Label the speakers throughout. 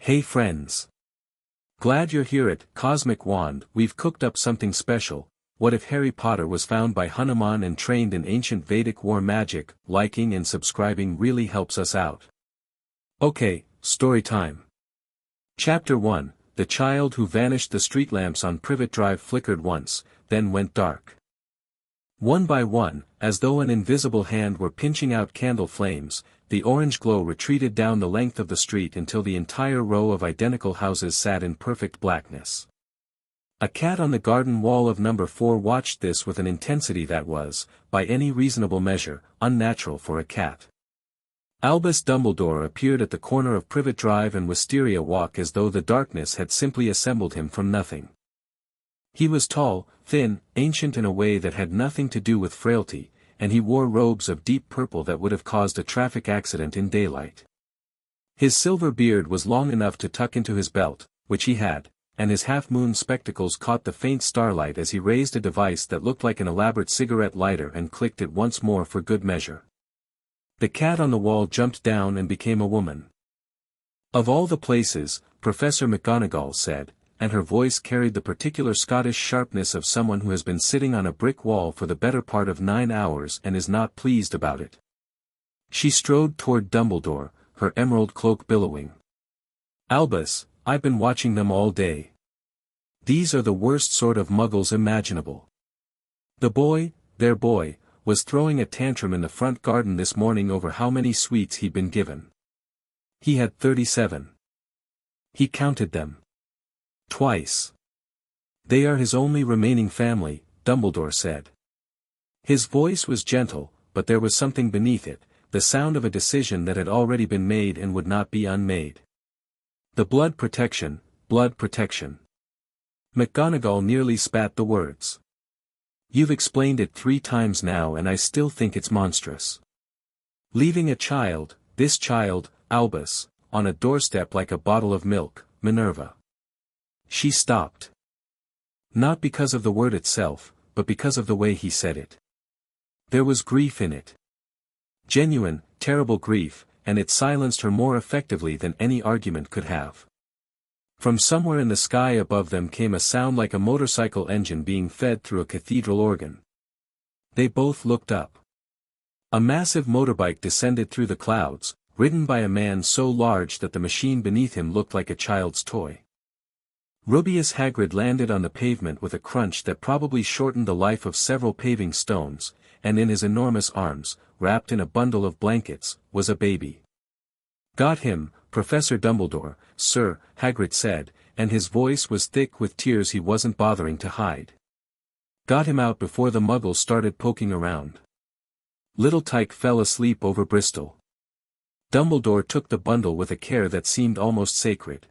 Speaker 1: Hey friends. Glad you're here at Cosmic Wand. We've cooked up something special. What if Harry Potter was found by Hanuman and trained in ancient Vedic war magic? Liking and subscribing really helps us out. Okay, story time. Chapter 1, The child who vanished. The street lamps on Privet Drive flickered once, then went dark. One by one, as though an invisible hand were pinching out candle flames, the orange glow retreated down the length of the street until the entire row of identical houses sat in perfect blackness. A cat on the garden wall of number 4 watched this with an intensity that was, by any reasonable measure, unnatural for a cat. Albus Dumbledore appeared at the corner of Privet Drive and Wisteria Walk as though the darkness had simply assembled him from nothing. He was tall, thin, ancient in a way that had nothing to do with frailty, and he wore robes of deep purple that would have caused a traffic accident in daylight. His silver beard was long enough to tuck into his belt, which he had, and his half-moon spectacles caught the faint starlight as he raised a device that looked like an elaborate cigarette lighter and clicked it once more for good measure. The cat on the wall jumped down and became a woman. "Of all the places," Professor McGonagall said, and her voice carried the particular Scottish sharpness of someone who has been sitting on a brick wall for the better part of 9 hours and is not pleased about it. She strode toward Dumbledore, her emerald cloak billowing. "Albus, I've been watching them all day. These are the worst sort of muggles imaginable. The boy, their boy, was throwing a tantrum in the front garden this morning over how many sweets he'd been given. He had 37. He counted them. Twice. They are his only remaining family," Dumbledore said. His voice was gentle, but there was something beneath it, the sound of a decision that had already been made and would not be unmade. "The blood protection, blood protection." McGonagall nearly spat the words. "You've explained it 3 times now and I still think it's monstrous. Leaving a child, this child, Albus, on a doorstep like a bottle of milk, Minerva." She stopped. Not because of the word itself, but because of the way he said it. There was grief in it. Genuine, terrible grief, and it silenced her more effectively than any argument could have. From somewhere in the sky above them came a sound like a motorcycle engine being fed through a cathedral organ. They both looked up. A massive motorbike descended through the clouds, ridden by a man so large that the machine beneath him looked like a child's toy. Rubeus Hagrid landed on the pavement with a crunch that probably shortened the life of several paving stones, and in his enormous arms, wrapped in a bundle of blankets, was a baby. "Got him, Professor Dumbledore, sir," Hagrid said, and his voice was thick with tears he wasn't bothering to hide. "Got him out before the muggles started poking around." Little Tyke fell asleep over Bristol. Dumbledore took the bundle with a care that seemed almost sacred.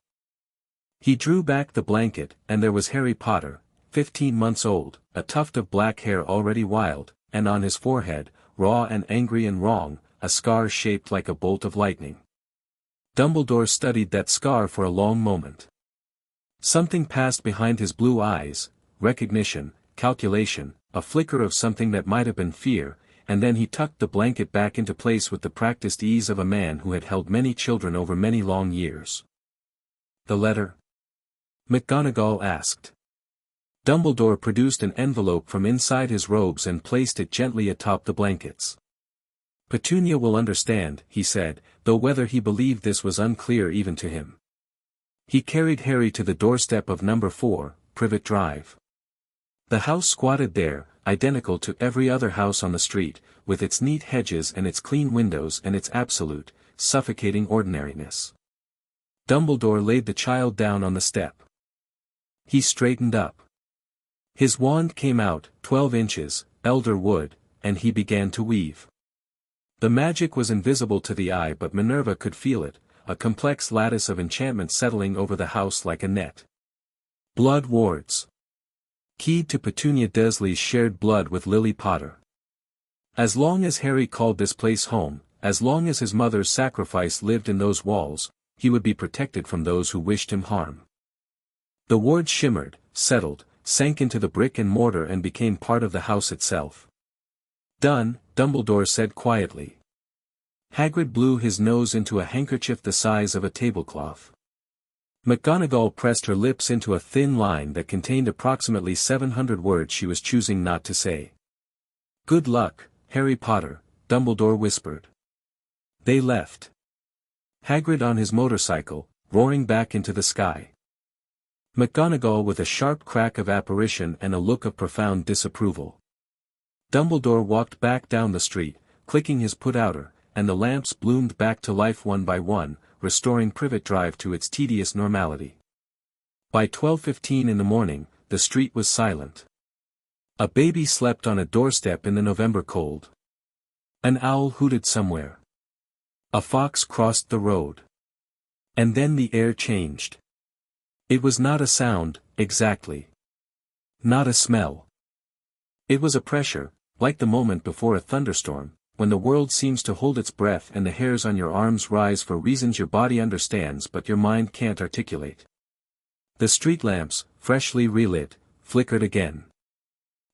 Speaker 1: He drew back the blanket, and there was Harry Potter, 15 months old, a tuft of black hair already wild, and on his forehead, raw and angry and wrong, a scar shaped like a bolt of lightning. Dumbledore studied that scar for a long moment. Something passed behind his blue eyes, recognition, calculation, a flicker of something that might have been fear, and then he tucked the blanket back into place with the practiced ease of a man who had held many children over many long years. "The letter?" McGonagall asked. Dumbledore produced an envelope from inside his robes and placed it gently atop the blankets. "Petunia will understand," he said, though whether he believed this was unclear even to him. He carried Harry to the doorstep of number 4, Privet Drive. The house squatted there, identical to every other house on the street, with its neat hedges and its clean windows and its absolute, suffocating ordinariness. Dumbledore laid the child down on the step. He straightened up. His wand came out, 12 inches, elder wood, and he began to weave. The magic was invisible to the eye but Minerva could feel it, a complex lattice of enchantment settling over the house like a net. Blood wards. Keyed to Petunia Dursley's shared blood with Lily Potter. As long as Harry called this place home, as long as his mother's sacrifice lived in those walls, he would be protected from those who wished him harm. The ward shimmered, settled, sank into the brick and mortar and became part of the house itself. "Done," Dumbledore said quietly. Hagrid blew his nose into a handkerchief the size of a tablecloth. McGonagall pressed her lips into a thin line that contained approximately 700 words she was choosing not to say. "Good luck, Harry Potter," Dumbledore whispered. They left. Hagrid on his motorcycle, roaring back into the sky. McGonagall with a sharp crack of apparition and a look of profound disapproval. Dumbledore walked back down the street, clicking his put-outer, and the lamps bloomed back to life one by one, restoring Privet Drive to its tedious normality. By 12:15 in the morning, the street was silent. A baby slept on a doorstep in the November cold. An owl hooted somewhere. A fox crossed the road. And then the air changed. It was not a sound, exactly. Not a smell. It was a pressure, like the moment before a thunderstorm, when the world seems to hold its breath and the hairs on your arms rise for reasons your body understands but your mind can't articulate. The street lamps, freshly relit, flickered again.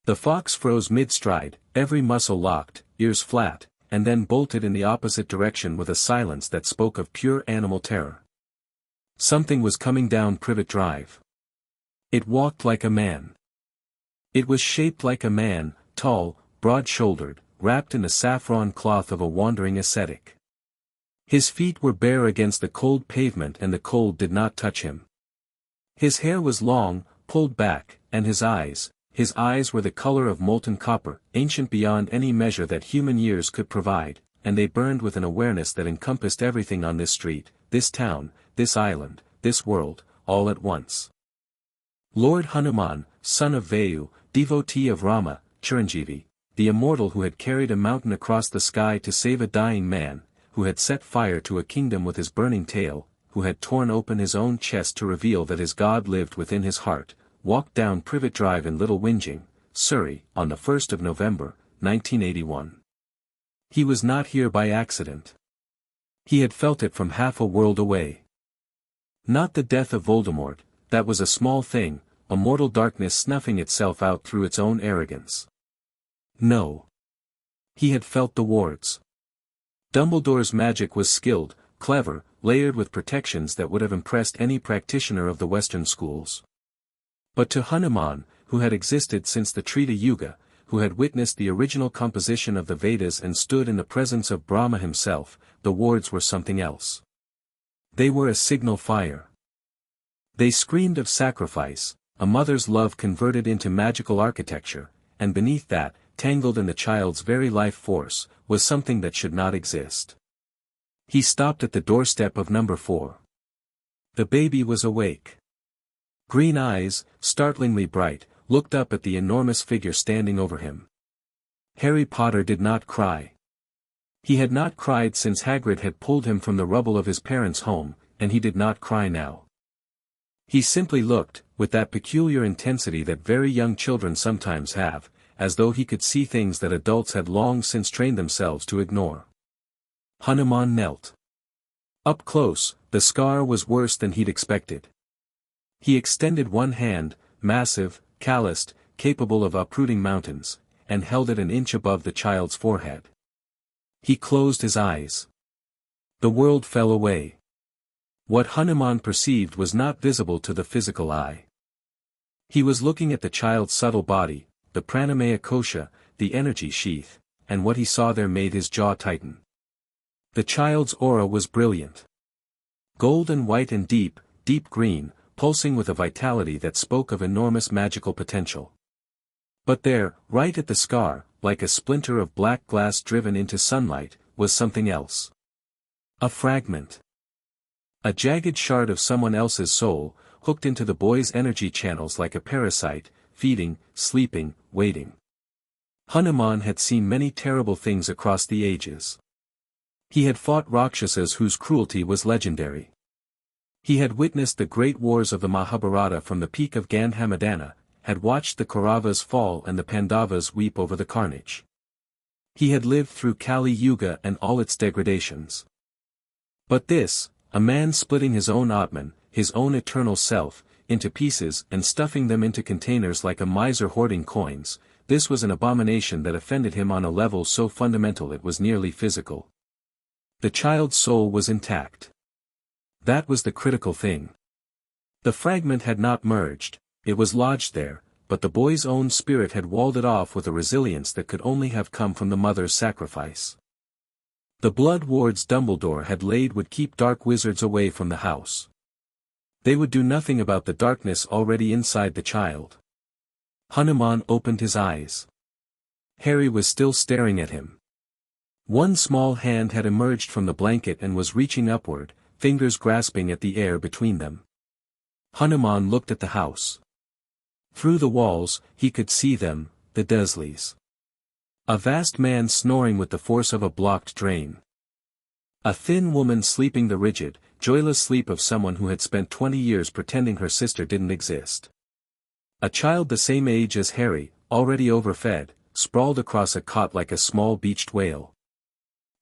Speaker 1: The fox froze mid-stride, every muscle locked, ears flat, and then bolted in the opposite direction with a silence that spoke of pure animal terror. Something was coming down Privet Drive. It walked like a man. It was shaped like a man, tall, broad-shouldered, wrapped in the saffron cloth of a wandering ascetic. His feet were bare against the cold pavement and the cold did not touch him. His hair was long, pulled back, and his eyes were the color of molten copper, ancient beyond any measure that human years could provide, and they burned with an awareness that encompassed everything on this street, this town, this island, this world, all at once. Lord Hanuman, son of Vayu, devotee of Rama, Chiranjeevi, the immortal who had carried a mountain across the sky to save a dying man, who had set fire to a kingdom with his burning tail, who had torn open his own chest to reveal that his God lived within his heart, walked down Privet Drive in Little Whinging, Surrey, on the 1st of November, 1981. He was not here by accident. He had felt it from half a world away. Not the death of Voldemort, that was a small thing, a mortal darkness snuffing itself out through its own arrogance. No. He had felt the wards. Dumbledore's magic was skilled, clever, layered with protections that would have impressed any practitioner of the Western schools. But to Hanuman, who had existed since the Treta Yuga, who had witnessed the original composition of the Vedas and stood in the presence of Brahma himself, the wards were something else. They were a signal fire. They screamed of sacrifice, a mother's love converted into magical architecture, and beneath that, tangled in the child's very life force, was something that should not exist. He stopped at the doorstep of number 4. The baby was awake. Green eyes, startlingly bright, looked up at the enormous figure standing over him. Harry Potter did not cry. He had not cried since Hagrid had pulled him from the rubble of his parents' home, and he did not cry now. He simply looked, with that peculiar intensity that very young children sometimes have, as though he could see things that adults had long since trained themselves to ignore. Hanuman knelt. Up close, the scar was worse than he'd expected. He extended one hand, massive, calloused, capable of uprooting mountains, and held it an inch above the child's forehead. He closed his eyes. The world fell away. What Hanuman perceived was not visible to the physical eye. He was looking at the child's subtle body, the pranamaya kosha, the energy sheath, and what he saw there made his jaw tighten. The child's aura was brilliant. Gold and white and deep, deep green, pulsing with a vitality that spoke of enormous magical potential. But there, right at the scar, like a splinter of black glass driven into sunlight, was something else. A fragment. A jagged shard of someone else's soul, hooked into the boy's energy channels like a parasite, feeding, sleeping, waiting. Hanuman had seen many terrible things across the ages. He had fought Rakshasas whose cruelty was legendary. He had witnessed the great wars of the Mahabharata from the peak of Gandhamadana, had watched the Kauravas fall and the Pandavas weep over the carnage. He had lived through Kali Yuga and all its degradations. But this, a man splitting his own Atman, his own eternal self, into pieces and stuffing them into containers like a miser hoarding coins, this was an abomination that offended him on a level so fundamental it was nearly physical. The child's soul was intact. That was the critical thing. The fragment had not merged, it was lodged there, but the boy's own spirit had walled it off with a resilience that could only have come from the mother's sacrifice. The blood wards Dumbledore had laid would keep dark wizards away from the house. They would do nothing about the darkness already inside the child. Hanuman opened his eyes. Harry was still staring at him. One small hand had emerged from the blanket and was reaching upward, fingers grasping at the air between them. Hanuman looked at the house. Through the walls, he could see them, the Dursleys. A vast man snoring with the force of a blocked drain. A thin woman sleeping the rigid, joyless sleep of someone who had spent 20 years pretending her sister didn't exist. A child the same age as Harry, already overfed, sprawled across a cot like a small beached whale.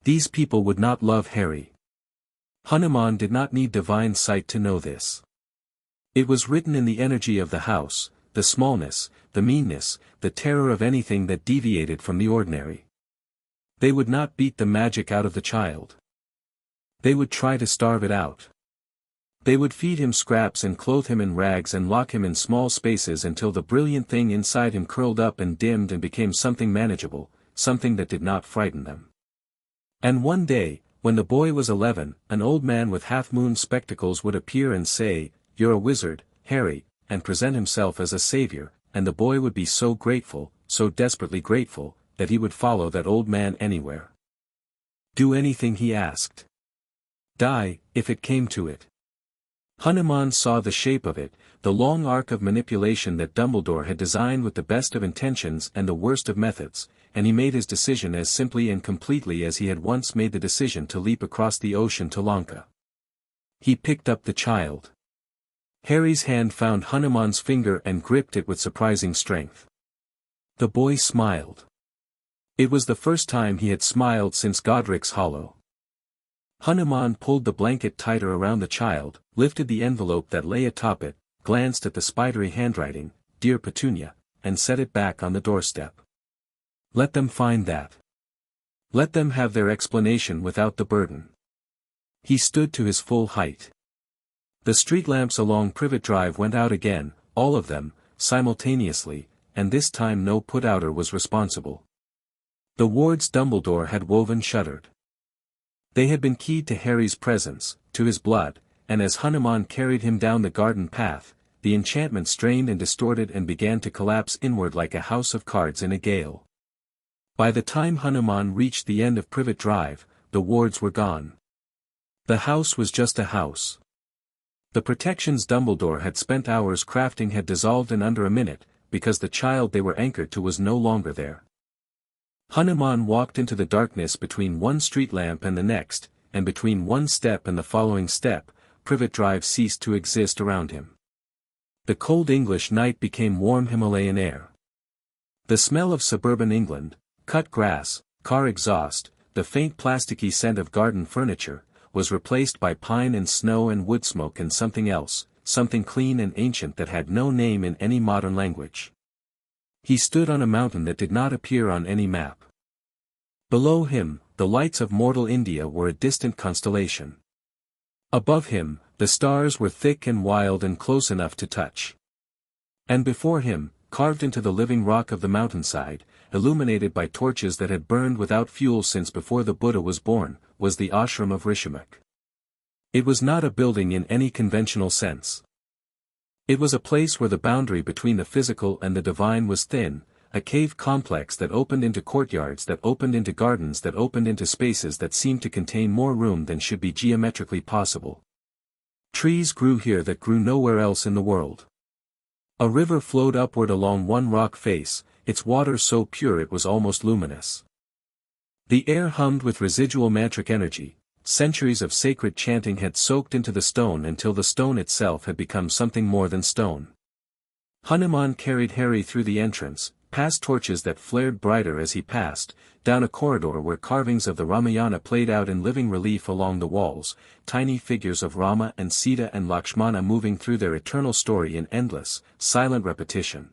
Speaker 1: These people would not love Harry. Hanuman did not need divine sight to know this. It was written in the energy of the house, the smallness, the meanness, the terror of anything that deviated from the ordinary. They would not beat the magic out of the child. They would try to starve it out. They would feed him scraps and clothe him in rags and lock him in small spaces until the brilliant thing inside him curled up and dimmed and became something manageable, something that did not frighten them. And one day, when the boy was 11, an old man with half-moon spectacles would appear and say, "You're a wizard, Harry," and present himself as a savior, and the boy would be so grateful, so desperately grateful, that he would follow that old man anywhere. Do anything he asked. Die, if it came to it. Hanuman saw the shape of it, the long arc of manipulation that Dumbledore had designed with the best of intentions and the worst of methods, and he made his decision as simply and completely as he had once made the decision to leap across the ocean to Lanka. He picked up the child. Harry's hand found Hanuman's finger and gripped it with surprising strength. The boy smiled. It was the first time he had smiled since Godric's Hollow. Hanuman pulled the blanket tighter around the child, lifted the envelope that lay atop it, glanced at the spidery handwriting, "Dear Petunia," and set it back on the doorstep. Let them find that. Let them have their explanation without the burden. He stood to his full height. The street lamps along Privet Drive went out again, all of them, simultaneously, and this time no put-outer was responsible. The wards Dumbledore had woven shuddered. They had been keyed to Harry's presence, to his blood, and as Hanuman carried him down the garden path, the enchantment strained and distorted and began to collapse inward like a house of cards in a gale. By the time Hanuman reached the end of Privet Drive, the wards were gone. The house was just a house. The protections Dumbledore had spent hours crafting had dissolved in under a minute, because the child they were anchored to was no longer there. Hanuman walked into the darkness between one street lamp and the next, and between one step and the following step, Privet Drive ceased to exist around him. The cold English night became warm Himalayan air. The smell of suburban England, cut grass, car exhaust, the faint plasticky scent of garden furniture, was replaced by pine and snow and wood smoke and something else, something clean and ancient that had no name in any modern language. He stood on a mountain that did not appear on any map. Below him, the lights of mortal India were a distant constellation. Above him, the stars were thick and wild and close enough to touch. And before him, carved into the living rock of the mountainside, illuminated by torches that had burned without fuel since before the Buddha was born, was the ashram of Rishimak. It was not a building in any conventional sense. It was a place where the boundary between the physical and the divine was thin, a cave complex that opened into courtyards that opened into gardens that opened into spaces that seemed to contain more room than should be geometrically possible. Trees grew here that grew nowhere else in the world. A river flowed upward along one rock face, its water so pure it was almost luminous. The air hummed with residual mantric energy, centuries of sacred chanting had soaked into the stone until the stone itself had become something more than stone. Hanuman carried Harry through the entrance, past torches that flared brighter as he passed, down a corridor where carvings of the Ramayana played out in living relief along the walls, tiny figures of Rama and Sita and Lakshmana moving through their eternal story in endless, silent repetition.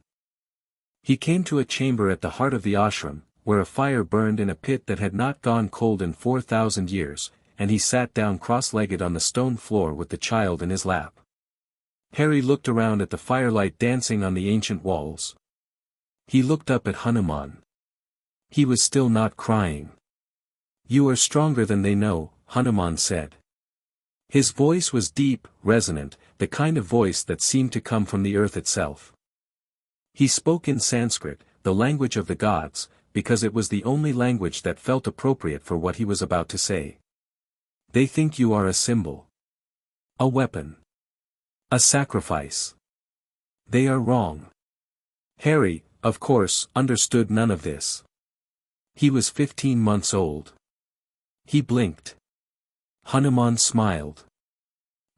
Speaker 1: He came to a chamber at the heart of the ashram, where a fire burned in a pit that had not gone cold in 4,000 years, and he sat down cross-legged on the stone floor with the child in his lap. Harry looked around at the firelight dancing on the ancient walls. He looked up at Hanuman. He was still not crying. "You are stronger than they know," Hanuman said. His voice was deep, resonant, the kind of voice that seemed to come from the earth itself. He spoke in Sanskrit, the language of the gods, because it was the only language that felt appropriate for what he was about to say. "They think you are a symbol. A weapon. A sacrifice. They are wrong." Harry, of course, understood none of this. He was 15 months old. He blinked. Hanuman smiled.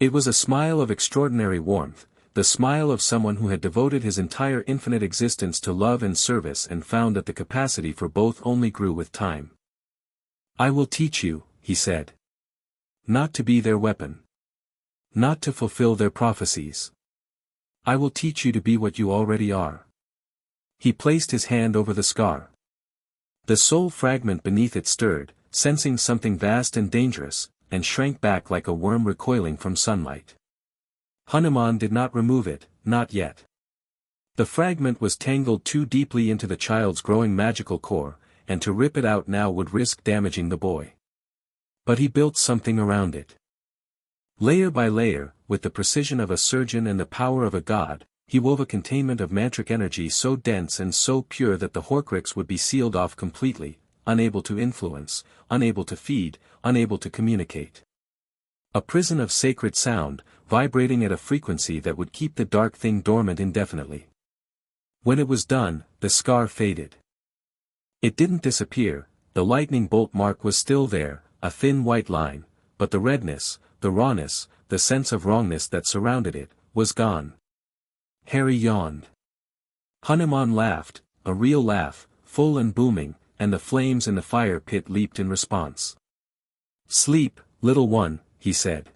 Speaker 1: It was a smile of extraordinary warmth, the smile of someone who had devoted his entire infinite existence to love and service and found that the capacity for both only grew with time. "I will teach you," he said. "Not to be their weapon. Not to fulfill their prophecies. I will teach you to be what you already are." He placed his hand over the scar. The soul fragment beneath it stirred, sensing something vast and dangerous, and shrank back like a worm recoiling from sunlight. Hanuman did not remove it, not yet. The fragment was tangled too deeply into the child's growing magical core, and to rip it out now would risk damaging the boy. But he built something around it. Layer by layer, with the precision of a surgeon and the power of a god, he wove a containment of mantric energy so dense and so pure that the Horcrux would be sealed off completely, unable to influence, unable to feed, unable to communicate. A prison of sacred sound, vibrating at a frequency that would keep the dark thing dormant indefinitely. When it was done, the scar faded. It didn't disappear, the lightning bolt mark was still there, a thin white line, but the redness, the rawness, the sense of wrongness that surrounded it, was gone. Harry yawned. Hanuman laughed, a real laugh, full and booming, and the flames in the fire pit leaped in response. "Sleep, little one," he said.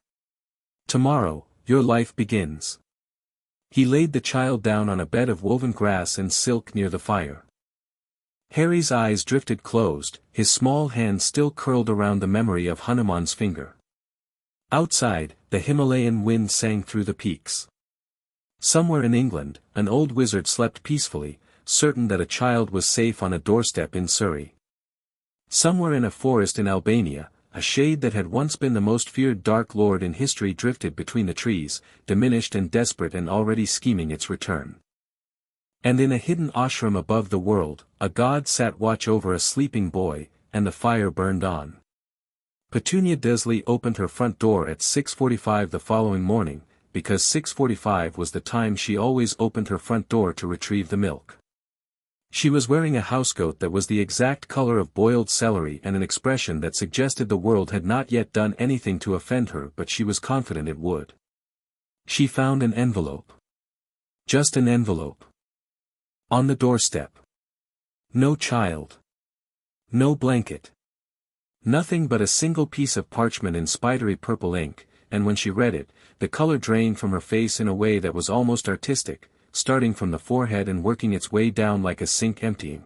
Speaker 1: "Tomorrow, your life begins." He laid the child down on a bed of woven grass and silk near the fire. Harry's eyes drifted closed, his small hand still curled around the memory of Hanuman's finger. Outside, the Himalayan wind sang through the peaks. Somewhere in England, an old wizard slept peacefully, certain that a child was safe on a doorstep in Surrey. Somewhere in a forest in Albania, a shade that had once been the most feared dark lord in history drifted between the trees, diminished and desperate and already scheming its return. And in a hidden ashram above the world, a god sat watch over a sleeping boy, and the fire burned on. Petunia Desley opened her front door at 6:45 the following morning, because 6:45 was the time she always opened her front door to retrieve the milk. She was wearing a housecoat that was the exact color of boiled celery and an expression that suggested the world had not yet done anything to offend her, but she was confident it would. She found an envelope. Just an envelope. On the doorstep. No child. No blanket. Nothing but a single piece of parchment in spidery purple ink, and when she read it, the color drained from her face in a way that was almost artistic, starting from the forehead and working its way down like a sink emptying.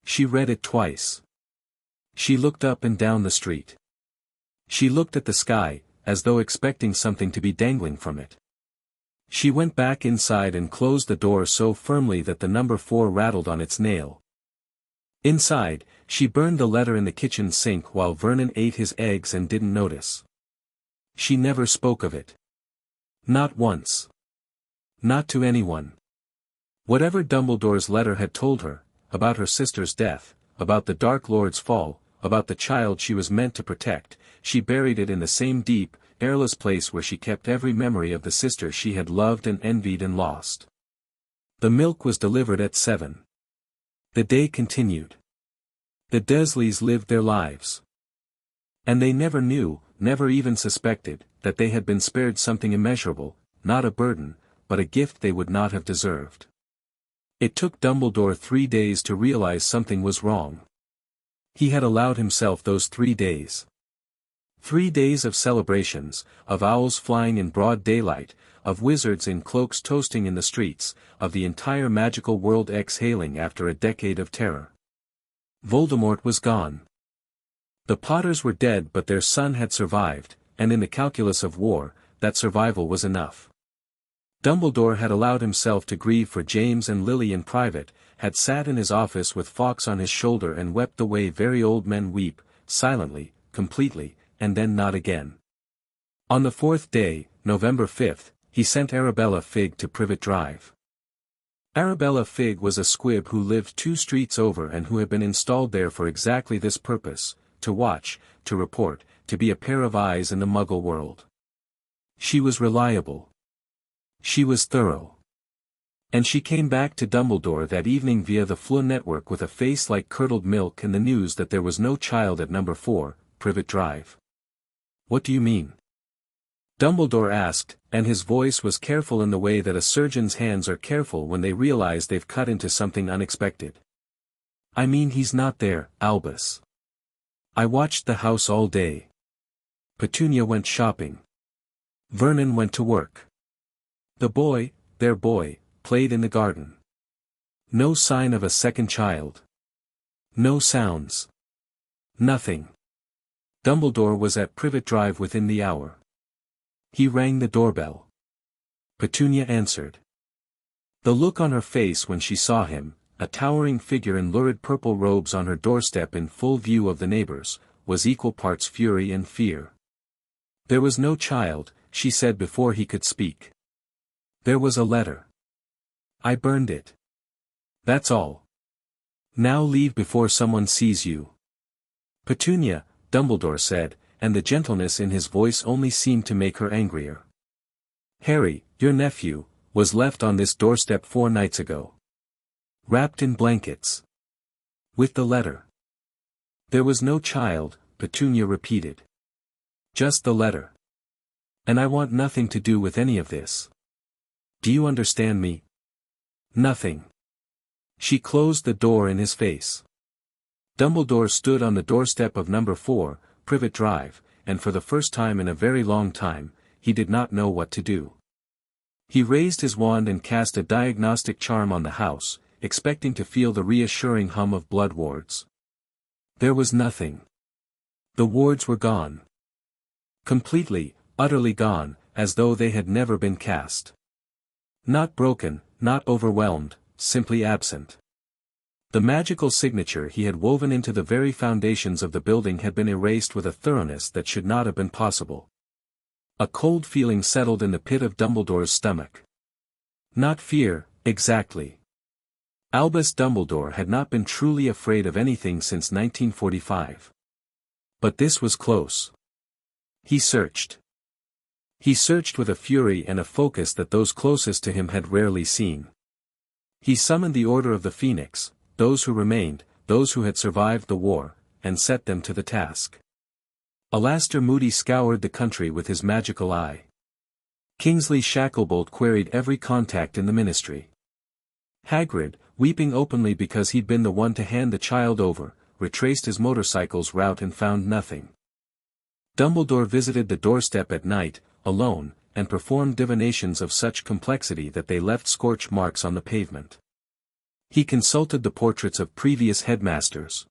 Speaker 1: She read it twice. She looked up and down the street. She looked at the sky, as though expecting something to be dangling from it. She went back inside and closed the door so firmly that the number 4 rattled on its nail. Inside, she burned the letter in the kitchen sink while Vernon ate his eggs and didn't notice. She never spoke of it. Not once. Not to anyone. Whatever Dumbledore's letter had told her, about her sister's death, about the Dark Lord's fall, about the child she was meant to protect, she buried it in the same deep, airless place where she kept every memory of the sister she had loved and envied and lost. The milk was delivered at 7. The day continued. The Desleys lived their lives. And they never knew, never even suspected, that they had been spared something immeasurable, not a burden, but a gift they would not have deserved. It took Dumbledore 3 days to realize something was wrong. He had allowed himself those 3 days. 3 days of celebrations, of owls flying in broad daylight, of wizards in cloaks toasting in the streets, of the entire magical world exhaling after a decade of terror. Voldemort was gone. The Potters were dead, but their son had survived, and in the calculus of war, that survival was enough. Dumbledore had allowed himself to grieve for James and Lily in private, had sat in his office with Fawkes on his shoulder and wept the way very old men weep, silently, completely, and then not again. On the fourth day, November 5th, he sent Arabella Figg to Privet Drive. Arabella Figg was a squib who lived 2 streets over and who had been installed there for exactly this purpose, to watch, to report, to be a pair of eyes in the Muggle world. She was reliable. She was thorough. And she came back to Dumbledore that evening via the Fleur network with a face like curdled milk and the news that there was no child at number 4, Privet Drive. "What do you mean?" Dumbledore asked, and his voice was careful in the way that a surgeon's hands are careful when they realize they've cut into something unexpected. "I mean he's not there, Albus. I watched the house all day. Petunia went shopping. Vernon went to work. The boy, their boy, played in the garden. No sign of a second child. No sounds. Nothing. Dumbledore was at Privet Drive within the hour. He rang the doorbell. Petunia answered. The look on her face when she saw him, a towering figure in lurid purple robes on her doorstep in full view of the neighbors, was equal parts fury and fear. There was no child, she said before he could speak. There was a letter. I burned it. That's all. Now leave before someone sees you. Petunia, Dumbledore said, and the gentleness in his voice only seemed to make her angrier. Harry, your nephew, was left on this doorstep 4 nights ago. Wrapped in blankets. With the letter. There was no child, Petunia repeated. Just the letter. And I want nothing to do with any of this. Do you understand me? Nothing. She closed the door in his face. Dumbledore stood on the doorstep of number 4, Privet Drive, and for the first time in a very long time, he did not know what to do. He raised his wand and cast a diagnostic charm on the house, expecting to feel the reassuring hum of blood wards. There was nothing. The wards were gone. Completely, utterly gone, as though they had never been cast. Not broken, not overwhelmed, simply absent. The magical signature he had woven into the very foundations of the building had been erased with a thoroughness that should not have been possible. A cold feeling settled in the pit of Dumbledore's stomach. Not fear, exactly. Albus Dumbledore had not been truly afraid of anything since 1945. But this was close. He searched. He searched with a fury and a focus that those closest to him had rarely seen. He summoned the Order of the Phoenix, those who remained, those who had survived the war, and set them to the task. Alastor Moody scoured the country with his magical eye. Kingsley Shacklebolt queried every contact in the ministry. Hagrid, weeping openly because he'd been the one to hand the child over, retraced his motorcycle's route and found nothing. Dumbledore visited the doorstep at night, alone, and performed divinations of such complexity that they left scorch marks on the pavement. He consulted the portraits of previous headmasters.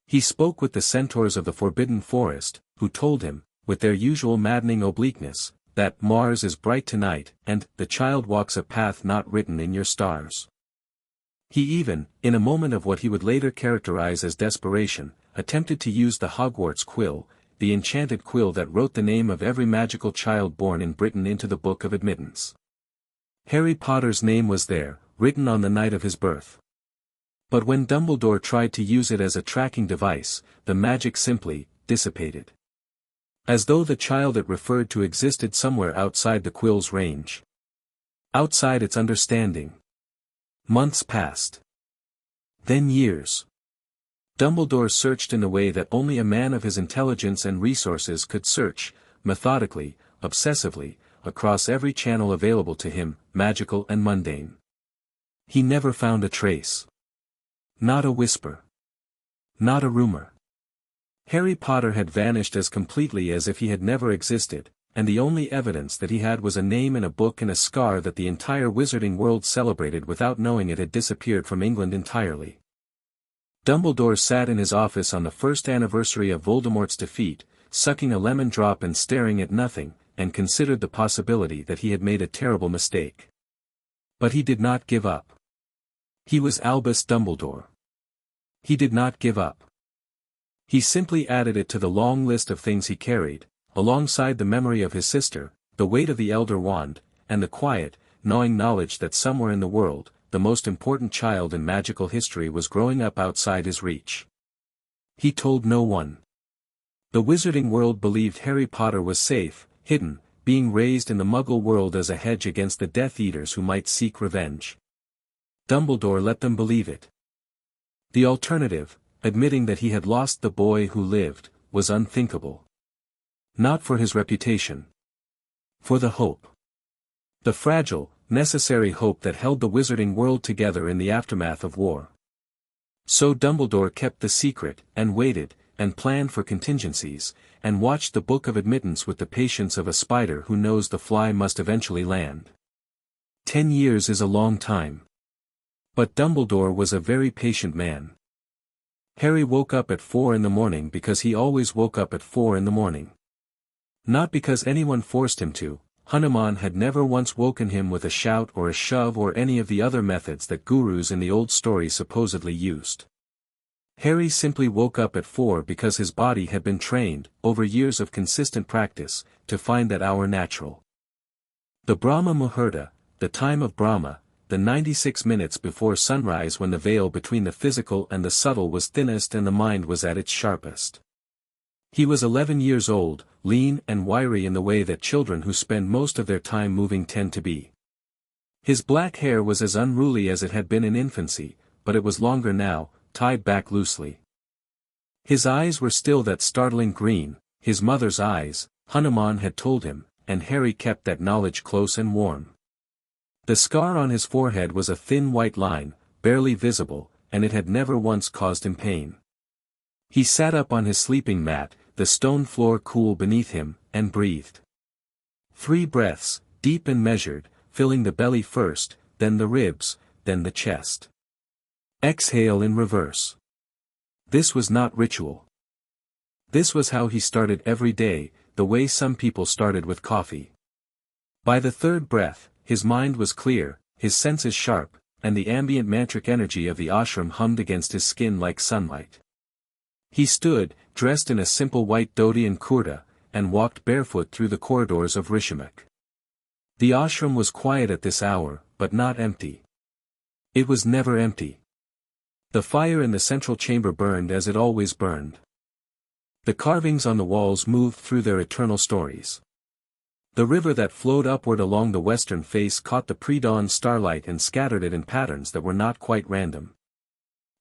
Speaker 1: He spoke with the centaurs of the Forbidden Forest, who told him, with their usual maddening obliqueness, that Mars is bright tonight, and the child walks a path not written in your stars. He even, in a moment of what he would later characterize as desperation, attempted to use the Hogwarts quill, the enchanted quill that wrote the name of every magical child born in Britain into the Book of Admittance. Harry Potter's name was there, written on the night of his birth. But when Dumbledore tried to use it as a tracking device, the magic simply dissipated. As though the child it referred to existed somewhere outside the quill's range. Outside its understanding. Months passed. Then years. Dumbledore searched in a way that only a man of his intelligence and resources could search, methodically, obsessively, across every channel available to him, magical and mundane. He never found a trace. Not a whisper. Not a rumor. Harry Potter had vanished as completely as if he had never existed, and the only evidence that he had was a name in a book and a scar that the entire wizarding world celebrated without knowing it had disappeared from England entirely. Dumbledore sat in his office on the first anniversary of Voldemort's defeat, sucking a lemon drop and staring at nothing, and considered the possibility that he had made a terrible mistake. But he did not give up. He was Albus Dumbledore. He did not give up. He simply added it to the long list of things he carried, alongside the memory of his sister, the weight of the Elder Wand, and the quiet, gnawing knowledge that somewhere in the world, the most important child in magical history was growing up outside his reach. He told no one. The wizarding world believed Harry Potter was safe, hidden, being raised in the Muggle world as a hedge against the Death Eaters who might seek revenge. Dumbledore let them believe it. The alternative, admitting that he had lost the boy who lived, was unthinkable. Not for his reputation. For the hope. The fragile, necessary hope that held the wizarding world together in the aftermath of war. So Dumbledore kept the secret, and waited, and planned for contingencies, and watched the Book of Admittance with the patience of a spider who knows the fly must eventually land. 10 years is a long time. But Dumbledore was a very patient man. Harry woke up at 4 in the morning because he always woke up at 4 in the morning. Not because anyone forced him to. Hanuman had never once woken him with a shout or a shove or any of the other methods that gurus in the old story supposedly used. Harry simply woke up at 4 because his body had been trained, over years of consistent practice, to find that hour natural. The Brahma Muhurta, the time of Brahma, the 96 minutes before sunrise when the veil between the physical and the subtle was thinnest and the mind was at its sharpest. He was 11 years old, lean and wiry in the way that children who spend most of their time moving tend to be. His black hair was as unruly as it had been in infancy, but it was longer now, tied back loosely. His eyes were still that startling green, his mother's eyes, Hanuman had told him, and Harry kept that knowledge close and warm. The scar on his forehead was a thin white line, barely visible, and it had never once caused him pain. He sat up on his sleeping mat, the stone floor cool beneath him, and breathed. 3 breaths, deep and measured, filling the belly first, then the ribs, then the chest. Exhale in reverse. This was not ritual. This was how he started every day, the way some people started with coffee. By the 3rd breath, his mind was clear, his senses sharp, and the ambient mantric energy of the ashram hummed against his skin like sunlight. He stood, dressed in a simple white dhoti and kurta, and walked barefoot through the corridors of Rishimak. The ashram was quiet at this hour, but not empty. It was never empty. The fire in the central chamber burned as it always burned. The carvings on the walls moved through their eternal stories. The river that flowed upward along the western face caught the pre-dawn starlight and scattered it in patterns that were not quite random.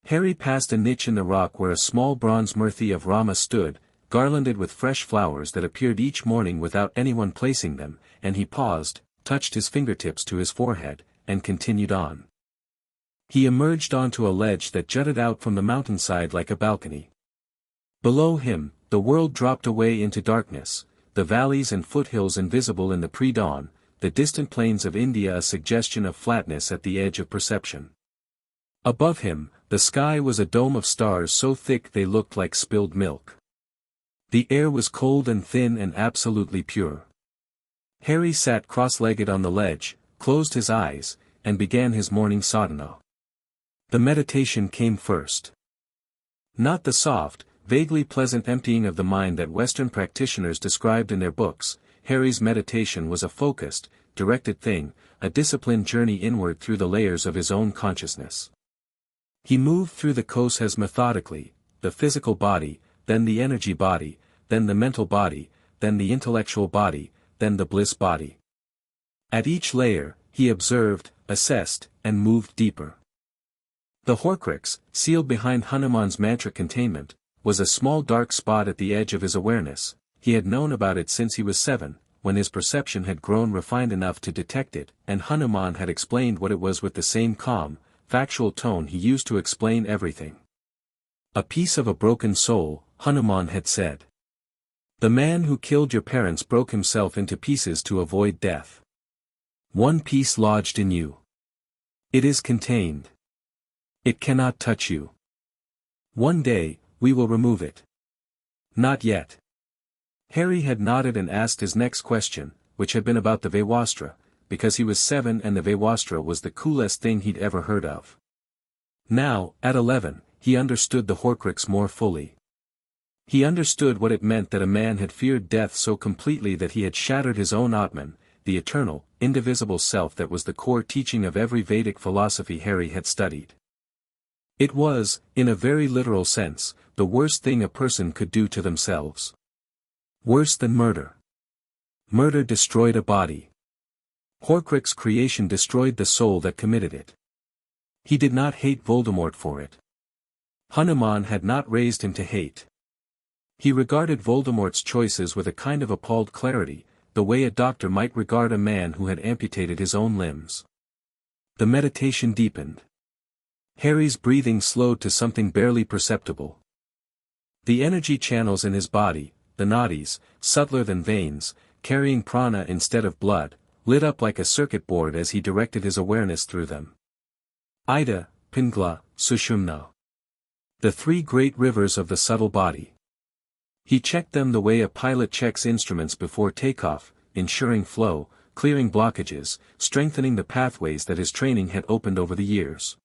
Speaker 1: Harry passed a niche in the rock where a small bronze murti of Rama stood, garlanded with fresh flowers that appeared each morning without anyone placing them, and he paused, touched his fingertips to his forehead, and continued on. He emerged onto a ledge that jutted out from the mountainside like a balcony. Below him, the world dropped away into darkness, the valleys and foothills invisible in the pre-dawn, the distant plains of India a suggestion of flatness at the edge of perception. Above him, the sky was a dome of stars so thick they looked like spilled milk. The air was cold and thin and absolutely pure. Harry sat cross-legged on the ledge, closed his eyes, and began his morning sadhana. The meditation came first. Not the soft, vaguely pleasant emptying of the mind that Western practitioners described in their books. Harry's meditation was a focused, directed thing, a disciplined journey inward through the layers of his own consciousness. He moved through the kosas methodically, the physical body, then the energy body, then the mental body, then the intellectual body, then the bliss body. At each layer, he observed, assessed, and moved deeper. The Horcrux, sealed behind Hanuman's mantra containment, was a small dark spot at the edge of his awareness. He had known about it since he was 7, when his perception had grown refined enough to detect it, and Hanuman had explained what it was with the same calm, factual tone he used to explain everything. A piece of a broken soul, Hanuman had said. The man who killed your parents broke himself into pieces to avoid death. One piece lodged in you. It is contained. It cannot touch you. One day, we will remove it. Not yet. Harry had nodded and asked his next question, which had been about the Vewastra, because he was 7 and the Vewastra was the coolest thing he'd ever heard of. Now, at 11, he understood the Horcrux more fully. He understood what it meant that a man had feared death so completely that he had shattered his own Atman, the eternal, indivisible self that was the core teaching of every Vedic philosophy Harry had studied. It was, in a very literal sense, the worst thing a person could do to themselves. Worse than murder. Murder destroyed a body. Horcrux creation destroyed the soul that committed it. He did not hate Voldemort for it. Hanuman had not raised him to hate. He regarded Voldemort's choices with a kind of appalled clarity, the way a doctor might regard a man who had amputated his own limbs. The meditation deepened. Harry's breathing slowed to something barely perceptible. The energy channels in his body, the nadis, subtler than veins, carrying prana instead of blood, lit up like a circuit board as he directed his awareness through them. Ida, Pingla, Sushumna. The 3 great rivers of the subtle body. He checked them the way a pilot checks instruments before takeoff, ensuring flow, clearing blockages, strengthening the pathways that his training had opened over the years.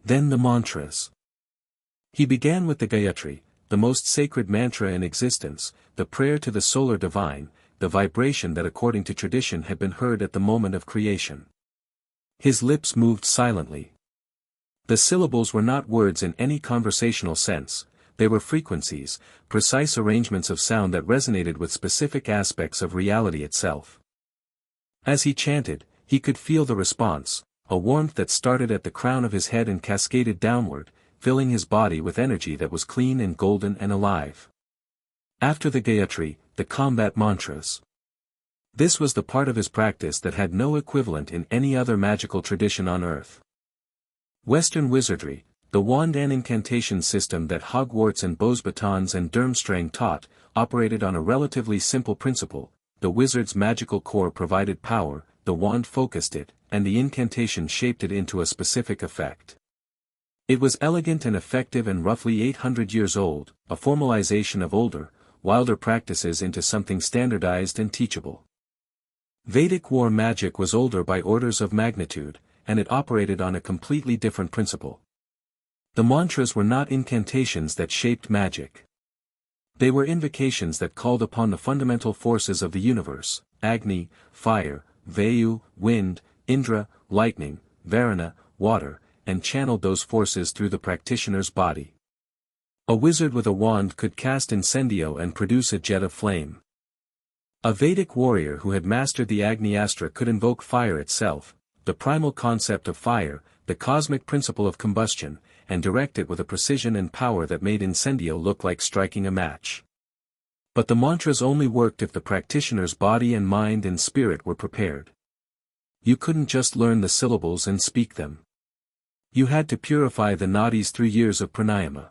Speaker 1: Then the mantras. He began with the Gayatri, the most sacred mantra in existence, the prayer to the solar divine, the vibration that according to tradition had been heard at the moment of creation. His lips moved silently. The syllables were not words in any conversational sense, they were frequencies, precise arrangements of sound that resonated with specific aspects of reality itself. As he chanted, he could feel the response, a warmth that started at the crown of his head and cascaded downward, filling his body with energy that was clean and golden and alive. After the Gayatri, the combat mantras. This was the part of his practice that had no equivalent in any other magical tradition on Earth. Western wizardry, the wand and incantation system that Hogwarts and Beauxbatons and Durmstrang taught, operated on a relatively simple principle: the wizard's magical core provided power, the wand focused it, and the incantation shaped it into a specific effect. It was elegant and effective and roughly 800 years old, a formalization of older, wilder practices into something standardized and teachable. Vedic war magic was older by orders of magnitude, and it operated on a completely different principle. The mantras were not incantations that shaped magic. They were invocations that called upon the fundamental forces of the universe: Agni, fire; Vayu, wind; Indra, lightning; Varuna, water, and channeled those forces through the practitioner's body. A wizard with a wand could cast incendio and produce a jet of flame. A Vedic warrior who had mastered the Agni-astra could invoke fire itself, the primal concept of fire, the cosmic principle of combustion, and direct it with a precision and power that made incendio look like striking a match. But the mantras only worked if the practitioner's body and mind and spirit were prepared. You couldn't just learn the syllables and speak them. You had to purify the nadis through years of pranayama.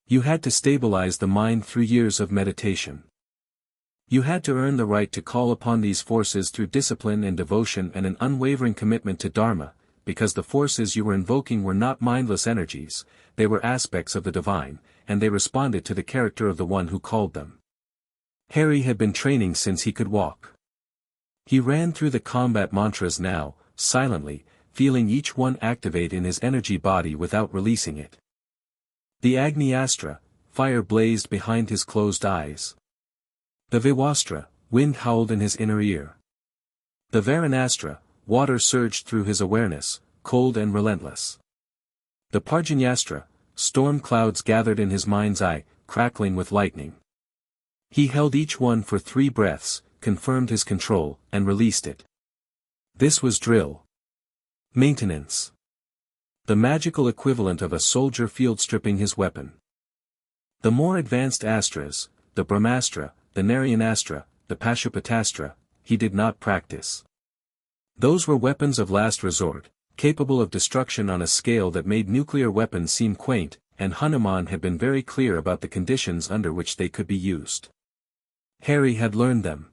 Speaker 1: You had to stabilize the mind through years of meditation. You had to earn the right to call upon these forces through discipline and devotion and an unwavering commitment to Dharma, because the forces you were invoking were not mindless energies, they were aspects of the divine, and they responded to the character of the one who called them. Harry had been training since he could walk. He ran through the combat mantras now, silently, feeling each one activate in his energy body without releasing it. The Agni-astra, fire blazed behind his closed eyes. The Vewastra, wind howled in his inner ear. The Varunastra, water surged through his awareness, cold and relentless. The Parjanyastra, storm clouds gathered in his mind's eye, crackling with lightning. He held each one for 3 breaths, confirmed his control, and released it. This was drill. Maintenance. The magical equivalent of a soldier field stripping his weapon. The more advanced astras, the Brahmastra, the Narayanastra, the Pashupatastra, he did not practice. Those were weapons of last resort, capable of destruction on a scale that made nuclear weapons seem quaint, and Hanuman had been very clear about the conditions under which they could be used. Harry had learned them.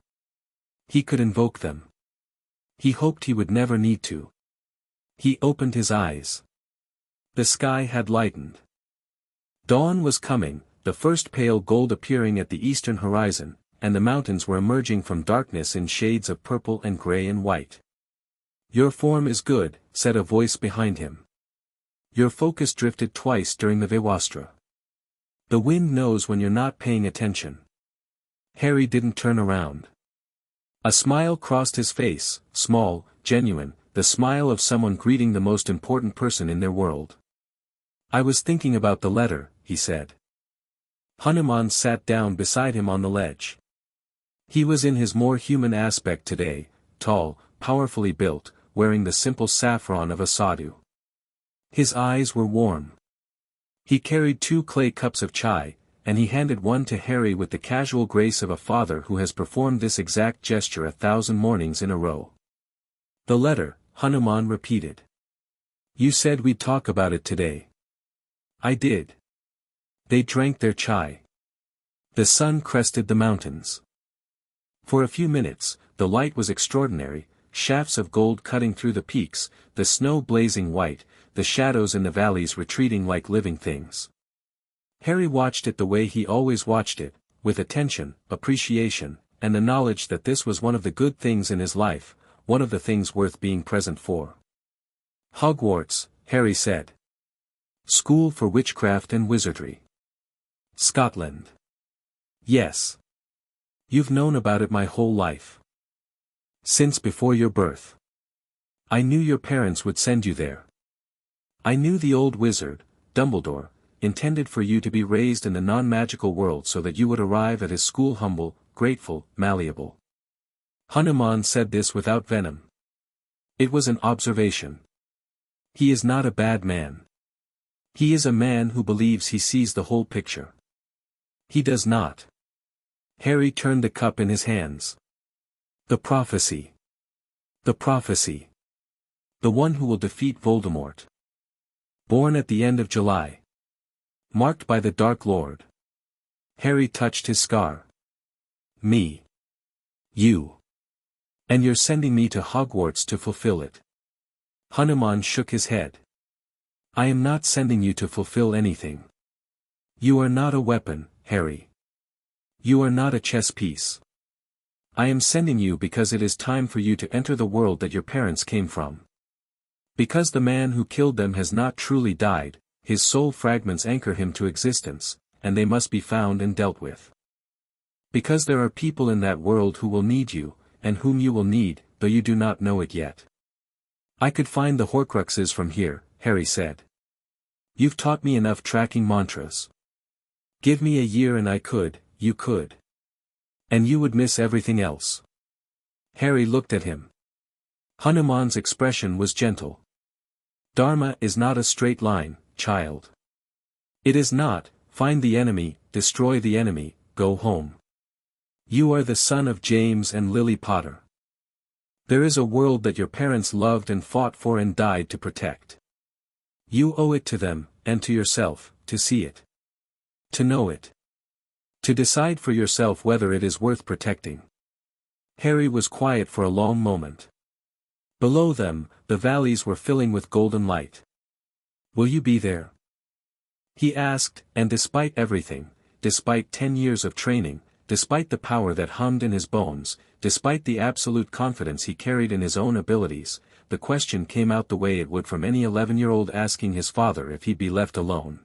Speaker 1: He could invoke them. He hoped he would never need to. He opened his eyes. The sky had lightened. Dawn was coming, the first pale gold appearing at the eastern horizon, and the mountains were emerging from darkness in shades of purple and gray and white. "Your form is good," said a voice behind him. Your focus drifted twice during the Vivastra. The wind knows when you're not paying attention. Harry didn't turn around. A smile crossed his face, small, genuine, the smile of someone greeting the most important person in their world. "I was thinking about the letter," he said. Hanuman sat down beside him on the ledge. He was in his more human aspect today, tall, powerfully built, wearing the simple saffron of a sadhu. His eyes were warm. He carried 2 clay cups of chai, and he handed one to Harry with the casual grace of a father who has performed this exact gesture 1,000 mornings in a row. "The letter," Hanuman repeated. "You said we'd talk about it today." "I did." They drank their chai. The sun crested the mountains. For a few minutes, the light was extraordinary, shafts of gold cutting through the peaks, the snow blazing white, the shadows in the valleys retreating like living things. Harry watched it the way he always watched it, with attention, appreciation, and the knowledge that this was one of the good things in his life, one of the things worth being present for. "Hogwarts," Harry said. "School for witchcraft and wizardry. Scotland." "Yes. You've known about it my whole life. Since before your birth. I knew your parents would send you there. I knew the old wizard, Dumbledore, intended for you to be raised in the non-magical world so that you would arrive at his school humble, grateful, malleable." Hanuman said this without venom. It was an observation. He is not a bad man. He is a man who believes he sees the whole picture. He does not. Harry turned the cup in his hands. "The prophecy. The prophecy. The one who will defeat Voldemort. Born at the end of July. Marked by the Dark Lord." Harry touched his scar. "Me. You. And you're sending me to Hogwarts to fulfill it." Hanuman shook his head. "I am not sending you to fulfill anything. You are not a weapon, Harry. You are not a chess piece. I am sending you because it is time for you to enter the world that your parents came from. Because the man who killed them has not truly died, his soul fragments anchor him to existence, and they must be found and dealt with. Because there are people in that world who will need you, and whom you will need, though you do not know it yet." "I could find the Horcruxes from here," Harry said. "You've taught me enough tracking mantras. Give me a year and you could. And you would miss everything else." Harry looked at him. Hanuman's expression was gentle. "Dharma is not a straight line, child. It is not, find the enemy, destroy the enemy, go home. You are the son of James and Lily Potter. There is a world that your parents loved and fought for and died to protect. You owe it to them, and to yourself, to see it. To know it. To decide for yourself whether it is worth protecting." Harry was quiet for a long moment. Below them, the valleys were filling with golden light. "Will you be there?" he asked, and despite everything, despite 10 years of training, despite the power that hummed in his bones, despite the absolute confidence he carried in his own abilities, the question came out the way it would from any 11-year-old asking his father if he'd be left alone.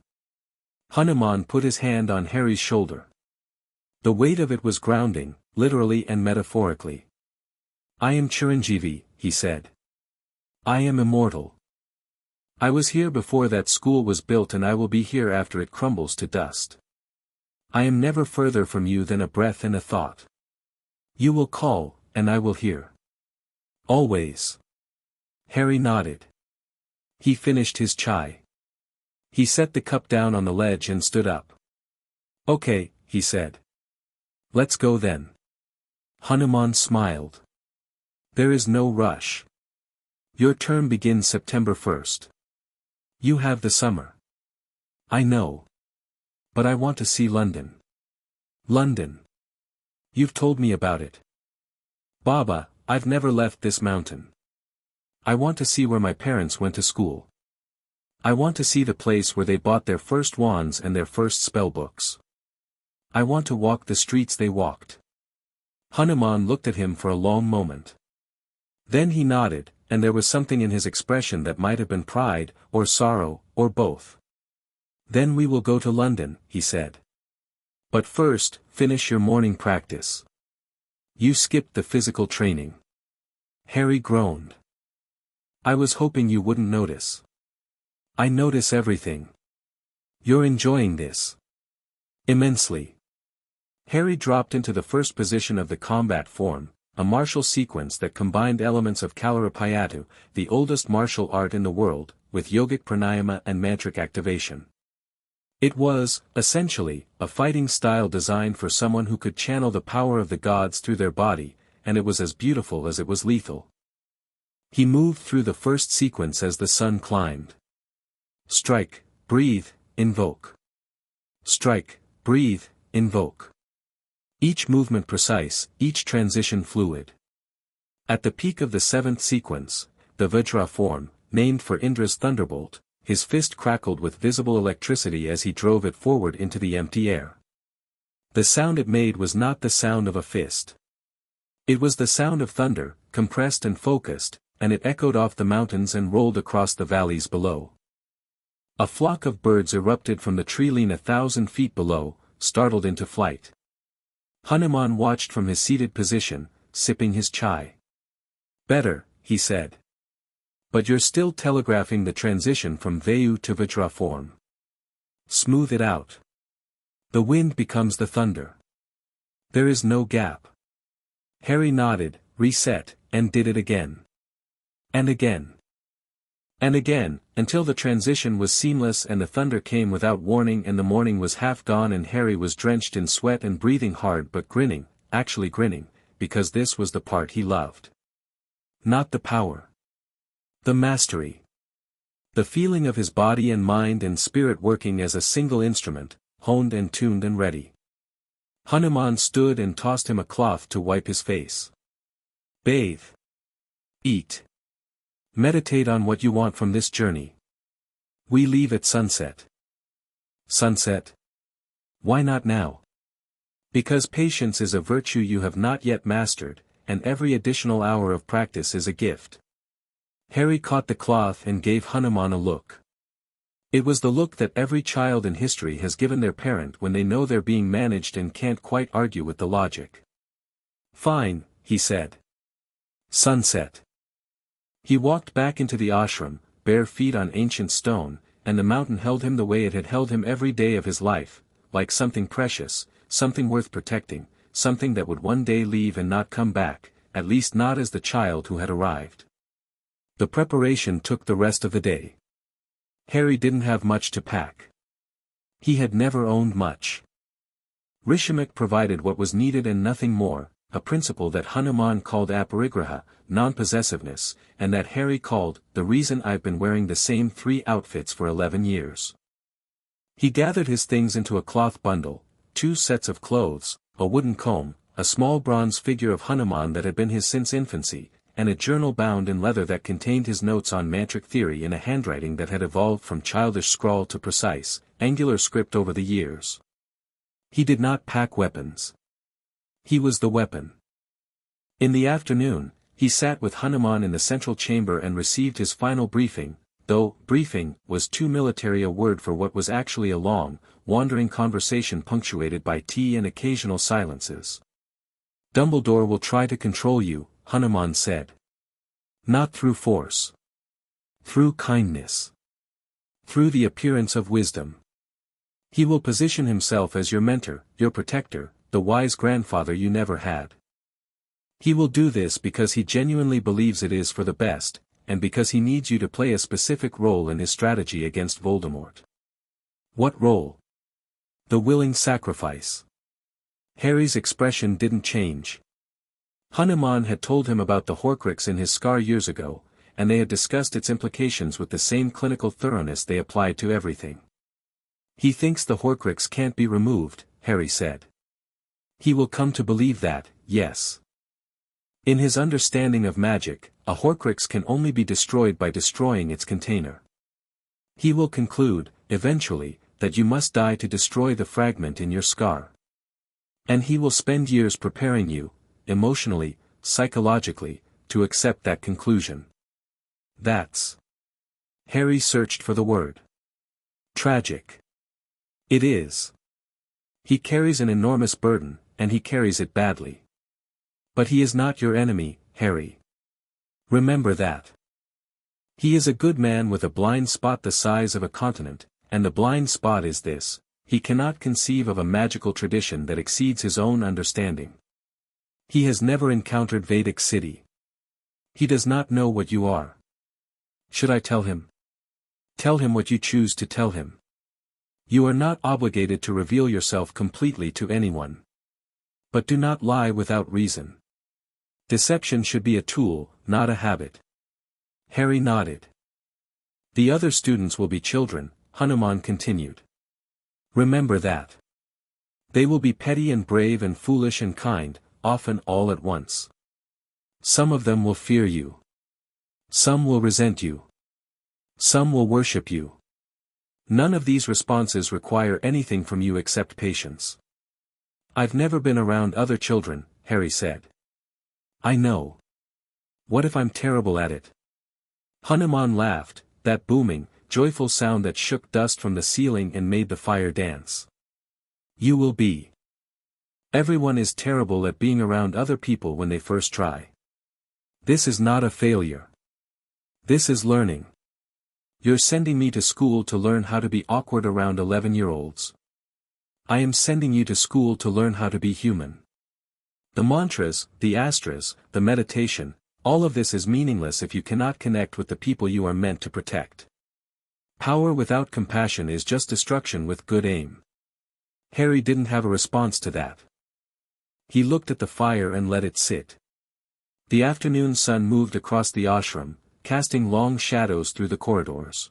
Speaker 1: Hanuman put his hand on Harry's shoulder. The weight of it was grounding, literally and metaphorically. "I am Chiranjeevi," he said. "I am immortal. I was here before that school was built and I will be here after it crumbles to dust. I am never further from you than a breath and a thought. You will call, and I will hear. Always." Harry nodded. He finished his chai. He set the cup down on the ledge and stood up. "Okay," he said. "Let's go then." Hanuman smiled. "There is no rush. Your term begins September 1st. You have the summer." "I know. But I want to see London." "London. You've told me about it." "Baba, I've never left this mountain. I want to see where my parents went to school. I want to see the place where they bought their first wands and their first spell books. I want to walk the streets they walked. Hanuman looked at him for a long moment. Then he nodded, and there was something in his expression that might have been pride, or sorrow, or both. "Then we will go to London," he said. "But first, finish your morning practice. You skipped the physical training." Harry groaned. "I was hoping you wouldn't notice." "I notice everything. You're enjoying this." "Immensely." Harry dropped into the first position of the combat form, a martial sequence that combined elements of Kalaripayattu, the oldest martial art in the world, with yogic pranayama and mantric activation. It was, essentially, a fighting style designed for someone who could channel the power of the gods through their body, and it was as beautiful as it was lethal. He moved through the first sequence as the sun climbed. Strike, breathe, invoke. Strike, breathe, invoke. Each movement precise, each transition fluid. At the peak of the seventh sequence, the Vajra form, named for Indra's thunderbolt, his fist crackled with visible electricity as he drove it forward into the empty air. The sound it made was not the sound of a fist. It was the sound of thunder, compressed and focused, and it echoed off the mountains and rolled across the valleys below. A flock of birds erupted from the tree-line 1,000 feet below, startled into flight. Hanuman watched from his seated position, sipping his chai. "Better," he said. "But you're still telegraphing the transition from Vayu to Vajra form. Smooth it out. The wind becomes the thunder. There is no gap." Harry nodded, reset, and did it again. And again. And again, until the transition was seamless and the thunder came without warning and the morning was half gone and Harry was drenched in sweat and breathing hard but grinning, actually grinning, because this was the part he loved. Not the power. The mastery. The feeling of his body and mind and spirit working as a single instrument, honed and tuned and ready. Hanuman stood and tossed him a cloth to wipe his face. "Bathe. Eat. Meditate on what you want from this journey. We leave at sunset." "Sunset? Why not now?" "Because patience is a virtue you have not yet mastered, and every additional hour of practice is a gift." Harry caught the cloth and gave Hanuman a look. It was the look that every child in history has given their parent when they know they're being managed and can't quite argue with the logic. "Fine," he said. "Sunset." He walked back into the ashram, bare feet on ancient stone, and the mountain held him the way it had held him every day of his life, like something precious, something worth protecting, something that would one day leave and not come back, at least not as the child who had arrived. The preparation took the rest of the day. Harry didn't have much to pack. He had never owned much. Rishimak provided what was needed and nothing more, a principle that Hanuman called aparigraha, non-possessiveness, and that Harry called, "the reason I've been wearing the same 3 outfits for 11 years. He gathered his things into a cloth bundle, 2 sets of clothes, a wooden comb, a small bronze figure of Hanuman that had been his since infancy, and a journal bound in leather that contained his notes on mantric theory in a handwriting that had evolved from childish scrawl to precise, angular script over the years. He did not pack weapons. He was the weapon. In the afternoon, he sat with Hanuman in the central chamber and received his final briefing, though briefing was too military a word for what was actually a long, wandering conversation punctuated by tea and occasional silences. "Dumbledore will try to control you," Hanuman said. "Not through force. Through kindness. Through the appearance of wisdom. He will position himself as your mentor, your protector, the wise grandfather you never had. He will do this because he genuinely believes it is for the best, and because he needs you to play a specific role in his strategy against Voldemort." "What role?" "The willing sacrifice." Harry's expression didn't change. Hanuman had told him about the Horcrux in his scar years ago, and they had discussed its implications with the same clinical thoroughness they applied to everything. "He thinks the Horcrux can't be removed," Harry said. "He will come to believe that, yes. In his understanding of magic, a Horcrux can only be destroyed by destroying its container. He will conclude, eventually, that you must die to destroy the fragment in your scar. And he will spend years preparing you, emotionally, psychologically, to accept that conclusion. That's. Harry searched for the word. Tragic. It is. He carries an enormous burden, and he carries it badly. But he is not your enemy, Harry. Remember that. He is a good man with a blind spot the size of a continent, and the blind spot is this: he cannot conceive of a magical tradition that exceeds his own understanding. He has never encountered Vedic city. He does not know what you are. Should I tell him? Tell him what you choose to tell him. You are not obligated to reveal yourself completely to anyone. But do not lie without reason. Deception should be a tool, not a habit. Harry nodded. The other students will be children, Hanuman continued. Remember that. They will be petty and brave and foolish and kind, often all at once. Some of them will fear you. Some will resent you. Some will worship you. None of these responses require anything from you except patience. I've never been around other children, Harry said. I know. What if I'm terrible at it? Hanuman laughed, that booming, joyful sound that shook dust from the ceiling and made the fire dance. You will be. Everyone is terrible at being around other people when they first try. This is not a failure. This is learning. You're sending me to school to learn how to be awkward around 11-year-olds. I am sending you to school to learn how to be human. The mantras, the astras, the meditation, all of this is meaningless if you cannot connect with the people you are meant to protect. Power without compassion is just destruction with good aim. Harry didn't have a response to that. He looked at the fire and let it sit. The afternoon sun moved across the ashram, casting long shadows through the corridors.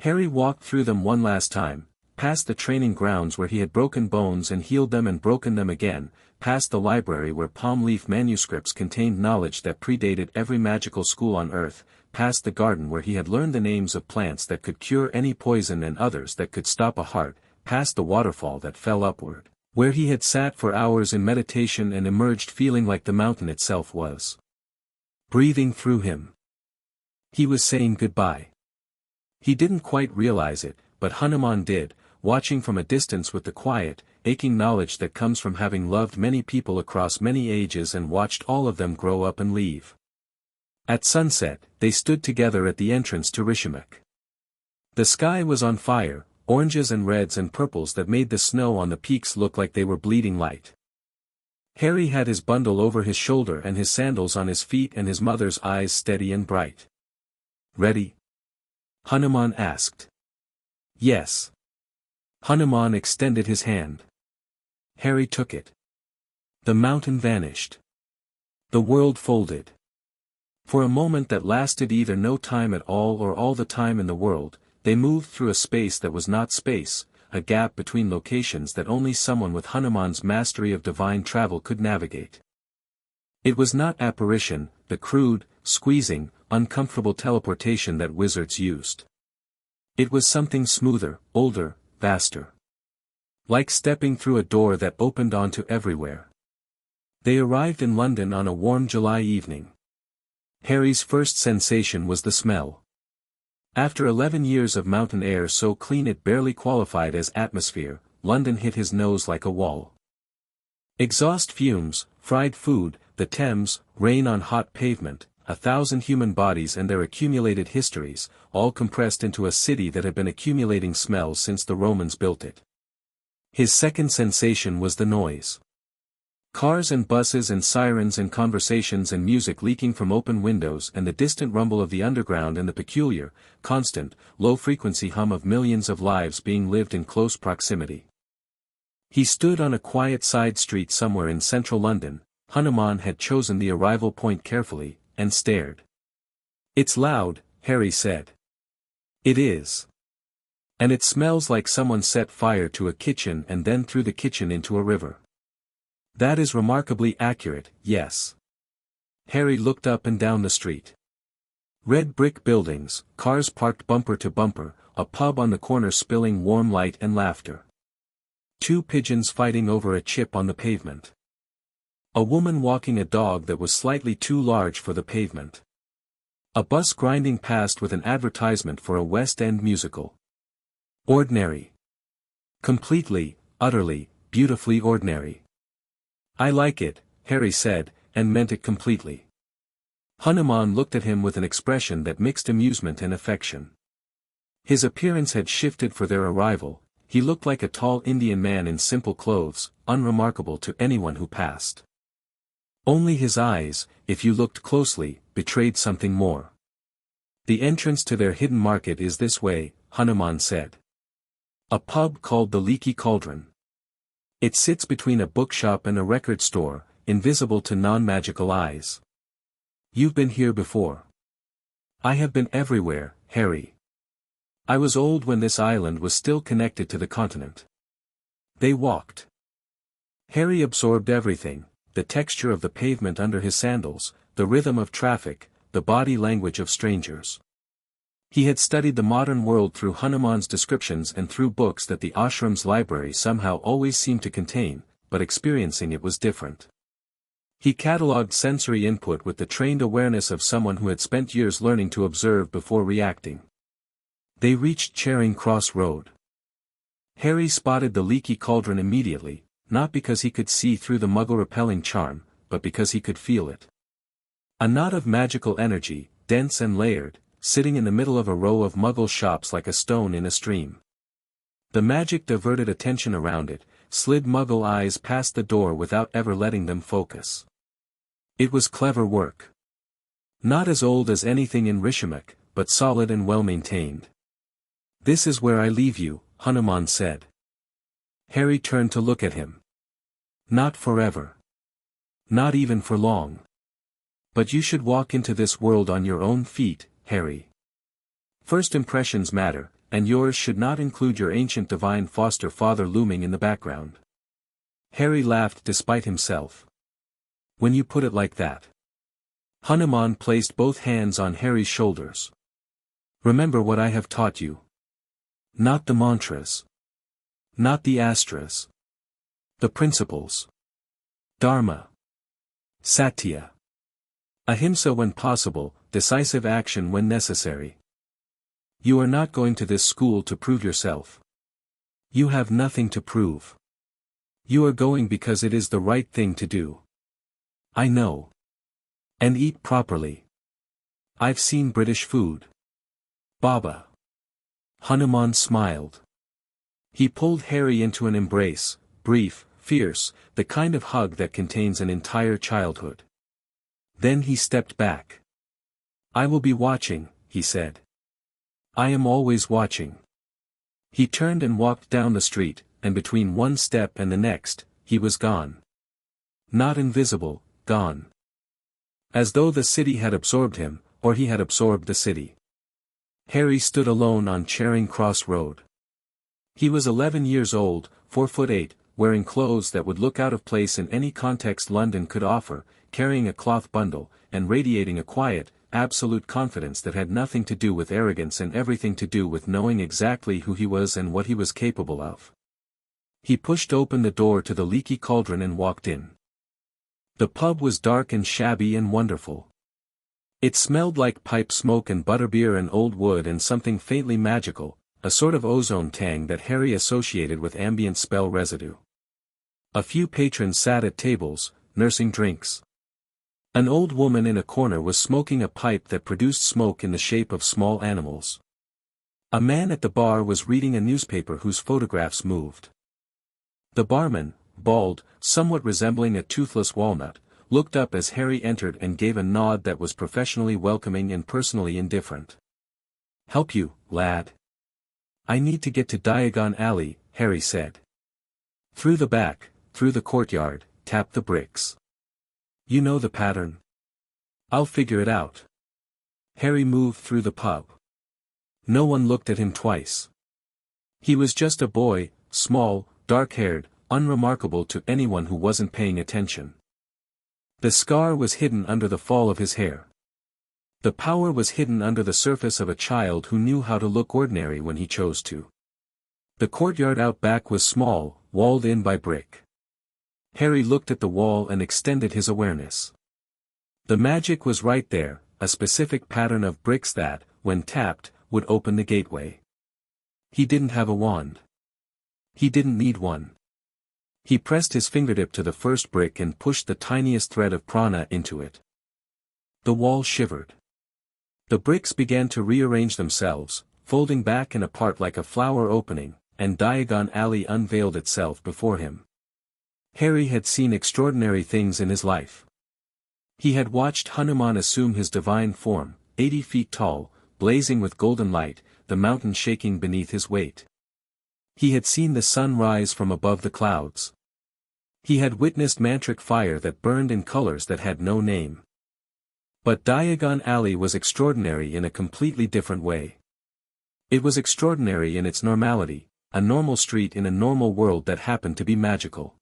Speaker 1: Harry walked through them one last time, past the training grounds where he had broken bones and healed them and broken them again, past the library where palm leaf manuscripts contained knowledge that predated every magical school on earth, past the garden where he had learned the names of plants that could cure any poison and others that could stop a heart, past the waterfall that fell upward, where he had sat for hours in meditation and emerged feeling like the mountain itself was breathing through him. He was saying goodbye. He didn't quite realize it, but Hanuman did, watching from a distance with the quiet, aching knowledge that comes from having loved many people across many ages and watched all of them grow up and leave. At sunset, they stood together at the entrance to Rishimukh. The sky was on fire, oranges and reds and purples that made the snow on the peaks look like they were bleeding light. Harry had his bundle over his shoulder and his sandals on his feet and his mother's eyes steady and bright. Ready? Hanuman asked. Yes. Hanuman extended his hand. Harry took it. The mountain vanished. The world folded. For a moment that lasted either no time at all or all the time in the world, they moved through a space that was not space, a gap between locations that only someone with Hanuman's mastery of divine travel could navigate. It was not apparition, the crude, squeezing, uncomfortable teleportation that wizards used. It was something smoother, older, vaster. Like stepping through a door that opened onto everywhere. They arrived in London on a warm July evening. Harry's first sensation was the smell. After 11 years of mountain air so clean it barely qualified as atmosphere, London hit his nose like a wall. Exhaust fumes, fried food, the Thames, rain on hot pavement, 1,000 human bodies and their accumulated histories, all compressed into a city that had been accumulating smells since the Romans built it. His second sensation was the noise. Cars and buses and sirens and conversations and music leaking from open windows and the distant rumble of the underground and the peculiar, constant, low-frequency hum of millions of lives being lived in close proximity. He stood on a quiet side street somewhere in central London. Hanuman had chosen the arrival point carefully, and stared. It's loud, Harry said. It is. And it smells like someone set fire to a kitchen and then threw the kitchen into a river. That is remarkably accurate, yes. Harry looked up and down the street. Red brick buildings, cars parked bumper to bumper, a pub on the corner spilling warm light and laughter. Two pigeons fighting over a chip on the pavement. A woman walking a dog that was slightly too large for the pavement. A bus grinding past with an advertisement for a West End musical. Ordinary. Completely, utterly, beautifully ordinary. I like it, Harry said, and meant it completely. Hanuman looked at him with an expression that mixed amusement and affection. His appearance had shifted for their arrival. He looked like a tall Indian man in simple clothes, unremarkable to anyone who passed. Only his eyes, if you looked closely, betrayed something more. The entrance to their hidden market is this way, Hanuman said. A pub called the Leaky Cauldron. It sits between a bookshop and a record store, invisible to non-magical eyes. You've been here before. I have been everywhere, Harry. I was old when this island was still connected to the continent. They walked. Harry absorbed everything, the texture of the pavement under his sandals, the rhythm of traffic, the body language of strangers. He had studied the modern world through Hanuman's descriptions and through books that the ashram's library somehow always seemed to contain, but experiencing it was different. He catalogued sensory input with the trained awareness of someone who had spent years learning to observe before reacting. They reached Charing Cross Road. Harry spotted the Leaky Cauldron immediately, not because he could see through the muggle-repelling charm, but because he could feel it. A knot of magical energy, dense and layered, sitting in the middle of a row of muggle shops like a stone in a stream. The magic diverted attention around it, slid muggle eyes past the door without ever letting them focus. It was clever work. Not as old as anything in Rishimak, but solid and well-maintained. This is where I leave you, Hanuman said. Harry turned to look at him. Not forever. Not even for long. But you should walk into this world on your own feet, Harry. First impressions matter, and yours should not include your ancient divine foster father looming in the background. Harry laughed despite himself. When you put it like that. Hanuman placed both hands on Harry's shoulders. Remember what I have taught you. Not the mantras. Not the astras. The principles. Dharma. Satya. Ahimsa when possible, decisive action when necessary. You are not going to this school to prove yourself. You have nothing to prove. You are going because it is the right thing to do. I know. And eat properly. I've seen British food. Baba. Hanuman smiled. He pulled Harry into an embrace, brief, fierce, the kind of hug that contains an entire childhood. Then he stepped back. I will be watching, he said. I am always watching. He turned and walked down the street, and between one step and the next, he was gone. Not invisible, gone. As though the city had absorbed him, or he had absorbed the city. Harry stood alone on Charing Cross Road. He was 11 years old, 4'8", wearing clothes that would look out of place in any context London could offer, carrying a cloth bundle, and radiating a quiet, absolute confidence that had nothing to do with arrogance and everything to do with knowing exactly who he was and what he was capable of. He pushed open the door to the Leaky Cauldron and walked in. The pub was dark and shabby and wonderful. It smelled like pipe smoke and butterbeer and old wood and something faintly magical, a sort of ozone tang that Harry associated with ambient spell residue. A few patrons sat at tables, nursing drinks. An old woman in a corner was smoking a pipe that produced smoke in the shape of small animals. A man at the bar was reading a newspaper whose photographs moved. The barman, bald, somewhat resembling a toothless walnut, looked up as Harry entered and gave a nod that was professionally welcoming and personally indifferent. Help you, lad? I need to get to Diagon Alley, Harry said. Through the back, through the courtyard, tap the bricks. You know the pattern. I'll figure it out. Harry moved through the pub. No one looked at him twice. He was just a boy, small, dark-haired, unremarkable to anyone who wasn't paying attention. The scar was hidden under the fall of his hair. The power was hidden under the surface of a child who knew how to look ordinary when he chose to. The courtyard out back was small, walled in by brick. Harry looked at the wall and extended his awareness. The magic was right there, a specific pattern of bricks that, when tapped, would open the gateway. He didn't have a wand. He didn't need one. He pressed his fingertip to the first brick and pushed the tiniest thread of prana into it. The wall shivered. The bricks began to rearrange themselves, folding back and apart like a flower opening, and Diagon Alley unveiled itself before him. Harry had seen extraordinary things in his life. He had watched Hanuman assume his divine form, 80 feet tall, blazing with golden light, the mountain shaking beneath his weight. He had seen the sun rise from above the clouds. He had witnessed mantric fire that burned in colors that had no name. But Diagon Alley was extraordinary in a completely different way. It was extraordinary in its normality, a normal street in a normal world that happened to be magical.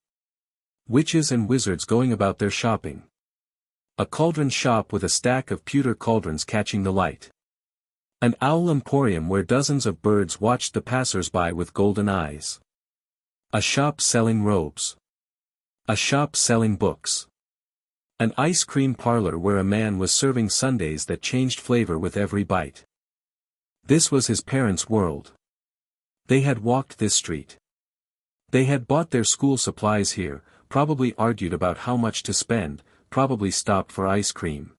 Speaker 1: Witches and wizards going about their shopping. A cauldron shop with a stack of pewter cauldrons catching the light. An owl emporium where dozens of birds watched the passers-by with golden eyes. A shop selling robes. A shop selling books. An ice cream parlor where a man was serving sundaes that changed flavor with every bite. This was his parents' world. They had walked this street. They had bought their school supplies here, probably argued about how much to spend, probably stopped for ice cream.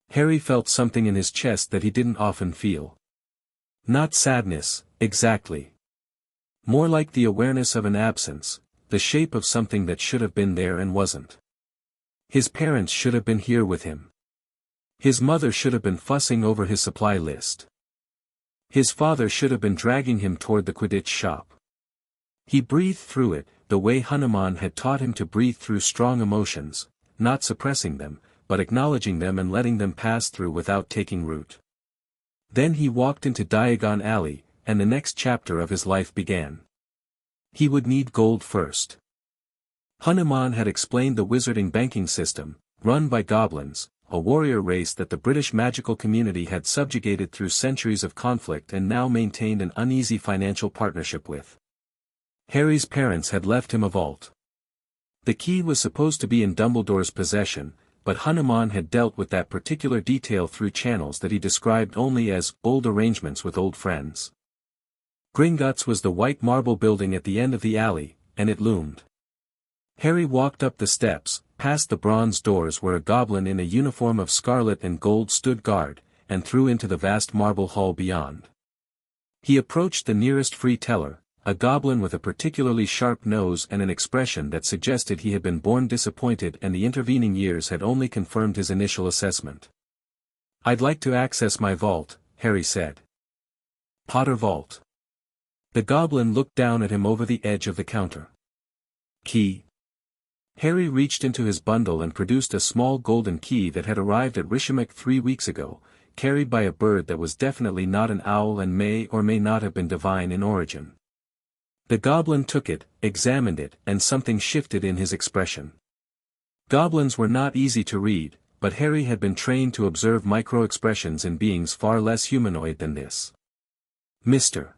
Speaker 1: Harry felt something in his chest that he didn't often feel. Not sadness, exactly. More like the awareness of an absence, the shape of something that should have been there and wasn't. His parents should have been here with him. His mother should have been fussing over his supply list. His father should have been dragging him toward the Quidditch shop. He breathed through it, the way Hanuman had taught him to breathe through strong emotions, not suppressing them, but acknowledging them and letting them pass through without taking root. Then he walked into Diagon Alley, and the next chapter of his life began. He would need gold first. Hanuman had explained the wizarding banking system, run by goblins, a warrior race that the British magical community had subjugated through centuries of conflict and now maintained an uneasy financial partnership with. Harry's parents had left him a vault. The key was supposed to be in Dumbledore's possession, but Hanuman had dealt with that particular detail through channels that he described only as old arrangements with old friends. Gringotts was the white marble building at the end of the alley, and it loomed. Harry walked up the steps, past the bronze doors where a goblin in a uniform of scarlet and gold stood guard, and through into the vast marble hall beyond. He approached the nearest free teller, a goblin with a particularly sharp nose and an expression that suggested he had been born disappointed and the intervening years had only confirmed his initial assessment. "I'd like to access my vault," Harry said. "Potter vault." The goblin looked down at him over the edge of the counter. "Key." Harry reached into his bundle and produced a small golden key that had arrived at Rishamik 3 weeks ago, carried by a bird that was definitely not an owl and may or may not have been divine in origin. The goblin took it, examined it, and something shifted in his expression. Goblins were not easy to read, but Harry had been trained to observe micro-expressions in beings far less humanoid than this. "Mr.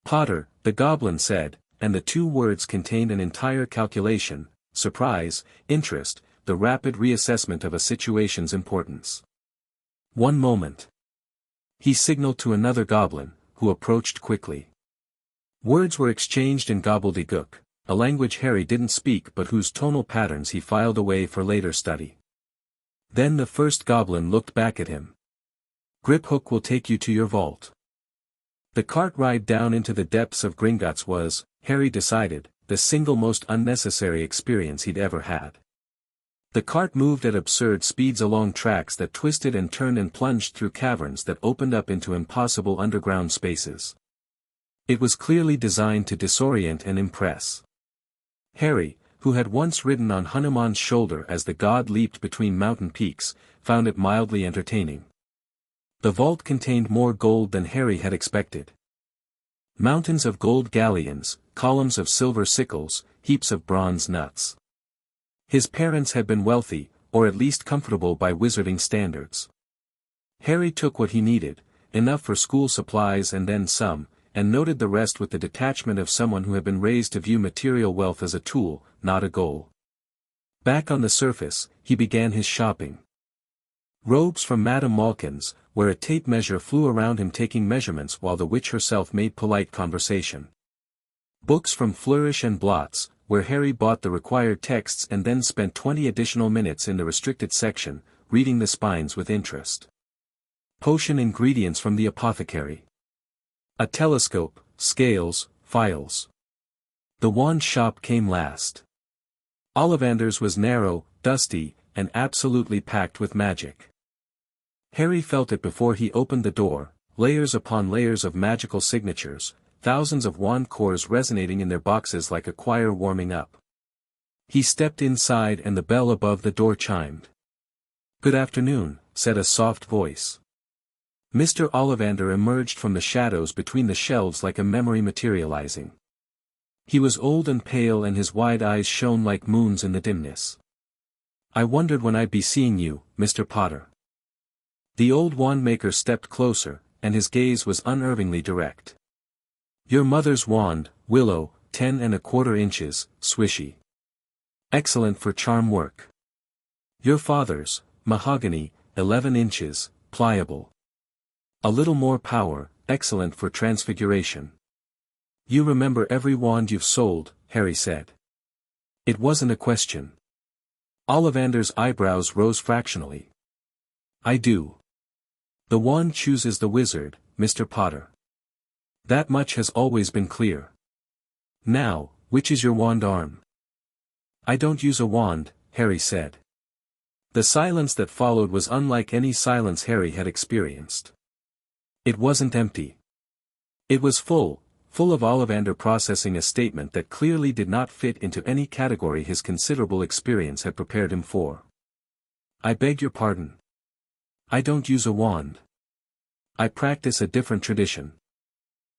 Speaker 1: Potter," the goblin said, and the two words contained an entire calculation, surprise, interest, the rapid reassessment of a situation's importance. "One moment." He signaled to another goblin, who approached quickly. Words were exchanged in gobbledygook, a language Harry didn't speak but whose tonal patterns he filed away for later study. Then the first goblin looked back at him. "Griphook will take you to your vault." The cart ride down into the depths of Gringotts was, Harry decided, the single most unnecessary experience he'd ever had. The cart moved at absurd speeds along tracks that twisted and turned and plunged through caverns that opened up into impossible underground spaces. It was clearly designed to disorient and impress. Harry, who had once ridden on Hanuman's shoulder as the god leaped between mountain peaks, found it mildly entertaining. The vault contained more gold than Harry had expected. Mountains of gold galleons, columns of silver sickles, heaps of bronze nuts. His parents had been wealthy, or at least comfortable by wizarding standards. Harry took what he needed, enough for school supplies and then some, and noted the rest with the detachment of someone who had been raised to view material wealth as a tool, not a goal. Back on the surface, he began his shopping. Robes from Madame Malkin's, where a tape measure flew around him taking measurements while the witch herself made polite conversation. Books from Flourish and Blots, where Harry bought the required texts and then spent 20 additional minutes in the restricted section, reading the spines with interest. Potion ingredients from the apothecary. A telescope, scales, files. The wand shop came last. Ollivander's was narrow, dusty, and absolutely packed with magic. Harry felt it before he opened the door, layers upon layers of magical signatures, thousands of wand cores resonating in their boxes like a choir warming up. He stepped inside and the bell above the door chimed. "Good afternoon," said a soft voice. Mr. Ollivander emerged from the shadows between the shelves like a memory materializing. He was old and pale and his wide eyes shone like moons in the dimness. "I wondered when I'd be seeing you, Mr. Potter." The old wand-maker stepped closer, and his gaze was unervingly direct. "Your mother's wand, willow, 10¼ inches, swishy. Excellent for charm work. Your father's, mahogany, 11 inches, pliable. A little more power, excellent for transfiguration." "You remember every wand you've sold," Harry said. It wasn't a question. Ollivander's eyebrows rose fractionally. "I do. The wand chooses the wizard, Mr. Potter. That much has always been clear. Now, which is your wand arm?" "I don't use a wand," Harry said. The silence that followed was unlike any silence Harry had experienced. It wasn't empty. It was full of Ollivander processing a statement that clearly did not fit into any category his considerable experience had prepared him for. "I beg your pardon. I don't use a wand. I practice a different tradition.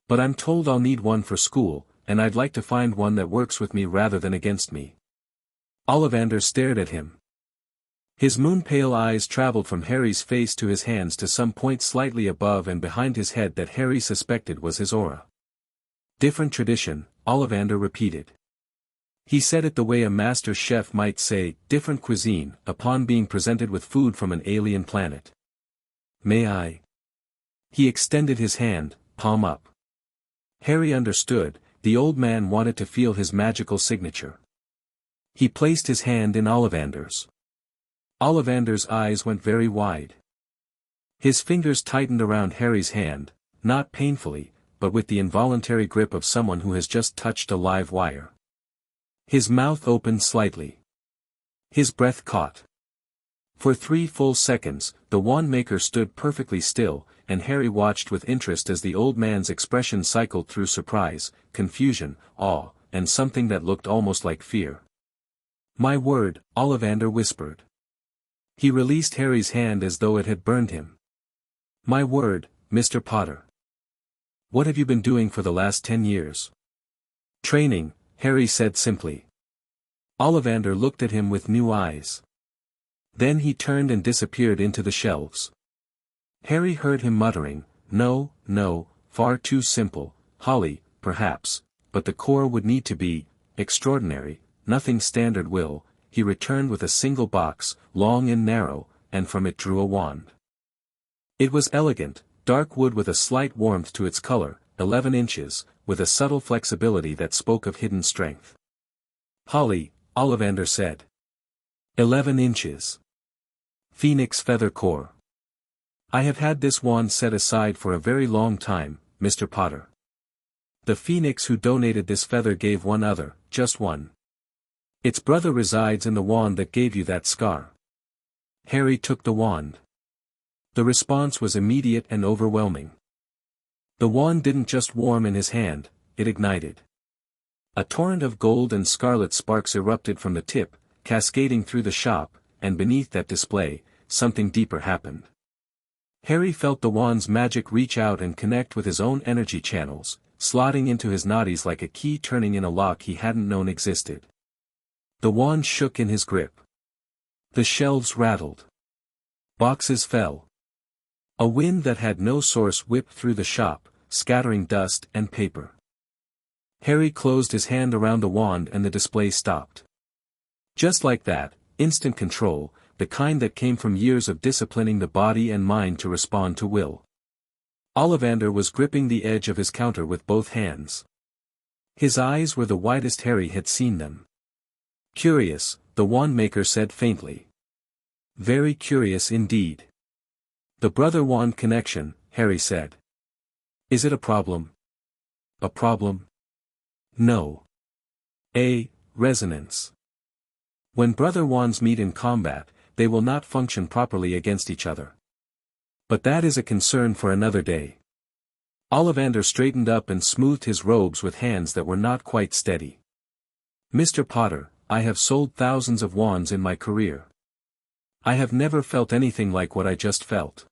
Speaker 1: But I'm told I'll need one for school, and I'd like to find one that works with me rather than against me." Ollivander stared at him. His moon-pale eyes traveled from Harry's face to his hands to some point slightly above and behind his head that Harry suspected was his aura. "Different tradition," Ollivander repeated. He said it the way a master chef might say, different cuisine, upon being presented with food from an alien planet. "May I?" He extended his hand, palm up. Harry understood, the old man wanted to feel his magical signature. He placed his hand in Ollivander's. Ollivander's eyes went very wide. His fingers tightened around Harry's hand, not painfully, but with the involuntary grip of someone who has just touched a live wire. His mouth opened slightly. His breath caught. For 3 full seconds, the wand-maker stood perfectly still, and Harry watched with interest as the old man's expression cycled through surprise, confusion, awe, and something that looked almost like fear. "My word," Ollivander whispered. He released Harry's hand as though it had burned him. "My word, Mr. Potter. What have you been doing for the last 10 years? "Training," Harry said simply. Ollivander looked at him with new eyes. Then he turned and disappeared into the shelves. Harry heard him muttering, "No, no, far too simple, Holly, perhaps, but the core would need to be extraordinary, nothing standard will." He returned with a single box, long and narrow, and from it drew a wand. It was elegant, dark wood with a slight warmth to its color, 11 inches, with a subtle flexibility that spoke of hidden strength. "Holly," Ollivander said. 11 inches. Phoenix feather core. "I have had this wand set aside for a very long time, Mr. Potter. The phoenix who donated this feather gave one other, just one. Its brother resides in the wand that gave you that scar." Harry took the wand. The response was immediate and overwhelming. The wand didn't just warm in his hand, it ignited. A torrent of gold and scarlet sparks erupted from the tip, cascading through the shop, and beneath that display, something deeper happened. Harry felt the wand's magic reach out and connect with his own energy channels, slotting into his nadis like a key turning in a lock he hadn't known existed. The wand shook in his grip. The shelves rattled. Boxes fell. A wind that had no source whipped through the shop, scattering dust and paper. Harry closed his hand around the wand and the display stopped. Just like that, instant control, the kind that came from years of disciplining the body and mind to respond to will. Ollivander was gripping the edge of his counter with both hands. His eyes were the widest Harry had seen them. "Curious," the wand maker said faintly. "Very curious indeed." "The brother-wand connection," Harry said. "Is it a problem?" "A problem?" "No. A resonance. When brother wands meet in combat, they will not function properly against each other. But that is a concern for another day." Ollivander straightened up and smoothed his robes with hands that were not quite steady. "Mr. Potter, I have sold thousands of wands in my career. I have never felt anything like what I just felt.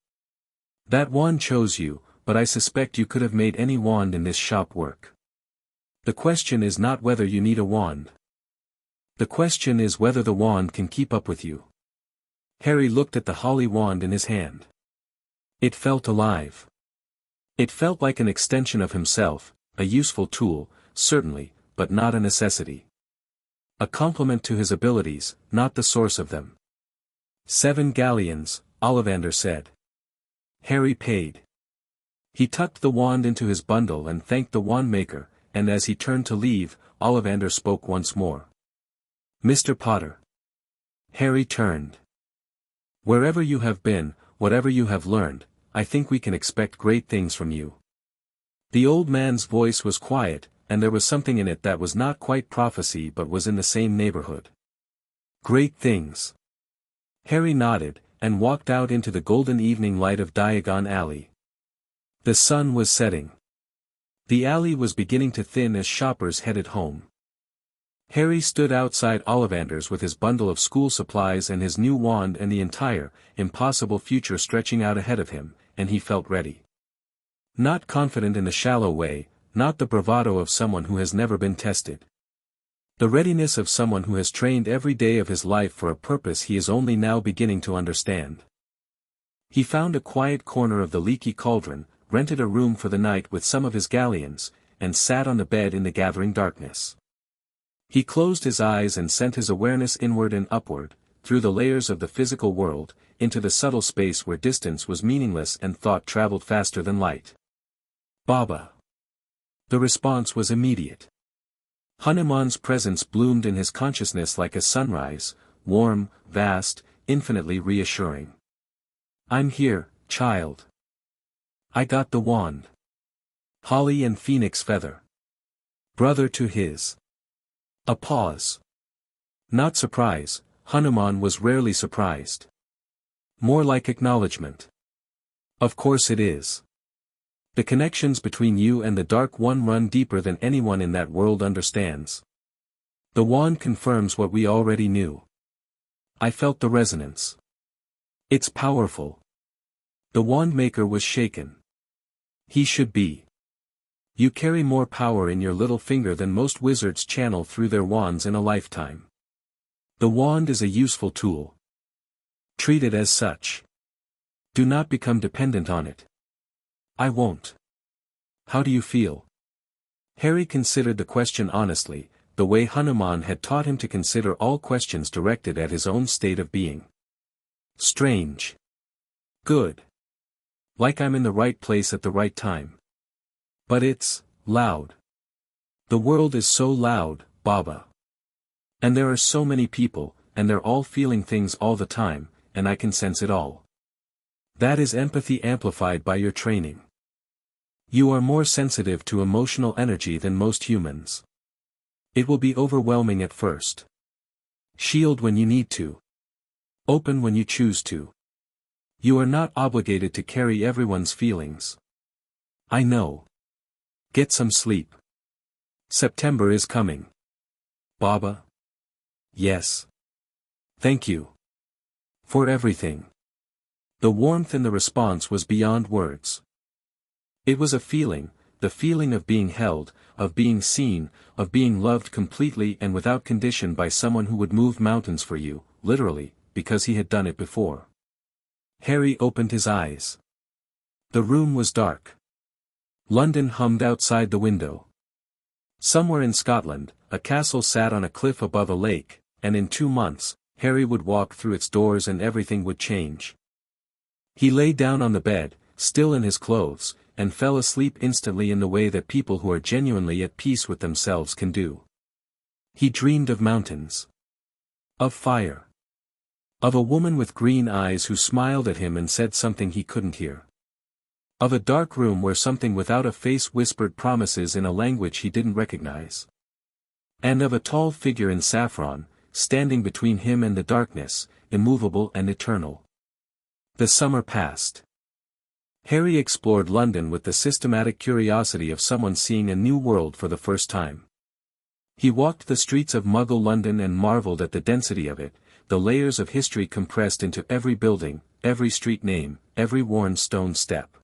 Speaker 1: That wand chose you, but I suspect you could have made any wand in this shop work. The question is not whether you need a wand. The question is whether the wand can keep up with you." Harry looked at the holly wand in his hand. It felt alive. It felt like an extension of himself, a useful tool, certainly, but not a necessity. A complement to his abilities, not the source of them. 7 galleons, Ollivander said. Harry paid. He tucked the wand into his bundle and thanked the wand maker, and as he turned to leave, Ollivander spoke once more. "Mr. Potter." Harry turned. "Wherever you have been, whatever you have learned, I think we can expect great things from you." The old man's voice was quiet, and there was something in it that was not quite prophecy but was in the same neighborhood. "Great things." Harry nodded, and walked out into the golden evening light of Diagon Alley. The sun was setting. The alley was beginning to thin as shoppers headed home. Harry stood outside Ollivander's with his bundle of school supplies and his new wand and the entire, impossible future stretching out ahead of him, and he felt ready. Not confident in the shallow way, not the bravado of someone who has never been tested. The readiness of someone who has trained every day of his life for a purpose he is only now beginning to understand. He found a quiet corner of the leaky cauldron, rented a room for the night with some of his galleons, and sat on the bed in the gathering darkness. He closed his eyes and sent his awareness inward and upward, through the layers of the physical world, into the subtle space where distance was meaningless and thought traveled faster than light. "Baba." The response was immediate. Hanuman's presence bloomed in his consciousness like a sunrise, warm, vast, infinitely reassuring. "I'm here, child. I got the wand. Holly and phoenix feather. Brother to his." A pause. Not surprise, Hanuman was rarely surprised. More like acknowledgement. "Of course it is. The connections between you and the Dark One run deeper than anyone in that world understands. The wand confirms what we already knew. I felt the resonance. It's powerful." The wand maker was shaken. "He should be. You carry more power in your little finger than most wizards channel through their wands in a lifetime. The wand is a useful tool. Treat it as such. Do not become dependent on it." "I won't." "How do you feel?" Harry considered the question honestly, the way Hanuman had taught him to consider all questions directed at his own state of being. "Strange. Good. Like I'm in the right place at the right time. But it's loud. The world is so loud, Baba. And there are so many people, and they're all feeling things all the time, and I can sense it all. That is empathy amplified by your training. You are more sensitive to emotional energy than most humans. It will be overwhelming at first. Shield when you need to. Open when you choose to. You are not obligated to carry everyone's feelings. I know. Get some sleep. September is coming. Baba? Yes. Thank you. For everything." The warmth in the response was beyond words. It was a feeling, the feeling of being held, of being seen, of being loved completely and without condition by someone who would move mountains for you, literally, because he had done it before. Harry opened his eyes. The room was dark. London hummed outside the window. Somewhere in Scotland, a castle sat on a cliff above a lake, and in 2 months, Harry would walk through its doors and everything would change. He lay down on the bed, still in his clothes, and fell asleep instantly in the way that people who are genuinely at peace with themselves can do. He dreamed of mountains. Of fire. Of a woman with green eyes who smiled at him and said something he couldn't hear. Of a dark room where something without a face whispered promises in a language he didn't recognize. And of a tall figure in saffron, standing between him and the darkness, immovable and eternal. The summer passed. Harry explored London with the systematic curiosity of someone seeing a new world for the first time. He walked the streets of Muggle London and marveled at the density of it, the layers of history compressed into every building, every street name, every worn stone step.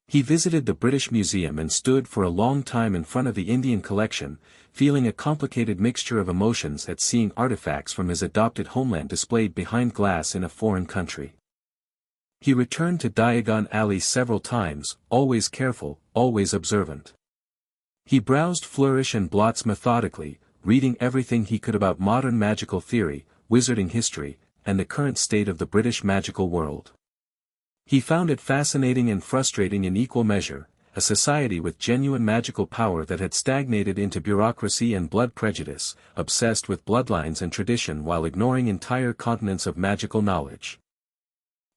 Speaker 1: He visited the British Museum and stood for a long time in front of the Indian collection, feeling a complicated mixture of emotions at seeing artifacts from his adopted homeland displayed behind glass in a foreign country. He returned to Diagon Alley several times, always careful, always observant. He browsed Flourish and Blots methodically, reading everything he could about modern magical theory, wizarding history, and the current state of the British magical world. He found it fascinating and frustrating in equal measure, a society with genuine magical power that had stagnated into bureaucracy and blood prejudice, obsessed with bloodlines and tradition while ignoring entire continents of magical knowledge.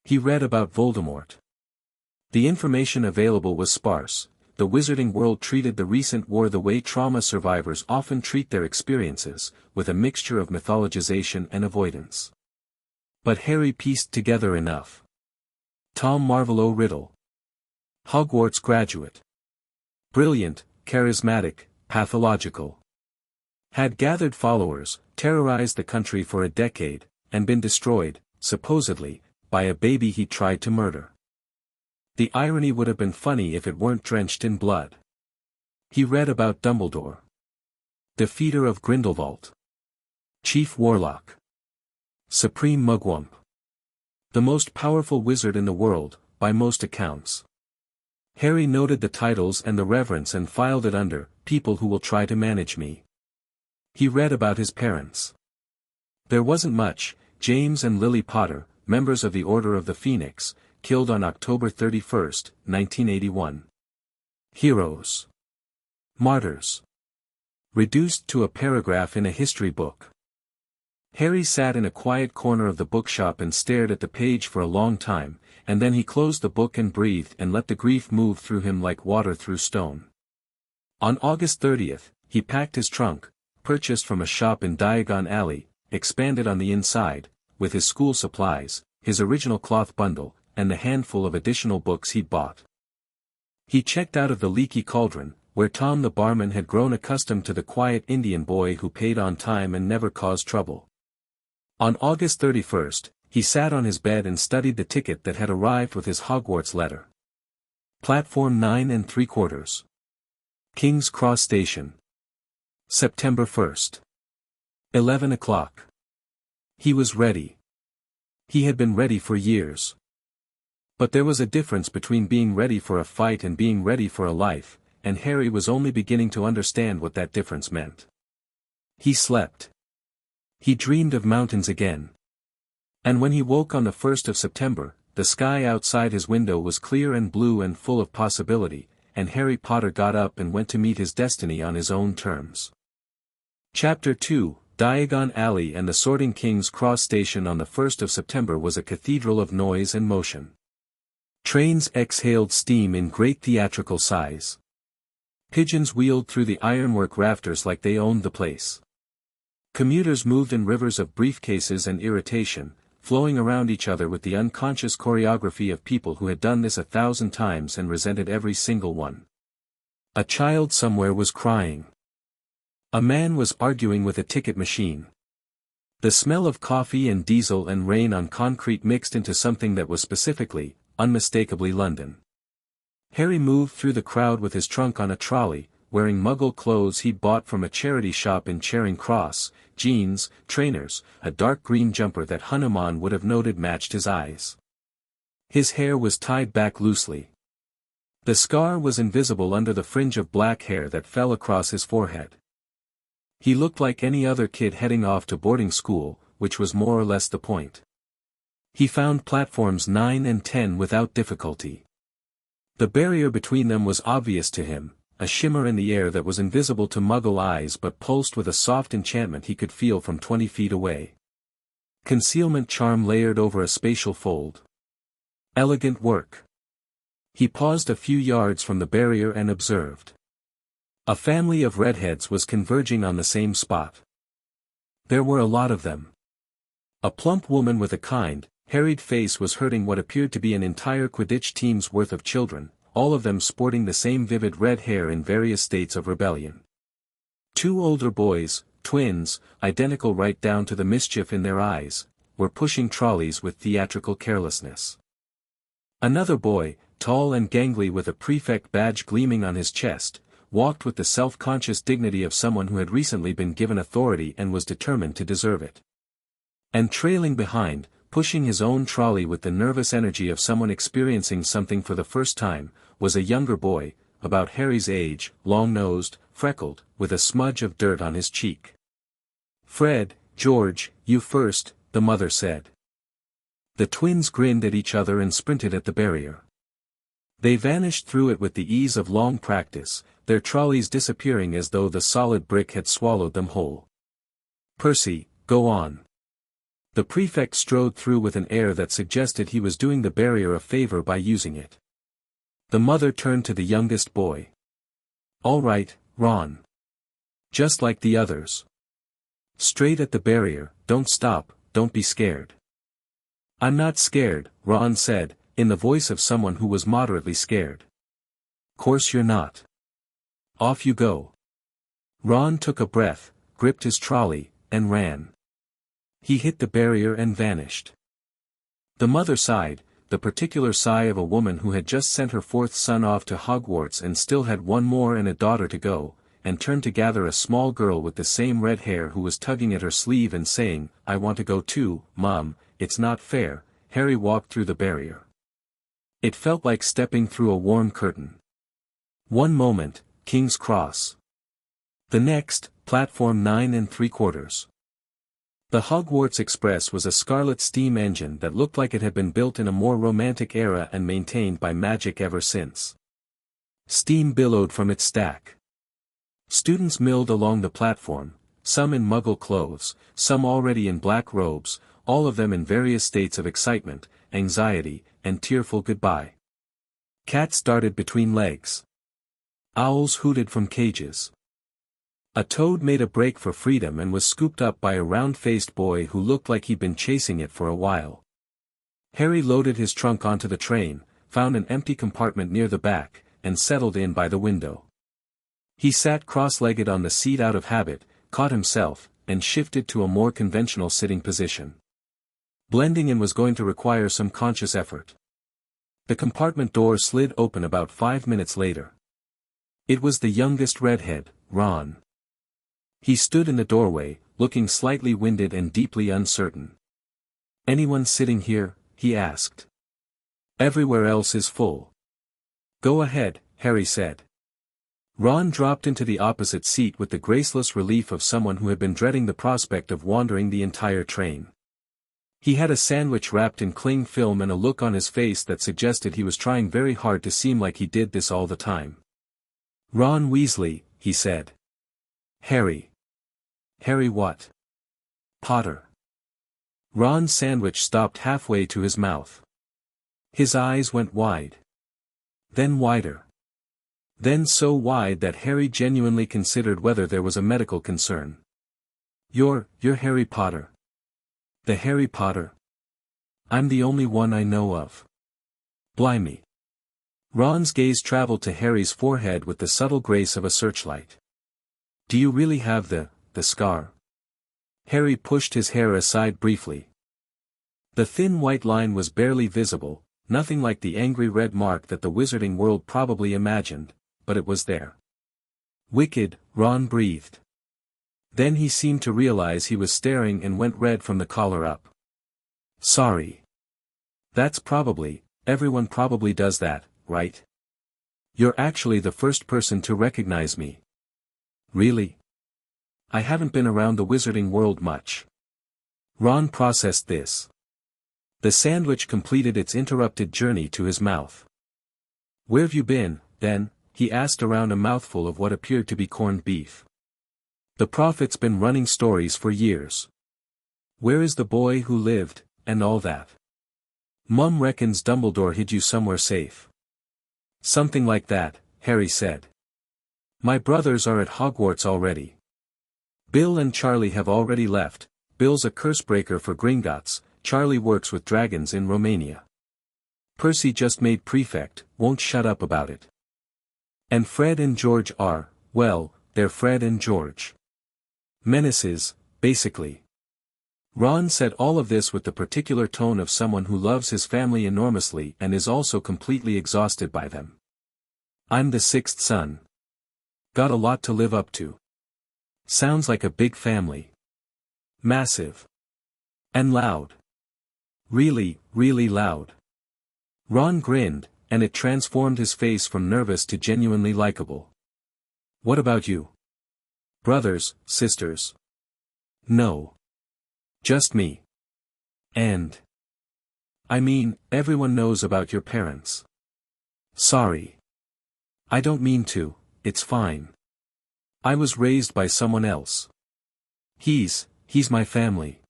Speaker 1: He read about Voldemort. The information available was sparse. The wizarding world treated the recent war the way trauma survivors often treat their experiences, with a mixture of mythologization and avoidance. But Harry pieced together enough. Tom Marvolo Riddle. Hogwarts graduate. Brilliant, charismatic, pathological. Had gathered followers, terrorized the country for a decade, and been destroyed, supposedly, by a baby he tried to murder. The irony would have been funny if it weren't drenched in blood. He read about Dumbledore. Defeater of Grindelwald. Chief Warlock. Supreme Mugwump. The most powerful wizard in the world, by most accounts. Harry noted the titles and the reverence and filed it under, people who will try to manage me. He read about his parents. There wasn't much. James and Lily Potter, members of the Order of the Phoenix, killed on October 31, 1981. Heroes. Martyrs. Reduced to a paragraph in a history book. Harry sat in a quiet corner of the bookshop and stared at the page for a long time, and then he closed the book and breathed and let the grief move through him like water through stone. On August 30th, he packed his trunk, purchased from a shop in Diagon Alley, expanded on the inside, with his school supplies, his original cloth bundle, and the handful of additional books he'd bought. He checked out of the leaky cauldron, where Tom the barman had grown accustomed to the quiet Indian boy who paid on time and never caused trouble. On August 31st, he sat on his bed and studied the ticket that had arrived with his Hogwarts letter. Platform 9 3/4. King's Cross Station. September 1st. 11 o'clock. He was ready. He had been ready for years. But there was a difference between being ready for a fight and being ready for a life, and Harry was only beginning to understand what that difference meant. He slept. He dreamed of mountains again. And when he woke on the 1st of September, the sky outside his window was clear and blue and full of possibility, and Harry Potter got up and went to meet his destiny on his own terms. Chapter 2, Diagon Alley and the Sorting King's Cross Station on the 1st of September was a cathedral of noise and motion. Trains exhaled steam in great theatrical sighs. Pigeons wheeled through the ironwork rafters like they owned the place. Commuters moved in rivers of briefcases and irritation, flowing around each other with the unconscious choreography of people who had done this 1,000 times and resented every single one. A child somewhere was crying. A man was arguing with a ticket machine. The smell of coffee and diesel and rain on concrete mixed into something that was specifically, unmistakably London. Harry moved through the crowd with his trunk on a trolley, wearing Muggle clothes he'd bought from a charity shop in Charing Cross, jeans, trainers, a dark green jumper that Hanuman would have noted matched his eyes. His hair was tied back loosely. The scar was invisible under the fringe of black hair that fell across his forehead. He looked like any other kid heading off to boarding school, which was more or less the point. He found platforms 9 and 10 without difficulty. The barrier between them was obvious to him, a shimmer in the air that was invisible to Muggle eyes but pulsed with a soft enchantment he could feel from 20 feet away. Concealment charm layered over a spatial fold. Elegant work. He paused a few yards from the barrier and observed. A family of redheads was converging on the same spot. There were a lot of them. A plump woman with a kind, harried face was herding what appeared to be an entire Quidditch team's worth of children, all of them sporting the same vivid red hair in various states of rebellion. Two older boys, twins, identical right down to the mischief in their eyes, were pushing trolleys with theatrical carelessness. Another boy, tall and gangly with a prefect badge gleaming on his chest, walked with the self-conscious dignity of someone who had recently been given authority and was determined to deserve it. And trailing behind, pushing his own trolley with the nervous energy of someone experiencing something for the first time, was a younger boy, about Harry's age, long-nosed, freckled, with a smudge of dirt on his cheek. "Fred, George, you first," the mother said. The twins grinned at each other and sprinted at the barrier. They vanished through it with the ease of long practice, their trolleys disappearing as though the solid brick had swallowed them whole. "Percy, go on." The prefect strode through with an air that suggested he was doing the barrier a favor by using it. The mother turned to the youngest boy. "All right, Ron. Just like the others. Straight at the barrier, don't stop, don't be scared." "I'm not scared," Ron said, in the voice of someone who was moderately scared. "Course you're not. Off you go." Ron took a breath, gripped his trolley, and ran. He hit the barrier and vanished. The mother sighed, the particular sigh of a woman who had just sent her fourth son off to Hogwarts and still had one more and a daughter to go, and turned to gather a small girl with the same red hair who was tugging at her sleeve and saying, "I want to go too, Mom, it's not fair." Harry walked through the barrier. It felt like stepping through a warm curtain. One moment, King's Cross. The next, platform 9 3/4. The Hogwarts Express was a scarlet steam engine that looked like it had been built in a more romantic era and maintained by magic ever since. Steam billowed from its stack. Students milled along the platform, some in Muggle clothes, some already in black robes, all of them in various states of excitement, anxiety, and tearful goodbye. Cats darted between legs. Owls hooted from cages. A toad made a break for freedom and was scooped up by a round-faced boy who looked like he'd been chasing it for a while. Harry loaded his trunk onto the train, found an empty compartment near the back, and settled in by the window. He sat cross-legged on the seat out of habit, caught himself, and shifted to a more conventional sitting position. Blending in was going to require some conscious effort. The compartment door slid open about 5 minutes later. It was the youngest redhead, Ron. He stood in the doorway, looking slightly winded and deeply uncertain. "Anyone sitting here?" he asked. "Everywhere else is full." "Go ahead," Harry said. Ron dropped into the opposite seat with the graceless relief of someone who had been dreading the prospect of wandering the entire train. He had a sandwich wrapped in cling film and a look on his face that suggested he was trying very hard to seem like he did this all the time. "Ron Weasley," he said. "Harry." "Harry what?" "Potter." Ron's sandwich stopped halfway to his mouth. His eyes went wide. Then wider. Then so wide that Harry genuinely considered whether there was a medical concern. You're Harry Potter." "The Harry Potter? I'm the only one I know of." "Blimey." Ron's gaze traveled to Harry's forehead with the subtle grace of a searchlight. "Do you really have the scar?" Harry pushed his hair aside briefly. The thin white line was barely visible, nothing like the angry red mark that the wizarding world probably imagined, but it was there. "Wicked," Ron breathed. Then he seemed to realize he was staring and went red from the collar up. "Sorry. That's everyone probably does that, right?" You're actually the first person to recognize me. Really? I haven't been around the wizarding world much. Ron processed this. The sandwich completed its interrupted journey to his mouth. Where've you been, then? He asked around a mouthful of what appeared to be corned beef. The prophet's been running stories for years. Where is the boy who lived, and all that? Mum reckons Dumbledore hid you somewhere safe. Something like that, Harry said. My brothers are at Hogwarts already. Bill and Charlie have already left. Bill's a cursebreaker for Gringotts, Charlie works with dragons in Romania. Percy just made prefect, won't shut up about it. And Fred and George are, well, they're Fred and George. Menaces, basically. Ron said all of this with the particular tone of someone who loves his family enormously and is also completely exhausted by them. I'm the sixth son. Got a lot to live up to. Sounds like a big family. Massive. And loud. Really, really loud. Ron grinned, and it transformed his face from nervous to genuinely likable. What about you? Brothers, sisters? No. Just me. And. I mean, everyone knows about your parents. Sorry. I don't mean to, it's fine. I was raised by someone else. He's my family.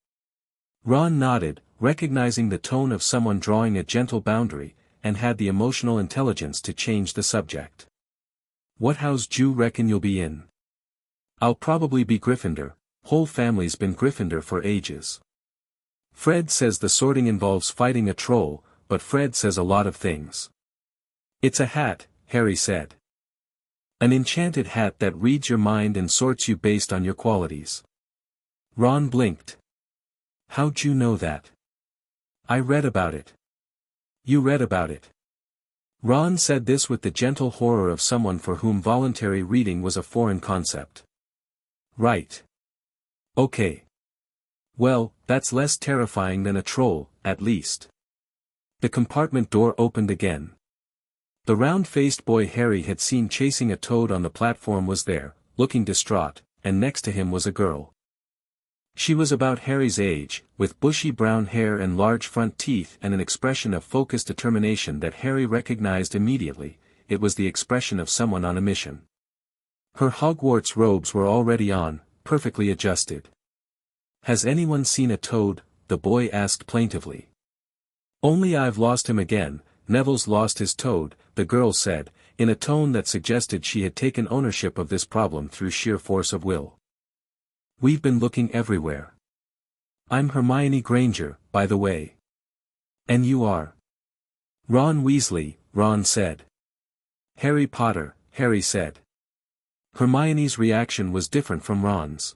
Speaker 1: Ron nodded, recognizing the tone of someone drawing a gentle boundary, and had the emotional intelligence to change the subject. What house d'you reckon you'll be in? I'll probably be Gryffindor, whole family's been Gryffindor for ages. Fred says the sorting involves fighting a troll, but Fred says a lot of things. It's a hat, Harry said. An enchanted hat that reads your mind and sorts you based on your qualities. Ron blinked. How'd you know that? I read about it. You read about it. Ron said this with the gentle horror of someone for whom voluntary reading was a foreign concept. Right. Okay. Well, that's less terrifying than a troll, at least. The compartment door opened again. The round-faced boy Harry had seen chasing a toad on the platform was there, looking distraught, and next to him was a girl. She was about Harry's age, with bushy brown hair and large front teeth and an expression of focused determination that Harry recognized immediately. It was the expression of someone on a mission. Her Hogwarts robes were already on, perfectly adjusted. Has anyone seen a toad? The boy asked plaintively. Only I've lost him again. Neville's lost his toad, the girl said, in a tone that suggested she had taken ownership of this problem through sheer force of will. We've been looking everywhere. I'm Hermione Granger, by the way. And you are? Ron Weasley, Ron said. Harry Potter, Harry said. Hermione's reaction was different from Ron's.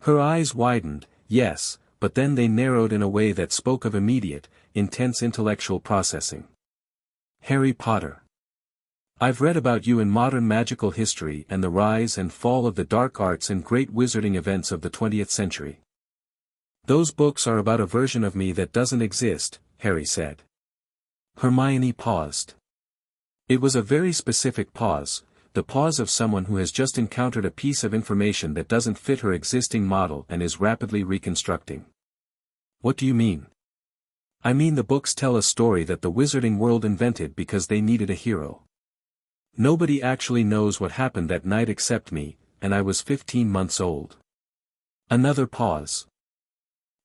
Speaker 1: Her eyes widened, yes, but then they narrowed in a way that spoke of immediate, intense intellectual processing. Harry Potter. I've read about you in modern magical history and the rise and fall of the dark arts and great wizarding events of the 20th century. Those books are about a version of me that doesn't exist, Harry said. Hermione paused. It was a very specific pause, the pause of someone who has just encountered a piece of information that doesn't fit her existing model and is rapidly reconstructing. What do you mean? I mean the books tell a story that the wizarding world invented because they needed a hero. Nobody actually knows what happened that night except me, and I was 15 months old. Another pause.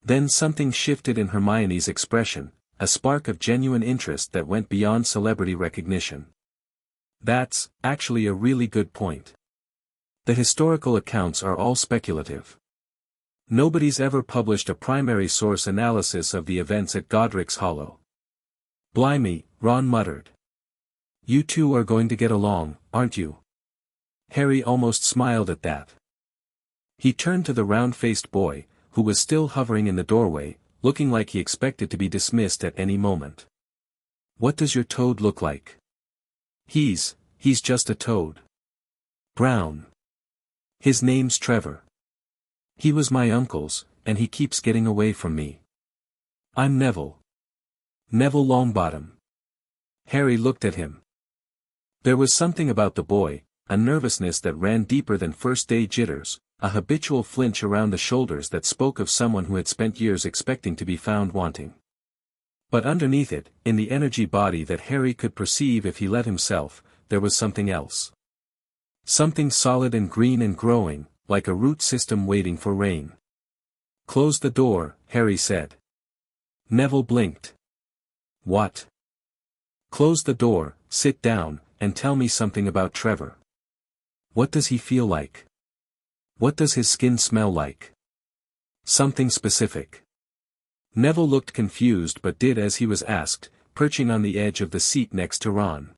Speaker 1: Then something shifted in Hermione's expression, a spark of genuine interest that went beyond celebrity recognition. That's, actually a really good point. The historical accounts are all speculative. Nobody's ever published a primary source analysis of the events at Godric's Hollow. Blimey, Ron muttered. You two are going to get along, aren't you? Harry almost smiled at that. He turned to the round-faced boy, who was still hovering in the doorway, looking like he expected to be dismissed at any moment. What does your toad look like? He's just a toad. Brown. His name's Trevor. He was my uncle's, and he keeps getting away from me. I'm Neville. Neville Longbottom. Harry looked at him. There was something about the boy, a nervousness that ran deeper than first-day jitters, a habitual flinch around the shoulders that spoke of someone who had spent years expecting to be found wanting. But underneath it, in the energy body that Harry could perceive if he let himself, there was something else. Something solid and green and growing, like a root system waiting for rain. "Close the door," Harry said. Neville blinked. "What?" "Close the door, sit down, and tell me something about Trevor. What does he feel like? What does his skin smell like? Something specific." Neville looked confused but did as he was asked, perching on the edge of the seat next to Ron.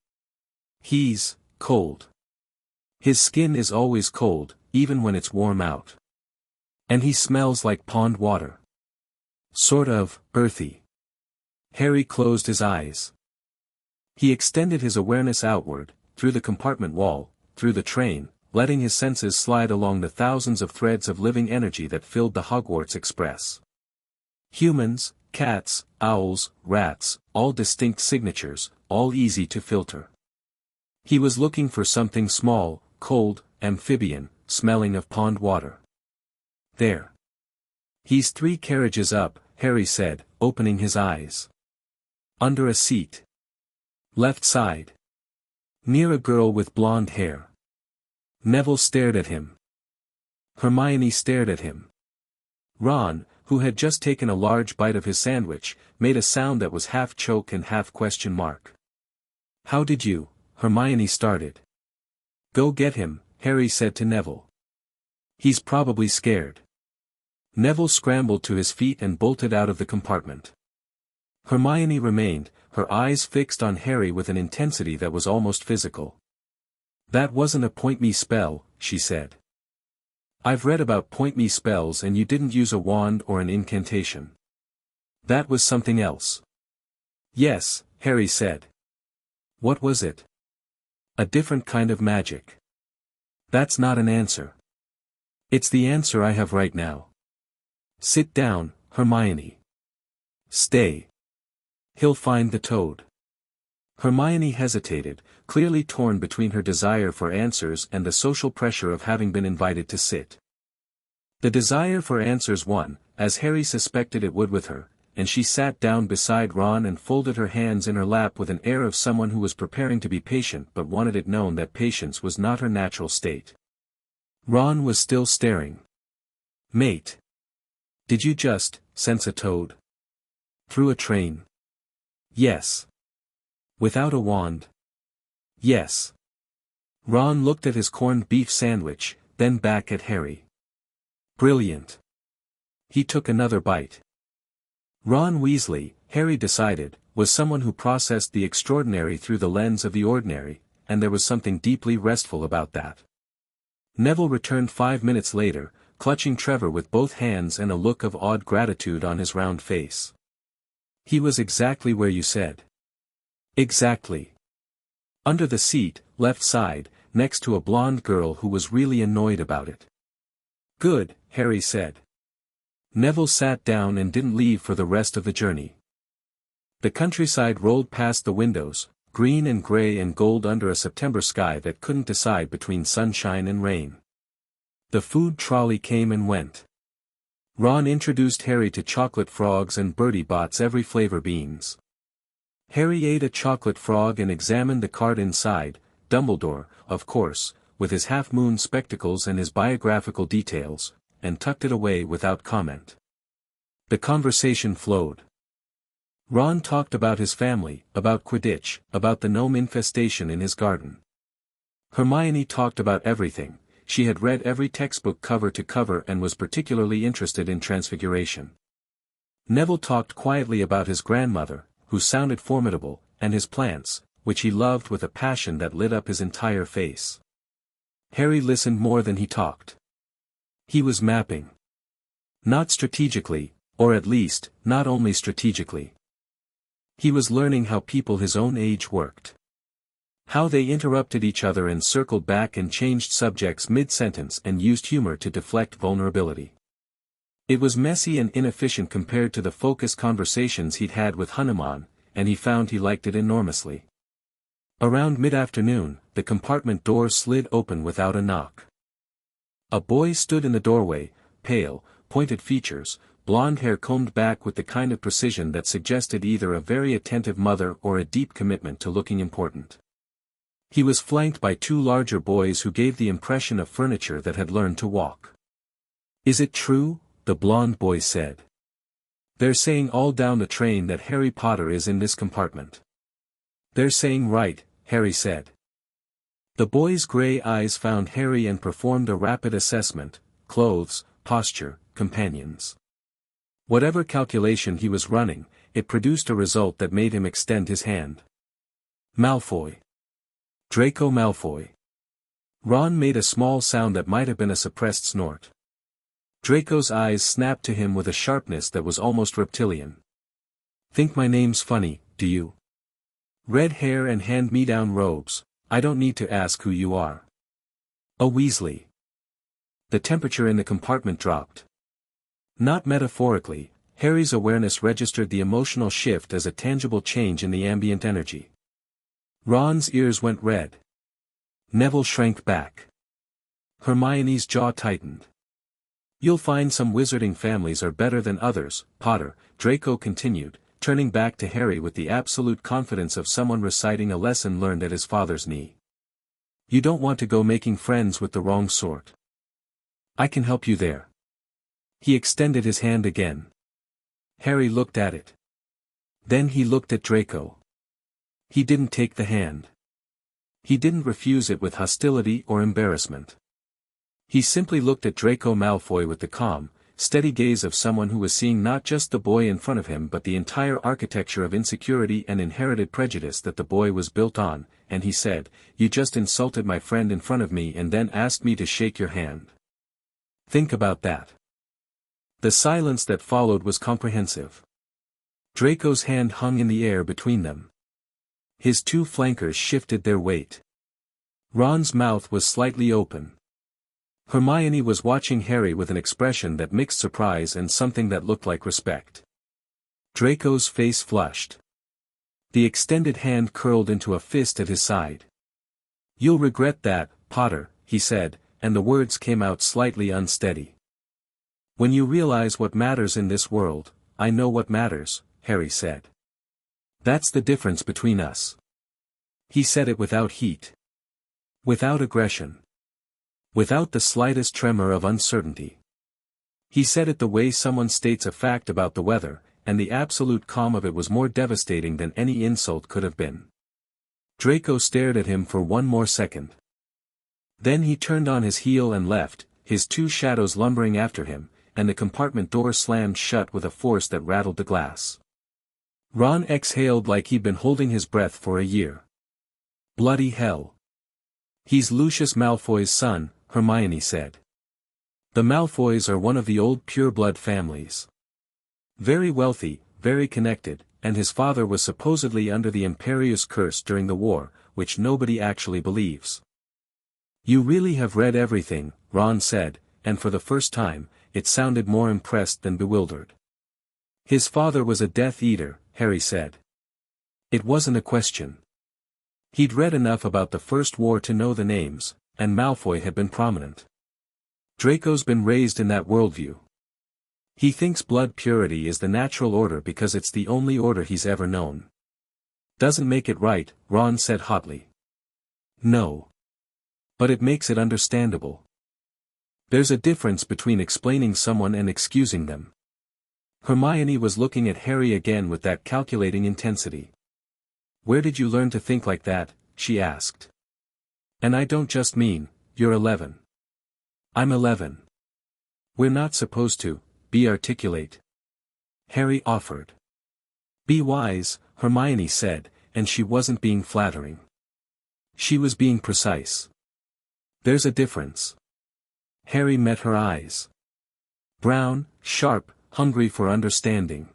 Speaker 1: "He's cold. His skin is always cold, even when it's warm out. And he smells like pond water. Sort of earthy." Harry closed his eyes. He extended his awareness outward, through the compartment wall, through the train, letting his senses slide along the thousands of threads of living energy that filled the Hogwarts Express. Humans, cats, owls, rats, all distinct signatures, all easy to filter. He was looking for something small, cold, amphibian, smelling of pond water. "There. He's 3 carriages up," Harry said, opening his eyes. "Under a seat. Left side. Near a girl with blonde hair." Neville stared at him. Hermione stared at him. Ron, who had just taken a large bite of his sandwich, made a sound that was half choke and half question mark. "How did you?" Hermione started. "Go get him," Harry said to Neville. "He's probably scared." Neville scrambled to his feet and bolted out of the compartment. Hermione remained, her eyes fixed on Harry with an intensity that was almost physical. "That wasn't a point-me spell," she said. "I've read about point-me spells and you didn't use a wand or an incantation. That was something else." "Yes," Harry said. "What was it?" "A different kind of magic." "That's not an answer." "It's the answer I have right now." "Sit down, Hermione." "Stay. He'll find the toad." Hermione hesitated, clearly torn between her desire for answers and the social pressure of having been invited to sit. The desire for answers won, as Harry suspected it would with her, and she sat down beside Ron and folded her hands in her lap with an air of someone who was preparing to be patient but wanted it known that patience was not her natural state. Ron was still staring. "Mate. Did you just sense a toad? Through a train?" "Yes." "Without a wand?" "Yes." Ron looked at his corned beef sandwich, then back at Harry. "Brilliant." He took another bite. Ron Weasley, Harry decided, was someone who processed the extraordinary through the lens of the ordinary, and there was something deeply restful about that. Neville returned 5 minutes later, clutching Trevor with both hands and a look of awed gratitude on his round face. "He was exactly where you said." "Exactly. Under the seat, left side, next to a blonde girl who was really annoyed about it." "Good," Harry said. Neville sat down and didn't leave for the rest of the journey. The countryside rolled past the windows, green and grey and gold under a September sky that couldn't decide between sunshine and rain. The food trolley came and went. Ron introduced Harry to chocolate frogs and Bertie Bott's every flavor beans. Harry ate a chocolate frog and examined the card inside, Dumbledore, of course, with his half-moon spectacles and his biographical details, and tucked it away without comment. The conversation flowed. Ron talked about his family, about Quidditch, about the gnome infestation in his garden. Hermione talked about everything. She had read every textbook cover to cover and was particularly interested in Transfiguration. Neville talked quietly about his grandmother, who sounded formidable, and his plants, which he loved with a passion that lit up his entire face. Harry listened more than he talked. He was mapping. Not strategically, or at least, not only strategically. He was learning how people his own age worked. How they interrupted each other and circled back and changed subjects mid-sentence and used humor to deflect vulnerability. It was messy and inefficient compared to the focused conversations he'd had with Hanuman, and he found he liked it enormously. Around mid-afternoon, the compartment door slid open without a knock. A boy stood in the doorway, pale, pointed features, blonde hair combed back with the kind of precision that suggested either a very attentive mother or a deep commitment to looking important. He was flanked by two larger boys who gave the impression of furniture that had learned to walk. "Is it true?" the blonde boy said. "They're saying all down the train that Harry Potter is in this compartment." "They're saying right," Harry said. The boy's gray eyes found Harry and performed a rapid assessment: clothes, posture, companions. Whatever calculation he was running, it produced a result that made him extend his hand. "Malfoy. Draco Malfoy." Ron made a small sound that might have been a suppressed snort. Draco's eyes snapped to him with a sharpness that was almost reptilian. "Think my name's funny, do you? Red hair and hand-me-down robes, I don't need to ask who you are." "A Weasley." The temperature in the compartment dropped. Not metaphorically, Harry's awareness registered the emotional shift as a tangible change in the ambient energy. Ron's ears went red. Neville shrank back. Hermione's jaw tightened. "You'll find some wizarding families are better than others, Potter," Draco continued, turning back to Harry with the absolute confidence of someone reciting a lesson learned at his father's knee. "You don't want to go making friends with the wrong sort. I can help you there." He extended his hand again. Harry looked at it. Then he looked at Draco. He didn't take the hand. He didn't refuse it with hostility or embarrassment. He simply looked at Draco Malfoy with the calm, steady gaze of someone who was seeing not just the boy in front of him but the entire architecture of insecurity and inherited prejudice that the boy was built on, and he said, "You just insulted my friend in front of me and then asked me to shake your hand. Think about that." The silence that followed was comprehensive. Draco's hand hung in the air between them. His two flankers shifted their weight. Ron's mouth was slightly open. Hermione was watching Harry with an expression that mixed surprise and something that looked like respect. Draco's face flushed. The extended hand curled into a fist at his side. "You'll regret that, Potter," he said, and the words came out slightly unsteady. "When you realize what matters in this world, I know what matters," Harry said. "That's the difference between us." He said it without heat. Without aggression. Without the slightest tremor of uncertainty. He said it the way someone states a fact about the weather, and the absolute calm of it was more devastating than any insult could have been. Draco stared at him for one more second. Then he turned on his heel and left, his two shadows lumbering after him, and the compartment door slammed shut with a force that rattled the glass. Ron exhaled like he'd been holding his breath for a year. "Bloody hell. He's Lucius Malfoy's son," Hermione said. "The Malfoys are one of the old pure-blood families. Very wealthy, very connected, and his father was supposedly under the Imperius curse during the war, which nobody actually believes." "You really have read everything," Ron said, and for the first time, it sounded more impressed than bewildered. "His father was a Death Eater," Harry said. It wasn't a question. He'd read enough about the First War to know the names, and Malfoy had been prominent. Draco's been raised in that worldview. He thinks blood purity is the natural order because it's the only order he's ever known. "Doesn't make it right," Ron said hotly. "No. But it makes it understandable. There's a difference between explaining someone and excusing them." Hermione was looking at Harry again with that calculating intensity. "Where did you learn to think like that?" she asked. "And I don't just mean, you're 11. I'm 11. We're not supposed to be articulate," Harry offered. "Be wise," Hermione said, and she wasn't being flattering. She was being precise. "There's a difference." Harry met her eyes. Brown, sharp, hungry for understanding.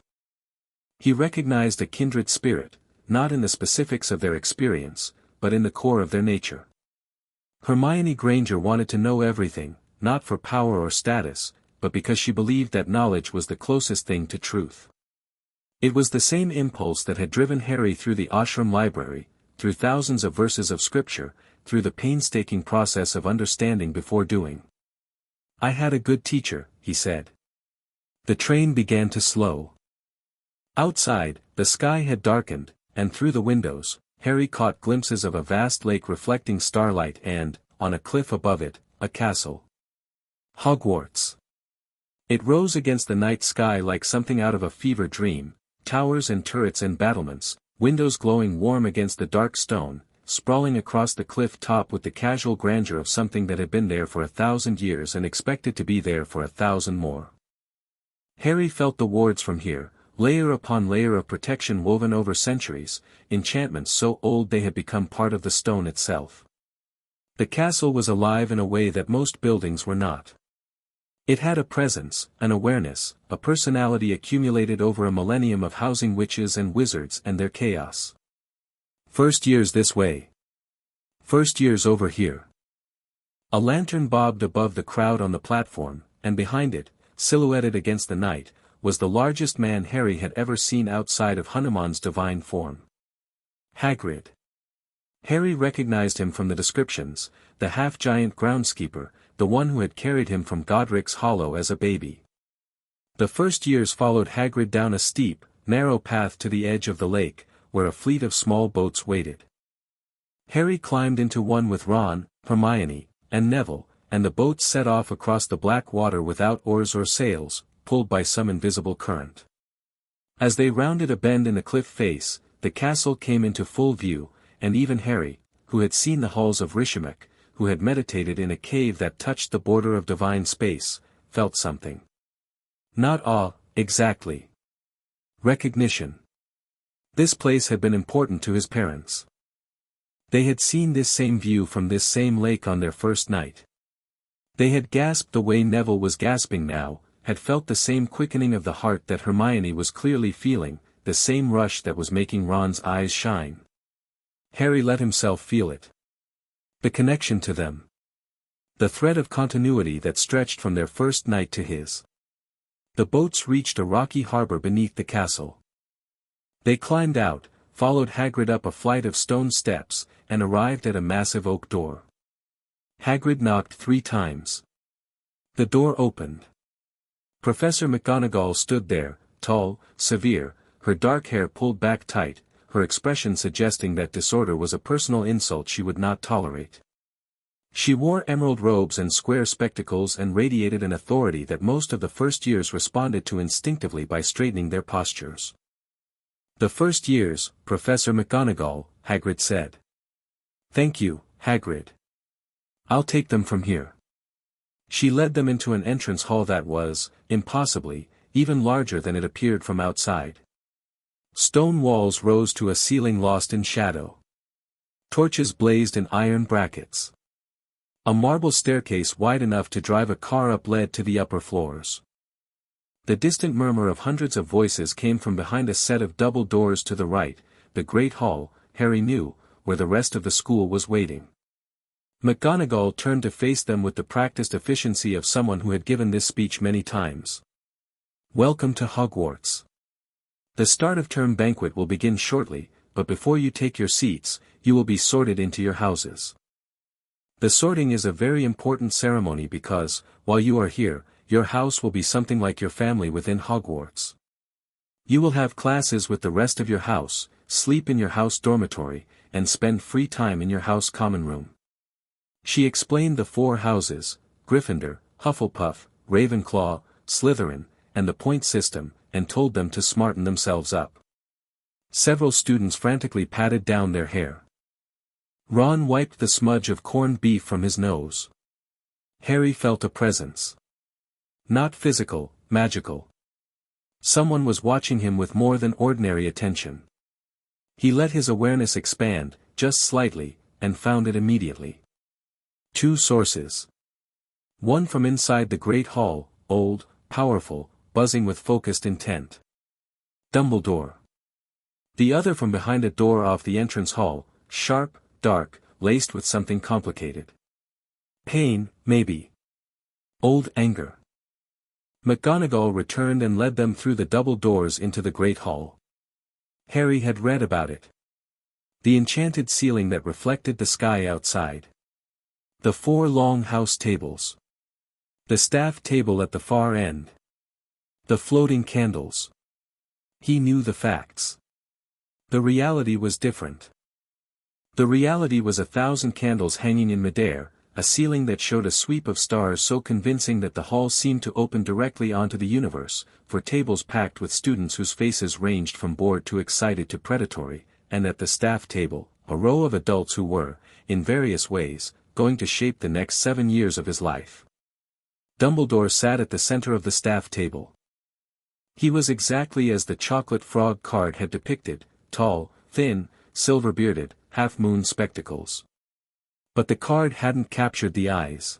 Speaker 1: He recognized a kindred spirit, not in the specifics of their experience, but in the core of their nature. Hermione Granger wanted to know everything, not for power or status, but because she believed that knowledge was the closest thing to truth. It was the same impulse that had driven Harry through the ashram library, through thousands of verses of scripture, through the painstaking process of understanding before doing. "I had a good teacher," he said. The train began to slow. Outside, the sky had darkened, and through the windows, Harry caught glimpses of a vast lake reflecting starlight and, on a cliff above it, a castle. Hogwarts. It rose against the night sky like something out of a fever dream, towers and turrets and battlements, windows glowing warm against the dark stone, sprawling across the cliff top with the casual grandeur of something that had been there for 1,000 years and expected to be there for 1,000 more. Harry felt the wards from here, layer upon layer of protection woven over centuries, enchantments so old they had become part of the stone itself. The castle was alive in a way that most buildings were not. It had a presence, an awareness, a personality accumulated over a millennium of housing witches and wizards and their chaos. First years this way. First years over here. A lantern bobbed above the crowd on the platform, and behind it, silhouetted against the night, was the largest man Harry had ever seen outside of Hanuman's divine form. Hagrid. Harry recognized him from the descriptions, the half-giant groundskeeper, the one who had carried him from Godric's Hollow as a baby. The first years followed Hagrid down a steep, narrow path to the edge of the lake, where a fleet of small boats waited. Harry climbed into one with Ron, Hermione, and Neville, and the boats set off across the black water without oars or sails, pulled by some invisible current. As they rounded a bend in the cliff face, the castle came into full view, and even Harry, who had seen the halls of Rishimek, who had meditated in a cave that touched the border of divine space, felt something. Not awe, exactly. Recognition. This place had been important to his parents. They had seen this same view from this same lake on their first night. They had gasped the way Neville was gasping now, had felt the same quickening of the heart that Hermione was clearly feeling, the same rush that was making Ron's eyes shine. Harry let himself feel it. The connection to them. The thread of continuity that stretched from their first night to his. The boats reached a rocky harbor beneath the castle. They climbed out, followed Hagrid up a flight of stone steps, and arrived at a massive oak door. Hagrid knocked 3 times. The door opened. Professor McGonagall stood there, tall, severe, her dark hair pulled back tight, her expression suggesting that disorder was a personal insult she would not tolerate. She wore emerald robes and square spectacles and radiated an authority that most of the first years responded to instinctively by straightening their postures. "The first years, Professor McGonagall," Hagrid said. "Thank you, Hagrid. I'll take them from here." She led them into an entrance hall that was, impossibly, even larger than it appeared from outside. Stone walls rose to a ceiling lost in shadow. Torches blazed in iron brackets. A marble staircase wide enough to drive a car up led to the upper floors. The distant murmur of hundreds of voices came from behind a set of double doors to the right, the great hall, Harry knew, where the rest of the school was waiting. McGonagall turned to face them with the practiced efficiency of someone who had given this speech many times. "Welcome to Hogwarts. The start of term banquet will begin shortly, but before you take your seats, you will be sorted into your houses. The sorting is a very important ceremony because, while you are here, your house will be something like your family within Hogwarts. You will have classes with the rest of your house, sleep in your house dormitory, and spend free time in your house common room." She explained the 4 houses, Gryffindor, Hufflepuff, Ravenclaw, Slytherin, and the point system, and told them to smarten themselves up. Several students frantically patted down their hair. Ron wiped the smudge of corned beef from his nose. Harry felt a presence. Not physical, magical. Someone was watching him with more than ordinary attention. He let his awareness expand, just slightly, and found it immediately. 2 sources. One from inside the great hall, old, powerful, buzzing with focused intent. Dumbledore. The other from behind a door off the entrance hall, sharp, dark, laced with something complicated. Pain, maybe. Old anger. McGonagall returned and led them through the double doors into the great hall. Harry had read about it. The enchanted ceiling that reflected the sky outside. The 4 long house tables. The staff table at the far end. The floating candles. He knew the facts. The reality was different. The reality was 1,000 candles hanging in midair, a ceiling that showed a sweep of stars so convincing that the hall seemed to open directly onto the universe, for tables packed with students whose faces ranged from bored to excited to predatory, and at the staff table, a row of adults who were, in various ways, going to shape the next 7 years of his life. Dumbledore sat at the center of the staff table. He was exactly as the chocolate frog card had depicted, tall, thin, silver-bearded, half-moon spectacles. But the card hadn't captured the eyes.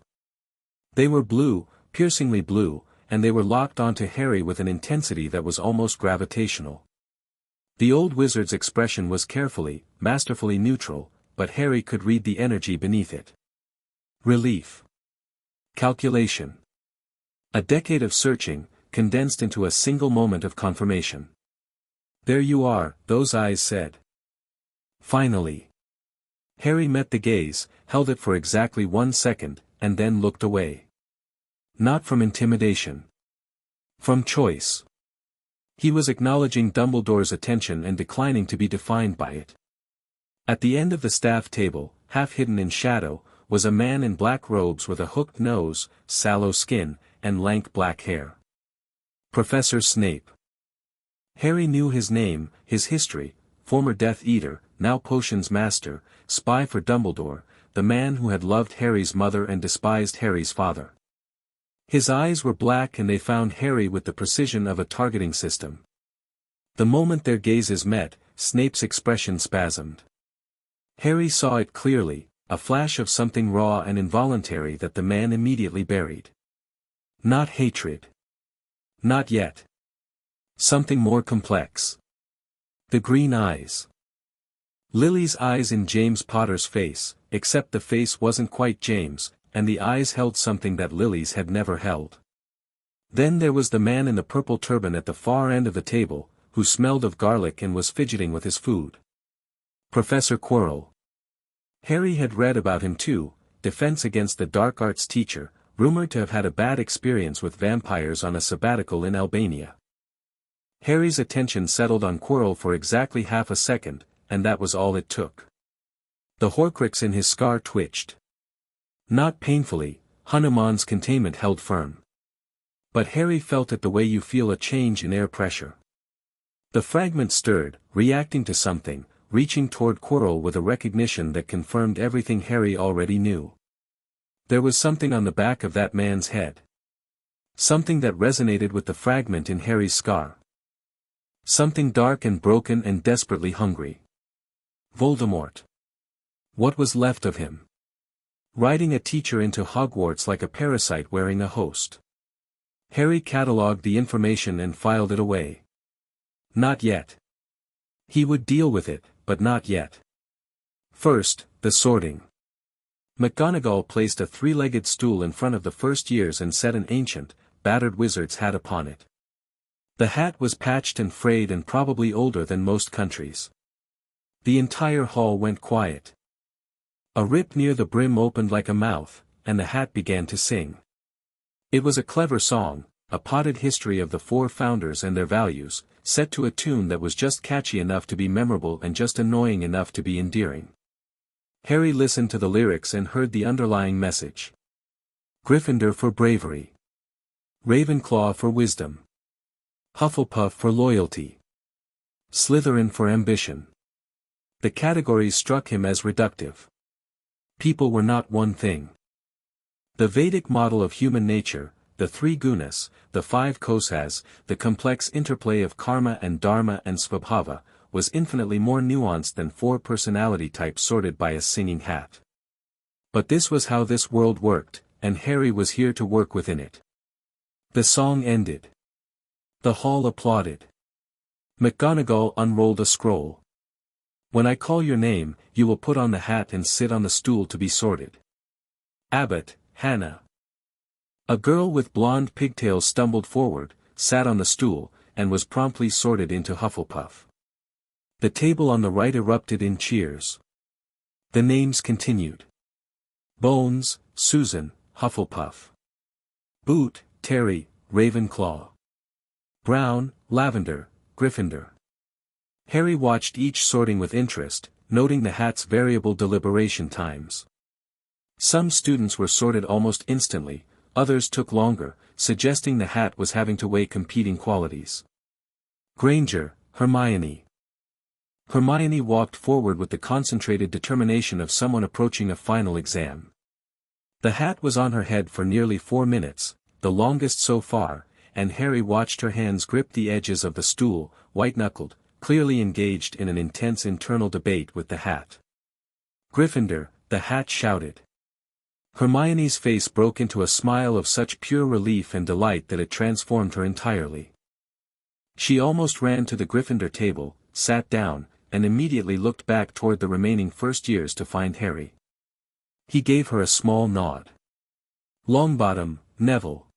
Speaker 1: They were blue, piercingly blue, and they were locked onto Harry with an intensity that was almost gravitational. The old wizard's expression was carefully, masterfully neutral, but Harry could read the energy beneath it. Relief. Calculation. A decade of searching, condensed into a single moment of confirmation. There you are, those eyes said. Finally. Harry met the gaze, held it for exactly 1 second, and then looked away. Not from intimidation. From choice. He was acknowledging Dumbledore's attention and declining to be defined by it. At the end of the staff table, half hidden in shadow, was a man in black robes with a hooked nose, sallow skin, and lank black hair. Professor Snape. Harry knew his name, his history, former Death Eater, now Potions Master, spy for Dumbledore, the man who had loved Harry's mother and despised Harry's father. His eyes were black and they found Harry with the precision of a targeting system. The moment their gazes met, Snape's expression spasmed. Harry saw it clearly, a flash of something raw and involuntary that the man immediately buried. Not hatred. Not yet. Something more complex. The green eyes. Lily's eyes in James Potter's face, except the face wasn't quite James, and the eyes held something that Lily's had never held. Then there was the man in the purple turban at the far end of the table, who smelled of garlic and was fidgeting with his food. Professor Quirrell. Harry had read about him too, defense against the dark arts teacher, rumored to have had a bad experience with vampires on a sabbatical in Albania. Harry's attention settled on Quirrell for exactly half a second, and that was all it took. The Horcrux in his scar twitched. Not painfully, Hanuman's containment held firm. But Harry felt it the way you feel a change in air pressure. The fragment stirred, reacting to something, reaching toward Quirrell with a recognition that confirmed everything Harry already knew. There was something on the back of that man's head. Something that resonated with the fragment in Harry's scar. Something dark and broken and desperately hungry. Voldemort. What was left of him? Riding a teacher into Hogwarts like a parasite wearing a host. Harry catalogued the information and filed it away. Not yet. He would deal with it, but not yet. First, the sorting. McGonagall placed a 3-legged stool in front of the first years and set an ancient, battered wizard's hat upon it. The hat was patched and frayed and probably older than most countries. The entire hall went quiet. A rip near the brim opened like a mouth, and the hat began to sing. It was a clever song, a potted history of the 4 founders and their values, set to a tune that was just catchy enough to be memorable and just annoying enough to be endearing. Harry listened to the lyrics and heard the underlying message. Gryffindor for bravery. Ravenclaw for wisdom. Hufflepuff for loyalty. Slytherin for ambition. The categories struck him as reductive. People were not one thing. The Vedic model of human nature, the 3 gunas, the 5 kosas, the complex interplay of karma and dharma and svabhava, was infinitely more nuanced than 4 personality types sorted by a singing hat. But this was how this world worked, and Harry was here to work within it. The song ended. The hall applauded. McGonagall unrolled a scroll. When I call your name, you will put on the hat and sit on the stool to be sorted. Abbott, Hannah. A girl with blonde pigtails stumbled forward, sat on the stool, and was promptly sorted into Hufflepuff. The table on the right erupted in cheers. The names continued. Bones, Susan, Hufflepuff. Boot, Terry, Ravenclaw. Brown, Lavender, Gryffindor. Harry watched each sorting with interest, noting the hat's variable deliberation times. Some students were sorted almost instantly, others took longer, suggesting the hat was having to weigh competing qualities. Granger, Hermione. Hermione walked forward with the concentrated determination of someone approaching a final exam. The hat was on her head for nearly 4 minutes, the longest so far, and Harry watched her hands grip the edges of the stool, white-knuckled, clearly engaged in an intense internal debate with the hat. Gryffindor, the hat shouted. Hermione's face broke into a smile of such pure relief and delight that it transformed her entirely. She almost ran to the Gryffindor table, sat down, and immediately looked back toward the remaining first years to find Harry. He gave her a small nod. Longbottom, Neville.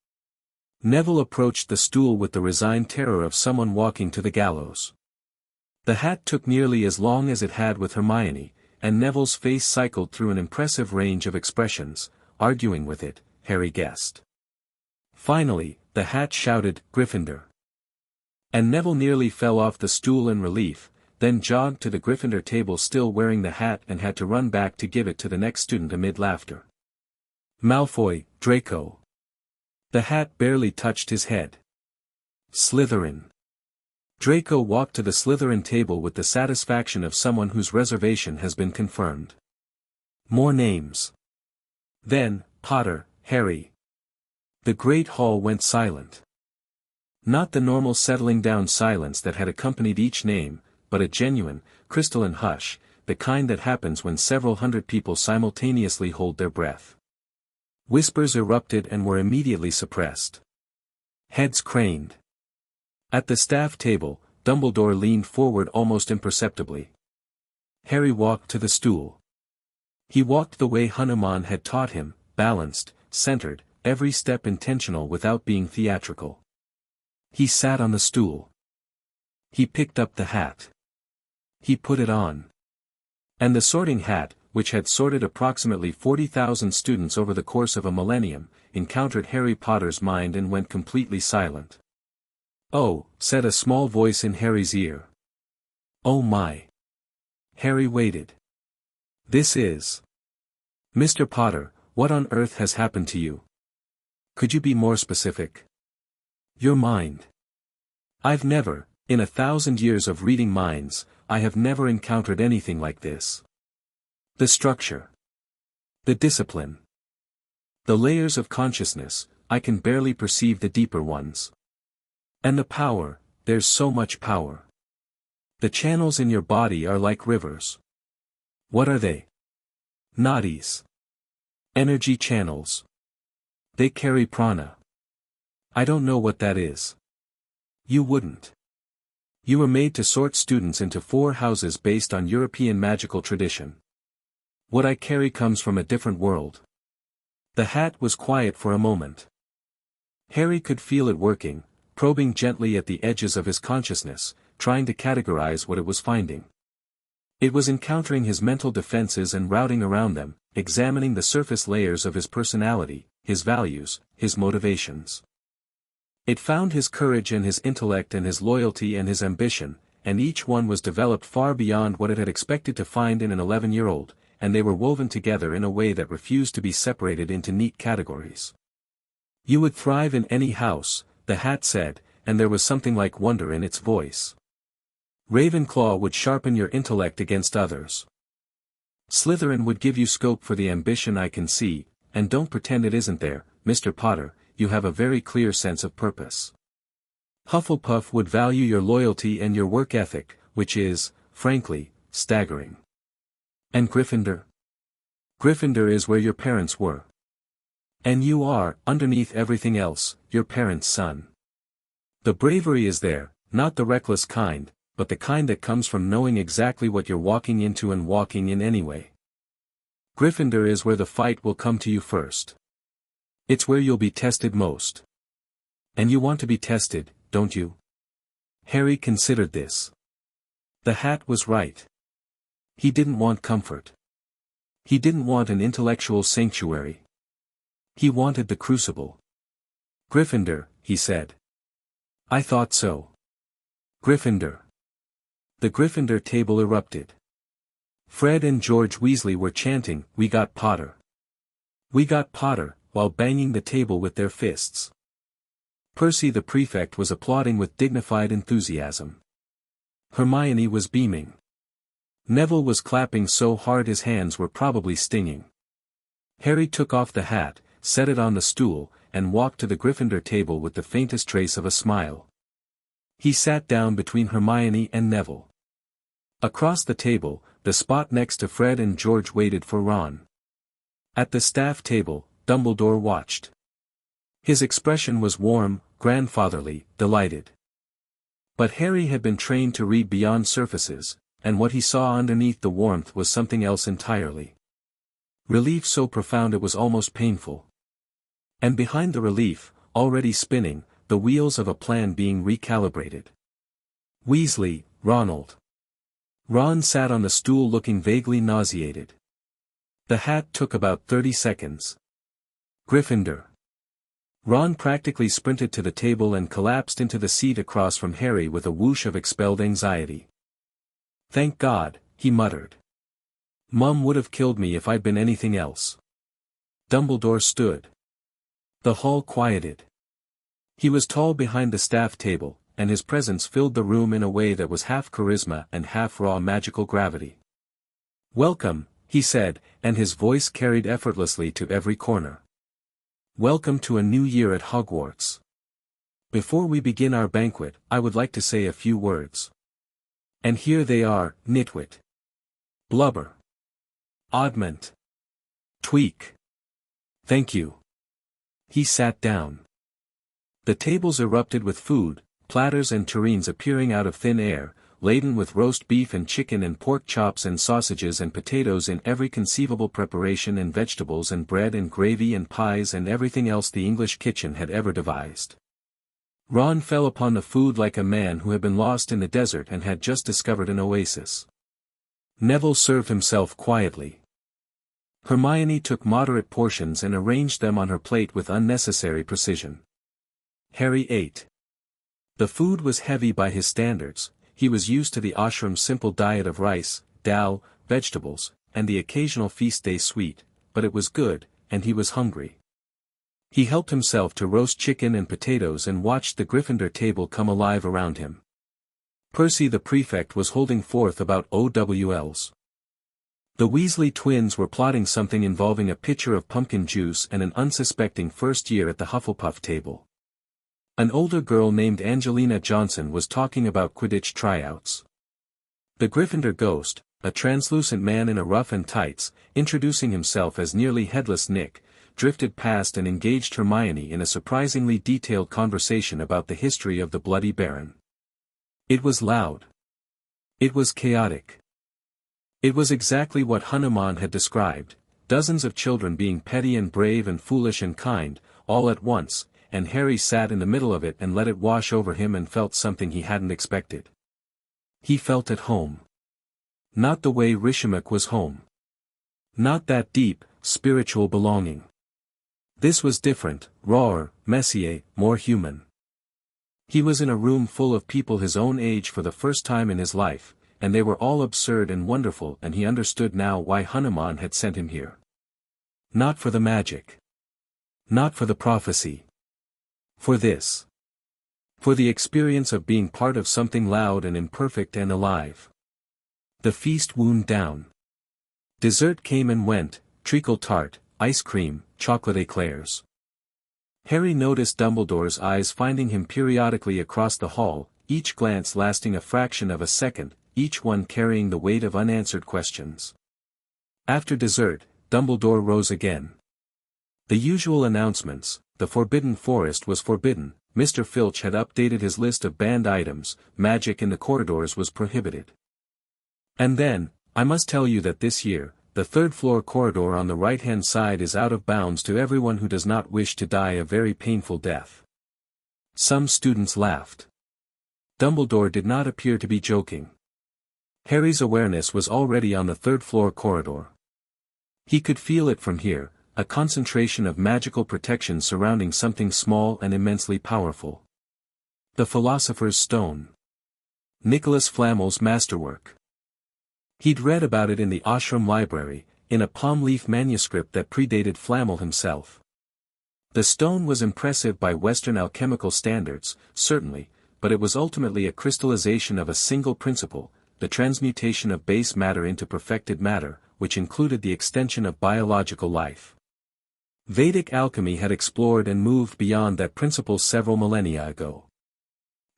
Speaker 1: Neville approached the stool with the resigned terror of someone walking to the gallows. The hat took nearly as long as it had with Hermione, and Neville's face cycled through an impressive range of expressions, arguing with it, Harry guessed. Finally, the hat shouted, Gryffindor. And Neville nearly fell off the stool in relief, then jogged to the Gryffindor table still wearing the hat and had to run back to give it to the next student amid laughter. Malfoy, Draco. The hat barely touched his head. Slytherin. Draco walked to the Slytherin table with the satisfaction of someone whose reservation has been confirmed. More names. Then, Potter, Harry. The great hall went silent. Not the normal settling down silence that had accompanied each name, but a genuine, crystalline hush, the kind that happens when several hundred people simultaneously hold their breath. Whispers erupted and were immediately suppressed. Heads craned. At the staff table, Dumbledore leaned forward almost imperceptibly. Harry walked to the stool. He walked the way Hanuman had taught him, balanced, centered, every step intentional without being theatrical. He sat on the stool. He picked up the hat. He put it on. And the sorting hat, which had sorted approximately 40,000 students over the course of a millennium, encountered Harry Potter's mind and went completely silent. "Oh," said a small voice in Harry's ear. "Oh my." Harry waited. "This is... Mr. Potter, what on earth has happened to you? Could you be more specific? Your mind. I've never, in 1,000 years of reading minds, I have never encountered anything like this. The structure. The discipline. The layers of consciousness, I can barely perceive the deeper ones. And the power, there's so much power. The channels in your body are like rivers. What are they? Nadis. Energy channels. They carry prana. I don't know what that is. You wouldn't. You were made to sort students into 4 houses based on European magical tradition. What I carry comes from a different world." The hat was quiet for a moment. Harry could feel it working, probing gently at the edges of his consciousness, trying to categorize what it was finding. It was encountering his mental defenses and routing around them, examining the surface layers of his personality, his values, his motivations. It found his courage and his intellect and his loyalty and his ambition, and each one was developed far beyond what it had expected to find in an 11-year-old, and they were woven together in a way that refused to be separated into neat categories. "You would thrive in any house," the hat said, and there was something like wonder in its voice. "Ravenclaw would sharpen your intellect against others. Slytherin would give you scope for the ambition I can see, and don't pretend it isn't there, Mr. Potter, you have a very clear sense of purpose. Hufflepuff would value your loyalty and your work ethic, which is, frankly, staggering. And Gryffindor? Gryffindor is where your parents were. And you are, underneath everything else, your parents' son. The bravery is there, not the reckless kind, but the kind that comes from knowing exactly what you're walking into and walking in anyway. Gryffindor is where the fight will come to you first. It's where you'll be tested most. And you want to be tested, don't you?" Harry considered this. The hat was right. He didn't want comfort. He didn't want an intellectual sanctuary. He wanted the crucible. Gryffindor, he said. I thought so. Gryffindor. The Gryffindor table erupted. Fred and George Weasley were chanting, "We got Potter. We got Potter," while banging the table with their fists. Percy the prefect was applauding with dignified enthusiasm. Hermione was beaming. Neville was clapping so hard his hands were probably stinging. Harry took off the hat, set it on the stool, and walked to the Gryffindor table with the faintest trace of a smile. He sat down between Hermione and Neville. Across the table, the spot next to Fred and George waited for Ron. At the staff table, Dumbledore watched. His expression was warm, grandfatherly, delighted. But Harry had been trained to read beyond surfaces, and what he saw underneath the warmth was something else entirely. Relief so profound it was almost painful. And behind the relief, already spinning, the wheels of a plan being recalibrated. Weasley, Ronald. Ron sat on the stool looking vaguely nauseated. The hat took about 30 seconds. Gryffindor. Ron practically sprinted to the table and collapsed into the seat across from Harry with a whoosh of expelled anxiety. Thank God, he muttered. Mum would have killed me if I'd been anything else. Dumbledore stood. The hall quieted. He was tall behind the staff table, and his presence filled the room in a way that was half charisma and half raw magical gravity. Welcome, he said, and his voice carried effortlessly to every corner. Welcome to a new year at Hogwarts. Before we begin our banquet, I would like to say a few words. And here they are, nitwit. Blubber. Oddment. Tweak. Thank you. He sat down. The tables erupted with food, platters and tureens appearing out of thin air, laden with roast beef and chicken and pork chops and sausages and potatoes in every conceivable preparation and vegetables and bread and gravy and pies and everything else the English kitchen had ever devised. Ron fell upon the food like a man who had been lost in the desert and had just discovered an oasis. Neville served himself quietly. Hermione took moderate portions and arranged them on her plate with unnecessary precision. Harry ate. The food was heavy by his standards. He was used to the ashram's simple diet of rice, dal, vegetables, and the occasional feast day sweet, but it was good, and he was hungry. He helped himself to roast chicken and potatoes and watched the Gryffindor table come alive around him. Percy the prefect was holding forth about OWLs. The Weasley twins were plotting something involving a pitcher of pumpkin juice and an unsuspecting first year at the Hufflepuff table. An older girl named Angelina Johnson was talking about Quidditch tryouts. The Gryffindor ghost, a translucent man in a ruff and tights, introducing himself as nearly headless Nick, drifted past and engaged Hermione in a surprisingly detailed conversation about the history of the Bloody Baron. It was loud. It was chaotic. It was exactly what Hanuman had described, dozens of children being petty and brave and foolish and kind, all at once, and Harry sat in the middle of it and let it wash over him and felt something he hadn't expected. He felt at home. Not the way Rishimak was home. Not that deep, spiritual belonging. This was different, rawer, messier, more human. He was in a room full of people his own age for the first time in his life, and they were all absurd and wonderful, and he understood now why Hanuman had sent him here. Not for the magic. Not for the prophecy. For this. For the experience of being part of something loud and imperfect and alive. The feast wound down. Dessert came and went, treacle tart, ice cream, chocolate eclairs. Harry noticed Dumbledore's eyes finding him periodically across the hall, each glance lasting a fraction of a second, each one carrying the weight of unanswered questions. After dessert, Dumbledore rose again. The usual announcements: the Forbidden Forest was forbidden, Mr. Filch had updated his list of banned items, magic in the corridors was prohibited. And then, I must tell you that this year, the third-floor corridor on the right-hand side is out of bounds to everyone who does not wish to die a very painful death. Some students laughed. Dumbledore did not appear to be joking. Harry's awareness was already on the third-floor corridor. He could feel it from here, a concentration of magical protection surrounding something small and immensely powerful. The Philosopher's Stone. Nicholas Flamel's masterwork. He'd read about it in the ashram library, in a palm-leaf manuscript that predated Flamel himself. The stone was impressive by Western alchemical standards, certainly, but it was ultimately a crystallization of a single principle, the transmutation of base matter into perfected matter, which included the extension of biological life. Vedic alchemy had explored and moved beyond that principle several millennia ago.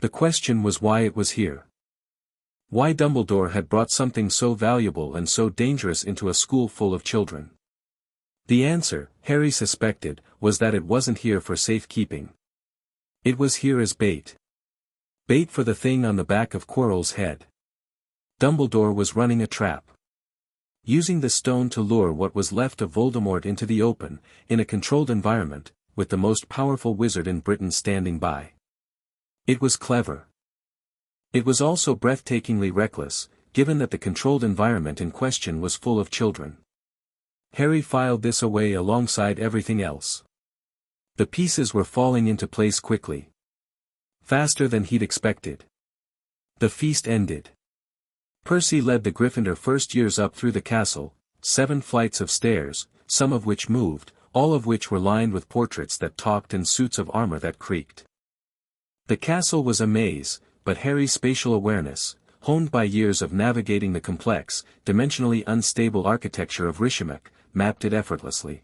Speaker 1: The question was why it was here. Why Dumbledore had brought something so valuable and so dangerous into a school full of children. The answer, Harry suspected, was that it wasn't here for safekeeping. It was here as bait. Bait for the thing on the back of Quirrell's head. Dumbledore was running a trap. Using the stone to lure what was left of Voldemort into the open, in a controlled environment, with the most powerful wizard in Britain standing by. It was clever. It was also breathtakingly reckless, given that the controlled environment in question was full of children. Harry filed this away alongside everything else. The pieces were falling into place quickly. Faster than he'd expected. The feast ended. Percy led the Gryffindor first years up through the castle, 7 flights of stairs, some of which moved, all of which were lined with portraits that talked and suits of armor that creaked. The castle was a maze, but Harry's spatial awareness, honed by years of navigating the complex, dimensionally unstable architecture of Rishimek, mapped it effortlessly.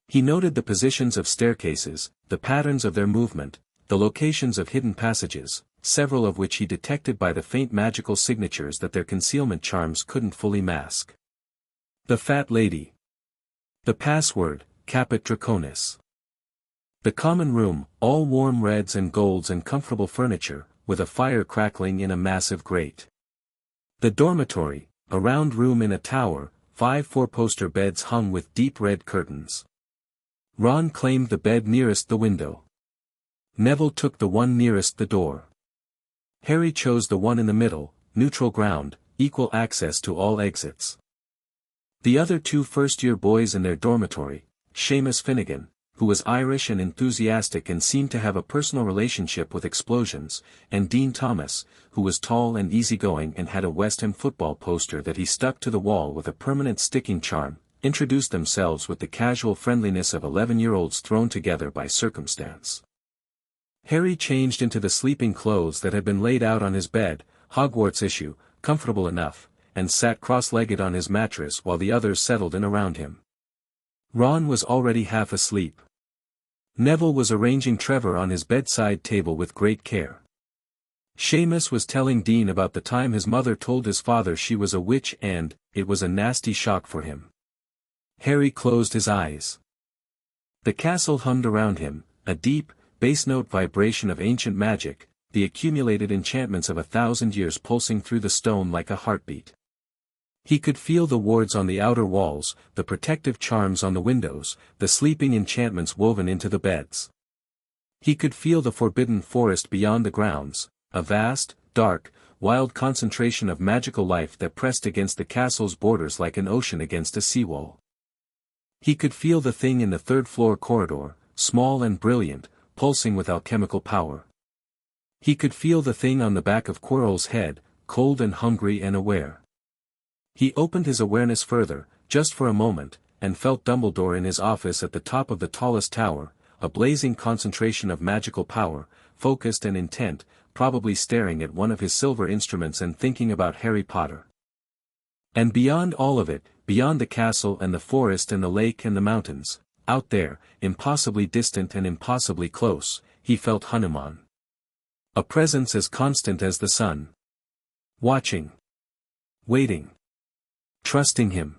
Speaker 1: He noted the positions of staircases, the patterns of their movement, the locations of hidden passages, several of which he detected by the faint magical signatures that their concealment charms couldn't fully mask. The Fat Lady. The password, Caput Draconis. The common room, all warm reds and golds and comfortable furniture, with a fire crackling in a massive grate. The dormitory, a round room in a tower, 5 four-poster beds hung with deep red curtains. Ron claimed the bed nearest the window. Neville took the one nearest the door. Harry chose the one in the middle, neutral ground, equal access to all exits. The other 2 first-year boys in their dormitory, Seamus Finnegan, who was Irish and enthusiastic and seemed to have a personal relationship with explosions, and Dean Thomas, who was tall and easygoing and had a West Ham football poster that he stuck to the wall with a permanent sticking charm, introduced themselves with the casual friendliness of 11-year-olds thrown together by circumstance. Harry changed into the sleeping clothes that had been laid out on his bed, Hogwarts issue, comfortable enough, and sat cross-legged on his mattress while the others settled in around him. Ron was already half asleep. Neville was arranging Trevor on his bedside table with great care. Seamus was telling Dean about the time his mother told his father she was a witch and, it was a nasty shock for him. Harry closed his eyes. The castle hummed around him, a deep, bass-note vibration of ancient magic, the accumulated enchantments of 1,000 years pulsing through the stone like a heartbeat. He could feel the wards on the outer walls, the protective charms on the windows, the sleeping enchantments woven into the beds. He could feel the forbidden forest beyond the grounds, a vast, dark, wild concentration of magical life that pressed against the castle's borders like an ocean against a seawall. He could feel the thing in the third-floor corridor, small and brilliant, pulsing with alchemical power. He could feel the thing on the back of Quirrell's head, cold and hungry and aware. He opened his awareness further, just for a moment, and felt Dumbledore in his office at the top of the tallest tower, a blazing concentration of magical power, focused and intent, probably staring at one of his silver instruments and thinking about Harry Potter. And beyond all of it, beyond the castle and the forest and the lake and the mountains, out there, impossibly distant and impossibly close, he felt Hanuman. A presence as constant as the sun. Watching. Waiting. Trusting him.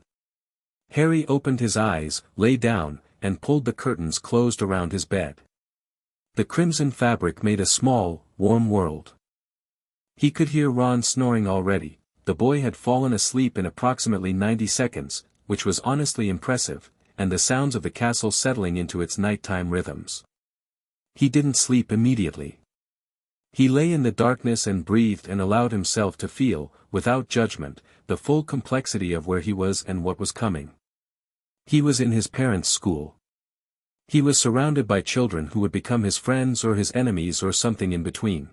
Speaker 1: Harry opened his eyes, lay down, and pulled the curtains closed around his bed. The crimson fabric made a small, warm world. He could hear Ron snoring already. The boy had fallen asleep in approximately 90 seconds, which was honestly impressive, and the sounds of the castle settling into its nighttime rhythms. He didn't sleep immediately. He lay in the darkness and breathed and allowed himself to feel, without judgment, the full complexity of where he was and what was coming. He was in his parents' school. He was surrounded by children who would become his friends or his enemies or something in between.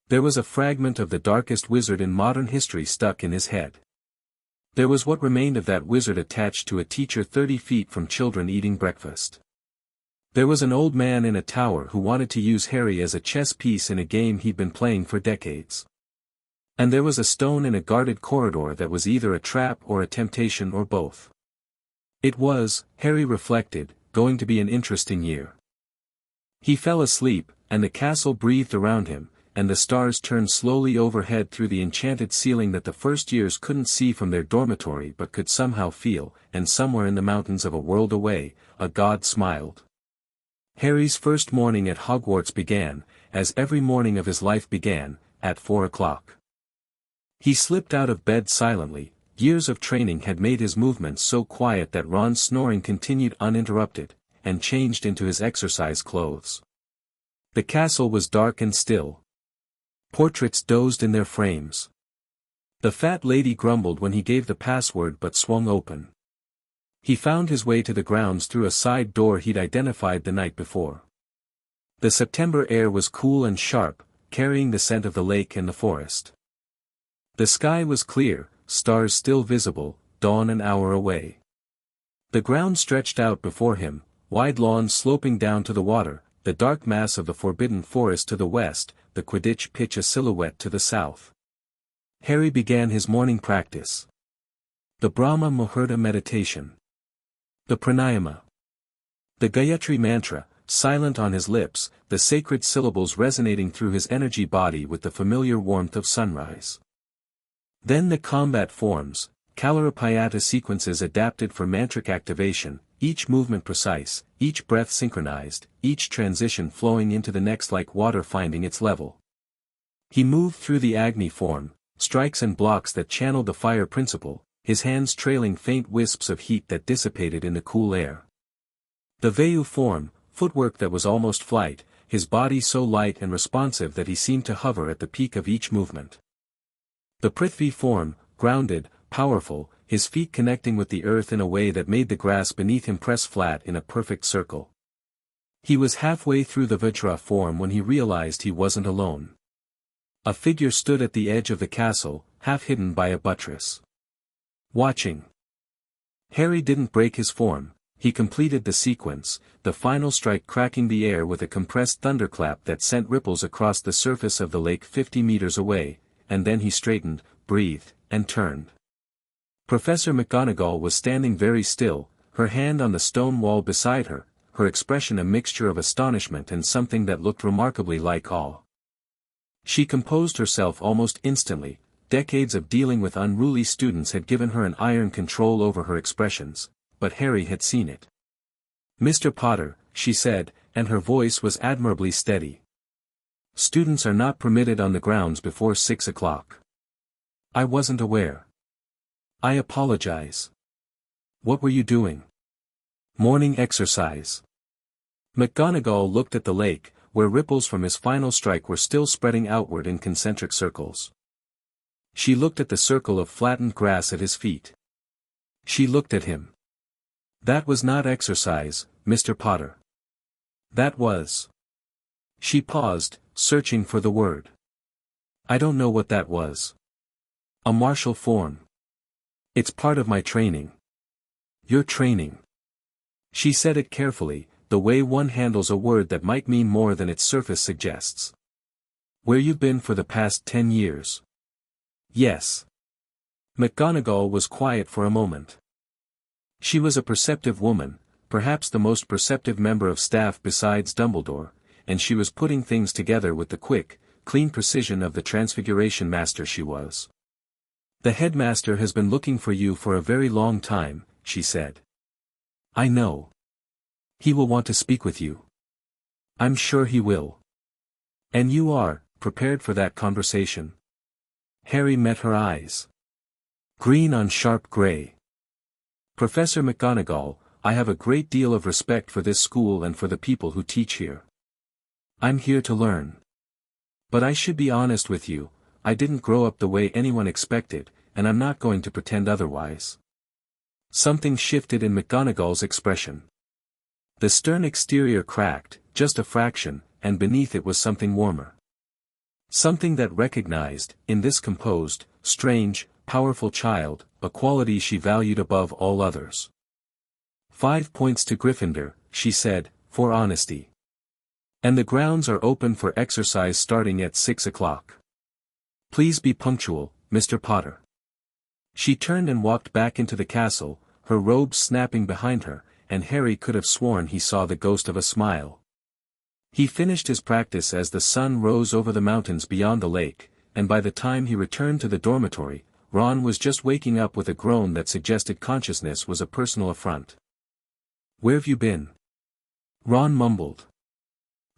Speaker 1: There was a fragment of the darkest wizard in modern history stuck in his head. There was what remained of that wizard attached to a teacher 30 feet from children eating breakfast. There was an old man in a tower who wanted to use Harry as a chess piece in a game he'd been playing for decades. And there was a stone in a guarded corridor that was either a trap or a temptation or both. It was, Harry reflected, going to be an interesting year. He fell asleep, and the castle breathed around him, and the stars turned slowly overhead through the enchanted ceiling that the first years couldn't see from their dormitory but could somehow feel, and somewhere in the mountains of a world away, a god smiled. Harry's first morning at Hogwarts began, as every morning of his life began, at 4 o'clock. He slipped out of bed silently. Years of training had made his movements so quiet that Ron's snoring continued uninterrupted, and changed into his exercise clothes. The castle was dark and still. Portraits dozed in their frames. The fat lady grumbled when he gave the password but swung open. He found his way to the grounds through a side door he'd identified the night before. The September air was cool and sharp, carrying the scent of the lake and the forest. The sky was clear, stars still visible, dawn an hour away. The ground stretched out before him, wide lawns sloping down to the water, the dark mass of the forbidden forest to the west, the Quidditch pitch a silhouette to the south. Harry began his morning practice. The Brahma Muhurta meditation. The pranayama. The Gayatri mantra, silent on his lips, the sacred syllables resonating through his energy body with the familiar warmth of sunrise. Then the combat forms, Kalarapayata sequences adapted for mantric activation, each movement precise, each breath synchronized, each transition flowing into the next like water finding its level. He moved through the Agni form, strikes and blocks that channeled the fire principle, his hands trailing faint wisps of heat that dissipated in the cool air. The Vayu form, footwork that was almost flight, his body so light and responsive that he seemed to hover at the peak of each movement. The Prithvi form, grounded, powerful, his feet connecting with the earth in a way that made the grass beneath him press flat in a perfect circle. He was halfway through the Vajra form when he realized he wasn't alone. A figure stood at the edge of the castle, half hidden by a buttress. Watching. Harry didn't break his form, he completed the sequence, the final strike cracking the air with a compressed thunderclap that sent ripples across the surface of the lake 50 meters away, and then he straightened, breathed, and turned. Professor McGonagall was standing very still, her hand on the stone wall beside her, her expression a mixture of astonishment and something that looked remarkably like awe. She composed herself almost instantly. Decades of dealing with unruly students had given her an iron control over her expressions, but Harry had seen it. "Mr. Potter," she said, and her voice was admirably steady. "Students are not permitted on the grounds before 6 o'clock. I wasn't aware. I apologize. What were you doing?" "Morning exercise." McGonagall looked at the lake, where ripples from his final strike were still spreading outward in concentric circles. She looked at the circle of flattened grass at his feet. She looked at him. "That was not exercise, Mr. Potter. That was." She paused, searching for the word. "I don't know what that was." "A martial form. It's part of my training." "Your training." She said it carefully, the way one handles a word that might mean more than its surface suggests. "Where you've been for the past 10 years. "Yes." McGonagall was quiet for a moment. She was a perceptive woman, perhaps the most perceptive member of staff besides Dumbledore, and she was putting things together with the quick, clean precision of the Transfiguration Master she was. "The headmaster has been looking for you for a very long time," she said. "I know. He will want to speak with you." "I'm sure he will." "And you are prepared for that conversation?" Harry met her eyes. Green on sharp gray. "Professor McGonagall, I have a great deal of respect for this school and for the people who teach here. I'm here to learn." But I should be honest with you, I didn't grow up the way anyone expected, and I'm not going to pretend otherwise. Something shifted in McGonagall's expression. The stern exterior cracked, just a fraction, and beneath it was something warmer. Something that recognized, in this composed, strange, powerful child, a quality she valued above all others. 5 points to Gryffindor, she said, for honesty. And the grounds are open for exercise starting at 6 o'clock. Please be punctual, Mr. Potter. She turned and walked back into the castle, her robes snapping behind her, and Harry could have sworn he saw the ghost of a smile. He finished his practice as the sun rose over the mountains beyond the lake, and by the time he returned to the dormitory, Ron was just waking up with a groan that suggested consciousness was a personal affront. "Where've you been?" Ron mumbled.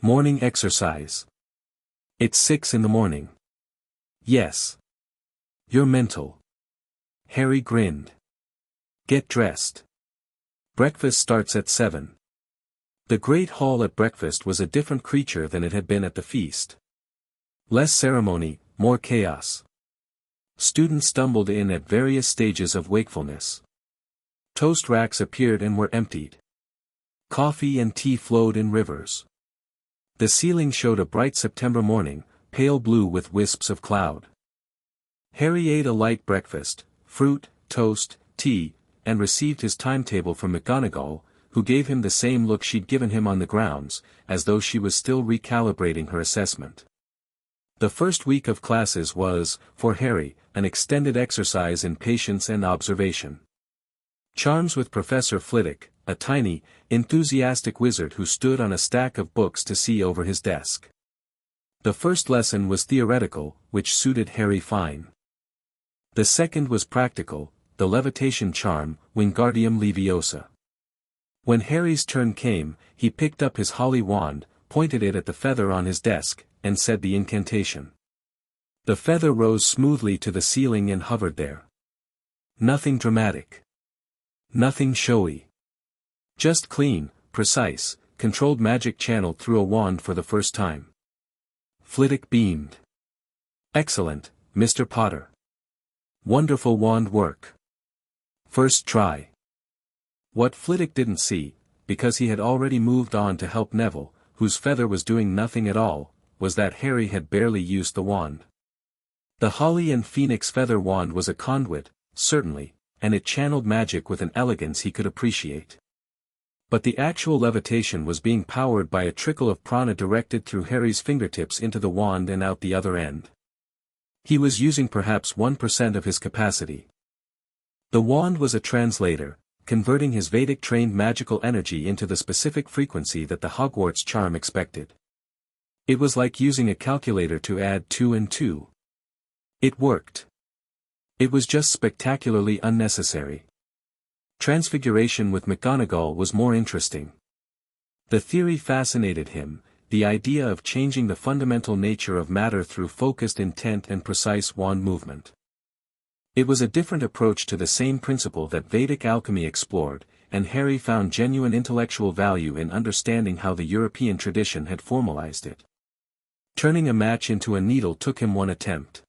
Speaker 1: "Morning exercise. It's 6 in the morning." "Yes. You're mental." Harry grinned. "Get dressed. Breakfast starts at 7. The great hall at breakfast was a different creature than it had been at the feast. Less ceremony, more chaos. Students stumbled in at various stages of wakefulness. Toast racks appeared and were emptied. Coffee and tea flowed in rivers. The ceiling showed a bright September morning, pale blue with wisps of cloud. Harry ate a light breakfast, fruit, toast, tea, and received his timetable from McGonagall, who gave him the same look she'd given him on the grounds, as though she was still recalibrating her assessment. The first week of classes was, for Harry, an extended exercise in patience and observation. Charms with Professor Flitwick, a tiny, enthusiastic wizard who stood on a stack of books to see over his desk. The first lesson was theoretical, which suited Harry fine. The second was practical, the levitation charm, Wingardium Leviosa. When Harry's turn came, he picked up his holly wand, pointed it at the feather on his desk, and said the incantation. The feather rose smoothly to the ceiling and hovered there. Nothing dramatic. Nothing showy. Just clean, precise, controlled magic channeled through a wand for the first time. Flitwick beamed. "Excellent, Mr. Potter. Wonderful wand work. First try." What Flitwick didn't see, because he had already moved on to help Neville, whose feather was doing nothing at all, was that Harry had barely used the wand. The Holly and Phoenix feather wand was a conduit, certainly, and it channeled magic with an elegance he could appreciate. But the actual levitation was being powered by a trickle of prana directed through Harry's fingertips into the wand and out the other end. He was using perhaps 1% of his capacity. The wand was a translator, converting his Vedic-trained magical energy into the specific frequency that the Hogwarts charm expected. It was like using a calculator to add 2 and 2. It worked. It was just spectacularly unnecessary. Transfiguration with McGonagall was more interesting. The theory fascinated him, the idea of changing the fundamental nature of matter through focused intent and precise wand movement. It was a different approach to the same principle that Vedic alchemy explored, and Harry found genuine intellectual value in understanding how the European tradition had formalized it. Turning a match into a needle took him one attempt.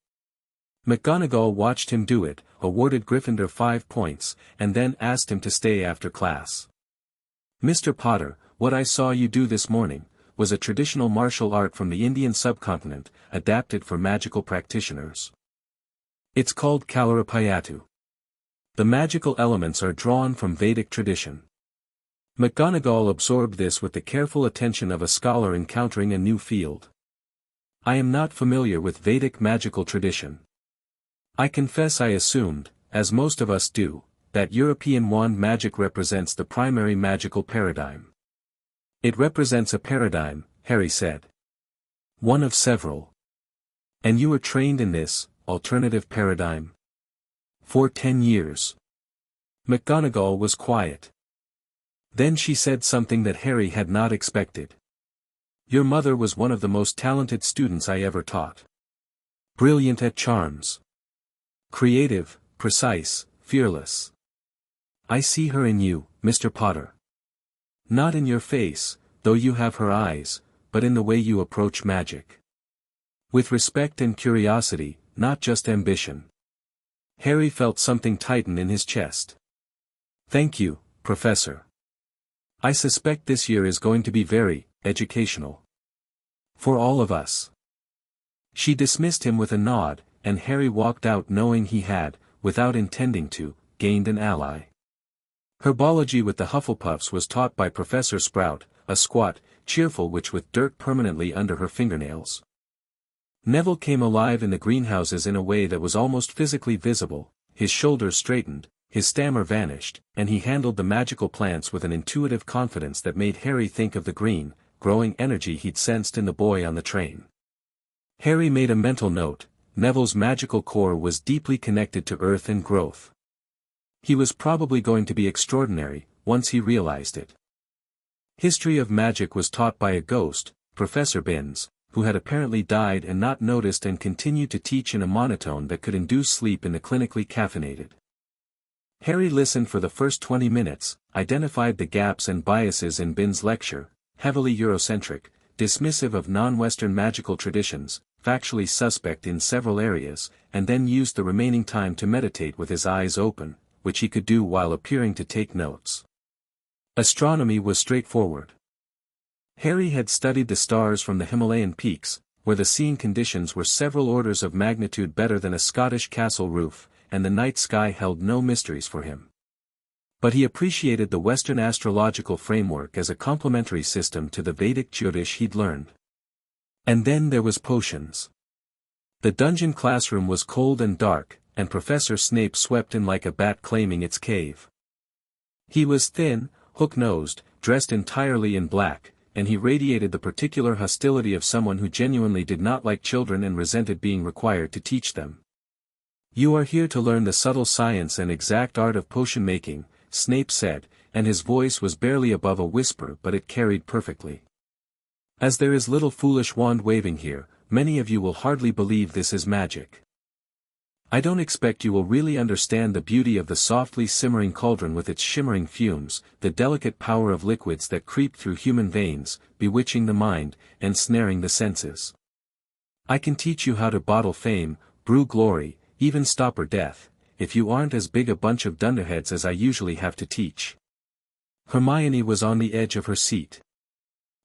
Speaker 1: McGonagall watched him do it, awarded Gryffindor 5 points, and then asked him to stay after class. "Mr. Potter, what I saw you do this morning, was a traditional martial art from the Indian subcontinent, adapted for magical practitioners. It's called Kalarapayattu. The magical elements are drawn from Vedic tradition." McGonagall absorbed this with the careful attention of a scholar encountering a new field. "I am not familiar with Vedic magical tradition. I confess I assumed, as most of us do, that European wand magic represents the primary magical paradigm." "It represents a paradigm," Harry said. "One of several. And you were trained in this alternative paradigm?" "For 10 years. McGonagall was quiet. Then she said something that Harry had not expected. "Your mother was one of the most talented students I ever taught. Brilliant at charms. Creative, precise, fearless. I see her in you, Mr. Potter. Not in your face, though you have her eyes, but in the way you approach magic. With respect and curiosity, not just ambition. Harry felt something tighten in his chest. Thank you, Professor. I suspect this year is going to be very educational. For all of us. She dismissed him with a nod, and Harry walked out knowing he had, without intending to, gained an ally. Herbology with the Hufflepuffs was taught by Professor Sprout, a squat, cheerful witch with dirt permanently under her fingernails. Neville came alive in the greenhouses in a way that was almost physically visible, his shoulders straightened, his stammer vanished, and he handled the magical plants with an intuitive confidence that made Harry think of the green, growing energy he'd sensed in the boy on the train. Harry made a mental note: Neville's magical core was deeply connected to earth and growth. He was probably going to be extraordinary, once he realized it. History of magic was taught by a ghost, Professor Binns, who had apparently died and not noticed and continued to teach in a monotone that could induce sleep in the clinically caffeinated. Harry listened for the first 20 minutes, identified the gaps and biases in Binns' lecture, heavily Eurocentric, dismissive of non-Western magical traditions, factually suspect in several areas, and then used the remaining time to meditate with his eyes open, which he could do while appearing to take notes. Astronomy was straightforward. Harry had studied the stars from the Himalayan peaks, where the seeing conditions were several orders of magnitude better than a Scottish castle roof, and the night sky held no mysteries for him. But he appreciated the Western astrological framework as a complementary system to the Vedic Jyotish he'd learned. And then there was potions. The dungeon classroom was cold and dark, and Professor Snape swept in like a bat claiming its cave. He was thin, hook-nosed, dressed entirely in black, and he radiated the particular hostility of someone who genuinely did not like children and resented being required to teach them. "You are here to learn the subtle science and exact art of potion making," Snape said, and his voice was barely above a whisper, but it carried perfectly. "As there is little foolish wand-waving here, many of you will hardly believe this is magic. I don't expect you will really understand the beauty of the softly simmering cauldron with its shimmering fumes, the delicate power of liquids that creep through human veins, bewitching the mind, and snaring the senses. I can teach you how to bottle fame, brew glory, even stopper death, if you aren't as big a bunch of dunderheads as I usually have to teach." Hermione was on the edge of her seat.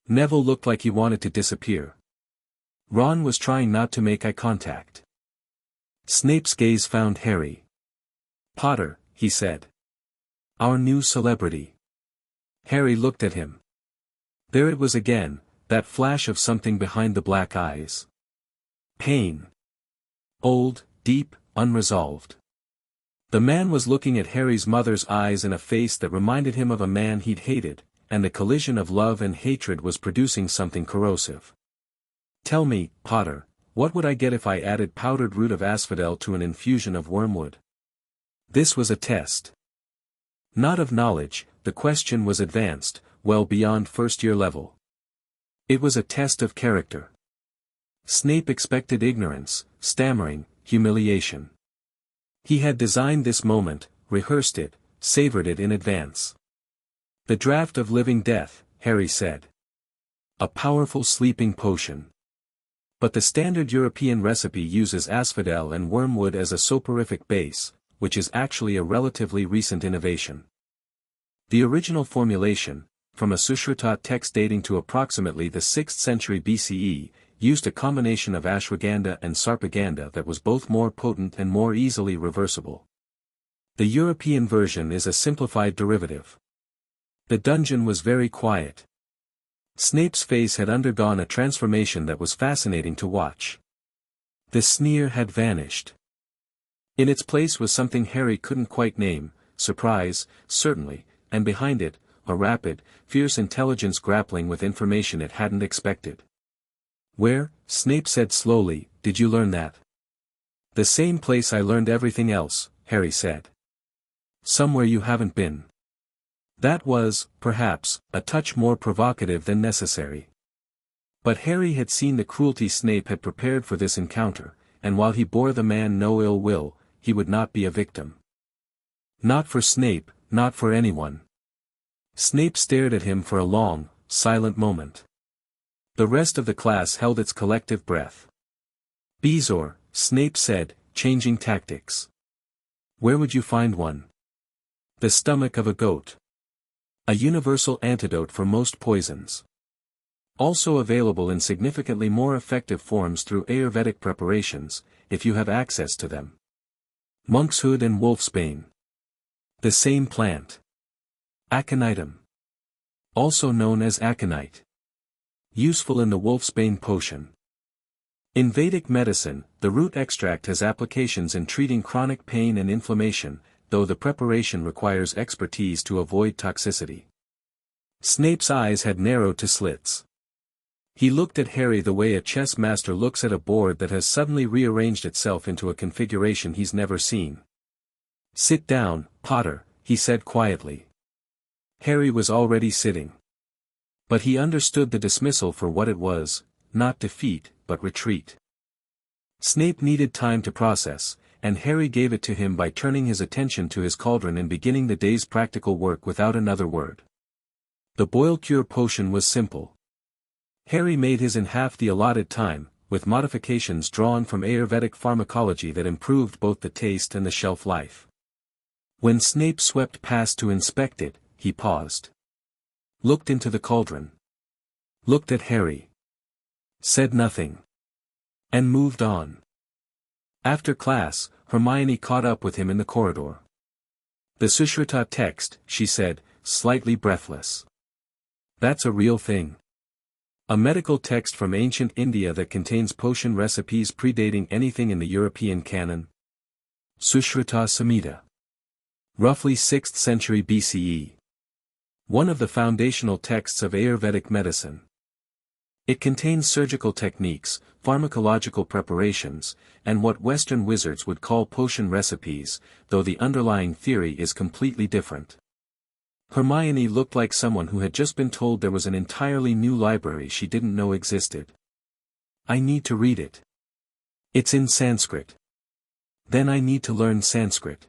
Speaker 1: Neville looked like he wanted to disappear. Ron was trying not to make eye contact. Snape's gaze found Harry. "Potter," he said. "Our new celebrity." Harry looked at him. There it was again, that flash of something behind the black eyes. Pain. Old, deep, unresolved. The man was looking at Harry's mother's eyes in a face that reminded him of a man he'd hated, and the collision of love and hatred was producing something corrosive. "Tell me, Potter, what would I get if I added powdered root of asphodel to an infusion of wormwood?" This was a test. Not of knowledge, the question was advanced, well beyond first-year level. It was a test of character. Snape expected ignorance, stammering, humiliation. He had designed this moment, rehearsed it, savored it in advance. "The draught of living death," Harry said. "A powerful sleeping potion. But the standard European recipe uses asphodel and wormwood as a soporific base, which is actually a relatively recent innovation. The original formulation, from a Sushruta text dating to approximately the 6th century BCE, used a combination of ashwagandha and sarpagandha that was both more potent and more easily reversible. The European version is a simplified derivative." The dungeon was very quiet. Snape's face had undergone a transformation that was fascinating to watch. The sneer had vanished. In its place was something Harry couldn't quite name: surprise, certainly, and behind it, a rapid, fierce intelligence grappling with information it hadn't expected. "Where," Snape said slowly, "did you learn that?" "The same place I learned everything else," Harry said. "Somewhere you haven't been." That was, perhaps, a touch more provocative than necessary. But Harry had seen the cruelty Snape had prepared for this encounter, and while he bore the man no ill will, he would not be a victim. Not for Snape, not for anyone. Snape stared at him for a long, silent moment. The rest of the class held its collective breath. Bezoar, Snape said, changing tactics. Where would you find one? The stomach of a goat. A universal antidote for most poisons. Also available in significantly more effective forms through Ayurvedic preparations, if you have access to them. Monkshood and wolfsbane. The same plant. Aconitum. Also known as aconite. Useful in the wolfsbane potion. In Vedic medicine, the root extract has applications in treating chronic pain and inflammation, though the preparation requires expertise to avoid toxicity. Snape's eyes had narrowed to slits. He looked at Harry the way a chess master looks at a board that has suddenly rearranged itself into a configuration he's never seen. "Sit down, Potter," he said quietly. Harry was already sitting. But he understood the dismissal for what it was, not defeat, but retreat. Snape needed time to process, and Harry gave it to him by turning his attention to his cauldron and beginning the day's practical work without another word. The boil cure potion was simple. Harry made his in half the allotted time, with modifications drawn from Ayurvedic pharmacology that improved both the taste and the shelf life. When Snape swept past to inspect it, he paused. Looked into the cauldron. Looked at Harry. Said nothing. And moved on. After class, Hermione caught up with him in the corridor. "The Sushruta text," she said, slightly breathless. "That's a real thing. A medical text from ancient India that contains potion recipes predating anything in the European canon. Sushruta Samhita. Roughly 6th century BCE. One of the foundational texts of Ayurvedic medicine. It contains surgical techniques, pharmacological preparations, and what Western wizards would call potion recipes, though the underlying theory is completely different." Hermione looked like someone who had just been told there was an entirely new library she didn't know existed. "I need to read it. It's in Sanskrit." "Then I need to learn Sanskrit."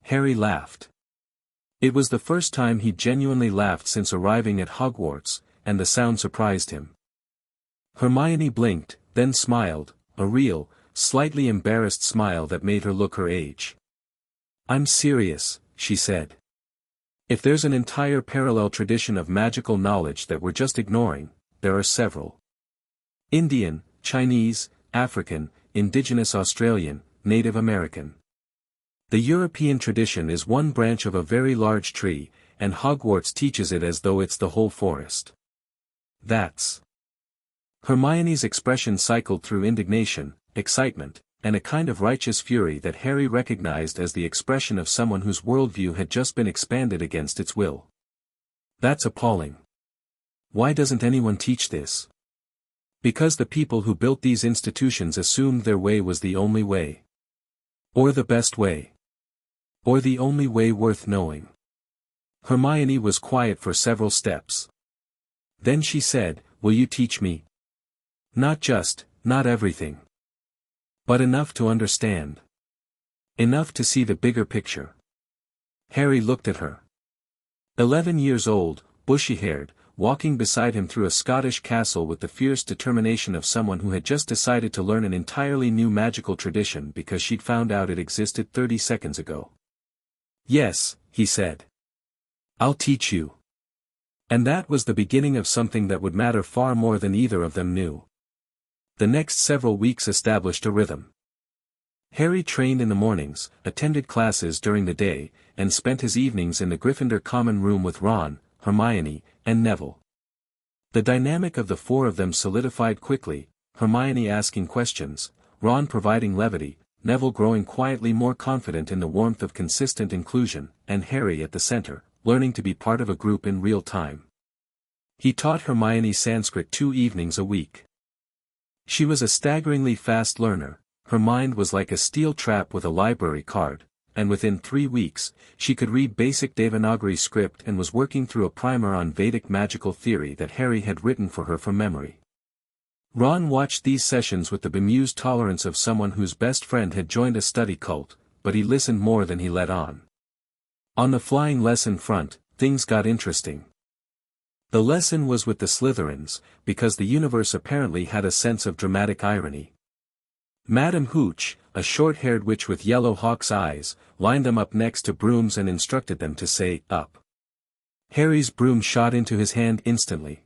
Speaker 1: Harry laughed. It was the first time he'd genuinely laughed since arriving at Hogwarts, and the sound surprised him. Hermione blinked, then smiled, a real, slightly embarrassed smile that made her look her age. "I'm serious," she said. "If there's an entire parallel tradition of magical knowledge that we're just ignoring, there are several. Indian, Chinese, African, Indigenous Australian, Native American. The European tradition is one branch of a very large tree, and Hogwarts teaches it as though it's the whole forest. That's..." Hermione's expression cycled through indignation, excitement, and a kind of righteous fury that Harry recognized as the expression of someone whose worldview had just been expanded against its will. "That's appalling. Why doesn't anyone teach this?" "Because the people who built these institutions assumed their way was the only way. Or the best way. Or the only way worth knowing." Hermione was quiet for several steps. Then she said, "Will you teach me? Not everything. But enough to understand. Enough to see the bigger picture." Harry looked at her. 11 years old, bushy-haired, walking beside him through a Scottish castle with the fierce determination of someone who had just decided to learn an entirely new magical tradition because she'd found out it existed 30 seconds ago. "Yes," he said. "I'll teach you." And that was the beginning of something that would matter far more than either of them knew. The next several weeks established a rhythm. Harry trained in the mornings, attended classes during the day, and spent his evenings in the Gryffindor common room with Ron, Hermione, and Neville. The dynamic of the four of them solidified quickly, Hermione asking questions, Ron providing levity, Neville growing quietly more confident in the warmth of consistent inclusion, and Harry at the center, learning to be part of a group in real time. He taught Hermione Sanskrit 2 evenings a week. She was a staggeringly fast learner, her mind was like a steel trap with a library card, and within 3 weeks, she could read basic Devanagari script and was working through a primer on Vedic magical theory that Harry had written for her from memory. Ron watched these sessions with the bemused tolerance of someone whose best friend had joined a study cult, but he listened more than he let on. On the flying lesson front, things got interesting. The lesson was with the Slytherins, because the universe apparently had a sense of dramatic irony. Madam Hooch, a short-haired witch with yellow hawk's eyes, lined them up next to brooms and instructed them to say, "Up." Harry's broom shot into his hand instantly.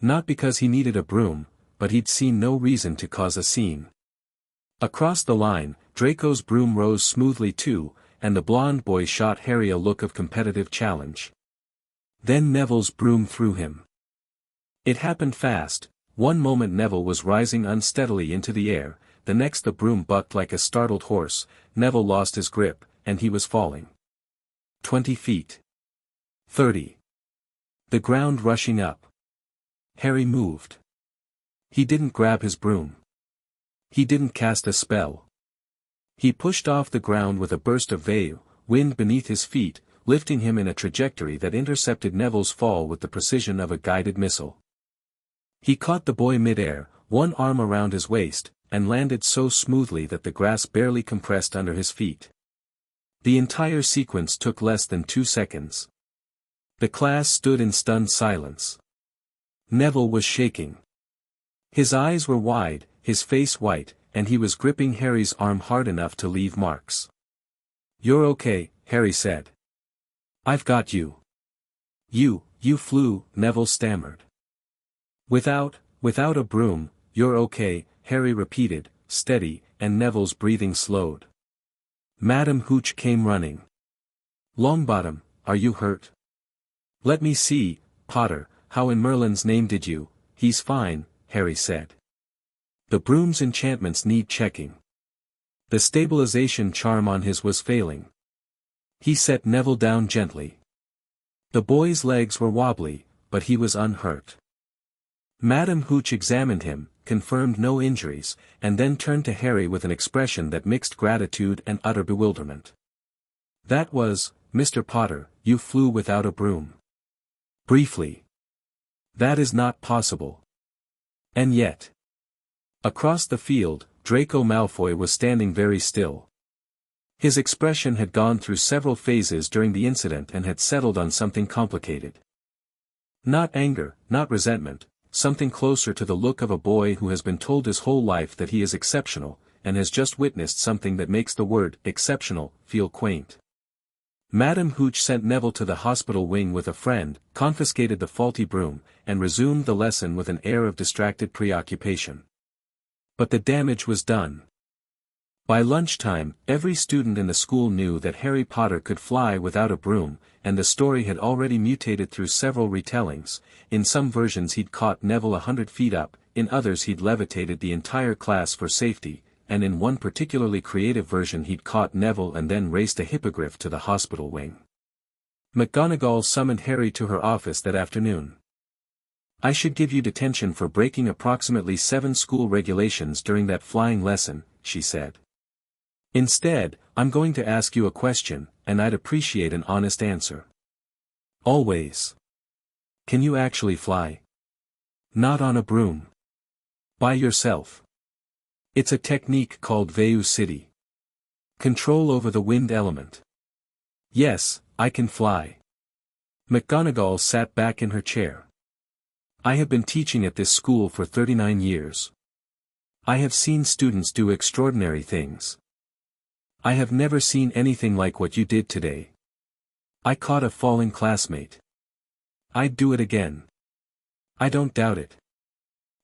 Speaker 1: Not because he needed a broom, but he'd seen no reason to cause a scene. Across the line, Draco's broom rose smoothly too, and the blond boy shot Harry a look of competitive challenge. Then Neville's broom threw him. It happened fast. One moment Neville was rising unsteadily into the air, the next the broom bucked like a startled horse, Neville lost his grip, and he was falling. 20 feet. 30. The ground rushing up. Harry moved. He didn't grab his broom. He didn't cast a spell. He pushed off the ground with a burst of wind beneath his feet, lifting him in a trajectory that intercepted Neville's fall with the precision of a guided missile. He caught the boy mid-air, one arm around his waist, and landed so smoothly that the grass barely compressed under his feet. The entire sequence took less than 2 seconds. The class stood in stunned silence. Neville was shaking. His eyes were wide, his face white, and he was gripping Harry's arm hard enough to leave marks. "You're okay," Harry said. "I've got you." You flew," Neville stammered. Without a broom, "You're okay," Harry repeated, steady, and Neville's breathing slowed. Madam Hooch came running. "Longbottom, are you hurt?" "Let me see, Potter, how in Merlin's name did you—" "He's fine," Harry said. "The broom's enchantments need checking. The stabilization charm on his was failing." He set Neville down gently. The boy's legs were wobbly, but he was unhurt. Madam Hooch examined him, confirmed no injuries, and then turned to Harry with an expression that mixed gratitude and utter bewilderment. "That was, Mr. Potter, you flew without a broom." Briefly. "That is not possible." And yet. Across the field, Draco Malfoy was standing very still. His expression had gone through several phases during the incident and had settled on something complicated. Not anger, not resentment, something closer to the look of a boy who has been told his whole life that he is exceptional, and has just witnessed something that makes the word exceptional feel quaint. Madam Hooch sent Neville to the hospital wing with a friend, confiscated the faulty broom, and resumed the lesson with an air of distracted preoccupation. But the damage was done. By lunchtime, every student in the school knew that Harry Potter could fly without a broom, and the story had already mutated through several retellings. In some versions he'd caught Neville 100 feet up, in others he'd levitated the entire class for safety, and in one particularly creative version he'd caught Neville and then raced a hippogriff to the hospital wing. McGonagall summoned Harry to her office that afternoon. "I should give you detention for breaking approximately 7 school regulations during that flying lesson," she said. "Instead, I'm going to ask you a question, and I'd appreciate an honest answer." "Always. Can you actually fly?" "Not on a broom. By yourself." "It's a technique called Velocity. Control over the wind element." "Yes, I can fly." McGonagall sat back in her chair. "I have been teaching at this school for 39 years. I have seen students do extraordinary things. I have never seen anything like what you did today. I caught a falling classmate. I'd do it again. I don't doubt it."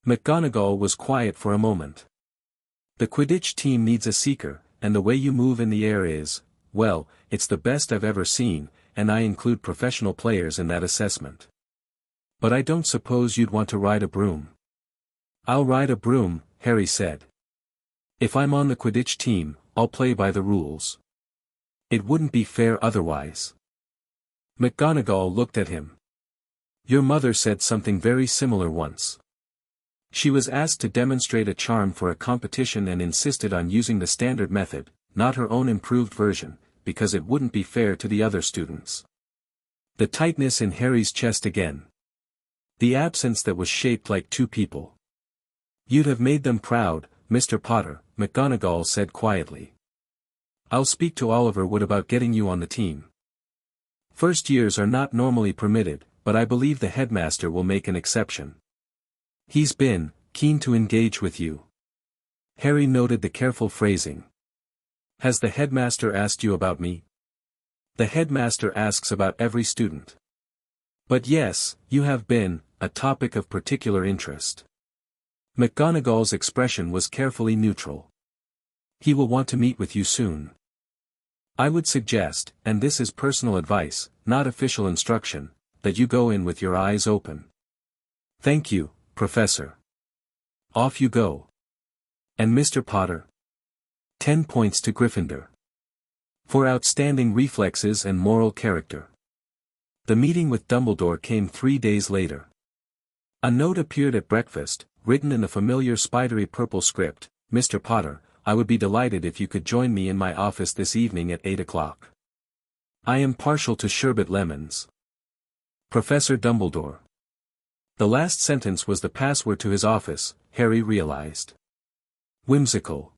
Speaker 1: McGonagall was quiet for a moment. "The Quidditch team needs a seeker, and the way you move in the air is, well, it's the best I've ever seen, and I include professional players in that assessment. But I don't suppose you'd want to ride a broom." "I'll ride a broom," Harry said. "If I'm on the Quidditch team, I'll play by the rules. It wouldn't be fair otherwise." McGonagall looked at him. "Your mother said something very similar once. She was asked to demonstrate a charm for a competition and insisted on using the standard method, not her own improved version, because it wouldn't be fair to the other students." The tightness in Harry's chest again. The absence that was shaped like 2 people. "You'd have made them proud, Mr. Potter," McGonagall said quietly. "I'll speak to Oliver Wood about getting you on the team. First years are not normally permitted, but I believe the headmaster will make an exception. He's been keen to engage with you." Harry noted the careful phrasing. Has the headmaster asked you about me? The headmaster asks about every student. But yes, you have been a topic of particular interest. McGonagall's expression was carefully neutral. He will want to meet with you soon. I would suggest, and this is personal advice, not official instruction, that you go in with your eyes open. Thank you, Professor. Off you go. And Mr. Potter? 10 points to Gryffindor. For outstanding reflexes and moral character. The meeting with Dumbledore came 3 days later. A note appeared at breakfast, written in a familiar spidery purple script. Mr. Potter, I would be delighted if you could join me in my office this evening at 8 o'clock. I am partial to sherbet lemons. Professor Dumbledore. The last sentence was the password to his office, Harry realized. Whimsical.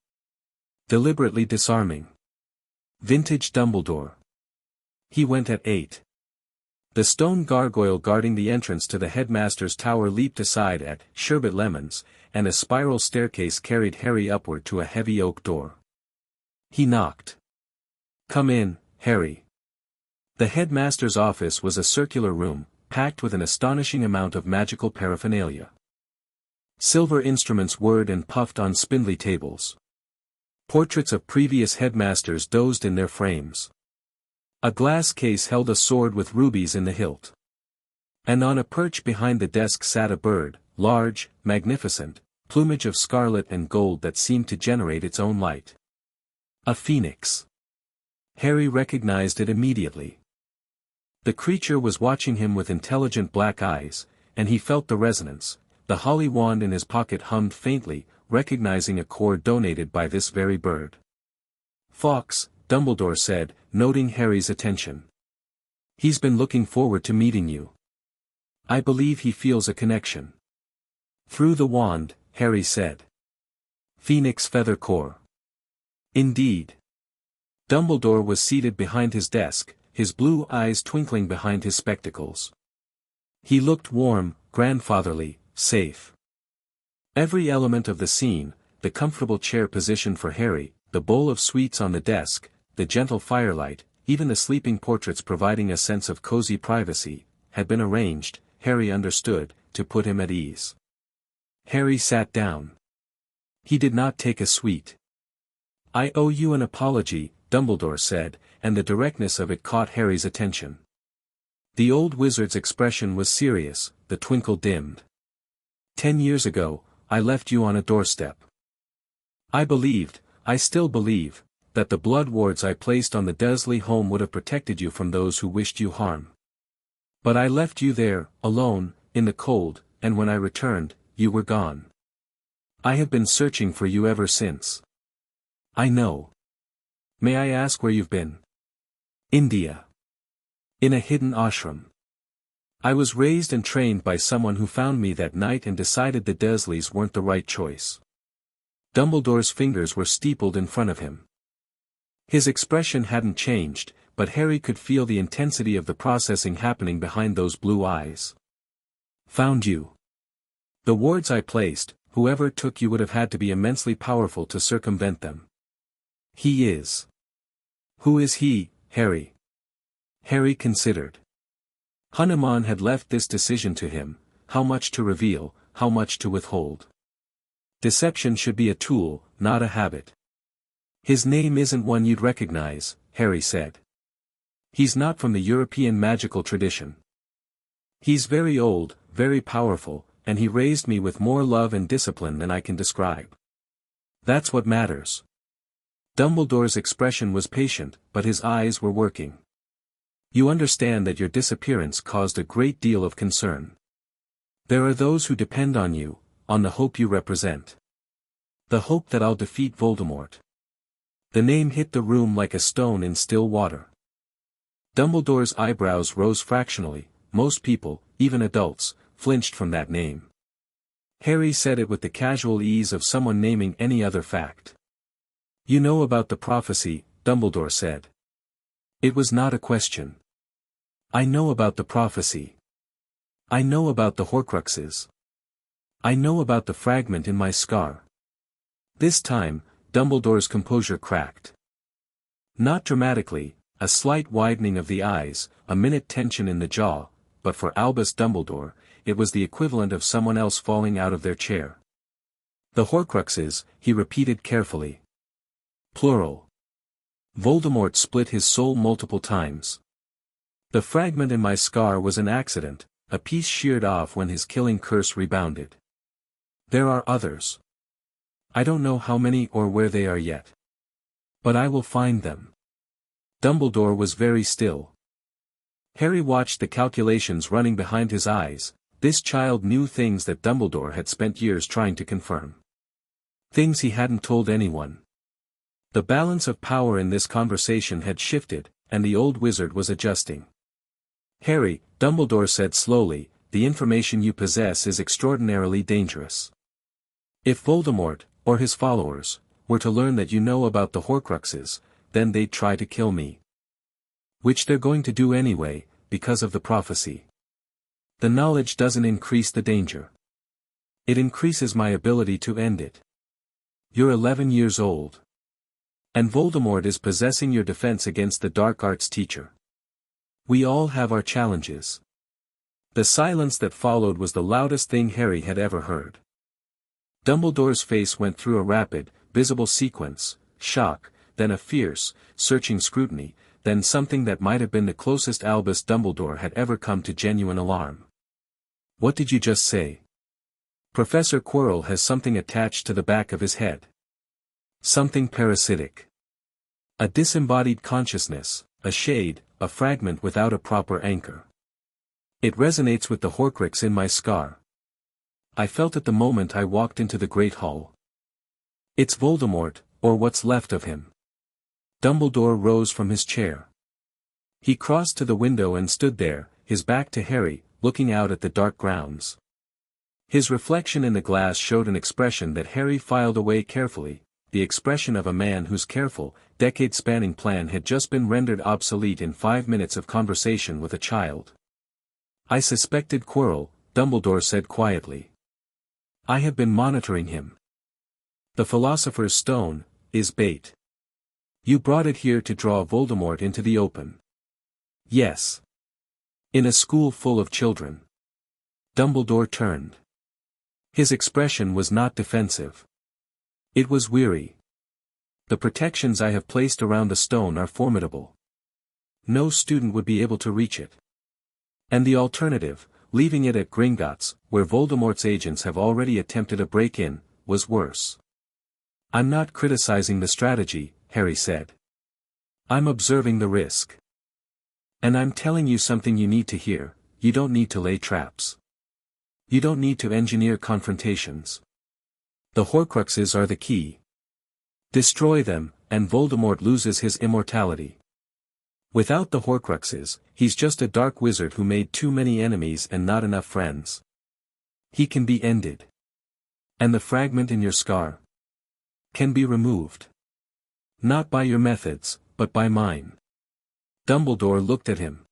Speaker 1: Deliberately disarming. Vintage Dumbledore. He went at 8. The stone gargoyle guarding the entrance to the headmaster's tower leaped aside at sherbet lemons, and a spiral staircase carried Harry upward to a heavy oak door. He knocked. Come in, Harry. The headmaster's office was a circular room, packed with an astonishing amount of magical paraphernalia. Silver instruments whirred and puffed on spindly tables. Portraits of previous headmasters dozed in their frames. A glass case held a sword with rubies in the hilt. And on a perch behind the desk sat a bird, large, magnificent, plumage of scarlet and gold that seemed to generate its own light. A phoenix. Harry recognized it immediately. The creature was watching him with intelligent black eyes, and he felt the resonance. The holly wand in his pocket hummed faintly, recognizing a chord donated by this very bird. Fawkes, Dumbledore said, noting Harry's attention. He's been looking forward to meeting you. I believe he feels a connection. Through the wand, Harry said. Phoenix feather core. Indeed. Dumbledore was seated behind his desk, his blue eyes twinkling behind his spectacles. He looked warm, grandfatherly, safe. Every element of the scene, the comfortable chair position for Harry, the bowl of sweets on the desk, the gentle firelight, even the sleeping portraits providing a sense of cozy privacy, had been arranged, Harry understood, to put him at ease. Harry sat down. He did not take a sweet. I owe you an apology, Dumbledore said, and the directness of it caught Harry's attention. The old wizard's expression was serious, the twinkle dimmed. 10 years ago, I left you on a doorstep. I still believe, that the blood wards I placed on the Dursley home would have protected you from those who wished you harm. But I left you there, alone, in the cold, and when I returned, you were gone. I have been searching for you ever since. I know. May I ask where you've been? India. In a hidden ashram. I was raised and trained by someone who found me that night and decided the Dursleys weren't the right choice. Dumbledore's fingers were steepled in front of him. His expression hadn't changed, but Harry could feel the intensity of the processing happening behind those blue eyes. Found you. The wards I placed, whoever took you would have had to be immensely powerful to circumvent them. He is. Who is he, Harry? Harry considered. Hanuman had left this decision to him, how much to reveal, how much to withhold. Deception should be a tool, not a habit. His name isn't one you'd recognize, Harry said. He's not from the European magical tradition. He's very old, very powerful, and he raised me with more love and discipline than I can describe. That's what matters. Dumbledore's expression was patient, but his eyes were working. You understand that your disappearance caused a great deal of concern. There are those who depend on you, on the hope you represent. The hope that I'll defeat Voldemort. The name hit the room like a stone in still water. Dumbledore's eyebrows rose fractionally. Most people, even adults, flinched from that name. Harry said it with the casual ease of someone naming any other fact. You know about the prophecy, Dumbledore said. It was not a question. I know about the prophecy. I know about the Horcruxes. I know about the fragment in my scar. This time, Dumbledore's composure cracked. Not dramatically, a slight widening of the eyes, a minute tension in the jaw, but for Albus Dumbledore, it was the equivalent of someone else falling out of their chair. The Horcruxes, he repeated carefully. Plural. Voldemort split his soul multiple times. The fragment in my scar was an accident, a piece sheared off when his killing curse rebounded. There are others. I don't know how many or where they are yet. But I will find them. Dumbledore was very still. Harry watched the calculations running behind his eyes. This child knew things that Dumbledore had spent years trying to confirm. Things he hadn't told anyone. The balance of power in this conversation had shifted, and the old wizard was adjusting. Harry, Dumbledore said slowly, the information you possess is extraordinarily dangerous. If Voldemort, or his followers, were to learn that you know about the Horcruxes, then they'd try to kill me. Which they're going to do anyway, because of the prophecy. The knowledge doesn't increase the danger. It increases my ability to end it. You're 11 years old. And Voldemort is possessing your defense against the dark arts teacher. We all have our challenges. The silence that followed was the loudest thing Harry had ever heard. Dumbledore's face went through a rapid, visible sequence, shock, then a fierce, searching scrutiny, then something that might have been the closest Albus Dumbledore had ever come to genuine alarm. What did you just say? Professor Quirrell has something attached to the back of his head. Something parasitic. A disembodied consciousness, a shade, a fragment without a proper anchor. It resonates with the Horcrux in my scar. I felt it the moment I walked into the Great Hall. It's Voldemort, or what's left of him. Dumbledore rose from his chair. He crossed to the window and stood there, his back to Harry, looking out at the dark grounds. His reflection in the glass showed an expression that Harry filed away carefully, the expression of a man whose careful, decade-spanning plan had just been rendered obsolete in 5 minutes of conversation with a child. I suspected Quirrell, Dumbledore said quietly. I have been monitoring him. The Philosopher's Stone is bait. You brought it here to draw Voldemort into the open. Yes. In a school full of children. Dumbledore turned. His expression was not defensive. It was weary. The protections I have placed around the stone are formidable. No student would be able to reach it. And the alternative, leaving it at Gringotts, where Voldemort's agents have already attempted a break-in, was worse. I'm not criticizing the strategy, Harry said. I'm observing the risk. And I'm telling you something you need to hear, you don't need to lay traps. You don't need to engineer confrontations. The Horcruxes are the key. Destroy them, and Voldemort loses his immortality. Without the Horcruxes, he's just a dark wizard who made too many enemies and not enough friends. He can be ended. And the fragment in your scar can be removed. Not by your methods, but by mine. Dumbledore looked at him.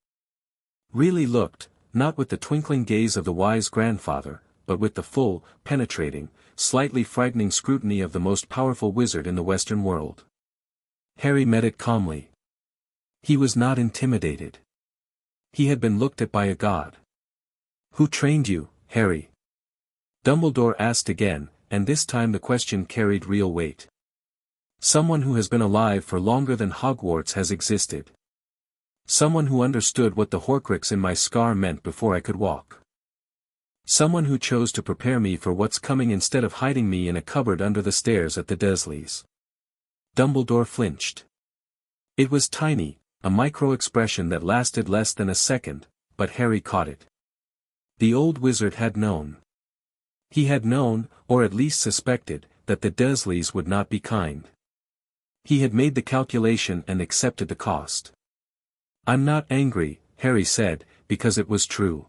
Speaker 1: Really looked, not with the twinkling gaze of the wise grandfather, but with the full, penetrating, slightly frightening scrutiny of the most powerful wizard in the Western world. Harry met it calmly. He was not intimidated. He had been looked at by a god. Who trained you, Harry? Dumbledore asked again, and this time the question carried real weight. Someone who has been alive for longer than Hogwarts has existed. Someone who understood what the Horcrux in my scar meant before I could walk. Someone who chose to prepare me for what's coming instead of hiding me in a cupboard under the stairs at the Dursleys. Dumbledore flinched. It was tiny, a micro-expression that lasted less than a second, but Harry caught it. The old wizard had known. He had known, or at least suspected, that the Dursleys would not be kind. He had made the calculation and accepted the cost. I'm not angry, Harry said, because it was true.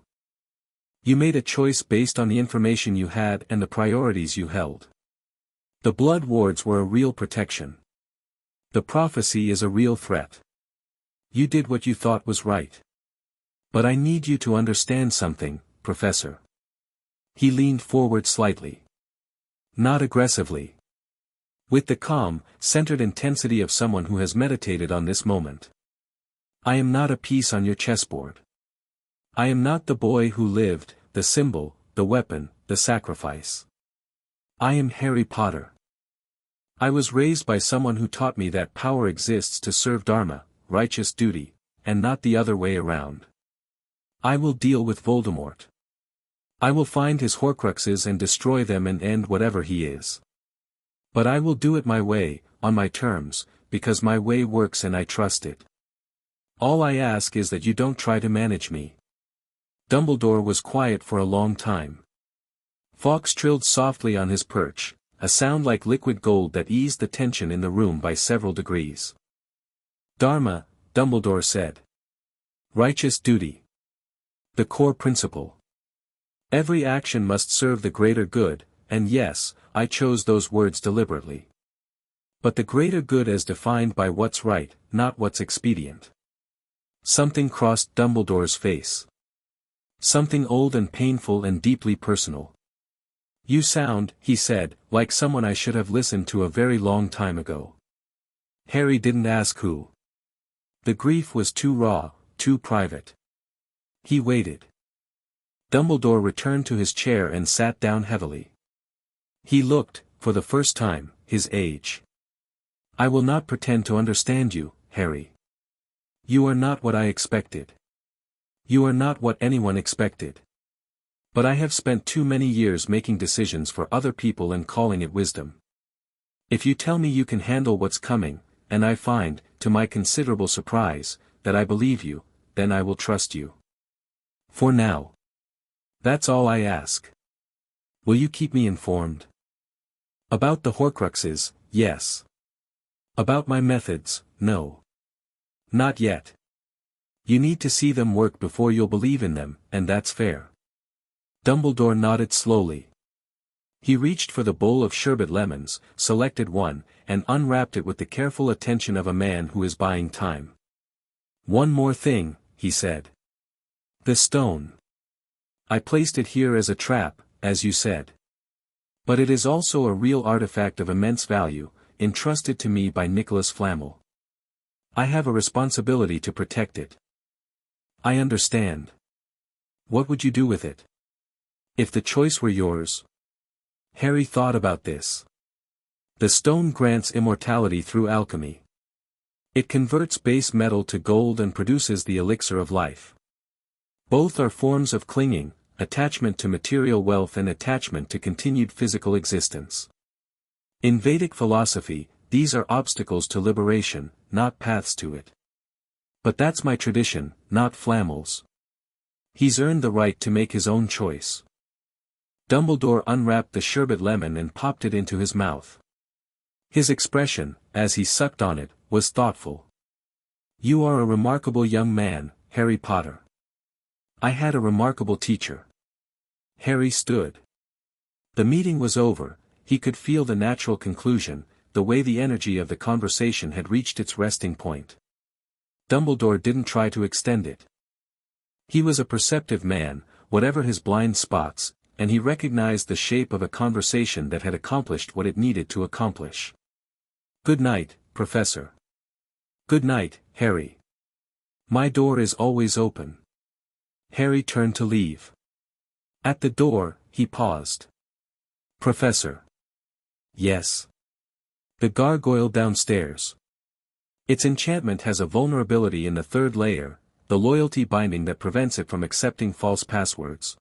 Speaker 1: You made a choice based on the information you had and the priorities you held. The blood wards were a real protection. The prophecy is a real threat. You did what you thought was right. But I need you to understand something, Professor. He leaned forward slightly. Not aggressively. With the calm, centered intensity of someone who has meditated on this moment. I am not a piece on your chessboard. I am not the boy who lived, the symbol, the weapon, the sacrifice. I am Harry Potter. I was raised by someone who taught me that power exists to serve Dharma, righteous duty, and not the other way around. I will deal with Voldemort. I will find his Horcruxes and destroy them and end whatever he is. But I will do it my way, on my terms, because my way works and I trust it. All I ask is that you don't try to manage me. Dumbledore was quiet for a long time. Fawkes trilled softly on his perch, a sound like liquid gold that eased the tension in the room by several degrees. Dharma, Dumbledore said. Righteous duty. The core principle. Every action must serve the greater good, and yes, I chose those words deliberately. But the greater good as defined by what's right, not what's expedient. Something crossed Dumbledore's face. Something old and painful and deeply personal. You sound, he said, like someone I should have listened to a very long time ago. Harry didn't ask who. The grief was too raw, too private. He waited. Dumbledore returned to his chair and sat down heavily. He looked, for the first time, his age. I will not pretend to understand you, Harry. You are not what I expected. You are not what anyone expected. But I have spent too many years making decisions for other people and calling it wisdom. If you tell me you can handle what's coming, and I find, to my considerable surprise, that I believe you, then I will trust you. For now. That's all I ask. Will you keep me informed? About the Horcruxes, yes. About my methods, no. Not yet. You need to see them work before you'll believe in them, and that's fair. Dumbledore nodded slowly. He reached for the bowl of sherbet lemons, selected one, and unwrapped it with the careful attention of a man who is buying time. One more thing, he said. The stone. I placed it here as a trap, as you said. But it is also a real artifact of immense value, entrusted to me by Nicholas Flamel. I have a responsibility to protect it. I understand. What would you do with it? If the choice were yours? Harry thought about this. The stone grants immortality through alchemy. It converts base metal to gold and produces the elixir of life. Both are forms of clinging, attachment to material wealth and attachment to continued physical existence. In Vedic philosophy, these are obstacles to liberation, not paths to it. But that's my tradition, not Flamel's. He's earned the right to make his own choice. Dumbledore unwrapped the sherbet lemon and popped it into his mouth. His expression, as he sucked on it, was thoughtful. You are a remarkable young man, Harry Potter. I had a remarkable teacher. Harry stood. The meeting was over, he could feel the natural conclusion, the way the energy of the conversation had reached its resting point. Dumbledore didn't try to extend it. He was a perceptive man, whatever his blind spots, and he recognized the shape of a conversation that had accomplished what it needed to accomplish. Good night, Professor. Good night, Harry. My door is always open. Harry turned to leave. At the door, he paused. Professor. Yes. The gargoyle downstairs. Its enchantment has a vulnerability in the third layer, the loyalty binding that prevents it from accepting false passwords.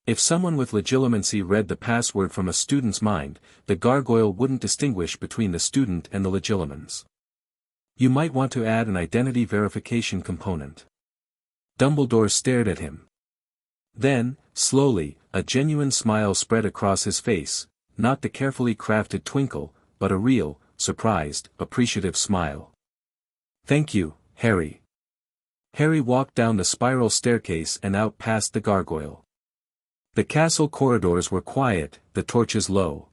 Speaker 1: If someone with legilimency read the password from a student's mind, the gargoyle wouldn't distinguish between the student and the legilimens. You might want to add an identity verification component. Dumbledore stared at him. Then, slowly, a genuine smile spread across his face, not the carefully crafted twinkle, but a real, surprised, appreciative smile. Thank you, Harry. Harry walked down the spiral staircase and out past the gargoyle. The castle corridors were quiet, the torches low.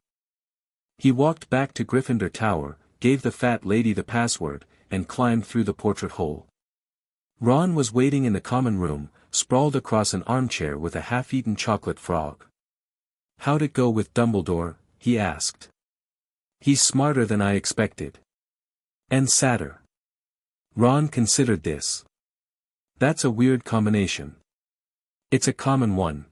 Speaker 1: He walked back to Gryffindor Tower, gave the fat lady the password, and climbed through the portrait hole. Ron was waiting in the common room, sprawled across an armchair with a half-eaten chocolate frog. How'd it go with Dumbledore? He asked. He's smarter than I expected. And sadder. Ron considered this. That's a weird combination. It's a common one.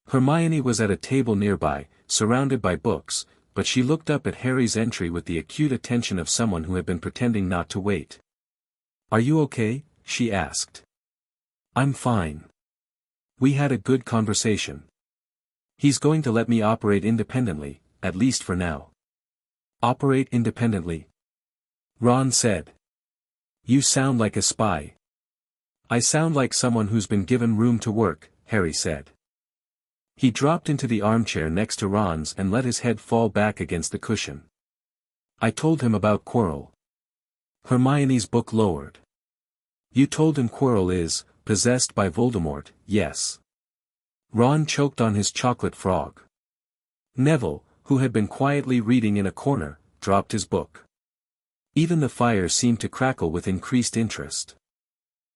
Speaker 1: Hermione was at a table nearby, surrounded by books, but she looked up at Harry's entry with the acute attention of someone who had been pretending not to wait. "Are you okay?" she asked. "I'm fine. We had a good conversation. He's going to let me operate independently, at least for now." "Operate independently?" Ron said. "You sound like a spy." "I sound like someone who's been given room to work," Harry said. He dropped into the armchair next to Ron's and let his head fall back against the cushion. "I told him about Quirrell." Hermione's book lowered. "You told him Quirrell is possessed by Voldemort, yes?" Ron choked on his chocolate frog. Neville, who had been quietly reading in a corner, dropped his book. Even the fire seemed to crackle with increased interest.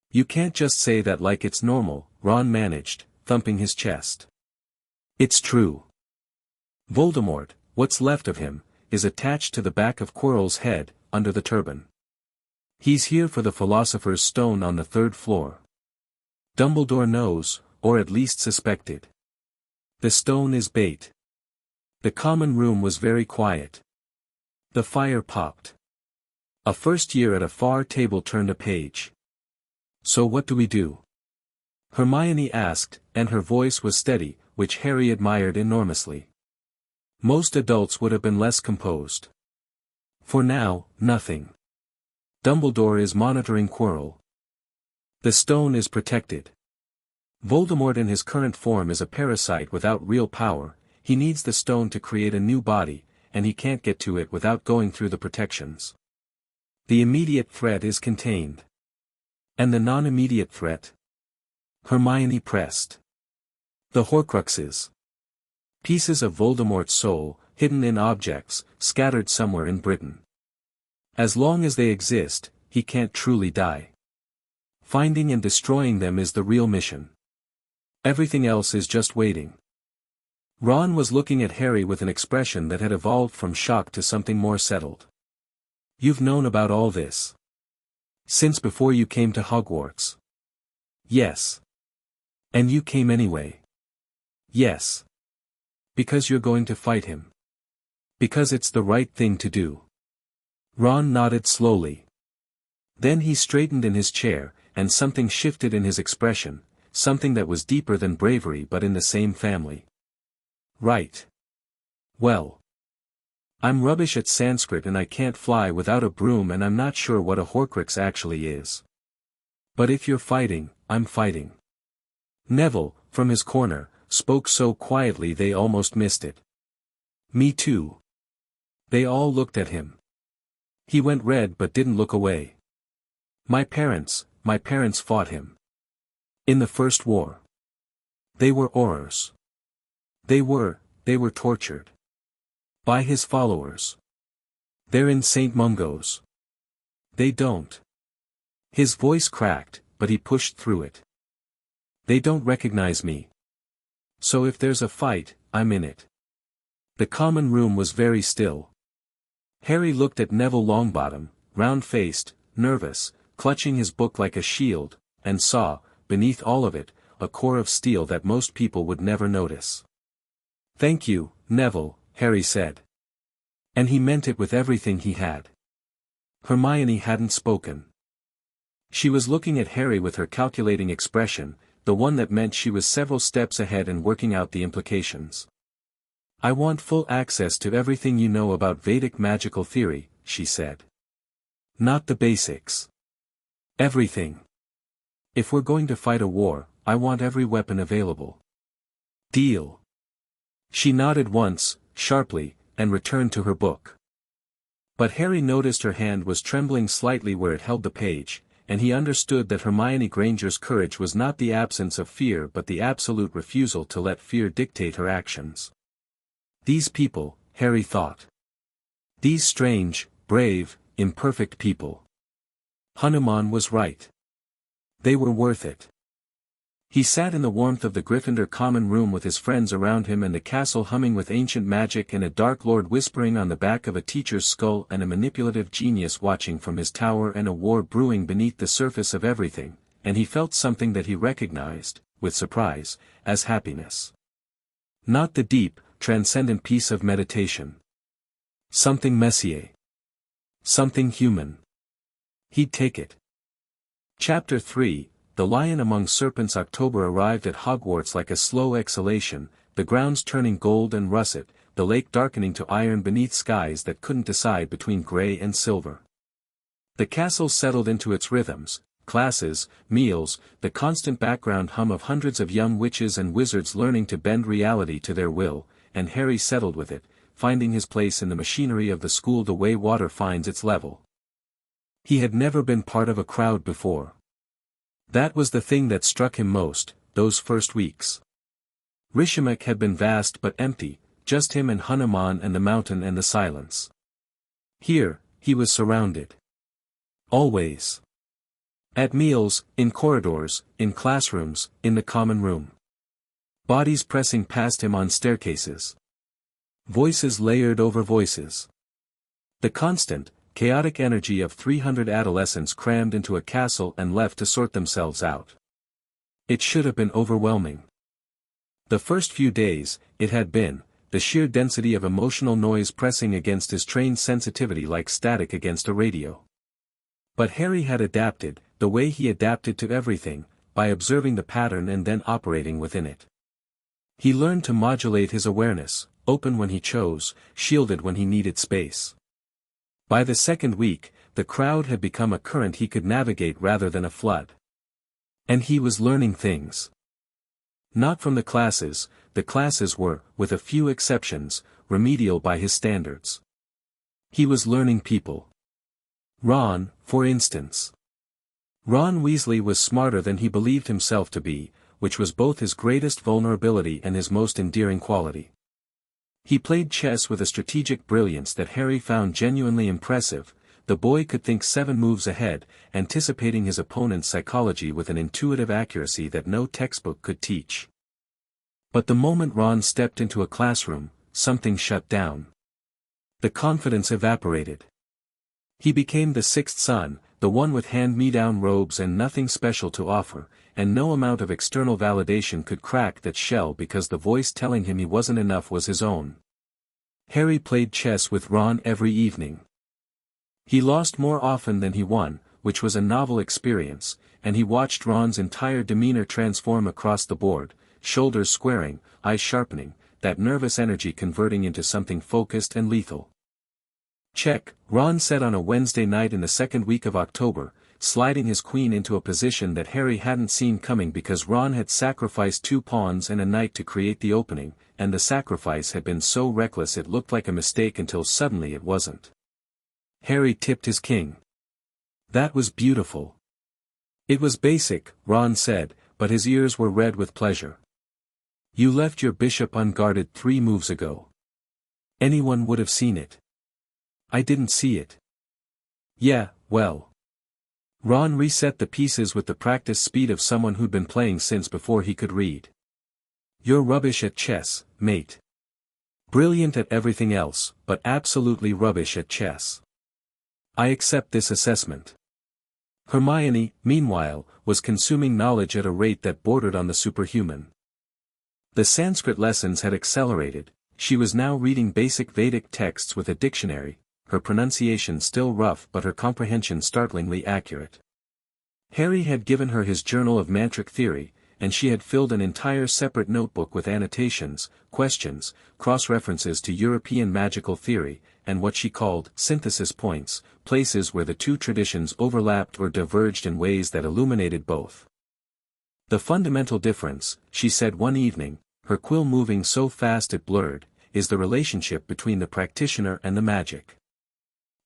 Speaker 1: "You can't just say that like it's normal," Ron managed, thumping his chest. "It's true. Voldemort, what's left of him, is attached to the back of Quirrell's head, under the turban. He's here for the Philosopher's Stone on the 3rd floor. Dumbledore knows, or at least suspected. The stone is bait." The common room was very quiet. The fire popped. A first year at a far table turned a page. "So what do we do?" Hermione asked, and her voice was steady, which Harry admired enormously. Most adults would have been less composed. "For now, nothing. Dumbledore is monitoring Quirrell. The stone is protected. Voldemort in his current form is a parasite without real power. He needs the stone to create a new body, and he can't get to it without going through the protections. The immediate threat is contained." "And the non-immediate threat?" Hermione pressed. "The Horcruxes. Pieces of Voldemort's soul, hidden in objects, scattered somewhere in Britain. As long as they exist, he can't truly die. Finding and destroying them is the real mission. Everything else is just waiting." Ron was looking at Harry with an expression that had evolved from shock to something more settled. "You've known about all this since before you came to Hogwarts?" "Yes." "And you came anyway?" "Yes." "Because you're going to fight him?" "Because it's the right thing to do." Ron nodded slowly. Then he straightened in his chair, and something shifted in his expression, something that was deeper than bravery but in the same family. "Right. Well. I'm rubbish at Sanskrit and I can't fly without a broom and I'm not sure what a Horcrux actually is. But if you're fighting, I'm fighting." Neville, from his corner, spoke so quietly they almost missed it. "Me too." They all looked at him. He went red but didn't look away. My parents fought him. In the First War. They were Aurors. They were tortured. By his followers. They're in St. Mungo's. They don't." His voice cracked, but he pushed through it. "They don't recognize me. So if there's a fight, I'm in it." The common room was very still. Harry looked at Neville Longbottom, round-faced, nervous, clutching his book like a shield, and saw, beneath all of it, a core of steel that most people would never notice. "Thank you, Neville," Harry said. And he meant it with everything he had. Hermione hadn't spoken. She was looking at Harry with her calculating expression, the one that meant she was several steps ahead and working out the implications. "I want full access to everything you know about Vedic magical theory," she said. "Not the basics. Everything. If we're going to fight a war, I want every weapon available. Deal?" She nodded once, sharply, and returned to her book. But Harry noticed her hand was trembling slightly where it held the page, and he understood that Hermione Granger's courage was not the absence of fear but the absolute refusal to let fear dictate her actions. These people, Harry thought. These strange, brave, imperfect people. Hanuman was right. They were worth it. He sat in the warmth of the Gryffindor common room with his friends around him and the castle humming with ancient magic and a dark lord whispering on the back of a teacher's skull and a manipulative genius watching from his tower and a war brewing beneath the surface of everything, and he felt something that he recognized, with surprise, as happiness. Not the deep, transcendent peace of meditation. Something Messier. Something human. He'd take it. Chapter 3. The Lion Among Serpents. October arrived at Hogwarts like a slow exhalation, the grounds turning gold and russet, the lake darkening to iron beneath skies that couldn't decide between grey and silver. The castle settled into its rhythms, classes, meals, the constant background hum of hundreds of young witches and wizards learning to bend reality to their will, and Harry settled with it, finding his place in the machinery of the school the way water finds its level. He had never been part of a crowd before. That was the thing that struck him most, those first weeks. Rishimek had been vast but empty, just him and Hanuman and the mountain and the silence. Here, he was surrounded. Always. At meals, in corridors, in classrooms, in the common room. Bodies pressing past him on staircases. Voices layered over voices. The constant, chaotic energy of 300 adolescents crammed into a castle and left to sort themselves out. It should have been overwhelming. The first few days, it had been, the sheer density of emotional noise pressing against his trained sensitivity like static against a radio. But Harry had adapted, the way he adapted to everything, by observing the pattern and then operating within it. He learned to modulate his awareness, open when he chose, shielded when he needed space. By the second week, the crowd had become a current he could navigate rather than a flood. And he was learning things. Not from the classes were, with a few exceptions, remedial by his standards. He was learning people. Ron, for instance. Ron Weasley was smarter than he believed himself to be, which was both his greatest vulnerability and his most endearing quality. He played chess with a strategic brilliance that Harry found genuinely impressive. The boy could think 7 moves ahead, anticipating his opponent's psychology with an intuitive accuracy that no textbook could teach. But the moment Ron stepped into a classroom, something shut down. The confidence evaporated. He became the sixth son, the one with hand-me-down robes and nothing special to offer, and no amount of external validation could crack that shell because the voice telling him he wasn't enough was his own. Harry played chess with Ron every evening. He lost more often than he won, which was a novel experience, and he watched Ron's entire demeanor transform across the board, shoulders squaring, eyes sharpening, that nervous energy converting into something focused and lethal. Check, Ron said on a Wednesday night in the second week of October, sliding his queen into a position that Harry hadn't seen coming because Ron had sacrificed 2 pawns and a knight to create the opening, and the sacrifice had been so reckless it looked like a mistake until suddenly it wasn't. Harry tipped his king. That was beautiful. It was basic, Ron said, but his ears were red with pleasure. You left your bishop unguarded 3 moves ago. Anyone would have seen it. I didn't see it. Yeah, well. Ron reset the pieces with the practice speed of someone who'd been playing since before he could read. You're rubbish at chess, mate. Brilliant at everything else, but absolutely rubbish at chess. I accept this assessment. Hermione, meanwhile, was consuming knowledge at a rate that bordered on the superhuman. The Sanskrit lessons had accelerated, she was now reading basic Vedic texts with a dictionary, her pronunciation still rough but her comprehension startlingly accurate. Harry had given her his journal of mantric theory, and she had filled an entire separate notebook with annotations, questions, cross-references to European magical theory, and what she called synthesis points, places where the two traditions overlapped or diverged in ways that illuminated both. The fundamental difference, she said one evening, her quill moving so fast it blurred, is the relationship between the practitioner and the magic.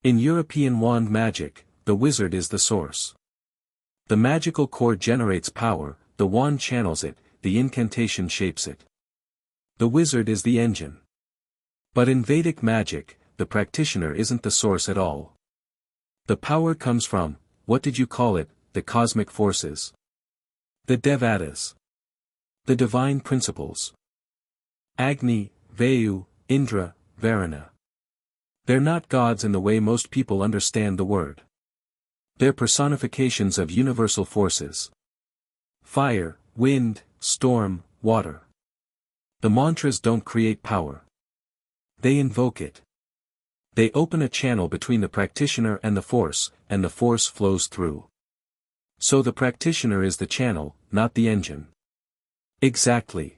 Speaker 1: In European wand magic, the wizard is the source. The magical core generates power, the wand channels it, the incantation shapes it. The wizard is the engine. But in Vedic magic, the practitioner isn't the source at all. The power comes from, what did you call it, the cosmic forces? The Devatas. The divine principles. Agni, Vayu, Indra, Varuna. They're not gods in the way most people understand the word. They're personifications of universal forces. Fire, wind, storm, water. The mantras don't create power. They invoke it. They open a channel between the practitioner and the force flows through. So the practitioner is the channel, not the engine. Exactly.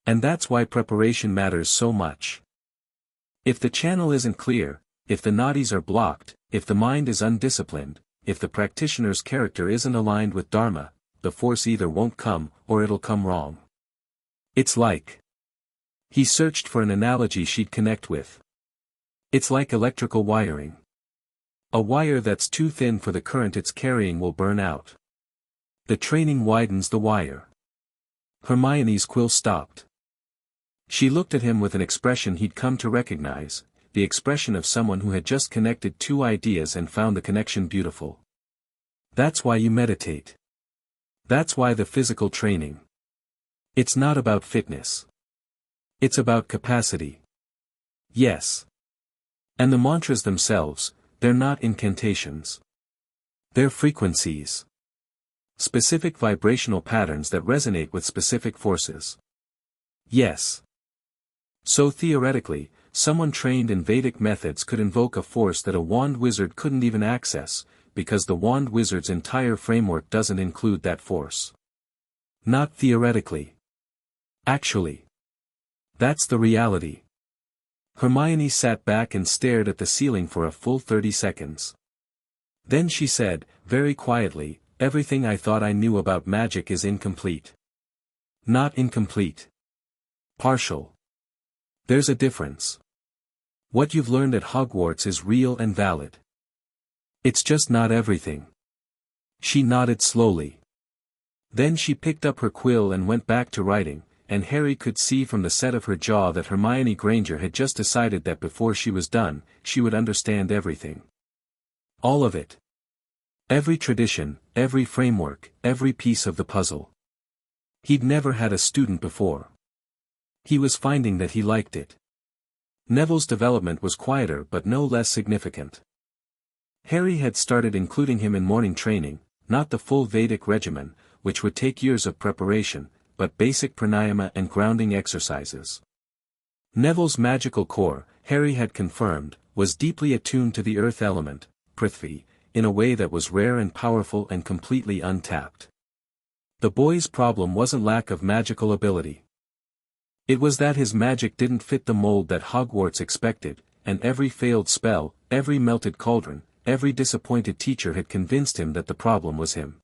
Speaker 1: And that's why preparation matters so much. If the channel isn't clear, if the nadis are blocked, if the mind is undisciplined, if the practitioner's character isn't aligned with Dharma, the force either won't come, or it'll come wrong. It's like. He searched for an analogy she'd connect with. It's like electrical wiring. A wire that's too thin for the current it's carrying will burn out. The training widens the wire. Hermione's quill stopped. She looked at him with an expression he'd come to recognize, the expression of someone who had just connected two ideas and found the connection beautiful. That's why you meditate. That's why the physical training. It's not about fitness. It's about capacity. Yes. And the mantras themselves, they're not incantations. They're frequencies. Specific vibrational patterns that resonate with specific forces. Yes. So theoretically, someone trained in Vedic methods could invoke a force that a wand wizard couldn't even access, because the wand wizard's entire framework doesn't include that force. Not theoretically. Actually. That's the reality. Hermione sat back and stared at the ceiling for a full 30 seconds. Then she said, very quietly, everything I thought I knew about magic is incomplete. Not incomplete. Partial. There's a difference. What you've learned at Hogwarts is real and valid. It's just not everything. She nodded slowly. Then she picked up her quill and went back to writing, and Harry could see from the set of her jaw that Hermione Granger had just decided that before she was done, she would understand everything. All of it. Every tradition, every framework, every piece of the puzzle. He'd never had a student before. He was finding that he liked it. Neville's development was quieter but no less significant. Harry had started including him in morning training, not the full Vedic regimen, which would take years of preparation, but basic pranayama and grounding exercises. Neville's magical core, Harry had confirmed, was deeply attuned to the earth element, Prithvi, in a way that was rare and powerful and completely untapped. The boy's problem wasn't lack of magical ability. It was that his magic didn't fit the mold that Hogwarts expected, and every failed spell, every melted cauldron, every disappointed teacher had convinced him that the problem was him.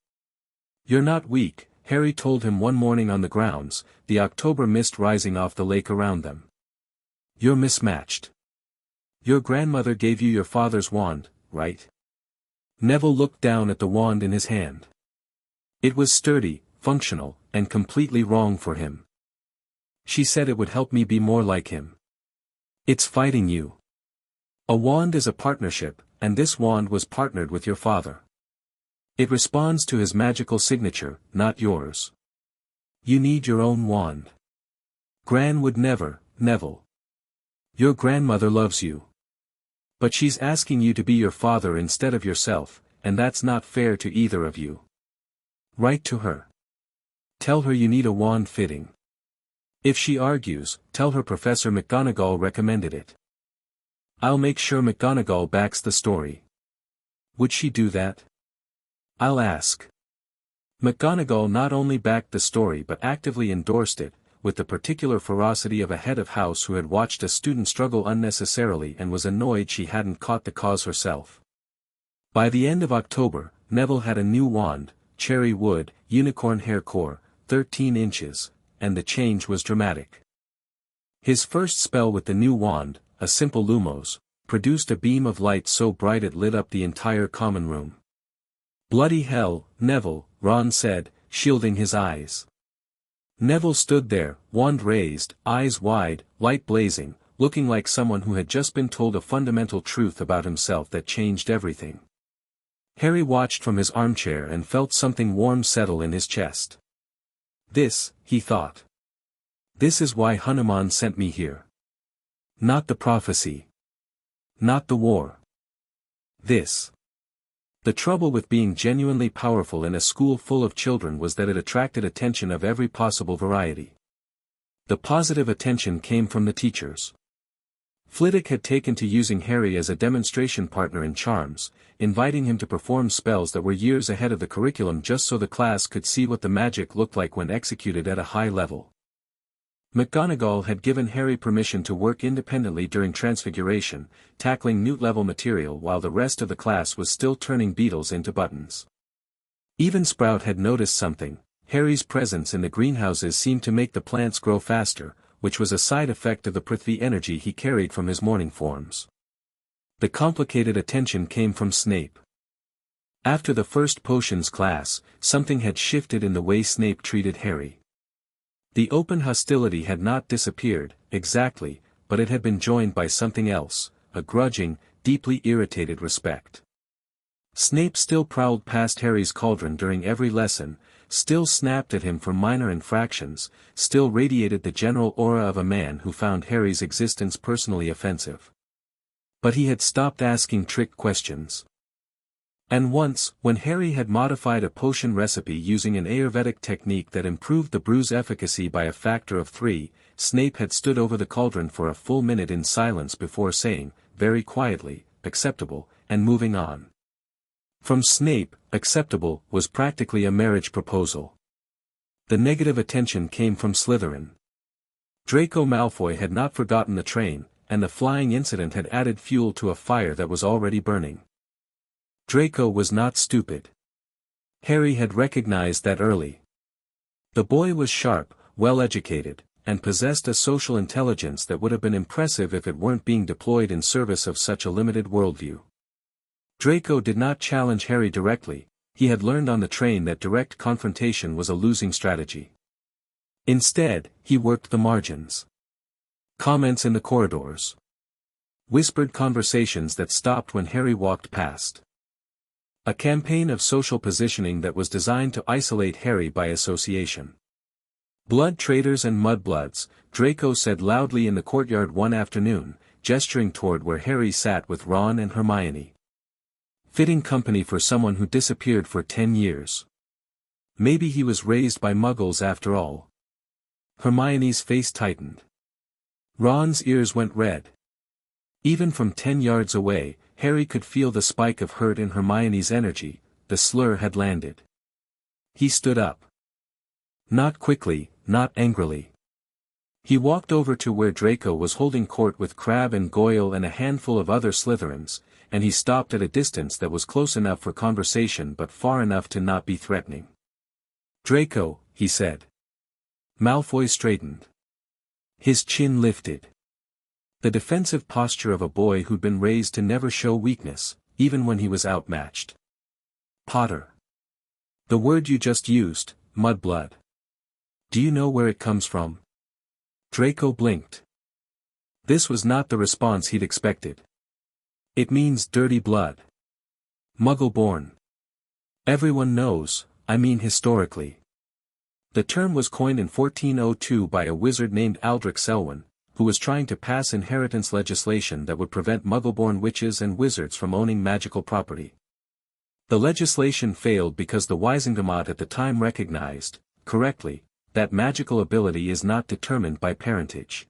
Speaker 1: "You're not weak," Harry told him one morning on the grounds, the October mist rising off the lake around them. "You're mismatched. Your grandmother gave you your father's wand, right?" Neville looked down at the wand in his hand. It was sturdy, functional, and completely wrong for him. "She said it would help me be more like him." "It's fighting you. A wand is a partnership, and this wand was partnered with your father. It responds to his magical signature, not yours. You need your own wand. Gran would never, Neville. Your grandmother loves you. But she's asking you to be your father instead of yourself, and that's not fair to either of you. Write to her. Tell her you need a wand fitting. If she argues, tell her Professor McGonagall recommended it. I'll make sure McGonagall backs the story." "Would she do that?" "I'll ask." McGonagall not only backed the story but actively endorsed it, with the particular ferocity of a head of house who had watched a student struggle unnecessarily and was annoyed she hadn't caught the cause herself. By the end of October, Neville had a new wand, cherry wood, unicorn hair core, 13 inches, and the change was dramatic. His first spell with the new wand, a simple lumos, produced a beam of light so bright it lit up the entire common room. "Bloody hell, Neville," Ron said, shielding his eyes. Neville stood there, wand raised, eyes wide, light blazing, looking like someone who had just been told a fundamental truth about himself that changed everything. Harry watched from his armchair and felt something warm settle in his chest. This, he thought. This is why Hanuman sent me here. Not the prophecy. Not the war. This. The trouble with being genuinely powerful in a school full of children was that it attracted attention of every possible variety. The positive attention came from the teachers. Flitwick had taken to using Harry as a demonstration partner in charms, inviting him to perform spells that were years ahead of the curriculum just so the class could see what the magic looked like when executed at a high level. McGonagall had given Harry permission to work independently during Transfiguration, tackling Newt-level material while the rest of the class was still turning beetles into buttons. Even Sprout had noticed something. Harry's presence in the greenhouses seemed to make the plants grow faster, which was a side effect of the Prithvi energy he carried from his morning forms. The complicated attention came from Snape. After the first potions class, something had shifted in the way Snape treated Harry. The open hostility had not disappeared, exactly, but it had been joined by something else, a grudging, deeply irritated respect. Snape still prowled past Harry's cauldron during every lesson, still snapped at him for minor infractions, still radiated the general aura of a man who found Harry's existence personally offensive. But he had stopped asking trick questions. And once, when Harry had modified a potion recipe using an Ayurvedic technique that improved the brew's efficacy by a factor of 3, Snape had stood over the cauldron for a full minute in silence before saying, very quietly, "Acceptable," and moving on. From Snape, acceptable was practically a marriage proposal. The negative attention came from Slytherin. Draco Malfoy had not forgotten the train, and the flying incident had added fuel to a fire that was already burning. Draco was not stupid. Harry had recognized that early. The boy was sharp, well-educated, and possessed a social intelligence that would have been impressive if it weren't being deployed in service of such a limited worldview. Draco did not challenge Harry directly. He had learned on the train that direct confrontation was a losing strategy. Instead, he worked the margins. Comments in the corridors. Whispered conversations that stopped when Harry walked past. A campaign of social positioning that was designed to isolate Harry by association. "Blood traitors and mudbloods," Draco said loudly in the courtyard one afternoon, gesturing toward where Harry sat with Ron and Hermione. Fitting company for someone who disappeared for 10 years. Maybe he was raised by muggles after all. Hermione's face tightened. Ron's ears went red. Even from 10 yards away, Harry could feel the spike of hurt in Hermione's energy. The slur had landed. He stood up. Not quickly, not angrily. He walked over to where Draco was holding court with Crabbe and Goyle and a handful of other Slytherins, and he stopped at a distance that was close enough for conversation but far enough to not be threatening. "Draco," he said. Malfoy straightened. His chin lifted. The defensive posture of a boy who'd been raised to never show weakness, even when he was outmatched. "Potter. The word you just used, mudblood. Do you know where it comes from?" Draco blinked. This was not the response he'd expected. "It means dirty blood. Muggle-born. Everyone knows, I mean historically. The term was coined in 1402 by a wizard named Aldrich Selwyn, who was trying to pass inheritance legislation that would prevent Muggle-born witches and wizards from owning magical property. The legislation failed because the Wisingamat at the time recognized, correctly, that magical ability is not determined by parentage.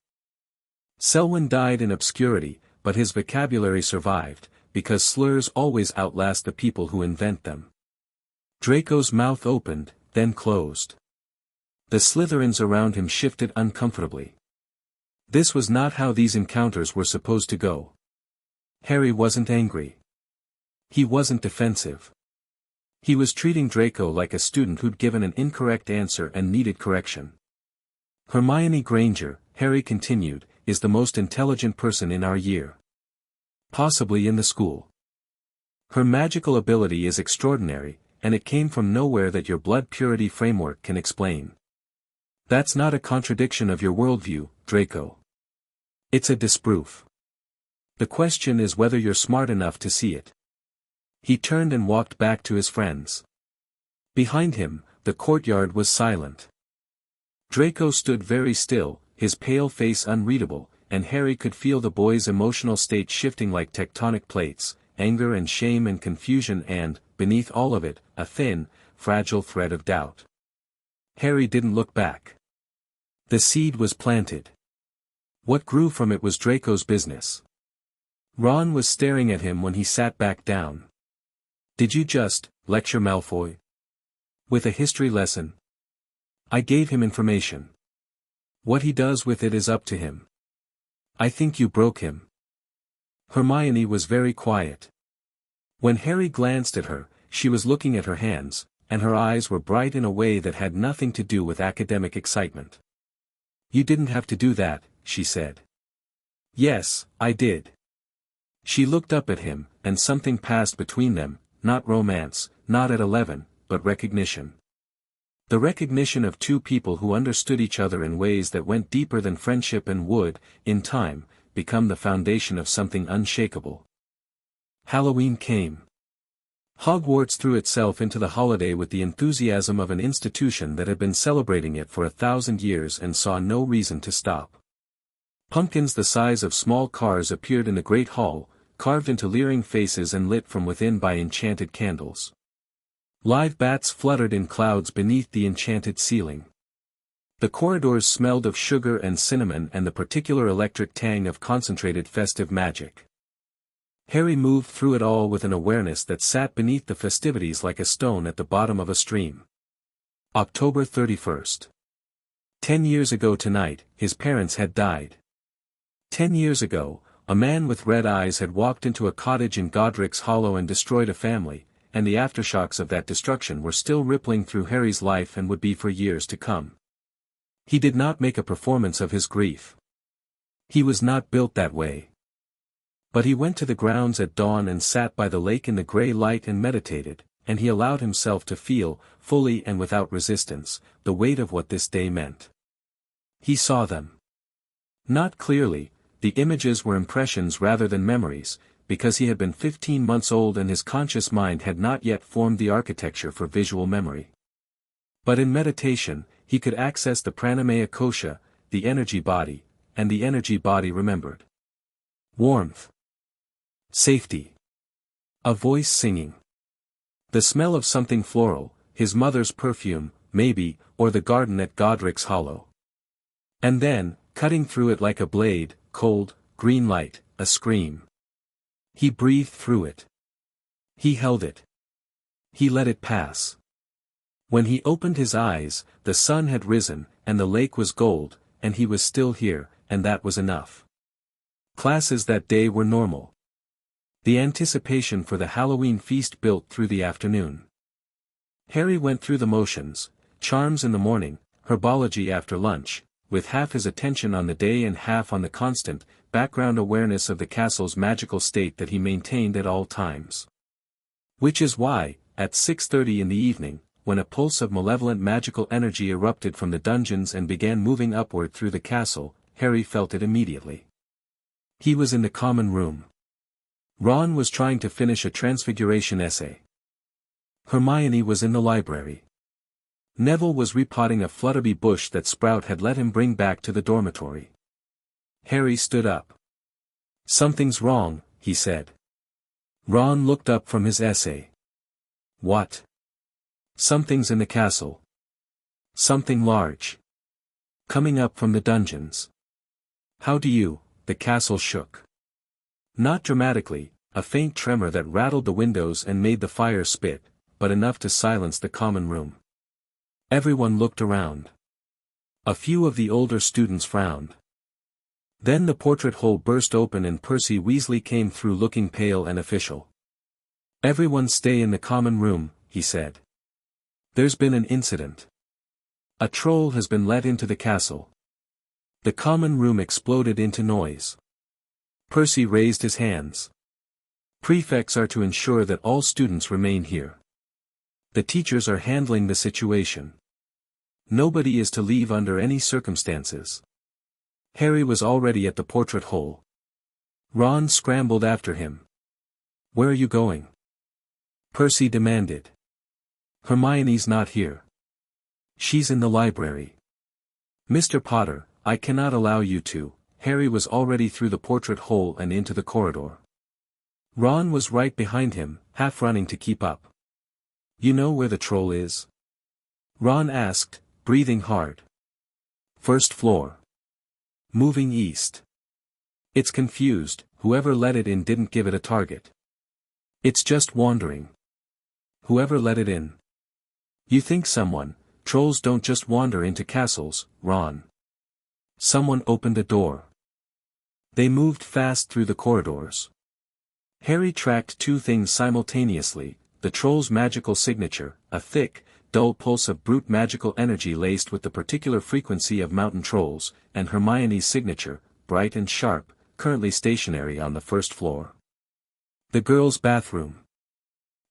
Speaker 1: Selwyn died in obscurity, but his vocabulary survived, because slurs always outlast the people who invent them. Draco's mouth opened, then closed. The Slytherins around him shifted uncomfortably. This was not how these encounters were supposed to go. Harry wasn't angry. He wasn't defensive. He was treating Draco like a student who'd given an incorrect answer and needed correction. "Hermione Granger," Harry continued, "is the most intelligent person in our year. Possibly in the school. Her magical ability is extraordinary, and it came from nowhere that your blood purity framework can explain. That's not a contradiction of your worldview, Draco. It's a disproof. The question is whether you're smart enough to see it." He turned and walked back to his friends. Behind him, the courtyard was silent. Draco stood very still, his pale face unreadable, and Harry could feel the boy's emotional state shifting like tectonic plates, anger and shame and confusion and, beneath all of it, a thin, fragile thread of doubt. Harry didn't look back. The seed was planted. What grew from it was Draco's business. Ron was staring at him when he sat back down. "Did you just lecture Malfoy? With a history lesson?" "I gave him information. What he does with it is up to him." "I think you broke him." Hermione was very quiet. When Harry glanced at her, she was looking at her hands, and her eyes were bright in a way that had nothing to do with academic excitement. "You didn't have to do that," she said. "Yes, I did." She looked up at him, and something passed between them, not romance, not at 11, but recognition. The recognition of two people who understood each other in ways that went deeper than friendship and would, in time, become the foundation of something unshakable. Halloween came. Hogwarts threw itself into the holiday with the enthusiasm of an institution that had been celebrating it for 1,000 years and saw no reason to stop. Pumpkins the size of small cars appeared in the great hall, carved into leering faces and lit from within by enchanted candles. Live bats fluttered in clouds beneath the enchanted ceiling. The corridors smelled of sugar and cinnamon and the particular electric tang of concentrated festive magic. Harry moved through it all with an awareness that sat beneath the festivities like a stone at the bottom of a stream. October 31st. 10 years ago tonight, his parents had died. 10 years ago, a man with red eyes had walked into a cottage in Godric's Hollow and destroyed a family, and the aftershocks of that destruction were still rippling through Harry's life and would be for years to come. He did not make a performance of his grief. He was not built that way. But he went to the grounds at dawn and sat by the lake in the grey light and meditated, and he allowed himself to feel, fully and without resistance, the weight of what this day meant. He saw them. Not clearly, the images were impressions rather than memories, because he had been 15 months old and his conscious mind had not yet formed the architecture for visual memory. But in meditation, he could access the pranamaya kosha, the energy body, and the energy body remembered. Warmth. Safety. A voice singing. The smell of something floral, his mother's perfume, maybe, or the garden at Godric's Hollow. And then, cutting through it like a blade, cold, green light, a scream. He breathed through it. He held it. He let it pass. When he opened his eyes, the sun had risen, and the lake was gold, and he was still here, and that was enough. Classes that day were normal. The anticipation for the Halloween feast built through the afternoon. Harry went through the motions, charms in the morning, herbology after lunch, with half his attention on the day and half on the constant, background awareness of the castle's magical state that he maintained at all times. Which is why, at 6:30 in the evening, when a pulse of malevolent magical energy erupted from the dungeons and began moving upward through the castle, Harry felt it immediately. He was in the common room. Ron was trying to finish a transfiguration essay. Hermione was in the library. Neville was repotting a Flutterby bush that Sprout had let him bring back to the dormitory. Harry stood up. "Something's wrong," he said. Ron looked up from his essay. "What?" "Something's in the castle. Something large. Coming up from the dungeons." "How do you?" The castle shook. Not dramatically, a faint tremor that rattled the windows and made the fire spit, but enough to silence the common room. Everyone looked around. A few of the older students frowned. Then the portrait hole burst open and Percy Weasley came through looking pale and official. "Everyone stay in the common room," he said. "There's been an incident. A troll has been let into the castle." The common room exploded into noise. Percy raised his hands. "Prefects are to ensure that all students remain here. The teachers are handling the situation. Nobody is to leave under any circumstances." Harry was already at the portrait hole. Ron scrambled after him. "Where are you going?" Percy demanded. "Hermione's not here. She's in the library." Mr. Potter, I cannot allow you to. Harry was already through the portrait hole and into the corridor. Ron was right behind him, half running to keep up. You know where the troll is? Ron asked, breathing hard. First floor. Moving east. It's confused, whoever let it in didn't give it a target. It's just wandering. Whoever let it in? You think someone. Trolls don't just wander into castles, Ron. Someone opened a door. They moved fast through the corridors. Harry tracked two things simultaneously, the troll's magical signature, a thick, dull pulse of brute magical energy laced with the particular frequency of mountain trolls, and Hermione's signature, bright and sharp, currently stationary on the first floor. The girls' bathroom.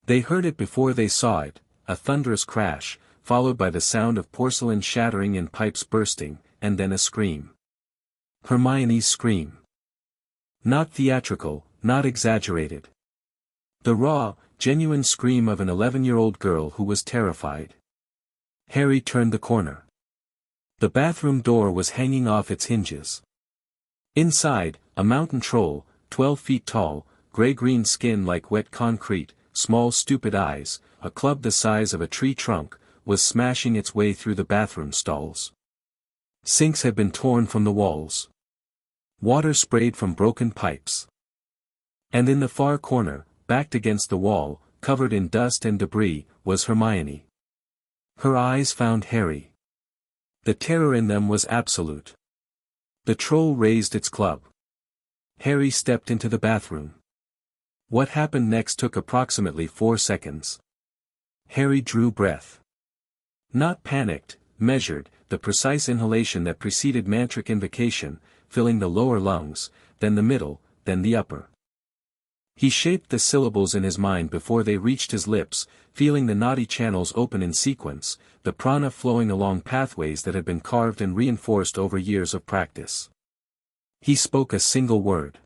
Speaker 1: They heard it before they saw it, a thunderous crash, followed by the sound of porcelain shattering and pipes bursting, and then a scream. Hermione's scream. Not theatrical, not exaggerated. The raw, genuine scream of an 11-year-old girl who was terrified. Harry turned the corner. The bathroom door was hanging off its hinges. Inside, a mountain troll, 12 feet tall, gray-green skin like wet concrete, small stupid eyes, a club the size of a tree trunk, was smashing its way through the bathroom stalls. Sinks had been torn from the walls. Water sprayed from broken pipes. And in the far corner, backed against the wall, covered in dust and debris, was Hermione. Her eyes found Harry. The terror in them was absolute. The troll raised its club. Harry stepped into the bathroom. What happened next took approximately 4 seconds. Harry drew breath. Not panicked, measured, the precise inhalation that preceded mantric invocation, filling the lower lungs, then the middle, then the upper. He shaped the syllables in his mind before they reached his lips, feeling the knotty channels open in sequence, the prana flowing along pathways that had been carved and reinforced over years of practice. He spoke a single word.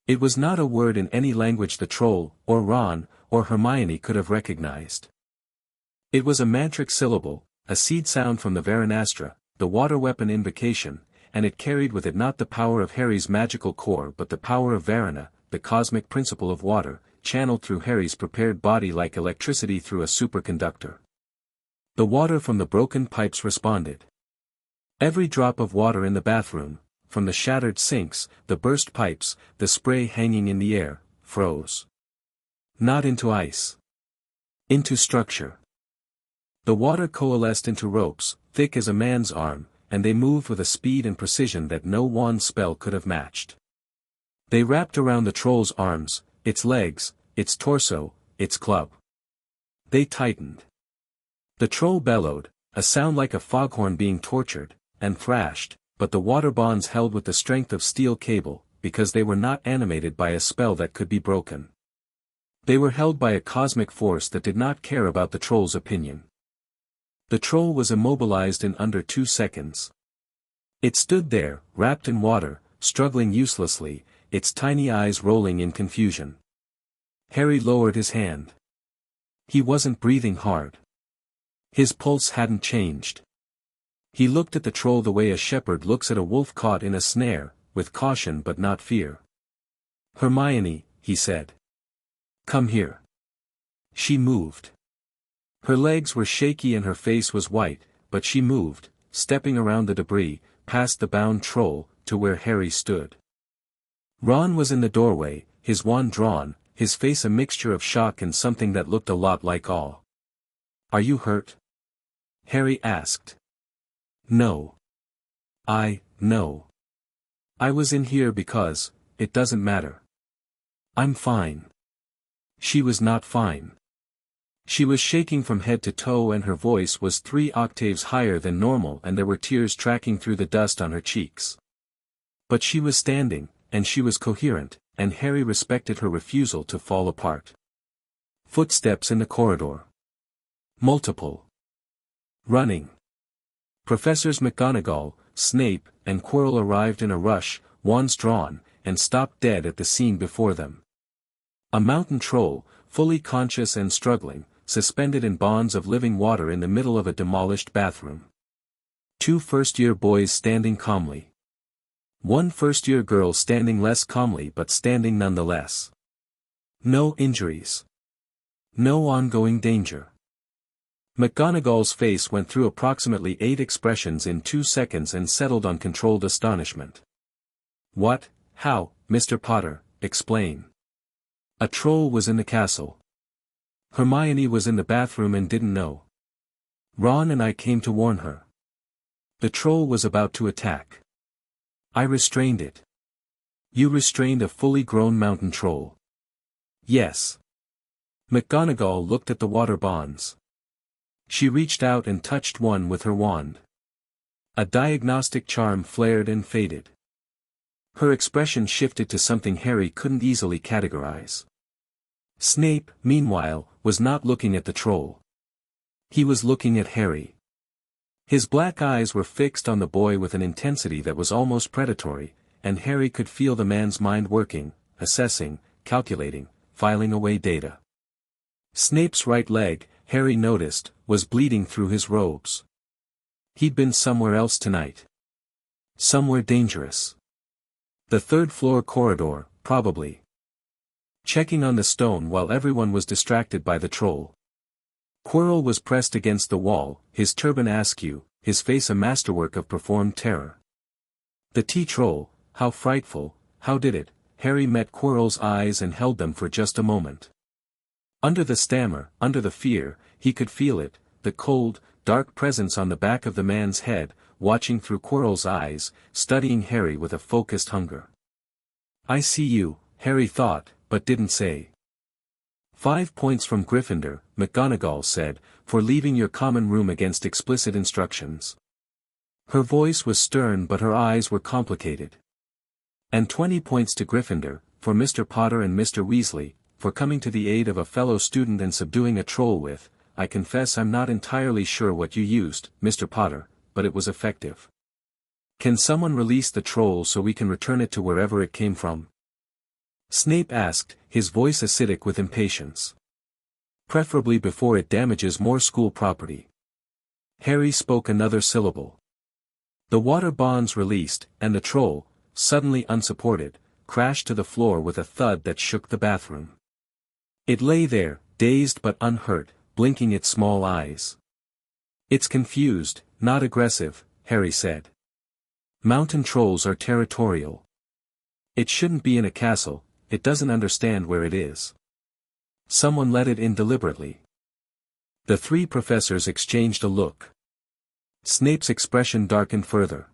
Speaker 1: It was not a word in any language the troll, or Ron, or Hermione could have recognized. It was a mantric syllable, a seed sound from the Varanastra, the water weapon invocation, and it carried with it not the power of Harry's magical core but the power of Varana, the cosmic principle of water, channeled through Harry's prepared body like electricity through a superconductor. The water from the broken pipes responded. Every drop of water in the bathroom, from the shattered sinks, the burst pipes, the spray hanging in the air, froze. Not into ice. Into structure. The water coalesced into ropes, thick as a man's arm, and they moved with a speed and precision that no wand spell could have matched. They wrapped around the troll's arms, its legs, its torso, its club. They tightened. The troll bellowed, a sound like a foghorn being tortured, and thrashed, but the water bonds held with the strength of steel cable, because they were not animated by a spell that could be broken. They were held by a cosmic force that did not care about the troll's opinion. The troll was immobilized in under 2 seconds. It stood there, wrapped in water, struggling uselessly, its tiny eyes rolling in confusion. Harry lowered his hand. He wasn't breathing hard. His pulse hadn't changed. He looked at the troll the way a shepherd looks at a wolf caught in a snare, with caution but not fear. "Hermione," he said. "Come here." She moved. Her legs were shaky and her face was white, but she moved, stepping around the debris, past the bound troll, to where Harry stood. Ron was in the doorway, his wand drawn, his face a mixture of shock and something that looked a lot like awe. "Are you hurt?" Harry asked. "No. No. I was in here because, it doesn't matter. I'm fine." She was not fine. She was shaking from head to toe and her voice was 3 octaves higher than normal and there were tears tracking through the dust on her cheeks. But she was standing, and she was coherent, and Harry respected her refusal to fall apart. Footsteps in the corridor. Multiple. Running. Professors McGonagall, Snape, and Quirrell arrived in a rush, wands drawn, and stopped dead at the scene before them. A mountain troll, fully conscious and struggling, suspended in bonds of living water in the middle of a demolished bathroom. Two first-year boys standing calmly. One first-year girl standing less calmly but standing nonetheless. No injuries. No ongoing danger. McGonagall's face went through approximately 8 expressions in 2 seconds and settled on controlled astonishment. What? How, Mr. Potter, explain. A troll was in the castle. Hermione was in the bathroom and didn't know. Ron and I came to warn her. The troll was about to attack. I restrained it. You restrained a fully grown mountain troll. Yes. McGonagall looked at the water bonds. She reached out and touched one with her wand. A diagnostic charm flared and faded. Her expression shifted to something Harry couldn't easily categorize. Snape, meanwhile, was not looking at the troll. He was looking at Harry. His black eyes were fixed on the boy with an intensity that was almost predatory, and Harry could feel the man's mind working, assessing, calculating, filing away data. Snape's right leg, Harry noticed, was bleeding through his robes. He'd been somewhere else tonight. Somewhere dangerous. The third-floor corridor, probably. Checking on the stone while everyone was distracted by the troll. Quirrell was pressed against the wall, his turban askew, his face a masterwork of performed terror. The tea-troll, how frightful, how did it? Harry met Quirrell's eyes and held them for just a moment. Under the stammer, under the fear, he could feel it, the cold, dark presence on the back of the man's head, watching through Quirrell's eyes, studying Harry with a focused hunger. I see you, Harry thought, but didn't say. 5 points from Gryffindor, McGonagall said, for leaving your common room against explicit instructions. Her voice was stern but her eyes were complicated. And 20 points to Gryffindor, for Mr. Potter and Mr. Weasley, for coming to the aid of a fellow student and subduing a troll with, I confess I'm not entirely sure what you used, Mr. Potter, but it was effective. Can someone release the troll so we can return it to wherever it came from? Snape asked, his voice acidic with impatience. Preferably before it damages more school property. Harry spoke another syllable. The water bonds released, and the troll, suddenly unsupported, crashed to the floor with a thud that shook the bathroom. It lay there, dazed but unhurt, blinking its small eyes. It's confused, not aggressive, Harry said. Mountain trolls are territorial. It shouldn't be in a castle, it doesn't understand where it is. Someone let it in deliberately. The 3 professors exchanged a look. Snape's expression darkened further.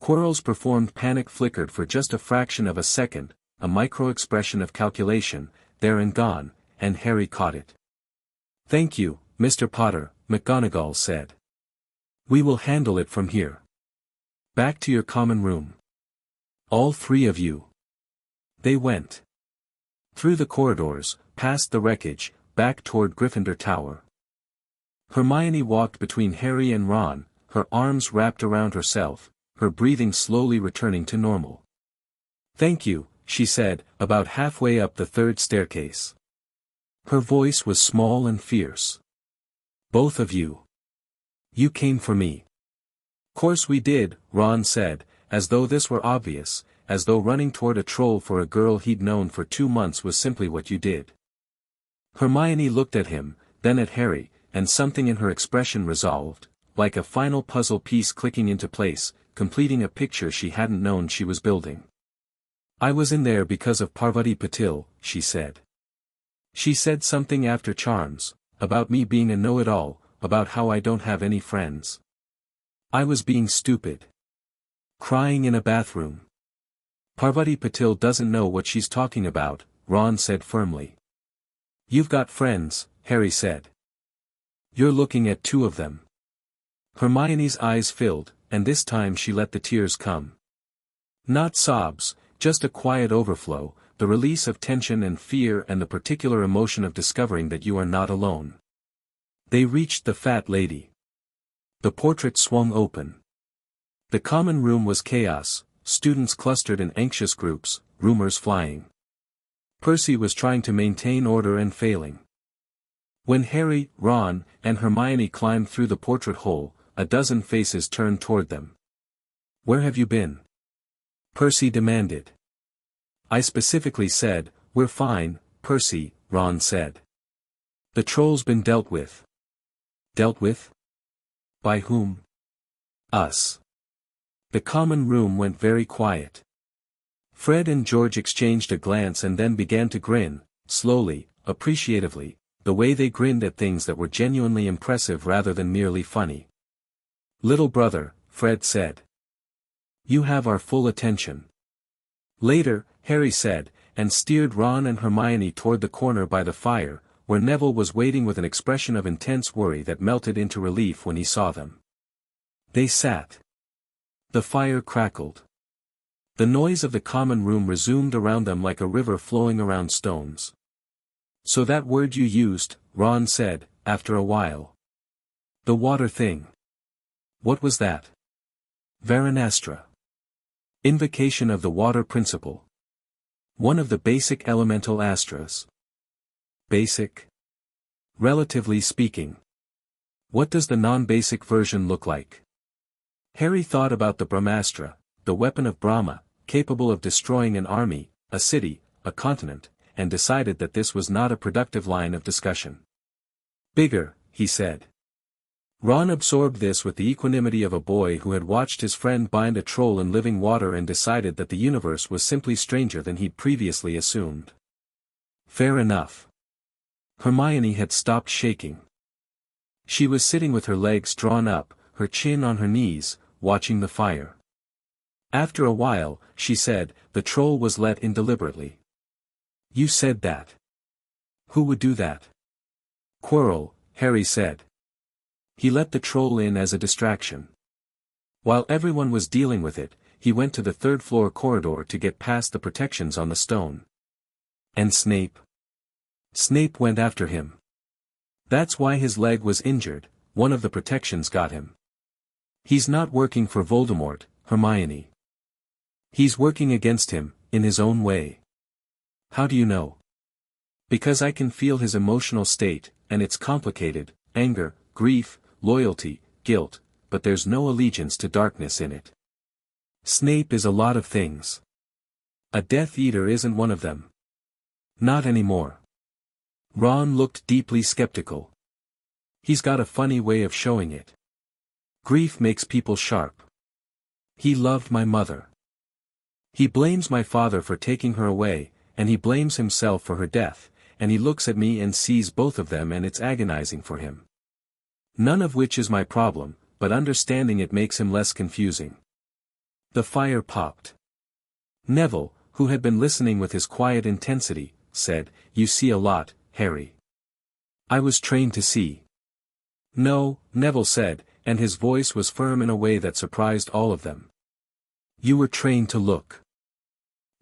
Speaker 1: Quirrell's performed panic flickered for just a fraction of a second, a micro-expression of calculation, there and gone, and Harry caught it. Thank you, Mr. Potter, McGonagall said. We will handle it from here. Back to your common room. All 3 of you. They went. Through the corridors, past the wreckage, back toward Gryffindor Tower. Hermione walked between Harry and Ron, her arms wrapped around herself, her breathing slowly returning to normal. Thank you, she said, about halfway up the 3rd staircase. Her voice was small and fierce. Both of you. You came for me. Course we did, Ron said, as though this were obvious, as though running toward a troll for a girl he'd known for 2 months was simply what you did. Hermione looked at him, then at Harry, and something in her expression resolved, like a final puzzle piece clicking into place, completing a picture she hadn't known she was building. I was in there because of Parvati Patil, she said. She said something after charms, about me being a know-it-all, about how I don't have any friends. I was being stupid. Crying in a bathroom. Parvati Patil doesn't know what she's talking about, Ron said firmly. You've got friends, Harry said. You're looking at 2 of them. Hermione's eyes filled, and this time she let the tears come. Not sobs, just a quiet overflow, the release of tension and fear and the particular emotion of discovering that you are not alone. They reached the fat lady. The portrait swung open. The common room was chaos, students clustered in anxious groups, rumors flying. Percy was trying to maintain order and failing. When Harry, Ron, and Hermione climbed through the portrait hole, a dozen faces turned toward them. "Where have you been?" Percy demanded. "I specifically said, we're fine, Percy," Ron said. "The troll's been dealt with." "Dealt with? By whom?" "Us." The common room went very quiet. Fred and George exchanged a glance and then began to grin, slowly, appreciatively, the way they grinned at things that were genuinely impressive rather than merely funny. "Little brother," Fred said. "You have our full attention." Later, Harry said, and steered Ron and Hermione toward the corner by the fire, where Neville was waiting with an expression of intense worry that melted into relief when he saw them. They sat. The fire crackled. The noise of the common room resumed around them like a river flowing around stones. "So that word you used," Ron said, after a while. "The water thing. What was that?" "Varanastra. Invocation of the water principle. One of the basic elemental astras." "Basic?" "Relatively speaking. What does the non-basic version look like?" Harry thought about the Brahmastra, the weapon of Brahma, capable of destroying an army, a city, a continent, and decided that this was not a productive line of discussion. "Bigger," he said. Ron absorbed this with the equanimity of a boy who had watched his friend bind a troll in living water and decided that the universe was simply stranger than he'd previously assumed. "Fair enough." Hermione had stopped shaking. She was sitting with her legs drawn up, her chin on her knees, watching the fire. After a while, she said, "The troll was let in deliberately." "You said that." "Who would do that?" "Quirrell," Harry said. "He let the troll in as a distraction. While everyone was dealing with it, he went to the third-floor corridor to get past the protections on the stone." "And Snape?" "Snape went after him. That's why his leg was injured, one of the protections got him." "He's not working for Voldemort, Hermione." "He's working against him, in his own way." "How do you know?" "Because I can feel his emotional state, and it's complicated, anger, grief, loyalty, guilt, but there's no allegiance to darkness in it. Snape is a lot of things. A Death Eater isn't one of them. Not anymore." Ron looked deeply skeptical. "He's got a funny way of showing it. Grief makes people sharp. He loved my mother. He blames my father for taking her away, and he blames himself for her death, and he looks at me and sees both of them and it's agonizing for him. None of which is my problem, but understanding it makes him less confusing." The fire popped. Neville, who had been listening with his quiet intensity, said, "You see a lot, Harry." "I was trained to see." "No," Neville said, and his voice was firm in a way that surprised all of them. "You were trained to look.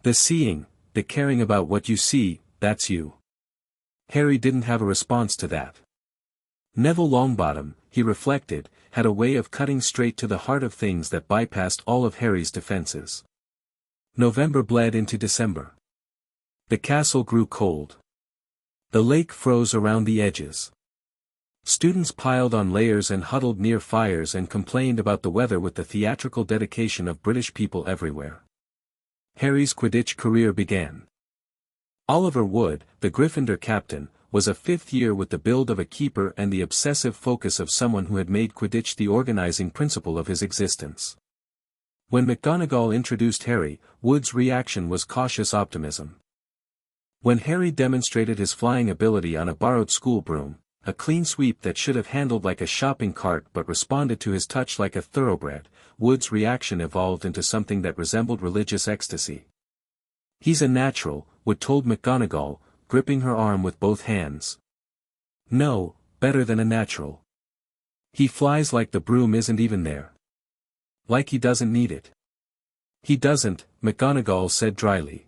Speaker 1: The seeing, the caring about what you see, that's you." Harry didn't have a response to that. Neville Longbottom, he reflected, had a way of cutting straight to the heart of things that bypassed all of Harry's defenses. November bled into December. The castle grew cold. The lake froze around the edges. Students piled on layers and huddled near fires and complained about the weather with the theatrical dedication of British people everywhere. Harry's Quidditch career began. Oliver Wood, the Gryffindor captain, was a fifth year with the build of a keeper and the obsessive focus of someone who had made Quidditch the organizing principle of his existence. When McGonagall introduced Harry, Wood's reaction was cautious optimism. When Harry demonstrated his flying ability on a borrowed school broom, a clean sweep that should have handled like a shopping cart but responded to his touch like a thoroughbred, Wood's reaction evolved into something that resembled religious ecstasy. "He's a natural," Wood told McGonagall, gripping her arm with both hands. "No, better than a natural. He flies like the broom isn't even there. Like he doesn't need it." "He doesn't," McGonagall said dryly.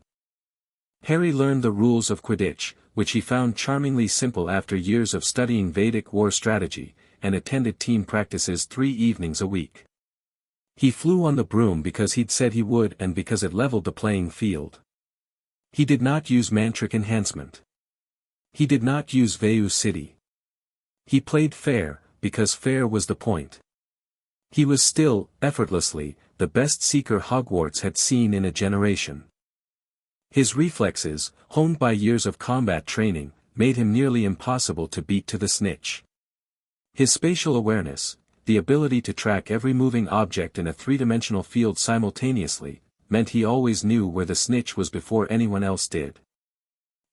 Speaker 1: Harry learned the rules of Quidditch, which he found charmingly simple after years of studying Vedic war strategy, and attended team practices 3 evenings a week. He flew on the broom because he'd said he would and because it leveled the playing field. He did not use mantric enhancement. He did not use Vayu City. He played fair, because fair was the point. He was still, effortlessly, the best seeker Hogwarts had seen in a generation. His reflexes, honed by years of combat training, made him nearly impossible to beat to the snitch. His spatial awareness, the ability to track every moving object in a three-dimensional field simultaneously, meant he always knew where the snitch was before anyone else did.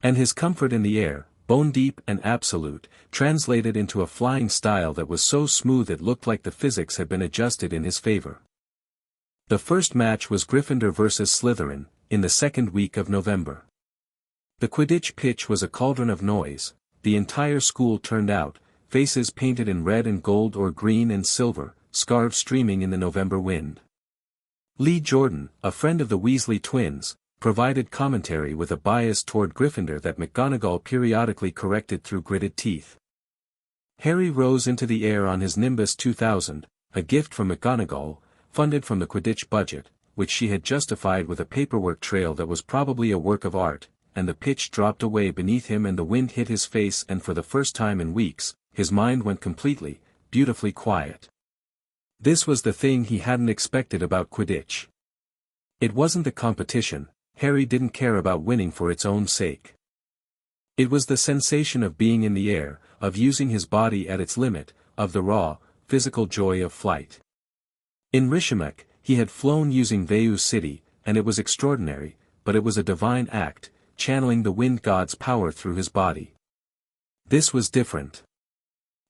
Speaker 1: And his comfort in the air, bone-deep and absolute, translated into a flying style that was so smooth it looked like the physics had been adjusted in his favor. The first match was Gryffindor vs Slytherin, in the second week of November. The Quidditch pitch was a cauldron of noise, the entire school turned out, faces painted in red and gold or green and silver, scarves streaming in the November wind. Lee Jordan, a friend of the Weasley twins, provided commentary with a bias toward Gryffindor that McGonagall periodically corrected through gritted teeth. Harry rose into the air on his Nimbus 2000, a gift from McGonagall, funded from the Quidditch budget, which she had justified with a paperwork trail that was probably a work of art, and the pitch dropped away beneath him and the wind hit his face, and for the first time in weeks, his mind went completely, beautifully quiet. This was the thing he hadn't expected about Quidditch. It wasn't the competition. Harry didn't care about winning for its own sake. It was the sensation of being in the air, of using his body at its limit, of the raw, physical joy of flight. In Rishimek, he had flown using Vayu City, and it was extraordinary, but it was a divine act, channeling the wind god's power through his body. This was different.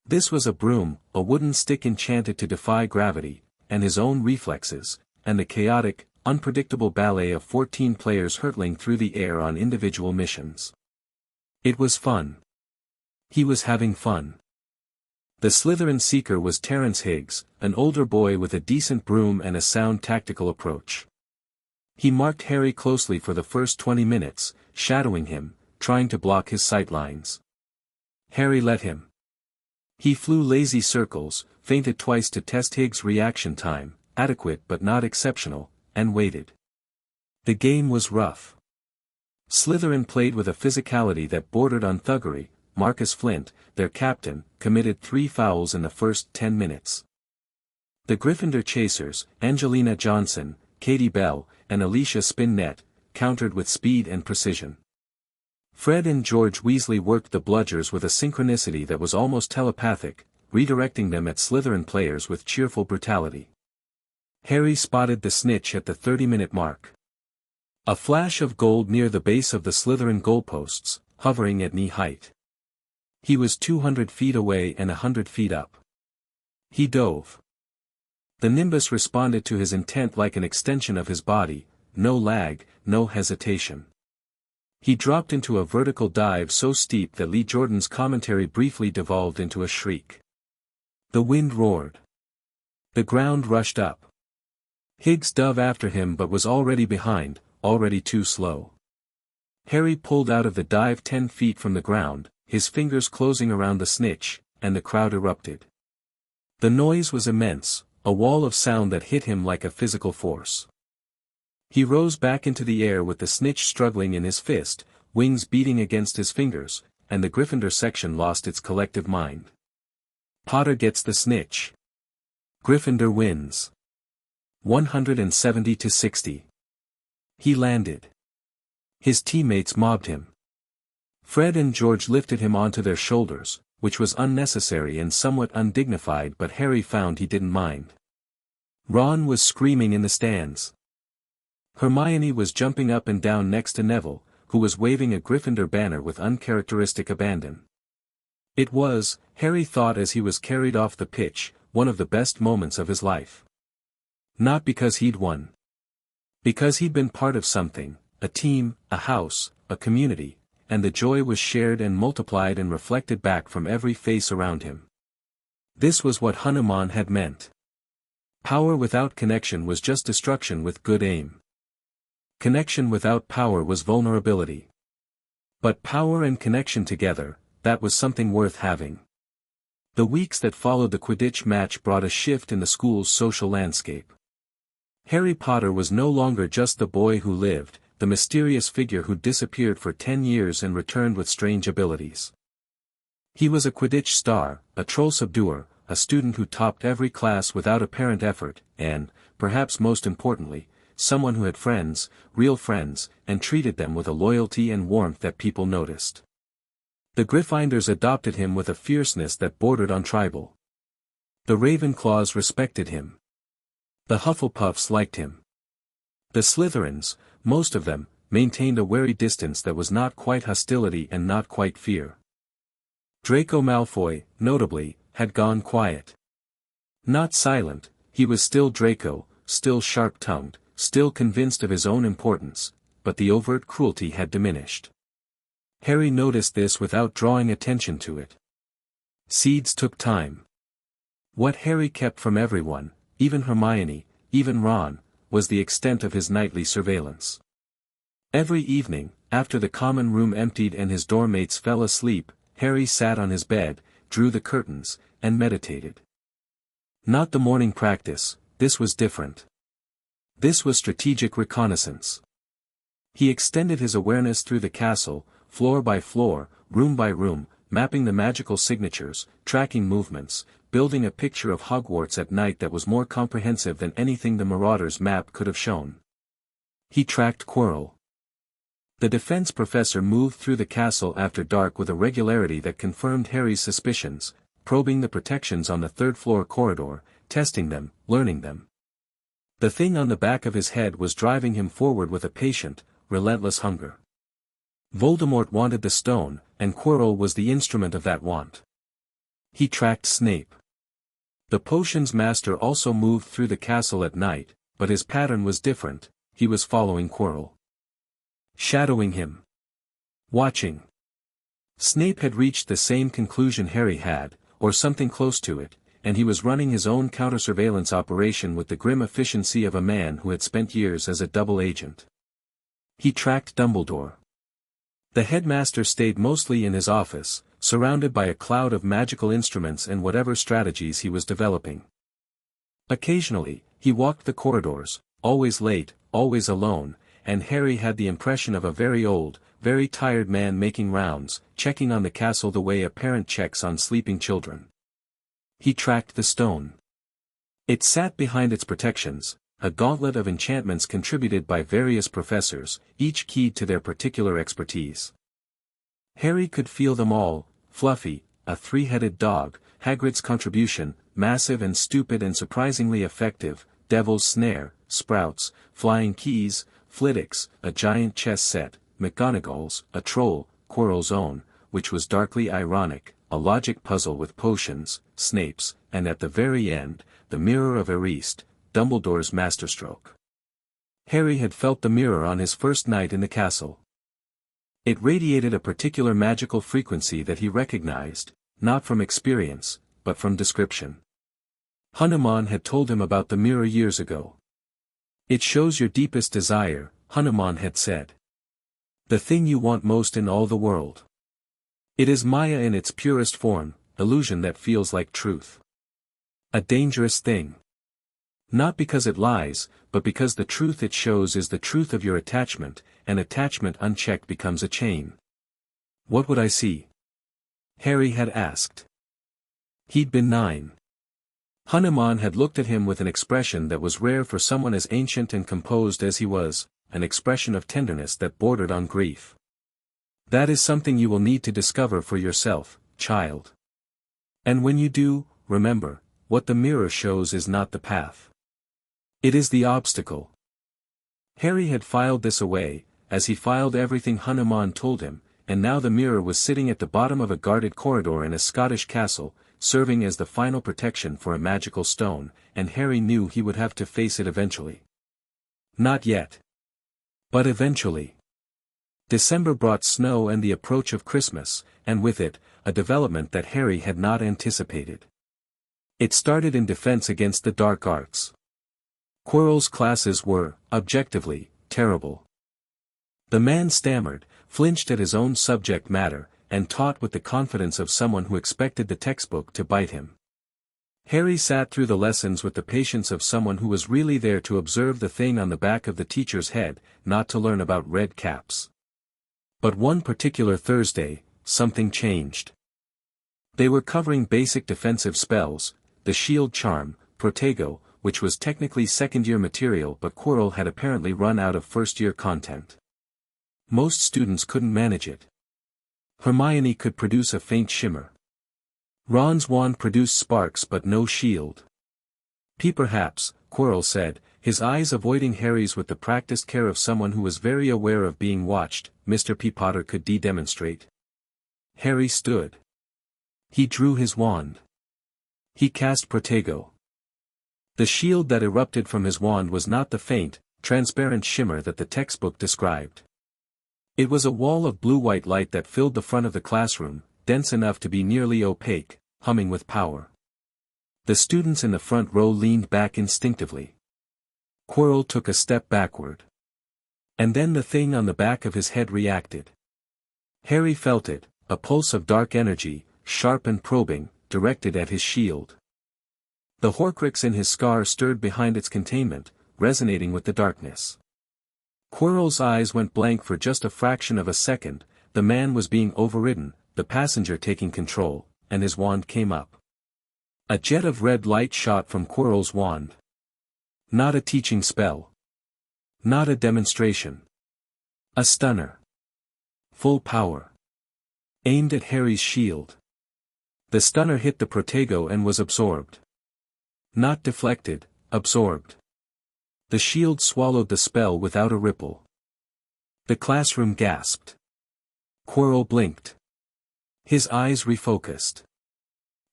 Speaker 1: This was a broom, a wooden stick enchanted to defy gravity, and his own reflexes, and the chaotic, unpredictable ballet of 14 players hurtling through the air on individual missions. It was fun. He was having fun. The Slytherin seeker was Terence Higgs, an older boy with a decent broom and a sound tactical approach. He marked Harry closely for the first 20 minutes, shadowing him, trying to block his sightlines. Harry let him. He flew lazy circles, feinted twice to test Higgs' reaction time, adequate but not exceptional, and waited. The game was rough. Slytherin played with a physicality that bordered on thuggery. Marcus Flint, their captain, committed 3 fouls in the first 10 minutes. The Gryffindor chasers, Angelina Johnson, Katie Bell, and Alicia Spinnet, countered with speed and precision. Fred and George Weasley worked the bludgers with a synchronicity that was almost telepathic, redirecting them at Slytherin players with cheerful brutality. Harry spotted the snitch at the 30-minute mark. A flash of gold near the base of the Slytherin goalposts, hovering at knee height. He was 200 feet away and 100 feet up. He dove. The Nimbus responded to his intent like an extension of his body, no lag, no hesitation. He dropped into a vertical dive so steep that Lee Jordan's commentary briefly devolved into a shriek. The wind roared. The ground rushed up. Higgs dove after him but was already behind, already too slow. Harry pulled out of the dive 10 feet from the ground, his fingers closing around the snitch, and the crowd erupted. The noise was immense, a wall of sound that hit him like a physical force. He rose back into the air with the snitch struggling in his fist, wings beating against his fingers, and the Gryffindor section lost its collective mind. Potter gets the snitch. Gryffindor wins. 170-60. He landed. His teammates mobbed him. Fred and George lifted him onto their shoulders, which was unnecessary and somewhat undignified, but Harry found he didn't mind. Ron was screaming in the stands. Hermione was jumping up and down next to Neville, who was waving a Gryffindor banner with uncharacteristic abandon. It was, Harry thought as he was carried off the pitch, one of the best moments of his life. Not because he'd won. Because he'd been part of something, a team, a house, a community, and the joy was shared and multiplied and reflected back from every face around him. This was what Hanuman had meant. Power without connection was just destruction with good aim. Connection without power was vulnerability. But power and connection together, that was something worth having. The weeks that followed the Quidditch match brought a shift in the school's social landscape. Harry Potter was no longer just the boy who lived, the mysterious figure who disappeared for 10 years and returned with strange abilities. He was a Quidditch star, a troll subduer, a student who topped every class without apparent effort, and, perhaps most importantly, someone who had friends, real friends, and treated them with a loyalty and warmth that people noticed. The Gryffindors adopted him with a fierceness that bordered on tribal. The Ravenclaws respected him. The Hufflepuffs liked him. The Slytherins, most of them, maintained a wary distance that was not quite hostility and not quite fear. Draco Malfoy, notably, had gone quiet. Not silent, he was still Draco, still sharp-tongued, still convinced of his own importance, but the overt cruelty had diminished. Harry noticed this without drawing attention to it. Seeds took time. What Harry kept from everyone, even Hermione, even Ron, was the extent of his nightly surveillance. Every evening, after the common room emptied and his dorm mates fell asleep, Harry sat on his bed, drew the curtains, and meditated. Not the morning practice, this was different. This was strategic reconnaissance. He extended his awareness through the castle, floor by floor, room by room, mapping the magical signatures, tracking movements, building a picture of Hogwarts at night that was more comprehensive than anything the Marauder's map could have shown. He tracked Quirrell. The defense professor moved through the castle after dark with a regularity that confirmed Harry's suspicions, probing the protections on the third-floor corridor, testing them, learning them. The thing on the back of his head was driving him forward with a patient, relentless hunger. Voldemort wanted the stone, and Quirrell was the instrument of that want. He tracked Snape. The potions master also moved through the castle at night, but his pattern was different, he was following Quirrell. Shadowing him. Watching. Snape had reached the same conclusion Harry had, or something close to it, and he was running his own counter-surveillance operation with the grim efficiency of a man who had spent years as a double agent. He tracked Dumbledore. The headmaster stayed mostly in his office, surrounded by a cloud of magical instruments and whatever strategies he was developing. Occasionally, he walked the corridors, always late, always alone, and Harry had the impression of a very old, very tired man making rounds, checking on the castle the way a parent checks on sleeping children. He tracked the stone. It sat behind its protections, a gauntlet of enchantments contributed by various professors, each keyed to their particular expertise. Harry could feel them all: Fluffy, a three-headed dog; Hagrid's contribution, massive and stupid and surprisingly effective; Devil's Snare, Sprouts, Flying Keys; Flitwick's, a giant chess set; McGonagall's, a troll; Quirrell's own, which was darkly ironic, a logic puzzle with potions; Snape's, and at the very end, the Mirror of Erist, Dumbledore's masterstroke. Harry had felt the mirror on his first night in the castle. It radiated a particular magical frequency that he recognized, not from experience, but from description. Hanuman had told him about the mirror years ago. It shows your deepest desire, Hanuman had said. The thing you want most in all the world. It is Maya in its purest form, illusion that feels like truth. A dangerous thing. Not because it lies, but because the truth it shows is the truth of your attachment, and attachment unchecked becomes a chain. What would I see? Harry had asked. He'd been 9. Hanuman had looked at him with an expression that was rare for someone as ancient and composed as he was, an expression of tenderness that bordered on grief. That is something you will need to discover for yourself, child. And when you do, remember, what the mirror shows is not the path. It is the obstacle. Harry had filed this away, as he filed everything Hanuman told him, and now the mirror was sitting at the bottom of a guarded corridor in a Scottish castle, serving as the final protection for a magical stone, and Harry knew he would have to face it eventually. Not yet. But eventually. December brought snow and the approach of Christmas, and with it, a development that Harry had not anticipated. It started in defense against the dark arts. Quirrell's classes were, objectively, terrible. The man stammered, flinched at his own subject matter, and taught with the confidence of someone who expected the textbook to bite him. Harry sat through the lessons with the patience of someone who was really there to observe the thing on the back of the teacher's head, not to learn about red caps. But one particular Thursday, something changed. They were covering basic defensive spells, the shield charm, Protego, which was technically second-year material but Quirrell had apparently run out of first-year content. Most students couldn't manage it. Hermione could produce a faint shimmer. Ron's wand produced sparks but no shield. Perhaps, Quirrell said, his eyes avoiding Harry's with the practiced care of someone who was very aware of being watched. Mr. P. Potter could demonstrate. Harry stood. He drew his wand. He cast Protego. The shield that erupted from his wand was not the faint, transparent shimmer that the textbook described. It was a wall of blue-white light that filled the front of the classroom, dense enough to be nearly opaque, humming with power. The students in the front row leaned back instinctively. Quirrell took a step backward. And then the thing on the back of his head reacted. Harry felt it, a pulse of dark energy, sharp and probing, directed at his shield. The Horcrux in his scar stirred behind its containment, resonating with the darkness. Quirrell's eyes went blank for just a fraction of a second. The man was being overridden, the passenger taking control, and his wand came up. A jet of red light shot from Quirrell's wand. Not a teaching spell. Not a demonstration. A stunner. Full power. Aimed at Harry's shield. The stunner hit the Protego and was absorbed. Not deflected, absorbed. The shield swallowed the spell without a ripple. The classroom gasped. Quirrell blinked. His eyes refocused.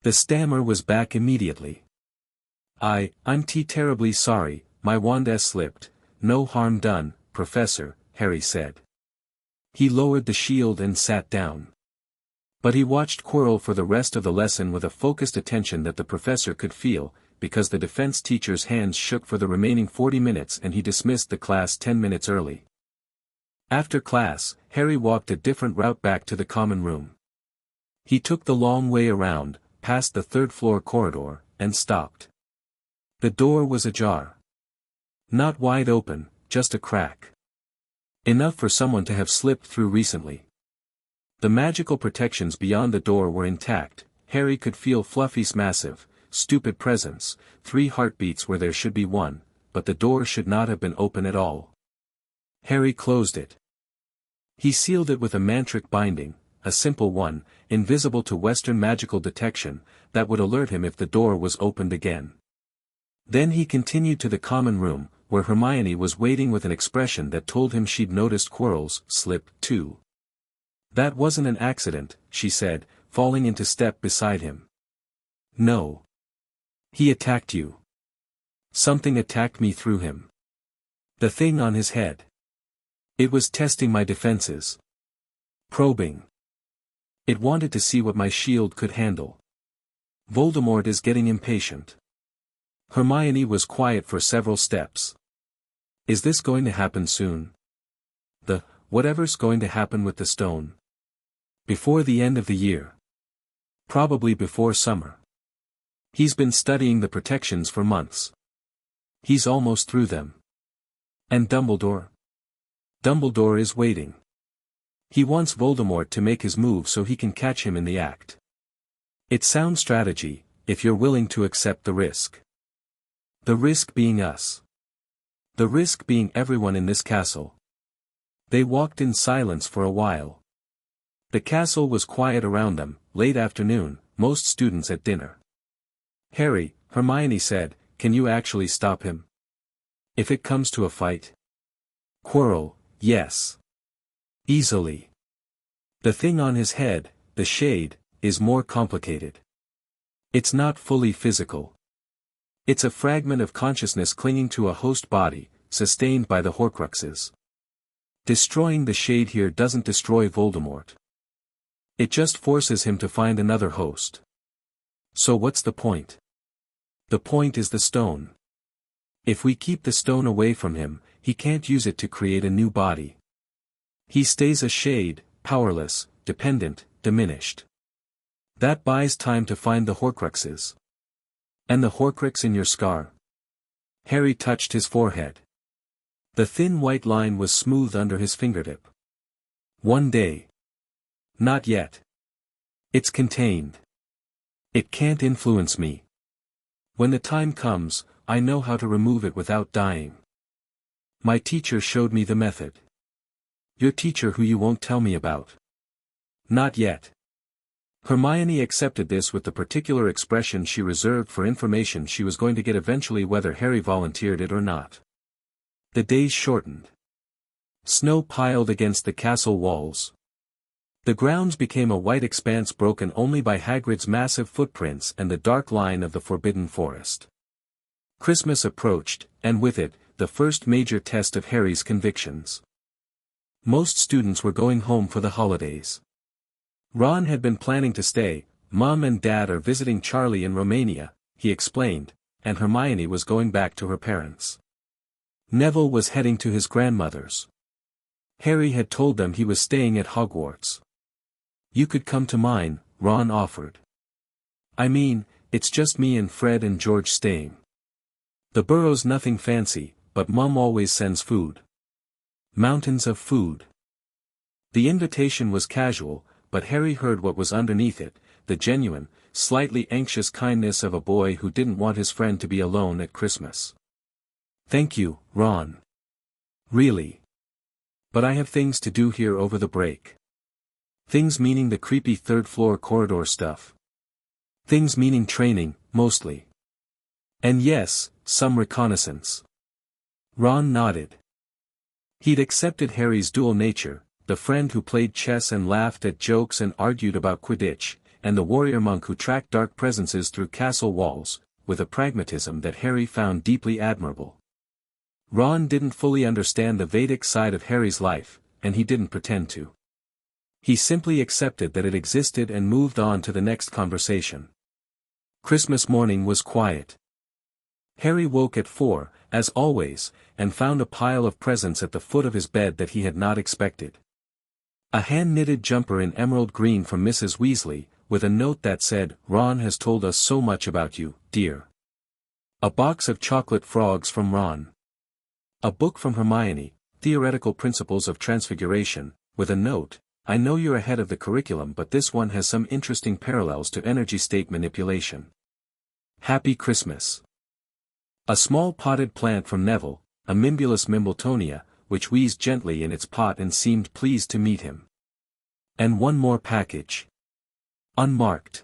Speaker 1: The stammer was back immediately. I'm terribly sorry, my wand slipped. No harm done, Professor, Harry said. He lowered the shield and sat down. But he watched Quirrell for the rest of the lesson with a focused attention that the professor could feel, because the defense teacher's hands shook for the remaining 40 minutes and he dismissed the class 10 minutes early. After class, Harry walked a different route back to the common room. He took the long way around, past the third-floor corridor, and stopped. The door was ajar. Not wide open, just a crack. Enough for someone to have slipped through recently. The magical protections beyond the door were intact. Harry could feel Fluffy's massive, stupid presence, 3 heartbeats where there should be 1, but the door should not have been open at all. Harry closed it. He sealed it with a mantric binding, a simple one, invisible to Western magical detection, that would alert him if the door was opened again. Then he continued to the common room, where Hermione was waiting with an expression that told him she'd noticed Quirrell's slip, too. That wasn't an accident, she said, falling into step beside him. No. He attacked you. Something attacked me through him. The thing on his head. It was testing my defenses. Probing. It wanted to see what my shield could handle. Voldemort is getting impatient. Hermione was quiet for several steps. Is this going to happen soon? Whatever's going to happen with the stone. Before the end of the year. Probably before summer. He's been studying the protections for months. He's almost through them. And Dumbledore? Dumbledore is waiting. He wants Voldemort to make his move so he can catch him in the act. It's sound strategy, if you're willing to accept the risk. The risk being us. The risk being everyone in this castle. They walked in silence for a while. The castle was quiet around them, late afternoon, most students at dinner. Harry, Hermione said, can you actually stop him? If it comes to a fight? Quirrell, yes. Easily. The thing on his head, the shade, is more complicated. It's not fully physical. It's a fragment of consciousness clinging to a host body, sustained by the Horcruxes. Destroying the shade here doesn't destroy Voldemort. It just forces him to find another host. So what's the point? The point is the stone. If we keep the stone away from him, he can't use it to create a new body. He stays a shade, powerless, dependent, diminished. That buys time to find the Horcruxes. And the Horcrux in your scar? Harry touched his forehead. The thin white line was smooth under his fingertip. One day. Not yet. It's contained. It can't influence me. When the time comes, I know how to remove it without dying. My teacher showed me the method. Your teacher who you won't tell me about. Not yet. Hermione accepted this with the particular expression she reserved for information she was going to get eventually, whether Harry volunteered it or not. The days shortened. Snow piled against the castle walls. The grounds became a white expanse broken only by Hagrid's massive footprints and the dark line of the Forbidden Forest. Christmas approached, and with it, the first major test of Harry's convictions. Most students were going home for the holidays. Ron had been planning to stay. Mom and Dad are visiting Charlie in Romania, he explained, and Hermione was going back to her parents. Neville was heading to his grandmother's. Harry had told them he was staying at Hogwarts. You could come to mine, Ron offered. I mean, it's just me and Fred and George staying. The burrow's nothing fancy, but Mum always sends food. Mountains of food. The invitation was casual, but Harry heard what was underneath it, the genuine, slightly anxious kindness of a boy who didn't want his friend to be alone at Christmas. Thank you, Ron. Really. But I have things to do here over the break. Things meaning the creepy third-floor corridor stuff. Things meaning training, mostly. And yes, some reconnaissance. Ron nodded. He'd accepted Harry's dual nature, the friend who played chess and laughed at jokes and argued about Quidditch, and the warrior monk who tracked dark presences through castle walls, with a pragmatism that Harry found deeply admirable. Ron didn't fully understand the Vedic side of Harry's life, and he didn't pretend to. He simply accepted that it existed and moved on to the next conversation. Christmas morning was quiet. Harry woke at 4, as always, and found a pile of presents at the foot of his bed that he had not expected. A hand-knitted jumper in emerald green from Mrs. Weasley, with a note that said, "Ron has told us so much about you, dear." A box of chocolate frogs from Ron. A book from Hermione, Theoretical Principles of Transfiguration, with a note, "I know you're ahead of the curriculum, but this one has some interesting parallels to energy state manipulation. Happy Christmas." A small potted plant from Neville, a Mimbulus Mimbletonia, which wheezed gently in its pot and seemed pleased to meet him. And one more package. Unmarked.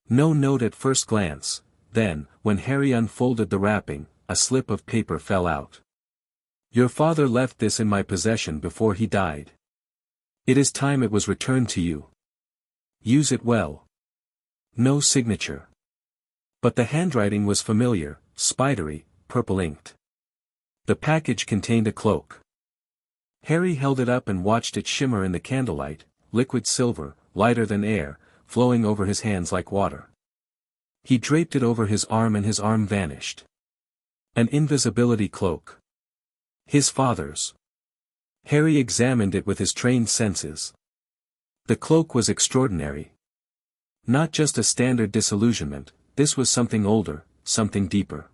Speaker 1: No note at first glance, then, when Harry unfolded the wrapping, a slip of paper fell out. "Your father left this in my possession before he died. It is time it was returned to you. Use it well." No signature. But the handwriting was familiar, spidery, purple-inked. The package contained a cloak. Harry held it up and watched it shimmer in the candlelight, liquid silver, lighter than air, flowing over his hands like water. He draped it over his arm and his arm vanished. An invisibility cloak. His father's. Harry examined it with his trained senses. The cloak was extraordinary. Not just a standard disillusionment, this was something older, something deeper.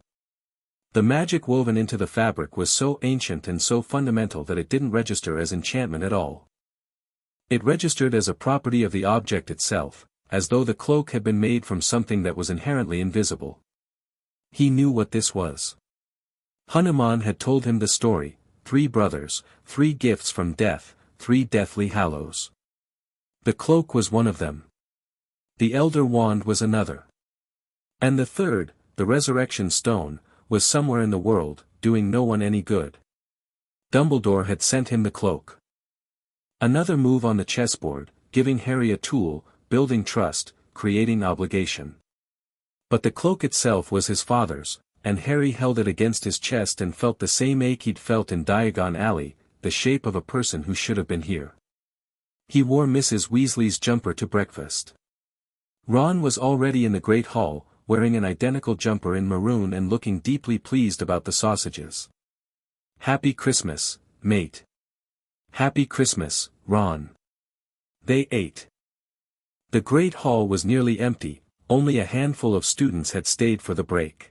Speaker 1: The magic woven into the fabric was so ancient and so fundamental that it didn't register as enchantment at all. It registered as a property of the object itself, as though the cloak had been made from something that was inherently invisible. He knew what this was. Hanuman had told him the story, 3 brothers, 3 gifts from death, 3 deathly hallows. The cloak was one of them. The Elder Wand was another. And the third, the Resurrection Stone, was somewhere in the world, doing no one any good. Dumbledore had sent him the cloak. Another move on the chessboard, giving Harry a tool, building trust, creating obligation. But the cloak itself was his father's, and Harry held it against his chest and felt the same ache he'd felt in Diagon Alley, the shape of a person who should have been here. He wore Mrs. Weasley's jumper to breakfast. Ron was already in the Great Hall, wearing an identical jumper in maroon and looking deeply pleased about the sausages. "Happy Christmas, mate." "Happy Christmas, Ron." They ate. The Great Hall was nearly empty, only a handful of students had stayed for the break.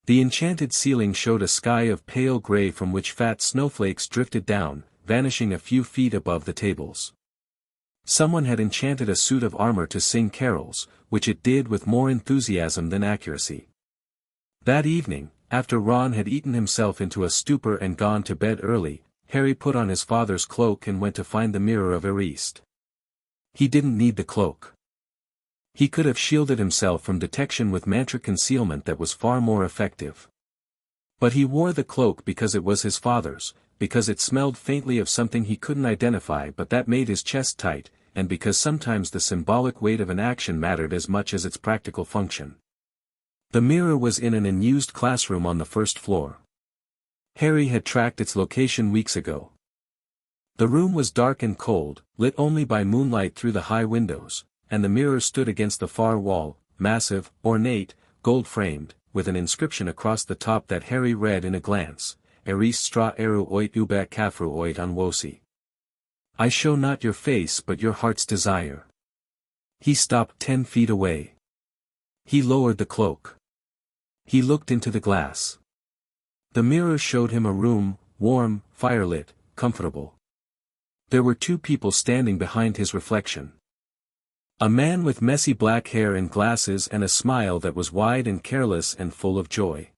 Speaker 1: The enchanted ceiling showed a sky of pale gray from which fat snowflakes drifted down, vanishing a few feet above the tables. Someone had enchanted a suit of armor to sing carols, which it did with more enthusiasm than accuracy. That evening, after Ron had eaten himself into a stupor and gone to bed early, Harry put on his father's cloak and went to find the mirror of Eriste. He didn't need the cloak. He could have shielded himself from detection with mantra concealment that was far more effective. But he wore the cloak because it was his father's, because it smelled faintly of something he couldn't identify but that made his chest tight, and because sometimes the symbolic weight of an action mattered as much as its practical function. The mirror was in an unused classroom on the first floor. Harry had tracked its location weeks ago. The room was dark and cold, lit only by moonlight through the high windows, and the mirror stood against the far wall, massive, ornate, gold-framed, with an inscription across the top that Harry read in a glance, Eriste stra eru oit ube kafru oit anwosi. I show not your face but your heart's desire. He stopped 10 feet away. He lowered the cloak. He looked into the glass. The mirror showed him a room, warm, firelit, comfortable. There were 2 people standing behind his reflection. A man with messy black hair and glasses and a smile that was wide and careless and full of joy.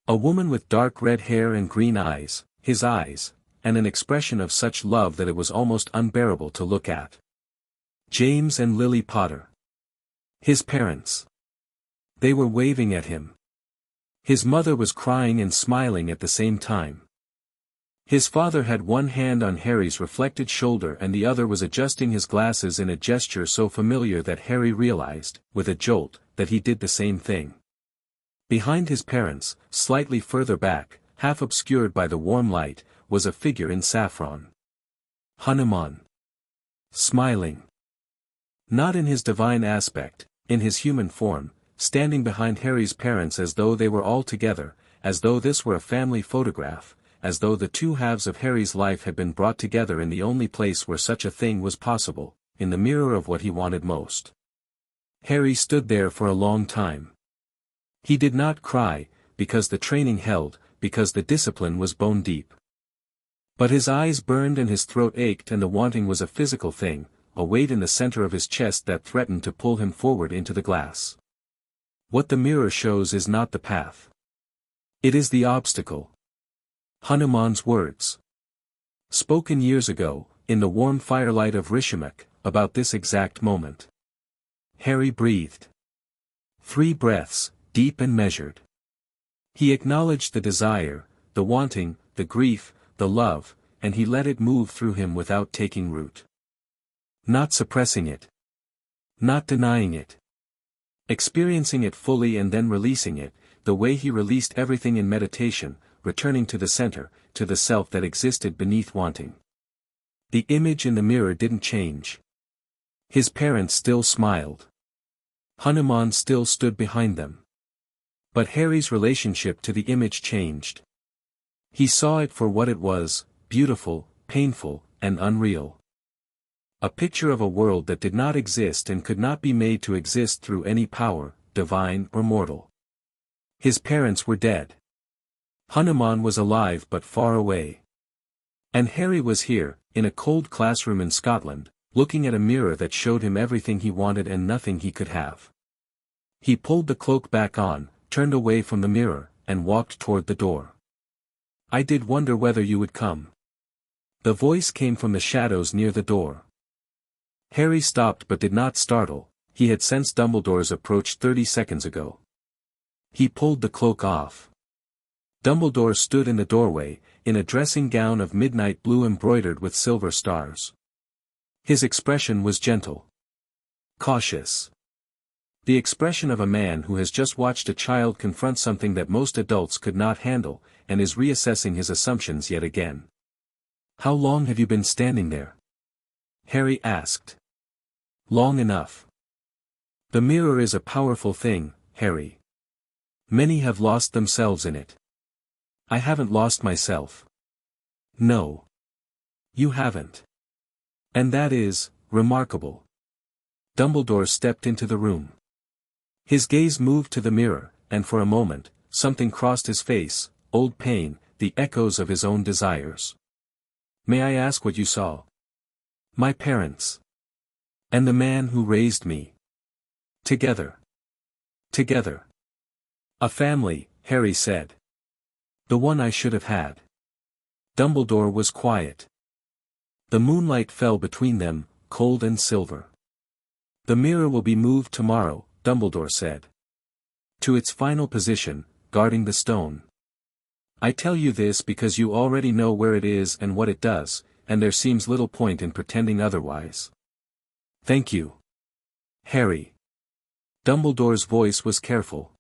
Speaker 1: A woman with dark red hair and green eyes, his eyes, and an expression of such love that it was almost unbearable to look at. James and Lily Potter. His parents. They were waving at him. His mother was crying and smiling at the same time. His father had one hand on Harry's reflected shoulder and the other was adjusting his glasses in a gesture so familiar that Harry realized, with a jolt, that he did the same thing. Behind his parents, slightly further back, half obscured by the warm light, was a figure in saffron. Hanuman. Smiling. Not in his divine aspect, in his human form, standing behind Harry's parents as though they were all together, as though this were a family photograph, as though the 2 halves of Harry's life had been brought together in the only place where such a thing was possible, in the mirror of what he wanted most. Harry stood there for a long time. He did not cry, because the training held, because the discipline was bone deep. But his eyes burned and his throat ached and the wanting was a physical thing, a weight in the center of his chest that threatened to pull him forward into the glass. What the mirror shows is not the path. It is the obstacle. Hanuman's words. Spoken years ago, in the warm firelight of Rishimak, about this exact moment. Harry breathed. 3 breaths, deep and measured. He acknowledged the desire, the wanting, the grief, the love, and he let it move through him without taking root. Not suppressing it. Not denying it. Experiencing it fully and then releasing it, the way he released everything in meditation, returning to the center, to the self that existed beneath wanting. The image in the mirror didn't change. His parents still smiled. Hanuman still stood behind them. But Harry's relationship to the image changed. He saw it for what it was, beautiful, painful, and unreal. A picture of a world that did not exist and could not be made to exist through any power, divine or mortal. His parents were dead. Hanuman was alive but far away. And Harry was here, in a cold classroom in Scotland, looking at a mirror that showed him everything he wanted and nothing he could have. He pulled the cloak back on, turned away from the mirror, and walked toward the door. I did wonder whether you would come. The voice came from the shadows near the door. Harry stopped but did not startle, he had sensed Dumbledore's approach 30 seconds ago. He pulled the cloak off. Dumbledore stood in the doorway, in a dressing gown of midnight blue embroidered with silver stars. His expression was gentle. Cautious. The expression of a man who has just watched a child confront something that most adults could not handle, and is reassessing his assumptions yet again. How long have you been standing there? Harry asked. Long enough. The mirror is a powerful thing, Harry. Many have lost themselves in it. I haven't lost myself. No. You haven't. And that is, remarkable. Dumbledore stepped into the room. His gaze moved to the mirror, and for a moment, something crossed his face, old pain, the echoes of his own desires. May I ask what you saw? My parents. And the man who raised me. Together. Together. A family, Harry said. The one I should have had. Dumbledore was quiet. The moonlight fell between them, cold and silver. The mirror will be moved tomorrow, Dumbledore said. To its final position, guarding the stone. I tell you this because you already know where it is and what it does, and there seems little point in pretending otherwise. Thank you. Harry. Dumbledore's voice was careful.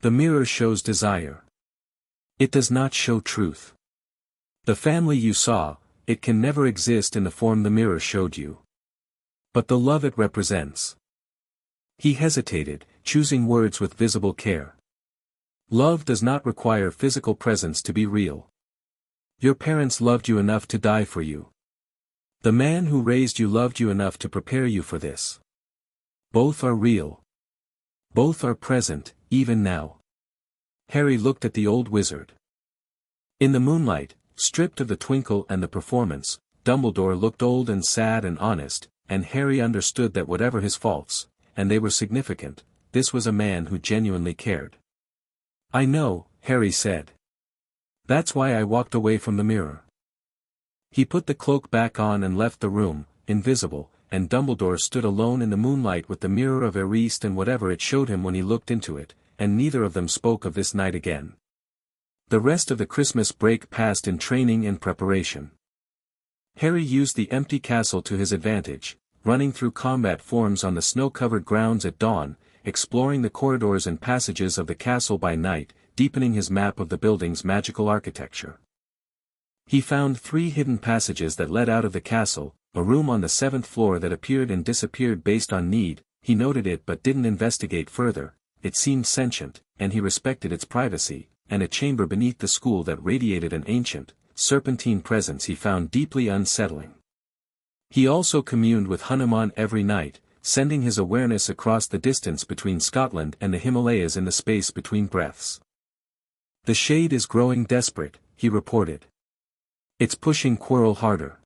Speaker 1: The mirror shows desire. It does not show truth. The family you saw, it can never exist in the form the mirror showed you. But the love it represents. He hesitated, choosing words with visible care. Love does not require physical presence to be real. Your parents loved you enough to die for you. The man who raised you loved you enough to prepare you for this. Both are real. Both are present, even now. Harry looked at the old wizard. In the moonlight, stripped of the twinkle and the performance, Dumbledore looked old and sad and honest, and Harry understood that whatever his faults, and they were significant, this was a man who genuinely cared. I know, Harry said. That's why I walked away from the mirror. He put the cloak back on and left the room, invisible, and Dumbledore stood alone in the moonlight with the mirror of Eriste and whatever it showed him when he looked into it, and neither of them spoke of this night again. The rest of the Christmas break passed in training and preparation. Harry used the empty castle to his advantage, running through combat forms on the snow-covered grounds at dawn, exploring the corridors and passages of the castle by night, deepening his map of the building's magical architecture. He found 3 hidden passages that led out of the castle, a room on the 7th floor that appeared and disappeared based on need. He noted it but didn't investigate further. It seemed sentient, and he respected its privacy, and a chamber beneath the school that radiated an ancient, serpentine presence he found deeply unsettling. He also communed with Hanuman every night, sending his awareness across the distance between Scotland and the Himalayas in the space between breaths. The shade is growing desperate, he reported. It's pushing Quirrell harder.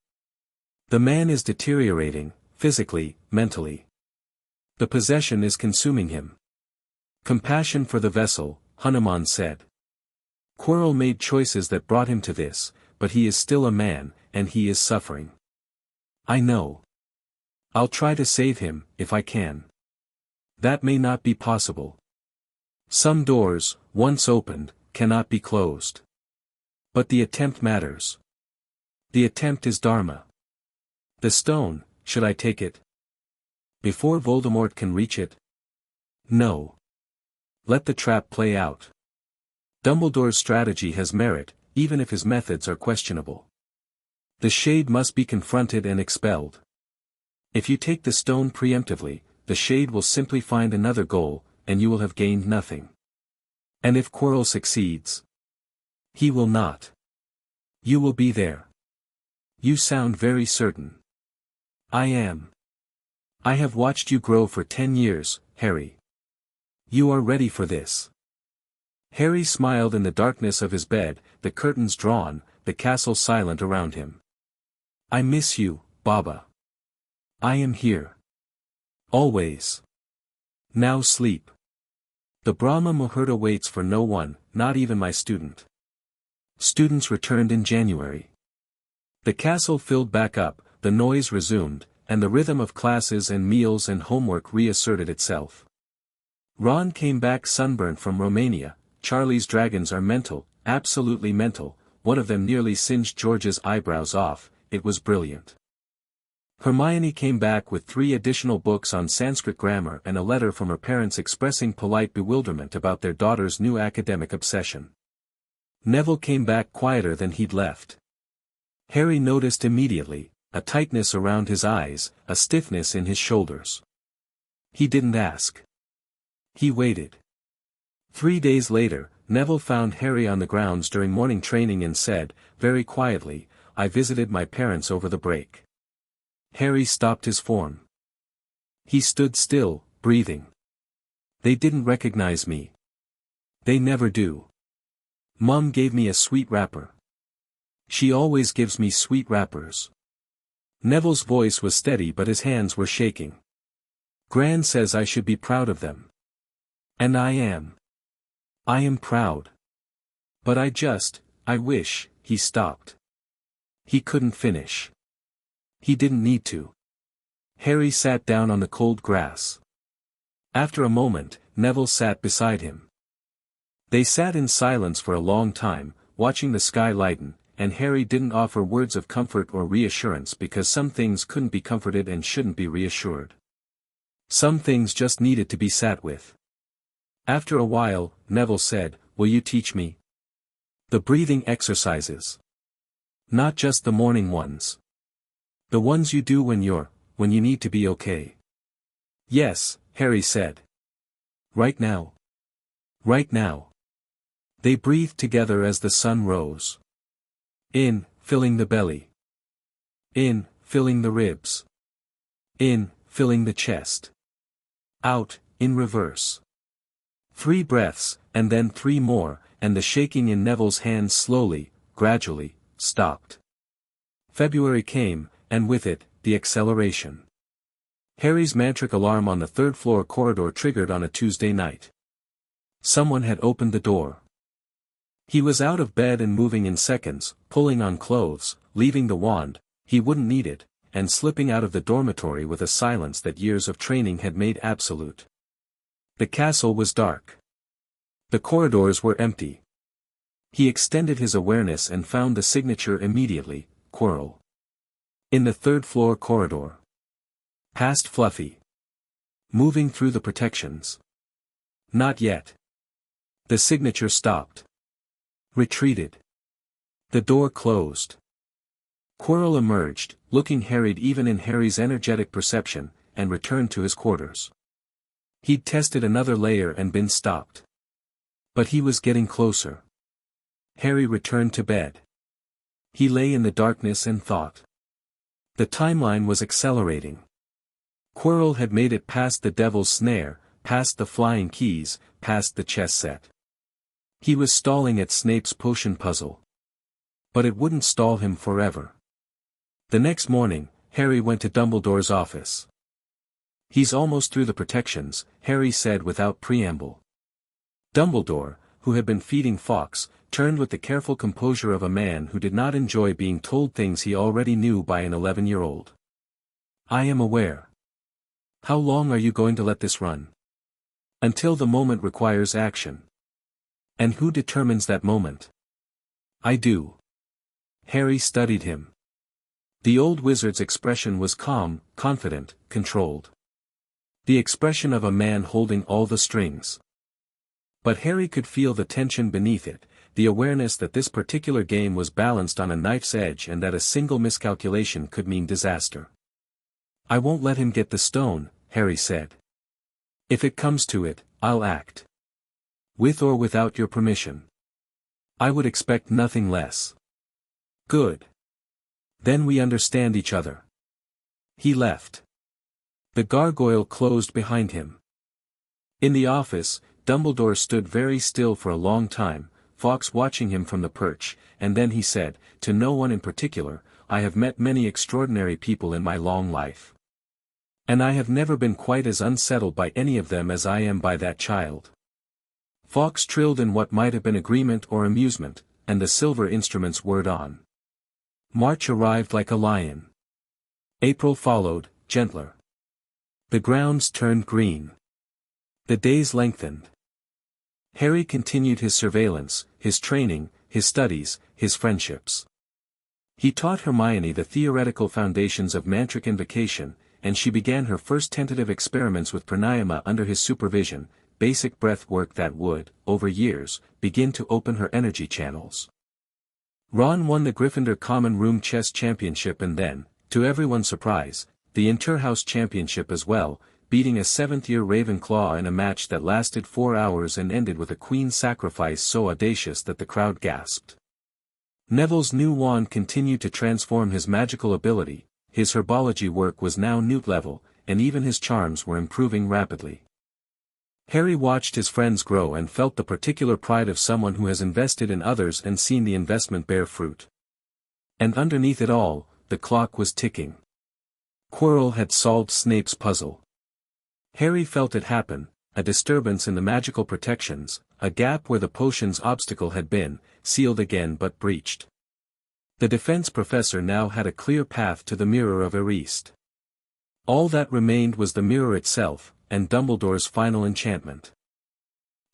Speaker 1: The man is deteriorating, physically, mentally. The possession is consuming him. Compassion for the vessel, Hanuman said. Quirrell made choices that brought him to this, but he is still a man, and he is suffering. I know. I'll try to save him, if I can. That may not be possible. Some doors, once opened, cannot be closed. But the attempt matters. The attempt is Dharma. The stone, should I take it? Before Voldemort can reach it? No. Let the trap play out. Dumbledore's strategy has merit, even if his methods are questionable. The shade must be confronted and expelled. If you take the stone preemptively, the shade will simply find another goal, and you will have gained nothing. And if Quirrell succeeds? He will not. You will be there. You sound very certain. I am. I have watched you grow for 10 years, Harry. You are ready for this. Harry smiled in the darkness of his bed, the curtains drawn, the castle silent around him. I miss you, Baba. I am here. Always. Now sleep. The Brahma Muhurta waits for no one, not even my student. Students returned in January. The castle filled back up, the noise resumed, and the rhythm of classes and meals and homework reasserted itself. Ron came back sunburnt from Romania. Charlie's dragons are mental, absolutely mental. One of them nearly singed George's eyebrows off. It was brilliant. Hermione came back with 3 additional books on Sanskrit grammar and a letter from her parents expressing polite bewilderment about their daughter's new academic obsession. Neville came back quieter than he'd left. Harry noticed immediately, a tightness around his eyes, a stiffness in his shoulders. He didn't ask. He waited. 3 days later, Neville found Harry on the grounds during morning training and said, very quietly, I visited my parents over the break. Harry stopped his form. He stood still, breathing. They didn't recognize me. They never do. Mum gave me a sweet wrapper. She always gives me sweet wrappers. Neville's voice was steady but his hands were shaking. Gran says I should be proud of them. And I am. I am proud. But I wish, he stopped. He couldn't finish. He didn't need to. Harry sat down on the cold grass. After a moment, Neville sat beside him. They sat in silence for a long time, watching the sky lighten, and Harry didn't offer words of comfort or reassurance because some things couldn't be comforted and shouldn't be reassured. Some things just needed to be sat with. After a while, Neville said, "Will you teach me the breathing exercises? Not just the morning ones. The ones you do when you need to be okay." "Yes," Harry said. "Right now." Right now. They breathed together as the sun rose. In, filling the belly. In, filling the ribs. In, filling the chest. Out, in reverse. 3 breaths, and then 3 more, and the shaking in Neville's hands slowly, gradually, stopped. February came, and with it, the acceleration. Harry's mantric alarm on the 3rd floor corridor triggered on a Tuesday night. Someone had opened the door. He was out of bed and moving in seconds, pulling on clothes, leaving the wand, he wouldn't need it, and slipping out of the dormitory with a silence that years of training had made absolute. The castle was dark. The corridors were empty. He extended his awareness and found the signature immediately, Quirrell. In the 3rd floor corridor. Past Fluffy. Moving through the protections. Not yet. The signature stopped. Retreated. The door closed. Quirrell emerged, looking harried even in Harry's energetic perception, and returned to his quarters. He'd tested another layer and been stopped. But he was getting closer. Harry returned to bed. He lay in the darkness and thought. The timeline was accelerating. Quirrell had made it past the devil's snare, past the flying keys, past the chess set. He was stalling at Snape's potion puzzle. But it wouldn't stall him forever. The next morning, Harry went to Dumbledore's office. "He's almost through the protections," Harry said without preamble. Dumbledore, who had been feeding Fawkes, turned with the careful composure of a man who did not enjoy being told things he already knew by an 11-year-old. "I am aware. How long are you going to let this run?" "Until the moment requires action." "And who determines that moment?" "I do." Harry studied him. The old wizard's expression was calm, confident, controlled. The expression of a man holding all the strings. But Harry could feel the tension beneath it, the awareness that this particular game was balanced on a knife's edge and that a single miscalculation could mean disaster. "I won't let him get the stone," Harry said. "If it comes to it, I'll act. With or without your permission. I would expect nothing less." "Good. Then we understand each other." He left. The gargoyle closed behind him. In the office, Dumbledore stood very still for a long time, Fawkes watching him from the perch, and then he said, to no one in particular, "I have met many extraordinary people in my long life. And I have never been quite as unsettled by any of them as I am by that child." Fawkes trilled in what might have been agreement or amusement, and the silver instruments whirred on. March arrived like a lion. April followed, gentler. The grounds turned green. The days lengthened. Harry continued his surveillance, his training, his studies, his friendships. He taught Hermione the theoretical foundations of mantric invocation, and she began her first tentative experiments with pranayama under his supervision, basic breath work that would, over years, begin to open her energy channels. Ron won the Gryffindor Common Room Chess Championship and then, to everyone's surprise, the Interhouse Championship as well, beating a 7th-year Ravenclaw in a match that lasted 4 hours and ended with a queen sacrifice so audacious that the crowd gasped. Neville's new wand continued to transform his magical ability, his herbology work was now newt level, and even his charms were improving rapidly. Harry watched his friends grow and felt the particular pride of someone who has invested in others and seen the investment bear fruit. And underneath it all, the clock was ticking. Quirrell had solved Snape's puzzle. Harry felt it happen, a disturbance in the magical protections, a gap where the potion's obstacle had been, sealed again but breached. The defense professor now had a clear path to the Mirror of Erist. All that remained was the mirror itself, and Dumbledore's final enchantment.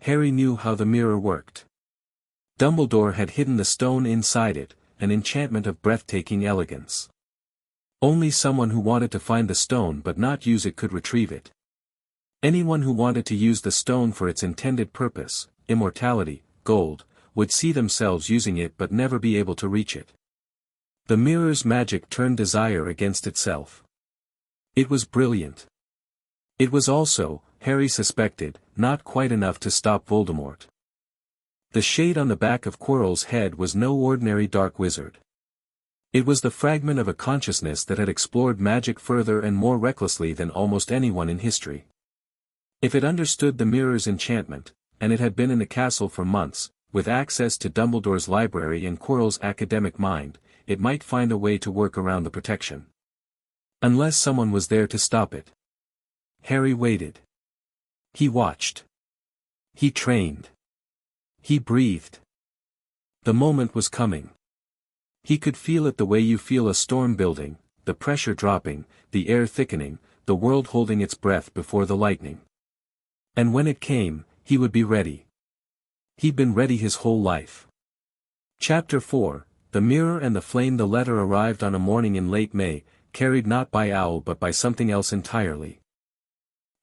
Speaker 1: Harry knew how the mirror worked. Dumbledore had hidden the stone inside it, an enchantment of breathtaking elegance. Only someone who wanted to find the stone but not use it could retrieve it. Anyone who wanted to use the stone for its intended purpose, immortality, gold, would see themselves using it but never be able to reach it. The mirror's magic turned desire against itself. It was brilliant. It was also, Harry suspected, not quite enough to stop Voldemort. The shade on the back of Quirrell's head was no ordinary dark wizard. It was the fragment of a consciousness that had explored magic further and more recklessly than almost anyone in history. If it understood the mirror's enchantment, and it had been in the castle for months, with access to Dumbledore's library and Quirrell's academic mind, it might find a way to work around the protection. Unless someone was there to stop it. Harry waited. He watched. He trained. He breathed. The moment was coming. He could feel it the way you feel a storm building, the pressure dropping, the air thickening, the world holding its breath before the lightning. And when it came, he would be ready. He'd been ready his whole life. Chapter 4, The Mirror and the Flame. The letter arrived on a morning in late May, carried not by owl but by something else entirely.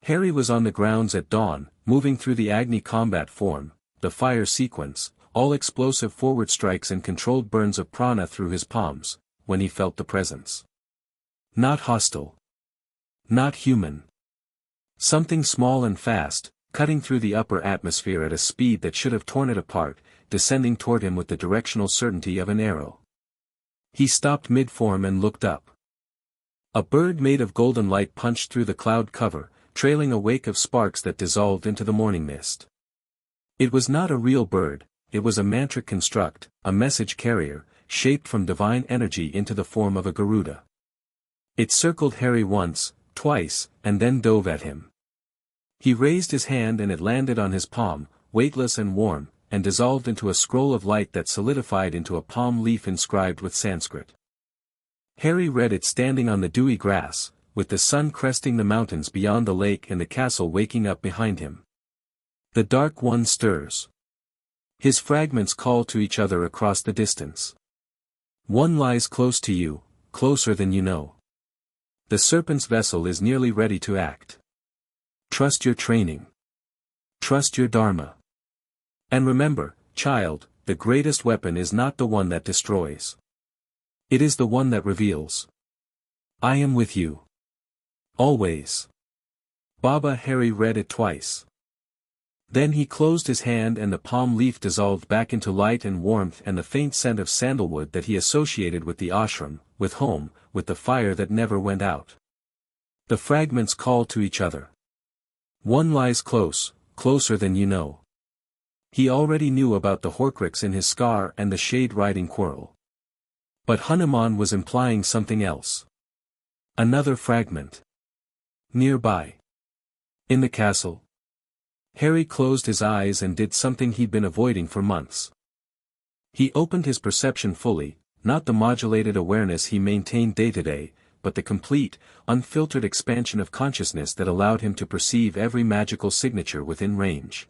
Speaker 1: Harry was on the grounds at dawn, moving through the Agni combat form, the fire sequence, all explosive forward strikes and controlled burns of prana through his palms, when he felt the presence. Not hostile. Not human. Something small and fast, cutting through the upper atmosphere at a speed that should have torn it apart, descending toward him with the directional certainty of an arrow. He stopped mid-form and looked up. A bird made of golden light punched through the cloud cover, trailing a wake of sparks that dissolved into the morning mist. It was not a real bird, it was a mantric construct, a message carrier, shaped from divine energy into the form of a Garuda. It circled Harry once, twice, and then dove at him. He raised his hand and it landed on his palm, weightless and warm, and dissolved into a scroll of light that solidified into a palm leaf inscribed with Sanskrit. Harry read it standing on the dewy grass, with the sun cresting the mountains beyond the lake and the castle waking up behind him. The Dark One stirs. His fragments call to each other across the distance. One lies close to you, closer than you know. The serpent's vessel is nearly ready to act. Trust your training. Trust your dharma. And remember, child, the greatest weapon is not the one that destroys. It is the one that reveals. I am with you. Always. Baba. Harry read it twice. Then he closed his hand and the palm leaf dissolved back into light and warmth and the faint scent of sandalwood that he associated with the ashram, with home, with the fire that never went out. The fragments call to each other. One lies close, closer than you know. He already knew about the Horcrux in his scar and the shade riding Quirrell. But Hanuman was implying something else. Another fragment. Nearby. In the castle. Harry closed his eyes and did something he'd been avoiding for months. He opened his perception fully, not the modulated awareness he maintained day to day, but the complete, unfiltered expansion of consciousness that allowed him to perceive every magical signature within range.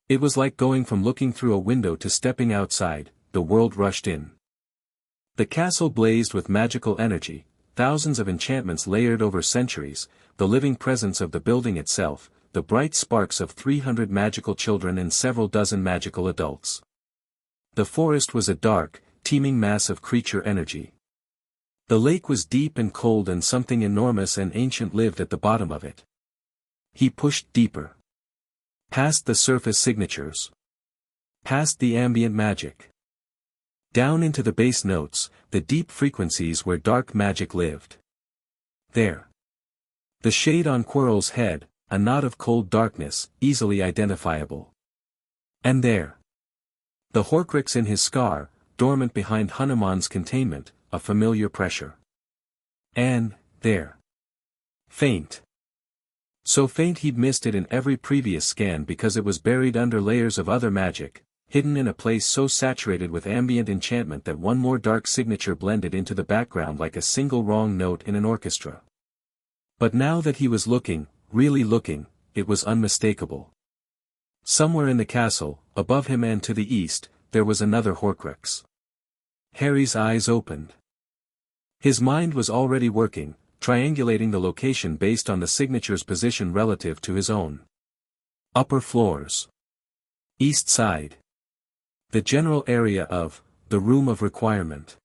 Speaker 1: It was like going from looking through a window to stepping outside, the world rushed in. The castle blazed with magical energy, thousands of enchantments layered over centuries, the living presence of the building itself, the bright sparks of 300 magical children and several dozen magical adults. The forest was a dark, teeming mass of creature energy. The lake was deep and cold and something enormous and ancient lived at the bottom of it. He pushed deeper. Past the surface signatures. Past the ambient magic. Down into the bass notes, the deep frequencies where dark magic lived. There. The shade on Quirrell's head, a knot of cold darkness, easily identifiable. And there. The Horcrux in his scar, dormant behind Hanuman's containment, a familiar pressure. And, there. Faint. So faint he'd missed it in every previous scan because it was buried under layers of other magic, hidden in a place so saturated with ambient enchantment that one more dark signature blended into the background like a single wrong note in an orchestra. But now that he was looking, really looking, it was unmistakable. Somewhere in the castle, above him and to the east, there was another Horcrux. Harry's eyes opened. His mind was already working, triangulating the location based on the signature's position relative to his own. Upper floors. East side. The general area of, the room of requirement.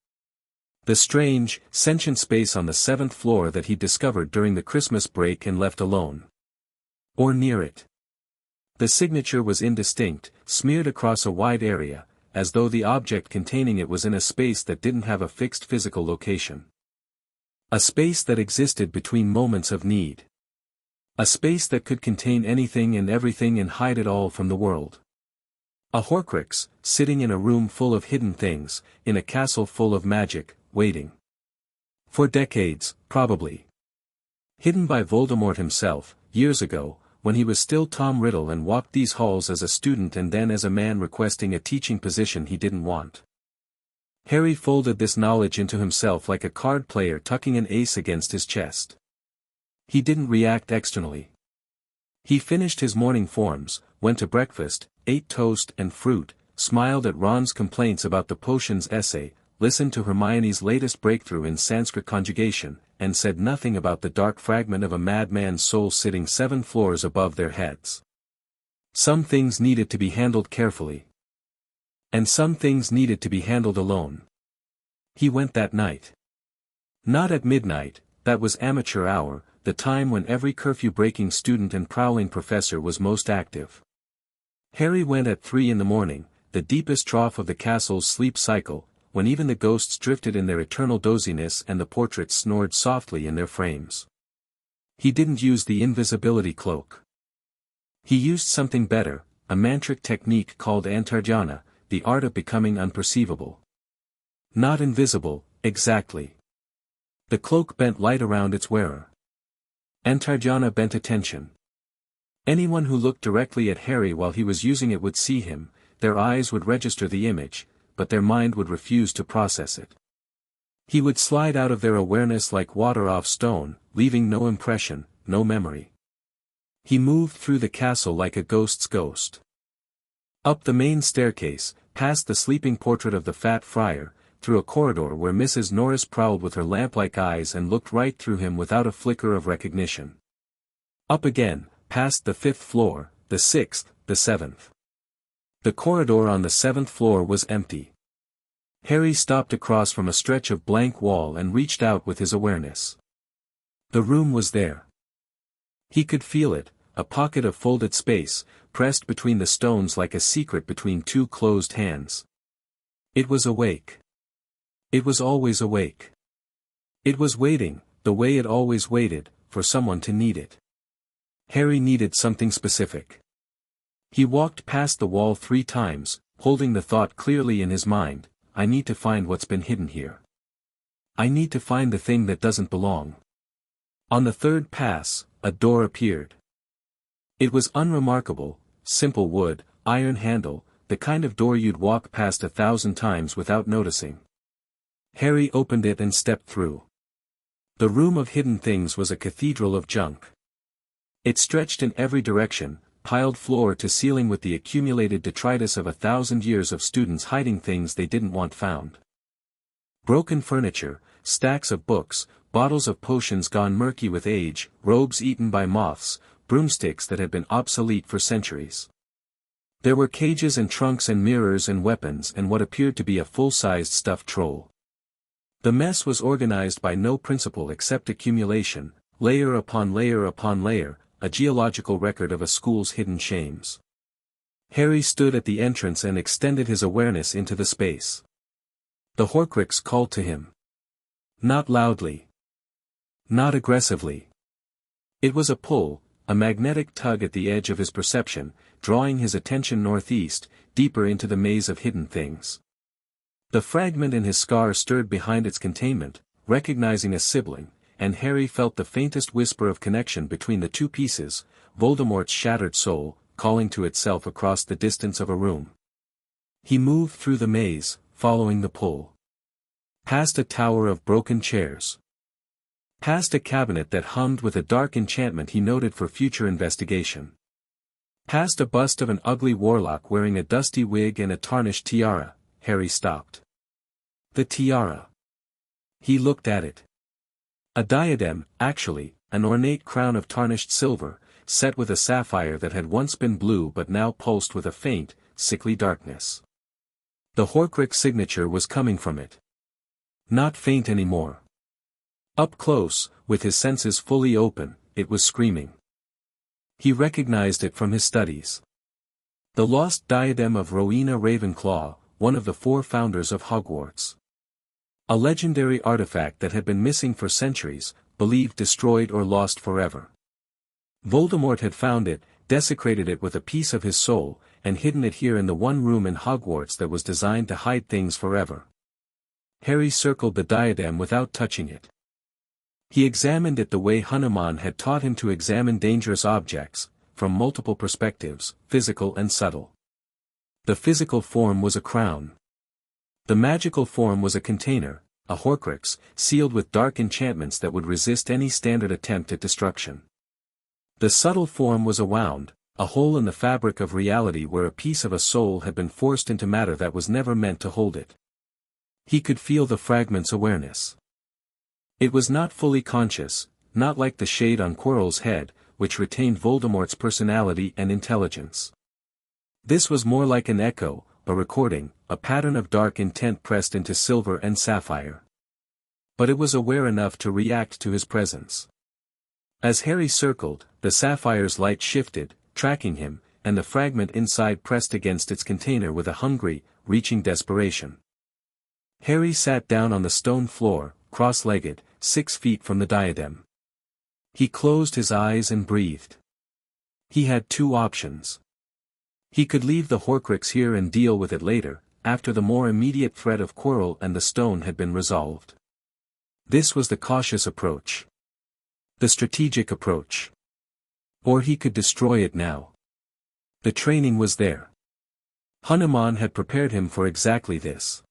Speaker 1: The strange, sentient space on the 7th floor that he discovered during the Christmas break and left alone. Or near it. The signature was indistinct, smeared across a wide area, as though the object containing it was in a space that didn't have a fixed physical location. A space that existed between moments of need. A space that could contain anything and everything and hide it all from the world. A Horcrux, sitting in a room full of hidden things, in a castle full of magic, waiting. For decades, probably. Hidden by Voldemort himself, years ago, when he was still Tom Riddle and walked these halls as a student and then as a man requesting a teaching position he didn't want. Harry folded this knowledge into himself like a card player tucking an ace against his chest. He didn't react externally. He finished his morning forms, went to breakfast, ate toast and fruit, smiled at Ron's complaints about the potions essay, listened to Hermione's latest breakthrough in Sanskrit conjugation, and said nothing about the dark fragment of a madman's soul sitting 7 floors above their heads. Some things needed to be handled carefully. And some things needed to be handled alone. He went that night. Not at midnight, that was amateur hour, the time when every curfew-breaking student and prowling professor was most active. Harry went at 3 in the morning, the deepest trough of the castle's sleep cycle, when even the ghosts drifted in their eternal doziness and the portraits snored softly in their frames. He didn't use the invisibility cloak. He used something better, a mantric technique called Antarjana, the art of becoming unperceivable. Not invisible, exactly. The cloak bent light around its wearer. Antarjana bent attention. Anyone who looked directly at Harry while he was using it would see him, their eyes would register the image, but their mind would refuse to process it. He would slide out of their awareness like water off stone, leaving no impression, no memory. He moved through the castle like a ghost's ghost. Up the main staircase, past the sleeping portrait of the fat friar, through a corridor where Mrs. Norris prowled with her lamp-like eyes and looked right through him without a flicker of recognition. Up again, past the 5th floor, the 6th, the 7th. The corridor on the 7th floor was empty. Harry stopped across from a stretch of blank wall and reached out with his awareness. The room was there. He could feel it, a pocket of folded space, pressed between the stones like a secret between 2 closed hands. It was awake. It was always awake. It was waiting, the way it always waited, for someone to need it. Harry needed something specific. He walked past the wall 3 times, holding the thought clearly in his mind, I need to find what's been hidden here. I need to find the thing that doesn't belong. On the 3rd pass, a door appeared. It was unremarkable, simple wood, iron handle, the kind of door you'd walk past 1,000 times without noticing. Harry opened it and stepped through. The room of hidden things was a cathedral of junk. It stretched in every direction, piled floor to ceiling with the accumulated detritus of 1,000 years of students hiding things they didn't want found. Broken furniture, stacks of books, bottles of potions gone murky with age, robes eaten by moths, broomsticks that had been obsolete for centuries. There were cages and trunks and mirrors and weapons and what appeared to be a full-sized stuffed troll. The mess was organized by no principle except accumulation, layer upon layer upon layer, a geological record of a school's hidden shames. Harry stood at the entrance and extended his awareness into the space. The Horcrux called to him. Not loudly. Not aggressively. It was a pull, a magnetic tug at the edge of his perception, drawing his attention northeast, deeper into the maze of hidden things. The fragment in his scar stirred behind its containment, recognizing a sibling, and Harry felt the faintest whisper of connection between the two pieces, Voldemort's shattered soul, calling to itself across the distance of a room. He moved through the maze, following the pull. Past a tower of broken chairs. Past a cabinet that hummed with a dark enchantment he noted for future investigation. Past a bust of an ugly warlock wearing a dusty wig and a tarnished tiara, Harry stopped. The tiara. He looked at it. A diadem, actually, an ornate crown of tarnished silver, set with a sapphire that had once been blue but now pulsed with a faint, sickly darkness. The Horcrux signature was coming from it. Not faint anymore. Up close, with his senses fully open, it was screaming. He recognized it from his studies. The lost diadem of Rowena Ravenclaw, one of the 4 founders of Hogwarts. A legendary artifact that had been missing for centuries, believed destroyed or lost forever. Voldemort had found it, desecrated it with a piece of his soul, and hidden it here in the one room in Hogwarts that was designed to hide things forever. Harry circled the diadem without touching it. He examined it the way Hanuman had taught him to examine dangerous objects, from multiple perspectives, physical and subtle. The physical form was a crown. The magical form was a container, a Horcrux, sealed with dark enchantments that would resist any standard attempt at destruction. The subtle form was a wound, a hole in the fabric of reality where a piece of a soul had been forced into matter that was never meant to hold it. He could feel the fragment's awareness. It was not fully conscious, not like the shade on Quirrell's head, which retained Voldemort's personality and intelligence. This was more like an echo, a recording, a pattern of dark intent pressed into silver and sapphire. But it was aware enough to react to his presence. As Harry circled, the sapphire's light shifted, tracking him, and the fragment inside pressed against its container with a hungry, reaching desperation. Harry sat down on the stone floor, cross-legged, 6 feet from the diadem. He closed his eyes and breathed. He had 2 options. He could leave the Horcrux here and deal with it later, after the more immediate threat of Quirrell and the stone had been resolved. This was the cautious approach. The strategic approach. Or he could destroy it now. The training was there. Hanuman had prepared him for exactly this.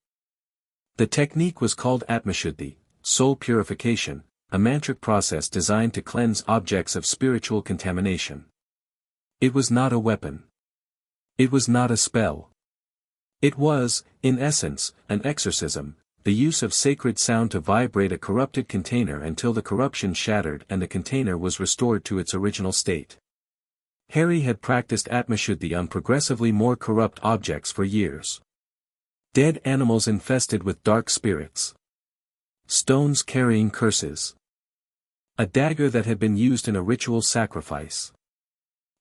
Speaker 1: The technique was called Atmashuddhi, soul purification, a mantric process designed to cleanse objects of spiritual contamination. It was not a weapon. It was not a spell. It was, in essence, an exorcism, the use of sacred sound to vibrate a corrupted container until the corruption shattered and the container was restored to its original state. Harry had practiced Atmashuddhi on progressively more corrupt objects for years. Dead animals infested with dark spirits. Stones carrying curses. A dagger that had been used in a ritual sacrifice.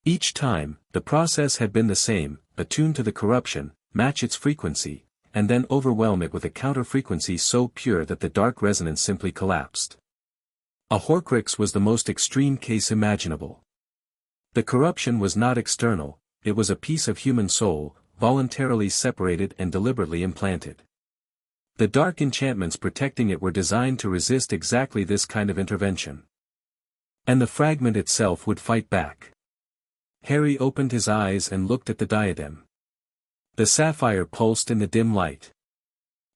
Speaker 1: Each time, the process had been the same, attune to the corruption, match its frequency, and then overwhelm it with a counter-frequency so pure that the dark resonance simply collapsed. A Horcrux was the most extreme case imaginable. The corruption was not external, it was a piece of human soul, voluntarily separated and deliberately implanted. The dark enchantments protecting it were designed to resist exactly this kind of intervention. And the fragment itself would fight back. Harry opened his eyes and looked at the diadem. The sapphire pulsed in the dim light.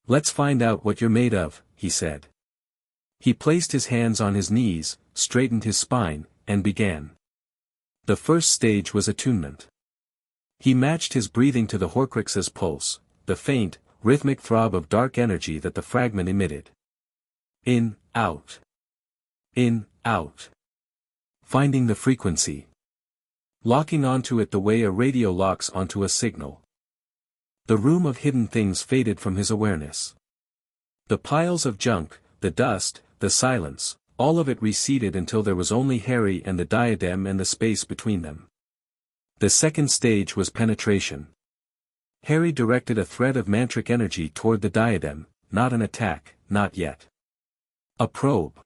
Speaker 1: "Let's find out what you're made of," he said. He placed his hands on his knees, straightened his spine, and began. The first stage was attunement. He matched his breathing to the Horcrux's pulse, the faint, rhythmic throb of dark energy that the fragment emitted. In, out. In, out. Finding the frequency. Locking onto it the way a radio locks onto a signal. The room of hidden things faded from his awareness. The piles of junk, the dust, the silence, all of it receded until there was only Harry and the diadem and the space between them. The second stage was penetration. Harry directed a thread of mantric energy toward the diadem, not an attack, not yet. A probe.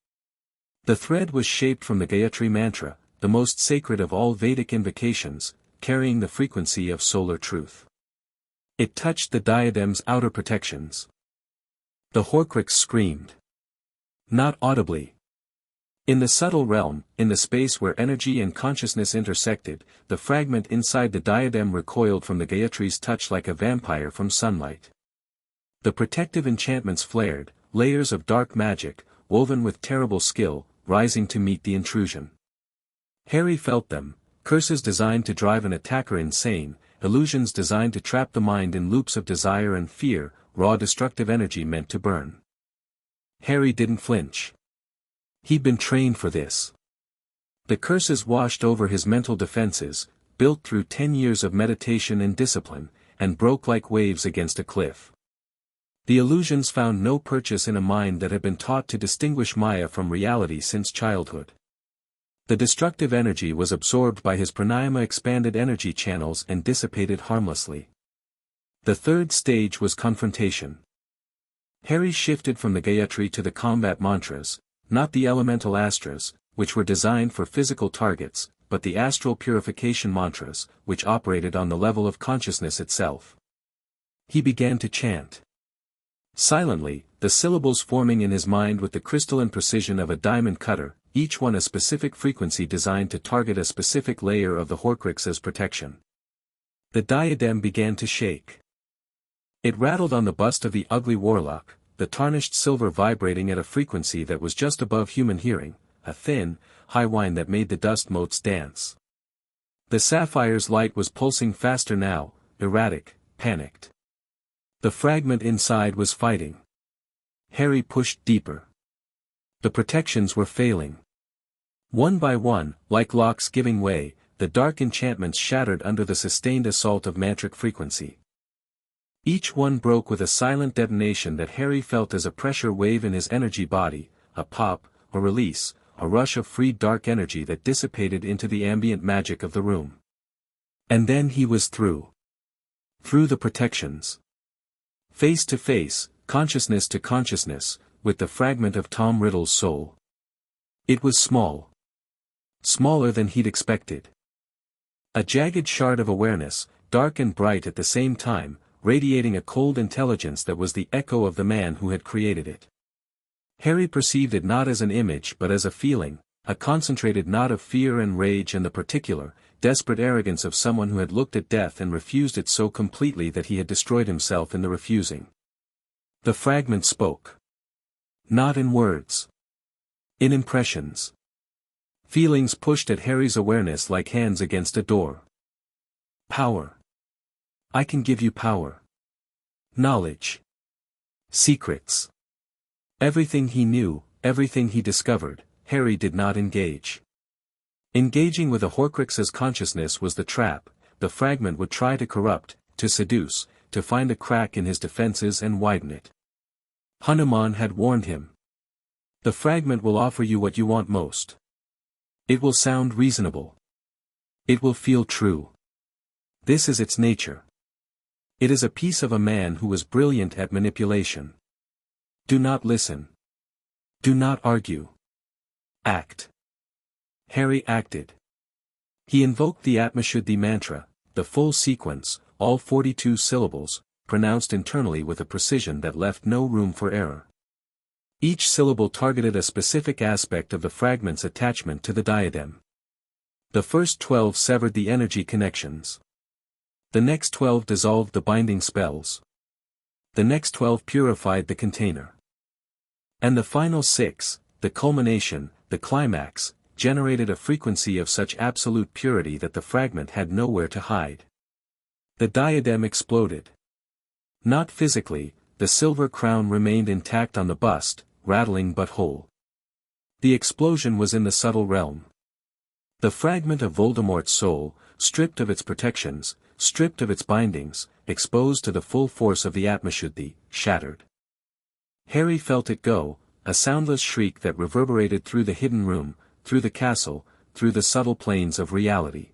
Speaker 1: The thread was shaped from the Gayatri mantra, the most sacred of all Vedic invocations, carrying the frequency of solar truth. It touched the diadem's outer protections. The Horcrux screamed. Not audibly. In the subtle realm, in the space where energy and consciousness intersected, the fragment inside the diadem recoiled from the Gayatri's touch like a vampire from sunlight. The protective enchantments flared, layers of dark magic, woven with terrible skill, rising to meet the intrusion. Harry felt them, curses designed to drive an attacker insane, illusions designed to trap the mind in loops of desire and fear, raw destructive energy meant to burn. Harry didn't flinch. He'd been trained for this. The curses washed over his mental defenses, built through 10 years of meditation and discipline, and broke like waves against a cliff. The illusions found no purchase in a mind that had been taught to distinguish Maya from reality since childhood. The destructive energy was absorbed by his pranayama expanded energy channels and dissipated harmlessly. The third stage was confrontation. Harry shifted from the Gayatri to the combat mantras, not the elemental astras, which were designed for physical targets, but the astral purification mantras, which operated on the level of consciousness itself. He began to chant. Silently, the syllables forming in his mind with the crystalline precision of a diamond cutter, each one a specific frequency designed to target a specific layer of the Horcrux as protection. The diadem began to shake. It rattled on the bust of the ugly warlock, the tarnished silver vibrating at a frequency that was just above human hearing, a thin, high whine that made the dust motes dance. The sapphire's light was pulsing faster now, erratic, panicked. The fragment inside was fighting. Harry pushed deeper. The protections were failing. One by one, like locks giving way, the dark enchantments shattered under the sustained assault of mantric frequency. Each one broke with a silent detonation that Harry felt as a pressure wave in his energy body, a pop, a release, a rush of free dark energy that dissipated into the ambient magic of the room. And then he was through. Through the protections. Face to face, consciousness to consciousness, with the fragment of Tom Riddle's soul. It was small. Smaller than he'd expected. A jagged shard of awareness, dark and bright at the same time, radiating a cold intelligence that was the echo of the man who had created it. Harry perceived it not as an image but as a feeling, a concentrated knot of fear and rage and the particular, desperate arrogance of someone who had looked at death and refused it so completely that he had destroyed himself in the refusing. The fragment spoke. Not in words. In impressions. Feelings pushed at Harry's awareness like hands against a door. Power. I can give you power. Knowledge. Secrets. Everything he knew, everything he discovered, Harry did not engage. Engaging with a Horcrux's consciousness was the trap. The fragment would try to corrupt, to seduce, to find a crack in his defenses and widen it. Hanuman had warned him. The fragment will offer you what you want most. It will sound reasonable. It will feel true. This is its nature. It is a piece of a man who was brilliant at manipulation. Do not listen. Do not argue. Act. Harry acted. He invoked the Atmashuddhi mantra, the full sequence, all 42 syllables, pronounced internally with a precision that left no room for error. Each syllable targeted a specific aspect of the fragment's attachment to the diadem. The first 12 severed the energy connections. The next 12 dissolved the binding spells. The next 12 purified the container. And the final 6, the culmination, the climax, generated a frequency of such absolute purity that the fragment had nowhere to hide. The diadem exploded. Not physically, the silver crown remained intact on the bust, rattling but whole. The explosion was in the subtle realm. The fragment of Voldemort's soul, stripped of its protections, stripped of its bindings, exposed to the full force of the Atmashuddhi, shattered. Harry felt it go, a soundless shriek that reverberated through the hidden room, through the castle, through the subtle planes of reality.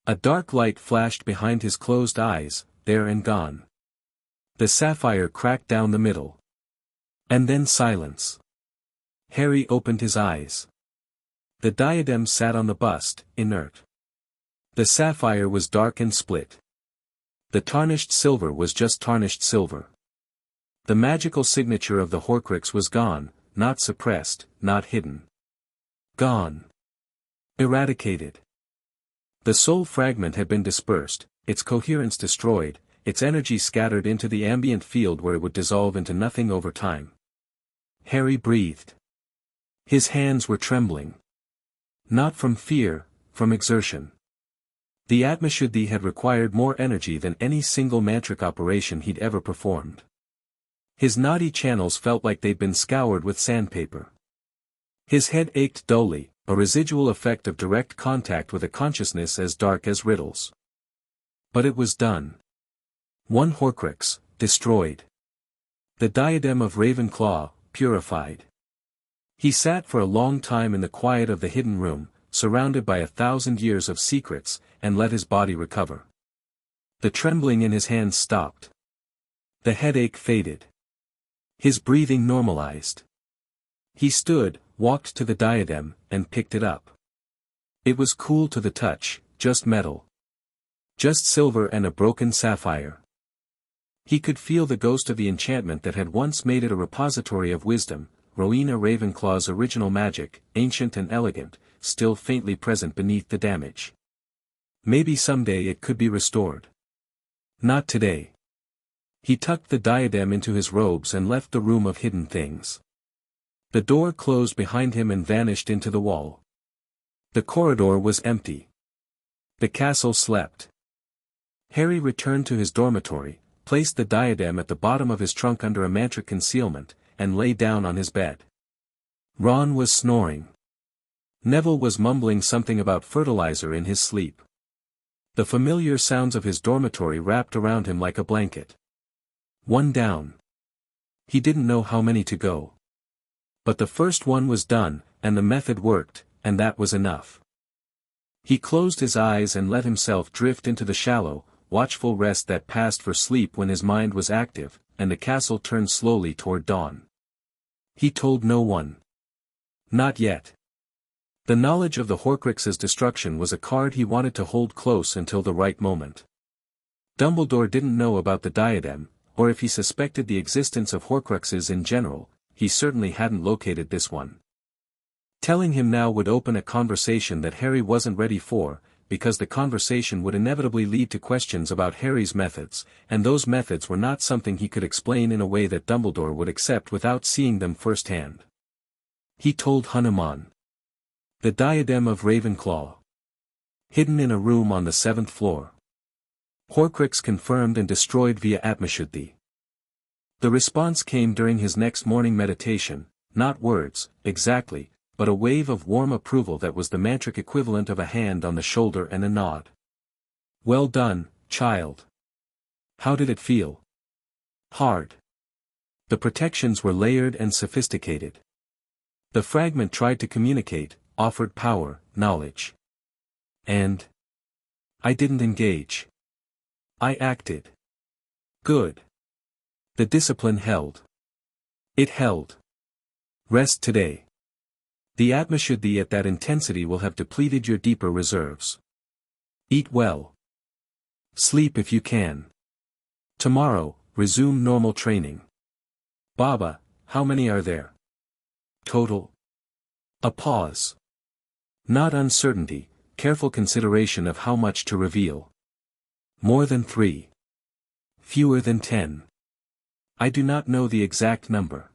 Speaker 1: A dark light flashed behind his closed eyes, there and gone. The sapphire cracked down the middle. And then silence. Harry opened his eyes. The diadem sat on the bust, inert. The sapphire was dark and split. The tarnished silver was just tarnished silver. The magical signature of the Horcrux was gone, not suppressed, not hidden. Gone. Eradicated. The soul fragment had been dispersed, its coherence destroyed, its energy scattered into the ambient field where it would dissolve into nothing over time. Harry breathed. His hands were trembling. Not from fear, from exertion. The Atmashuddhi had required more energy than any single mantric operation he'd ever performed. His nadi channels felt like they'd been scoured with sandpaper. His head ached dully, a residual effect of direct contact with a consciousness as dark as riddles. But it was done. One Horcrux, destroyed. The diadem of Ravenclaw, purified. He sat for a long time in the quiet of the hidden room, surrounded by 1,000 years of secrets, and let his body recover. The trembling in his hands stopped. The headache faded. His breathing normalized. He stood, walked to the diadem, and picked it up. It was cool to the touch, just metal. Just silver and a broken sapphire. He could feel the ghost of the enchantment that had once made it a repository of wisdom, Rowena Ravenclaw's original magic, ancient and elegant, still faintly present beneath the damage. Maybe someday it could be restored. Not today. He tucked the diadem into his robes and left the room of hidden things. The door closed behind him and vanished into the wall. The corridor was empty. The castle slept. Harry returned to his dormitory, placed the diadem at the bottom of his trunk under a mantric concealment, and lay down on his bed. Ron was snoring. Neville was mumbling something about fertilizer in his sleep. The familiar sounds of his dormitory wrapped around him like a blanket. One down. He didn't know how many to go. But the first one was done, and the method worked, and that was enough. He closed his eyes and let himself drift into the shallow, watchful rest that passed for sleep when his mind was active, and the castle turned slowly toward dawn. He told no one. Not yet. The knowledge of the Horcrux's destruction was a card he wanted to hold close until the right moment. Dumbledore didn't know about the diadem, or if he suspected the existence of Horcruxes in general, he certainly hadn't located this one. Telling him now would open a conversation that Harry wasn't ready for, because the conversation would inevitably lead to questions about Harry's methods, and those methods were not something he could explain in a way that Dumbledore would accept without seeing them firsthand. He told Hanuman. The diadem of Ravenclaw. Hidden in a room on the 7th floor. Horcrux confirmed and destroyed via Atmashuddhi. The response came during his next morning meditation, not words, exactly, but a wave of warm approval that was the mantric equivalent of a hand on the shoulder and a nod. Well done, child. How did it feel? Hard. The protections were layered and sophisticated. The fragment tried to communicate, offered power, knowledge. And I didn't engage. I acted. Good. The discipline held. It held. Rest today. The Atmashuddhi at that intensity will have depleted your deeper reserves. Eat well. Sleep if you can. Tomorrow, resume normal training. Baba, how many are there? Total. A pause. Not uncertainty, careful consideration of how much to reveal. More than 3. Fewer than 10. I do not know the exact number.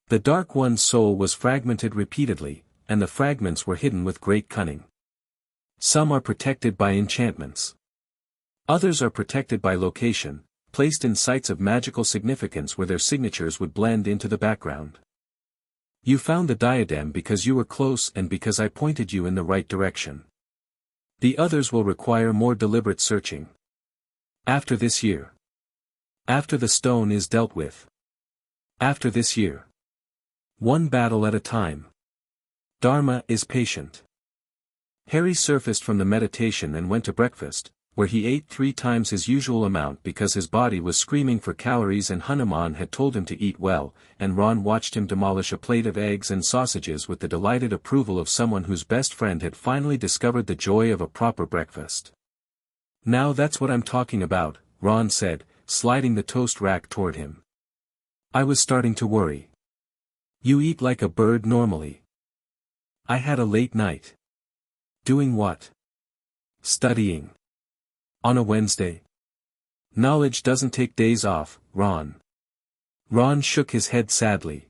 Speaker 1: The Dark One's soul was fragmented repeatedly, and the fragments were hidden with great cunning. Some are protected by enchantments. Others are protected by location, placed in sites of magical significance where their signatures would blend into the background. You found the diadem because you were close and because I pointed you in the right direction. The others will require more deliberate searching. After this year. After the stone is dealt with. After this year. One battle at a time. Dharma is patient. Harry surfaced from the meditation and went to breakfast, where he ate 3 times his usual amount because his body was screaming for calories and Hanuman had told him to eat well, and Ron watched him demolish a plate of eggs and sausages with the delighted approval of someone whose best friend had finally discovered the joy of a proper breakfast. Now that's what I'm talking about, Ron said, sliding the toast rack toward him. I was starting to worry. You eat like a bird normally. I had a late night. Doing what? Studying. On a Wednesday. Knowledge doesn't take days off, Ron. Ron shook his head sadly.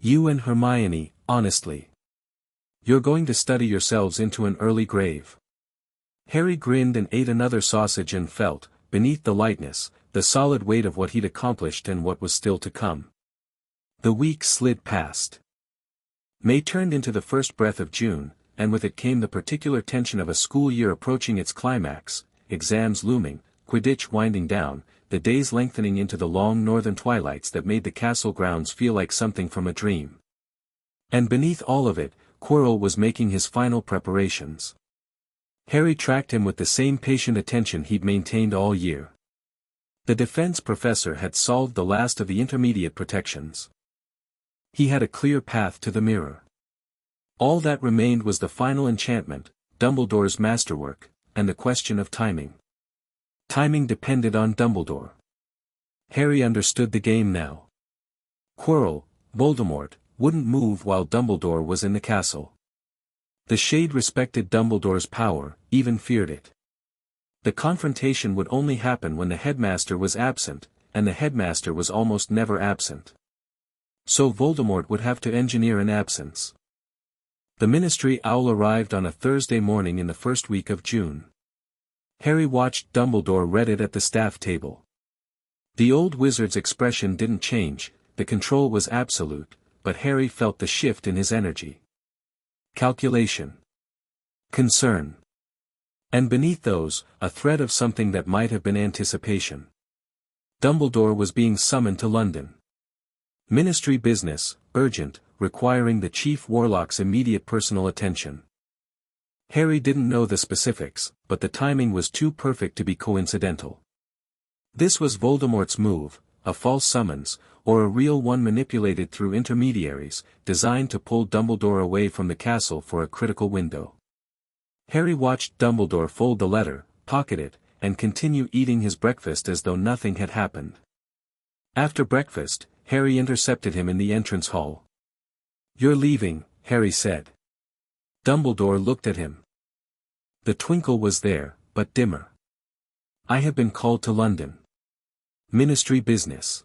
Speaker 1: You and Hermione, honestly. You're going to study yourselves into an early grave. Harry grinned and ate another sausage and felt, beneath the lightness, the solid weight of what he'd accomplished and what was still to come. The weeks slid past. May turned into the first breath of June, and with it came the particular tension of a school year approaching its climax, exams looming, Quidditch winding down, the days lengthening into the long northern twilights that made the castle grounds feel like something from a dream. And beneath all of it, Quirrell was making his final preparations. Harry tracked him with the same patient attention he'd maintained all year. The defense professor had solved the last of the intermediate protections. He had a clear path to the mirror. All that remained was the final enchantment, Dumbledore's masterwork, and the question of timing. Timing depended on Dumbledore. Harry understood the game now. Quirrell, Voldemort, wouldn't move while Dumbledore was in the castle. The Shade respected Dumbledore's power, even feared it. The confrontation would only happen when the headmaster was absent, and the headmaster was almost never absent. So Voldemort would have to engineer an absence. The Ministry Owl arrived on a Thursday morning in the first week of June. Harry watched Dumbledore read it at the staff table. The old wizard's expression didn't change, the control was absolute, but Harry felt the shift in his energy. Calculation. Concern. And beneath those, a thread of something that might have been anticipation. Dumbledore was being summoned to London. Ministry business, urgent, requiring the Chief Warlock's immediate personal attention. Harry didn't know the specifics, but the timing was too perfect to be coincidental. This was Voldemort's move, a false summons, or a real one manipulated through intermediaries, designed to pull Dumbledore away from the castle for a critical window. Harry watched Dumbledore fold the letter, pocket it, and continue eating his breakfast as though nothing had happened. After breakfast, Harry intercepted him in the entrance hall. "You're leaving," Harry said. Dumbledore looked at him. The twinkle was there, but dimmer. "I have been called to London. Ministry business.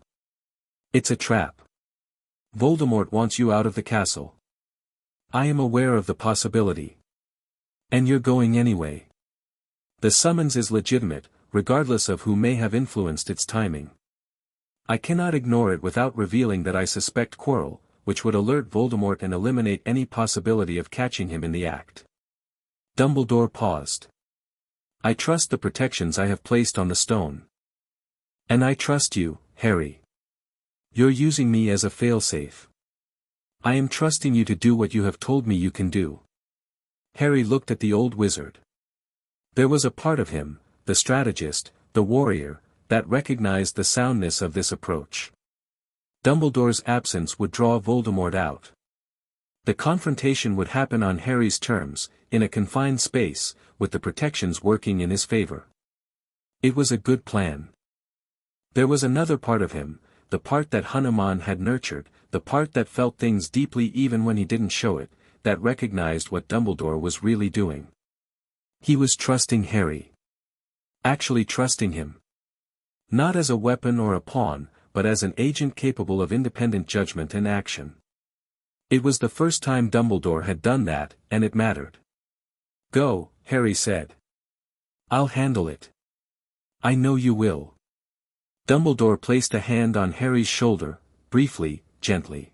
Speaker 1: It's a trap. Voldemort wants you out of the castle. I am aware of the possibility. And you're going anyway. The summons is legitimate, regardless of who may have influenced its timing. I cannot ignore it without revealing that I suspect Quirrell, which would alert Voldemort and eliminate any possibility of catching him in the act." Dumbledore paused. "I trust the protections I have placed on the stone. And I trust you, Harry. You're using me as a failsafe. I am trusting you to do what you have told me you can do." Harry looked at the old wizard. There was a part of him, the strategist, the warrior, that recognized the soundness of this approach. Dumbledore's absence would draw Voldemort out. The confrontation would happen on Harry's terms, in a confined space, with the protections working in his favor. It was a good plan. There was another part of him, the part that Hanuman had nurtured, the part that felt things deeply even when he didn't show it, that recognized what Dumbledore was really doing. He was trusting Harry. Actually trusting him. Not as a weapon or a pawn, but as an agent capable of independent judgment and action. It was the first time Dumbledore had done that, and it mattered. "Go," Harry said. "I'll handle it." "I know you will." Dumbledore placed a hand on Harry's shoulder, briefly, gently.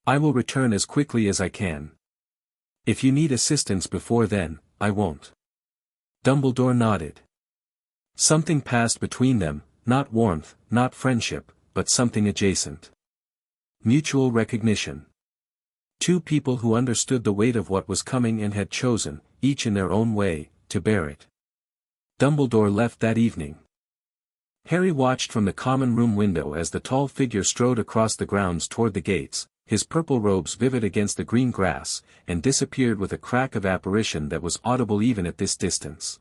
Speaker 1: "I will return as quickly as I can. If you need assistance before then, I won't." Dumbledore nodded. Something passed between them, not warmth, not friendship, but something adjacent. Mutual recognition. Two people who understood the weight of what was coming and had chosen, each in their own way, to bear it. Dumbledore left that evening. Harry watched from the common room window as the tall figure strode across the grounds toward the gates, his purple robes vivid against the green grass, and disappeared with a crack of apparition that was audible even at this distance.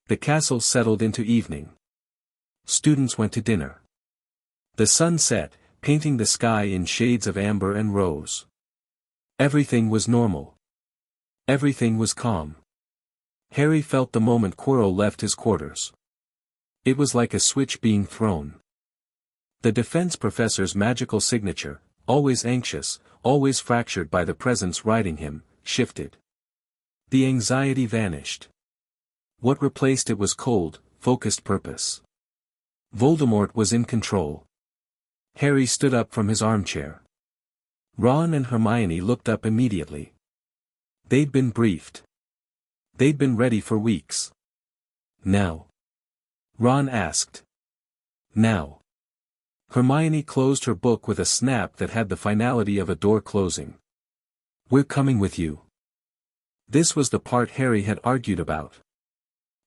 Speaker 1: The castle settled into evening. Students went to dinner. The sun set, painting the sky in shades of amber and rose. Everything was normal. Everything was calm. Harry felt the moment Quirrell left his quarters. It was like a switch being thrown. The defense professor's magical signature, always anxious, always fractured by the presence riding him, shifted. The anxiety vanished. What replaced it was cold, focused purpose. Voldemort was in control. Harry stood up from his armchair. Ron and Hermione looked up immediately. They'd been briefed. They'd been ready for weeks. Now? Ron asked. Now? Hermione closed her book with a snap that had the finality of a door closing. We're coming with you. This was the part Harry had argued about.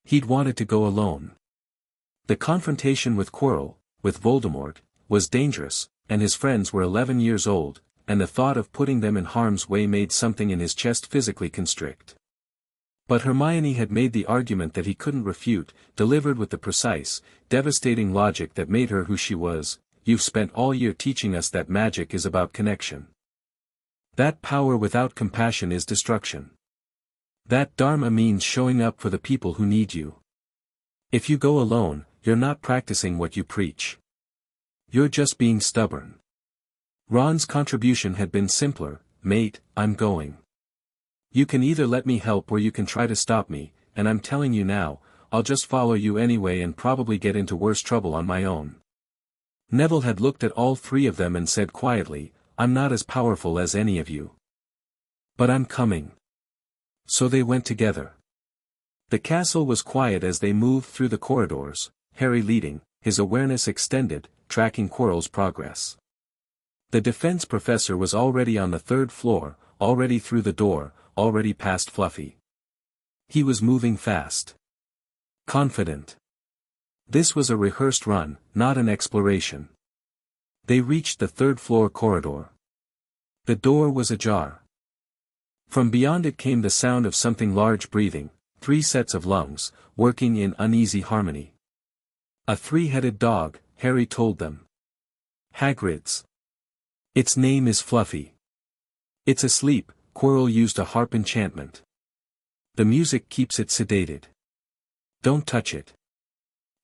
Speaker 1: He'd wanted to go alone. The confrontation with Quirrell, with Voldemort, was dangerous, and his friends were 11 years old, and the thought of putting them in harm's way made something in his chest physically constrict. But Hermione had made the argument that he couldn't refute, delivered with the precise, devastating logic that made her who she was. You've spent all year teaching us that magic is about connection. That power without compassion is destruction. That dharma means showing up for the people who need you. If you go alone, you're not practicing what you preach. You're just being stubborn. Ron's contribution had been simpler. Mate, I'm going. You can either let me help or you can try to stop me, and I'm telling you now, I'll just follow you anyway and probably get into worse trouble on my own. Neville had looked at all three of them and said quietly, I'm not as powerful as any of you. But I'm coming. So they went together. The castle was quiet as they moved through the corridors, Harry leading, his awareness extended, tracking Quirrell's progress. The defense professor was already on the third floor, already through the door, already past Fluffy. He was moving fast. Confident. This was a rehearsed run, not an exploration. They reached the third-floor corridor. The door was ajar. From beyond it came the sound of something large breathing, 3 sets of lungs, working in uneasy harmony. A 3-headed dog, Harry told them. Hagrid's. Its name is Fluffy. It's asleep. Quirrell used a harp enchantment. The music keeps it sedated. Don't touch it.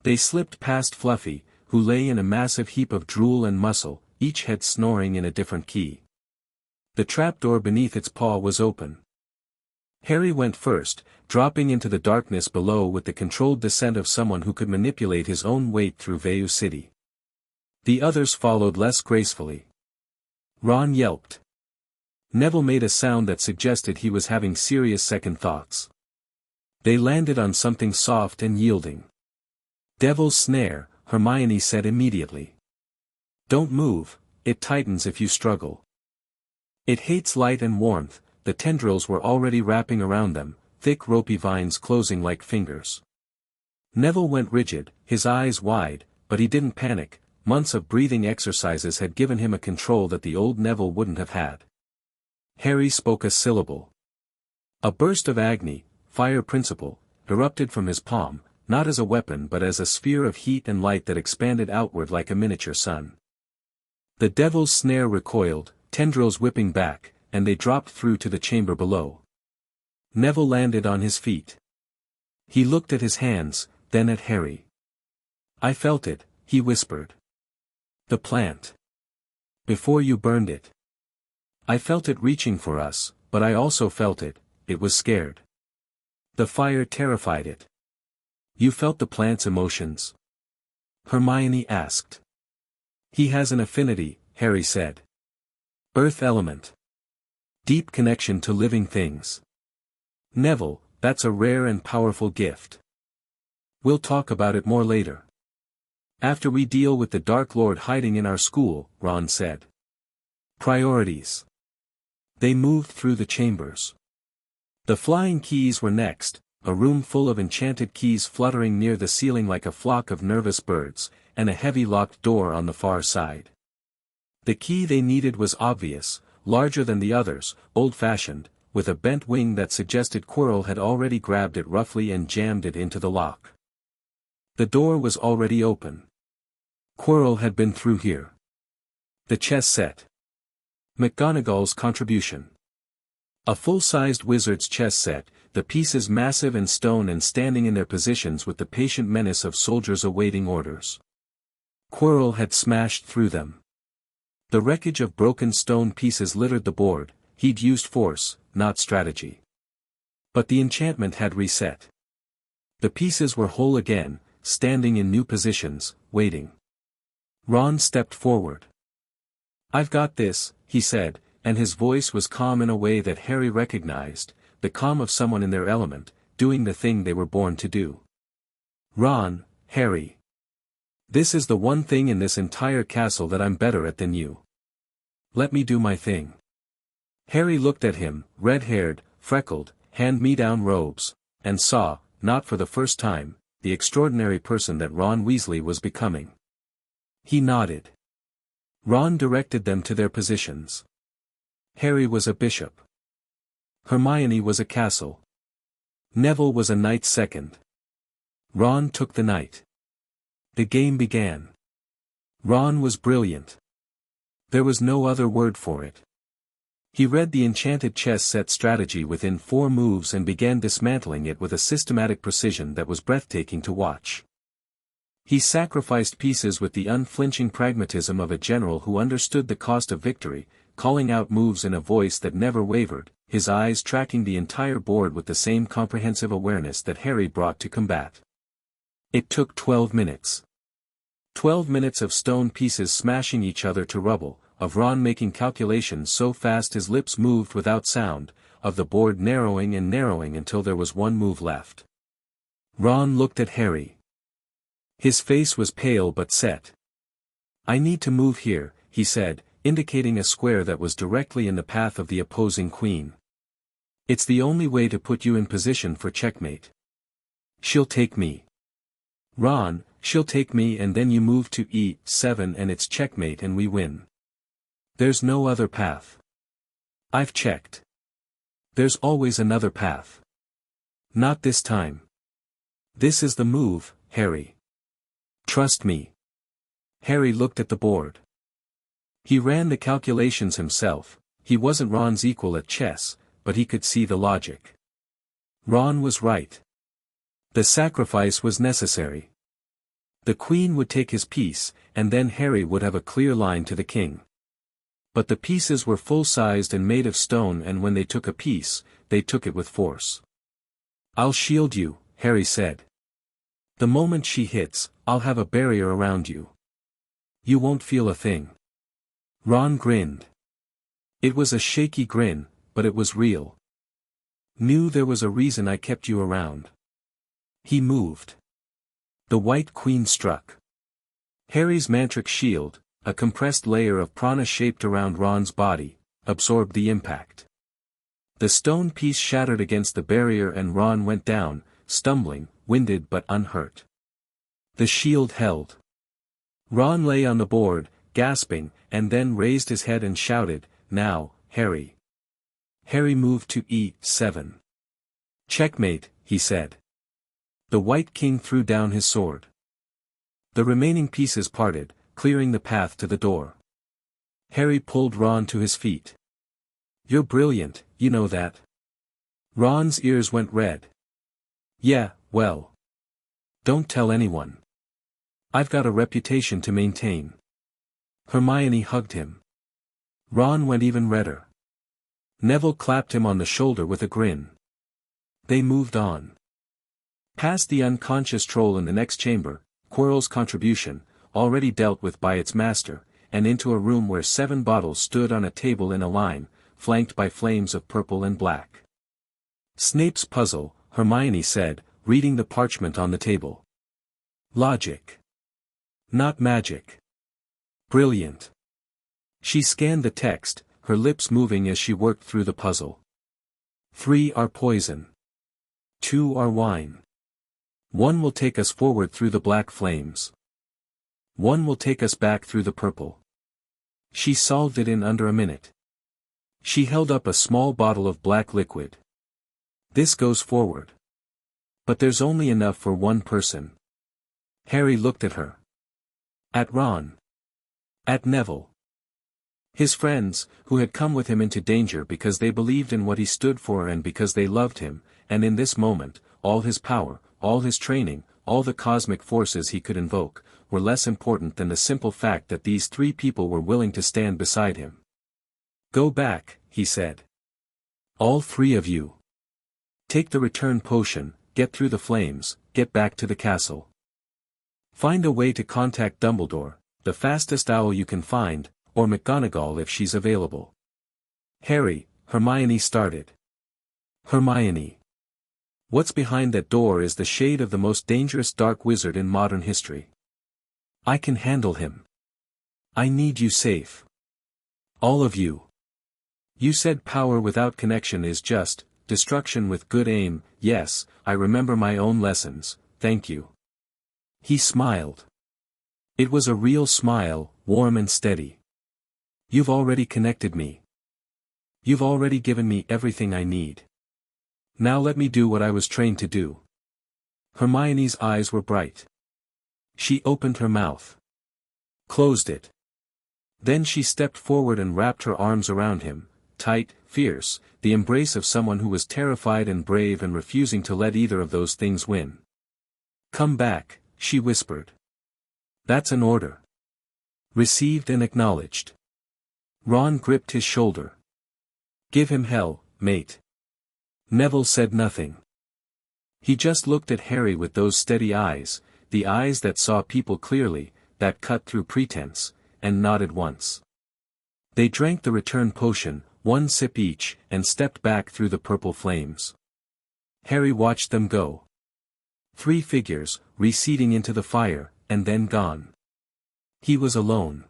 Speaker 1: They slipped past Fluffy, who lay in a massive heap of drool and muscle, each head snoring in a different key. The trapdoor beneath its paw was open. Harry went first, dropping into the darkness below with the controlled descent of someone who could manipulate his own weight through Vayu City. The others followed less gracefully. Ron yelped. Neville made a sound that suggested he was having serious second thoughts. They landed on something soft and yielding. Devil's snare, Hermione said immediately. Don't move, it tightens if you struggle. It hates light and warmth. The tendrils were already wrapping around them, thick ropey vines closing like fingers. Neville went rigid, his eyes wide, but he didn't panic. Months of breathing exercises had given him a control that the old Neville wouldn't have had. Harry spoke a syllable. A burst of agony, fire principle, erupted from his palm, not as a weapon but as a sphere of heat and light that expanded outward like a miniature sun. The devil's snare recoiled, tendrils whipping back, and they dropped through to the chamber below. Neville landed on his feet. He looked at his hands, then at Harry. I felt it, he whispered. The plant. Before you burned it. I felt it reaching for us, but I also felt it was scared. The fire terrified it. You felt the plant's emotions? Hermione asked. He has an affinity, Harry said. Earth element. Deep connection to living things. Neville, that's a rare and powerful gift. We'll talk about it more later. After we deal with the Dark Lord hiding in our school, Ron said. Priorities. They moved through the chambers. The flying keys were next, a room full of enchanted keys fluttering near the ceiling like a flock of nervous birds, and a heavy locked door on the far side. The key they needed was obvious, larger than the others, old-fashioned, with a bent wing that suggested Quirrell had already grabbed it roughly and jammed it into the lock. The door was already open. Quirrell had been through here. The chess set. McGonagall's contribution. A full-sized wizard's chess set, the pieces massive and stone and standing in their positions with the patient menace of soldiers awaiting orders. Quirrell had smashed through them. The wreckage of broken stone pieces littered the board. He'd used force, not strategy. But the enchantment had reset. The pieces were whole again, standing in new positions, waiting. Ron stepped forward. "I've got this," he said, and his voice was calm in a way that Harry recognized, the calm of someone in their element, doing the thing they were born to do. "Ron, Harry. This is the one thing in this entire castle that I'm better at than you. Let me do my thing." Harry looked at him, red-haired, freckled, hand-me-down robes, and saw, not for the first time, the extraordinary person that Ron Weasley was becoming. He nodded. Ron directed them to their positions. Harry was a bishop. Hermione was a castle. Neville was a knight second. Ron took the knight. The game began. Ron was brilliant. There was no other word for it. He read the enchanted chess set strategy within 4 moves and began dismantling it with a systematic precision that was breathtaking to watch. He sacrificed pieces with the unflinching pragmatism of a general who understood the cost of victory, calling out moves in a voice that never wavered, his eyes tracking the entire board with the same comprehensive awareness that Harry brought to combat. It took 12 minutes. 12 minutes of stone pieces smashing each other to rubble, of Ron making calculations so fast his lips moved without sound, of the board narrowing and narrowing until there was one move left. Ron looked at Harry. His face was pale but set. "I need to move here," he said, indicating a square that was directly in the path of the opposing queen. "It's the only way to put you in position for checkmate." "She'll take me." "Ron, she'll take me and then you move to E7 and it's checkmate and we win. There's no other path." "I've checked. There's always another path." "Not this time. This is the move, Harry. Trust me." Harry looked at the board. He ran the calculations himself. He wasn't Ron's equal at chess, but he could see the logic. Ron was right. The sacrifice was necessary. The queen would take his piece, and then Harry would have a clear line to the king. But the pieces were full-sized and made of stone, and when they took a piece, they took it with force. "I'll shield you," Harry said. "The moment she hits, I'll have a barrier around you. You won't feel a thing." Ron grinned. It was a shaky grin, but it was real. "Knew there was a reason I kept you around." He moved. The White Queen struck. Harry's mantric shield, a compressed layer of prana shaped around Ron's body, absorbed the impact. The stone piece shattered against the barrier and Ron went down, stumbling, winded but unhurt. The shield held. Ron lay on the board, gasping, and then raised his head and shouted, "Now, Harry." Harry moved to E7. "Checkmate," he said. The White King threw down his sword. The remaining pieces parted, clearing the path to the door. Harry pulled Ron to his feet. "You're brilliant, you know that." Ron's ears went red. "Yeah, well. Don't tell anyone. I've got a reputation to maintain." Hermione hugged him. Ron went even redder. Neville clapped him on the shoulder with a grin. They moved on. Past the unconscious troll in the next chamber, Quirrell's contribution, already dealt with by its master, and into a room where 7 bottles stood on a table in a line, flanked by flames of purple and black. "Snape's puzzle," Hermione said, reading the parchment on the table. "Logic. Not magic. Brilliant." She scanned the text, her lips moving as she worked through the puzzle. 3 are poison. 2 are wine. 1 will take us forward through the black flames. 1 will take us back through the purple. She solved it in under a minute. She held up a small bottle of black liquid. "This goes forward. But there's only enough for 1 person." Harry looked at her. At Ron. At Neville. His friends, who had come with him into danger because they believed in what he stood for and because they loved him, and in this moment, all his power, all his training, all the cosmic forces he could invoke, were less important than the simple fact that these three people were willing to stand beside him. "Go back," he said. "All three of you. Take the return potion, get through the flames, get back to the castle. Find a way to contact Dumbledore, the fastest owl you can find, or McGonagall if she's available." "Harry," Hermione started. "Hermione. What's behind that door is the shade of the most dangerous dark wizard in modern history. I can handle him. I need you safe. All of you. You said power without connection is just destruction with good aim. Yes, I remember my own lessons, thank you." He smiled. It was a real smile, warm and steady. "You've already connected me. You've already given me everything I need. Now let me do what I was trained to do." Hermione's eyes were bright. She opened her mouth. Closed it. Then she stepped forward and wrapped her arms around him, tight, fierce, the embrace of someone who was terrified and brave and refusing to let either of those things win. "Come back," she whispered. "That's an order. Received and acknowledged." Ron gripped his shoulder. "Give him hell, mate." Neville said nothing. He just looked at Harry with those steady eyes, the eyes that saw people clearly, that cut through pretense, and nodded once. They drank the return potion, one sip each, and stepped back through the purple flames. Harry watched them go. 3 figures, receding into the fire, and then gone. He was alone.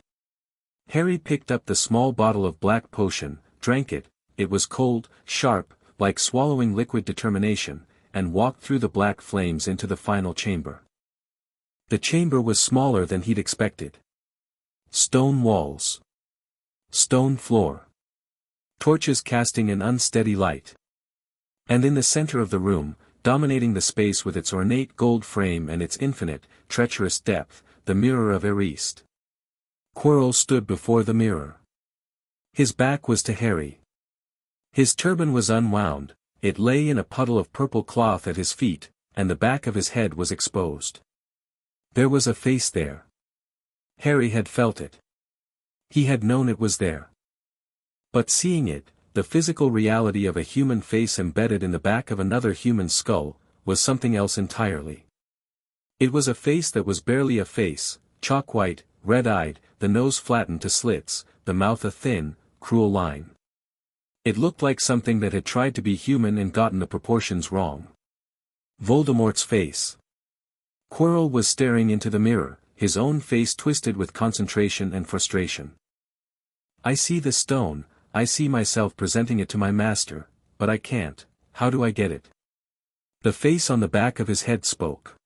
Speaker 1: Harry picked up the small bottle of black potion, drank it, it was cold, sharp, like swallowing liquid determination, and walked through the black flames into the final chamber. The chamber was smaller than he'd expected. Stone walls. Stone floor. Torches casting an unsteady light. And in the center of the room, dominating the space with its ornate gold frame and its infinite, treacherous depth, the mirror of Eriste. Quirrell stood before the mirror. His back was to Harry. His turban was unwound, it lay in a puddle of purple cloth at his feet, and the back of his head was exposed. There was a face there. Harry had felt it. He had known it was there. But seeing it, the physical reality of a human face embedded in the back of another human skull, was something else entirely. It was a face that was barely a face, chalk-white, red-eyed, the nose flattened to slits, the mouth a thin, cruel line. It looked like something that had tried to be human and gotten the proportions wrong. Voldemort's face. Quirrell was staring into the mirror, his own face twisted with concentration and frustration. "I see the stone, I see myself presenting it to my master, but I can't. How do I get it?" The face on the back of his head spoke.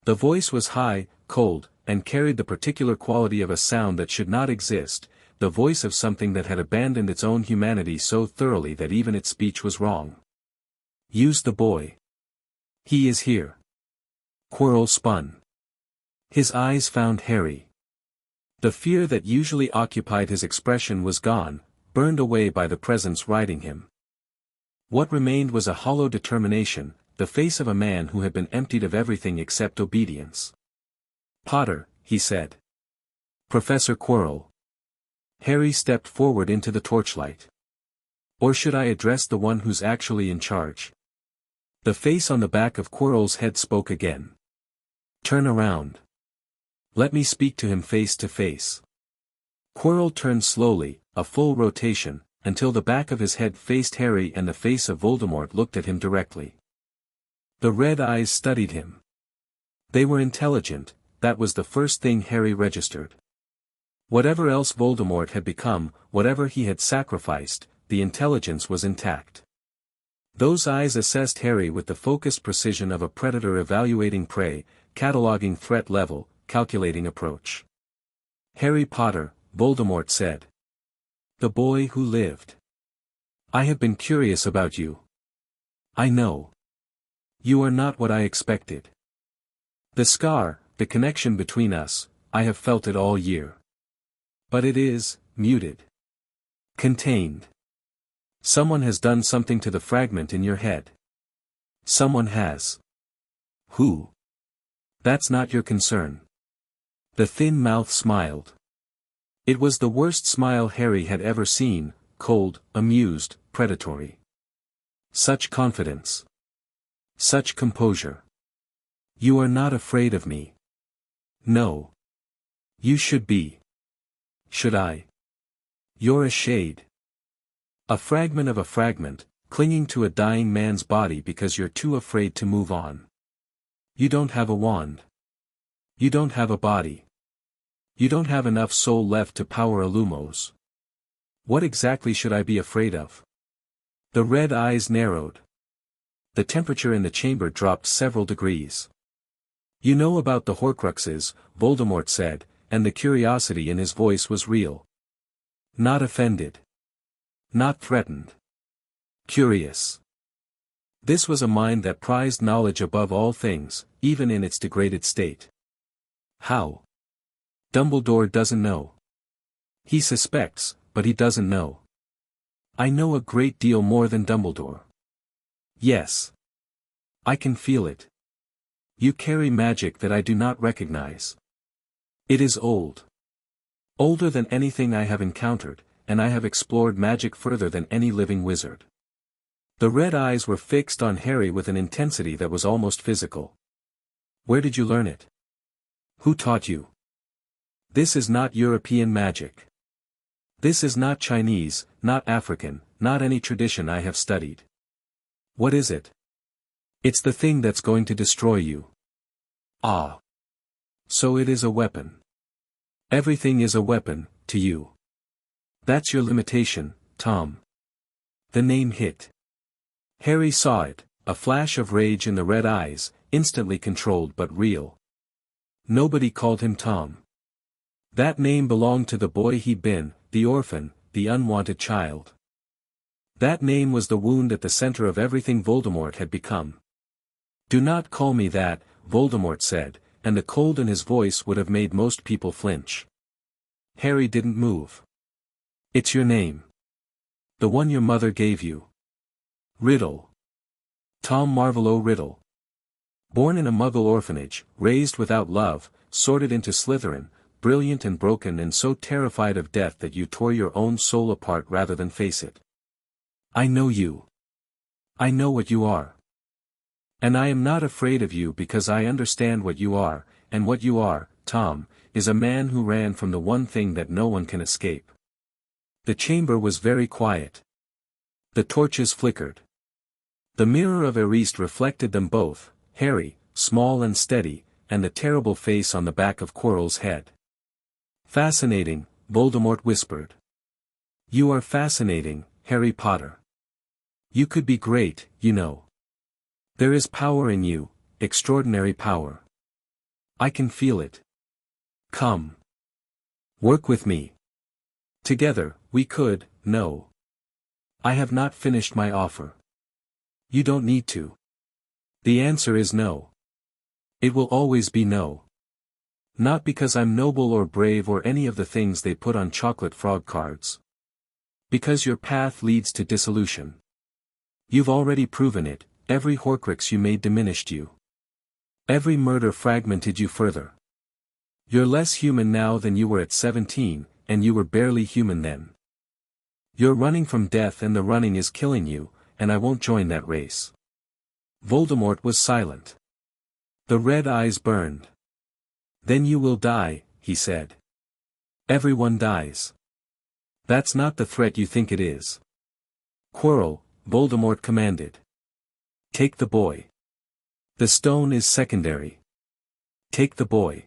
Speaker 1: The voice was high, cold, and carried the particular quality of a sound that should not exist, the voice of something that had abandoned its own humanity so thoroughly that even its speech was wrong. "Use the boy. He is here." Quirrell spun. His eyes found Harry. The fear that usually occupied his expression was gone, burned away by the presence riding him. What remained was a hollow determination, the face of a man who had been emptied of everything except obedience. "Potter," he said. "Professor Quirrell." Harry stepped forward into the torchlight. "Or should I address the one who's actually in charge?" The face on the back of Quirrell's head spoke again. "Turn around. Let me speak to him face to face." Quirrell turned slowly, a full rotation, until the back of his head faced Harry and the face of Voldemort looked at him directly. The red eyes studied him. They were intelligent, that was the first thing Harry registered. Whatever else Voldemort had become, whatever he had sacrificed, the intelligence was intact. Those eyes assessed Harry with the focused precision of a predator evaluating prey, cataloging threat level, calculating approach. "Harry Potter," Voldemort said. "The boy who lived. I have been curious about you. I know. You are not what I expected. The scar, the connection between us, I have felt it all year. But it is, muted. Contained. Someone has done something to the fragment in your head. Someone has. Who? That's not your concern. The thin mouth smiled. It was the worst smile Harry had ever seen, cold, amused, predatory. Such confidence. Such composure. You are not afraid of me. No. You should be. Should I? You're a shade. A fragment of a fragment, clinging to a dying man's body because you're too afraid to move on. You don't have a wand. You don't have a body. You don't have enough soul left to power a lumos. What exactly should I be afraid of? The red eyes narrowed. The temperature in the chamber dropped several degrees. You know about the Horcruxes, Voldemort said, and the curiosity in his voice was real. Not offended. Not threatened. Curious. This was a mind that prized knowledge above all things, even in its degraded state. How? Dumbledore doesn't know. He suspects, but he doesn't know. I know a great deal more than Dumbledore. Yes. I can feel it. You carry magic that I do not recognize. It is old. Older than anything I have encountered, and I have explored magic further than any living wizard. The red eyes were fixed on Harry with an intensity that was almost physical. Where did you learn it? Who taught you? This is not European magic. This is not Chinese, not African, not any tradition I have studied. What is it? It's the thing that's going to destroy you. Ah. So it is a weapon. Everything is a weapon, to you. That's your limitation, Tom. The name hit. Harry saw it, a flash of rage in the red eyes, instantly controlled but real. Nobody called him Tom. That name belonged to the boy he'd been, the orphan, the unwanted child. That name was the wound at the center of everything Voldemort had become. Do not call me that, Voldemort said, and the cold in his voice would have made most people flinch. Harry didn't move. It's your name. The one your mother gave you. Riddle. Tom Marvolo Riddle. Born in a Muggle orphanage, raised without love, sorted into Slytherin, brilliant and broken and so terrified of death that you tore your own soul apart rather than face it. I know you. I know what you are. And I am not afraid of you because I understand what you are, and what you are, Tom, is a man who ran from the one thing that no one can escape. The chamber was very quiet. The torches flickered. The mirror of Eriste reflected them both, Harry, small and steady, and the terrible face on the back of Quirrell's head. Fascinating, Voldemort whispered. You are fascinating, Harry Potter. You could be great, you know. There is power in you, extraordinary power. I can feel it. Come. Work with me. Together, we could, no. I have not finished my offer. You don't need to. The answer is no. It will always be no. Not because I'm noble or brave or any of the things they put on chocolate frog cards. Because your path leads to dissolution. You've already proven it, every Horcrux you made diminished you. Every murder fragmented you further. You're less human now than you were at 17, and you were barely human then. You're running from death and the running is killing you, and I won't join that race. Voldemort was silent. The red eyes burned. Then you will die, he said. Everyone dies. That's not the threat you think it is. Quirrell, Voldemort commanded. Take the boy. The stone is secondary. Take the boy.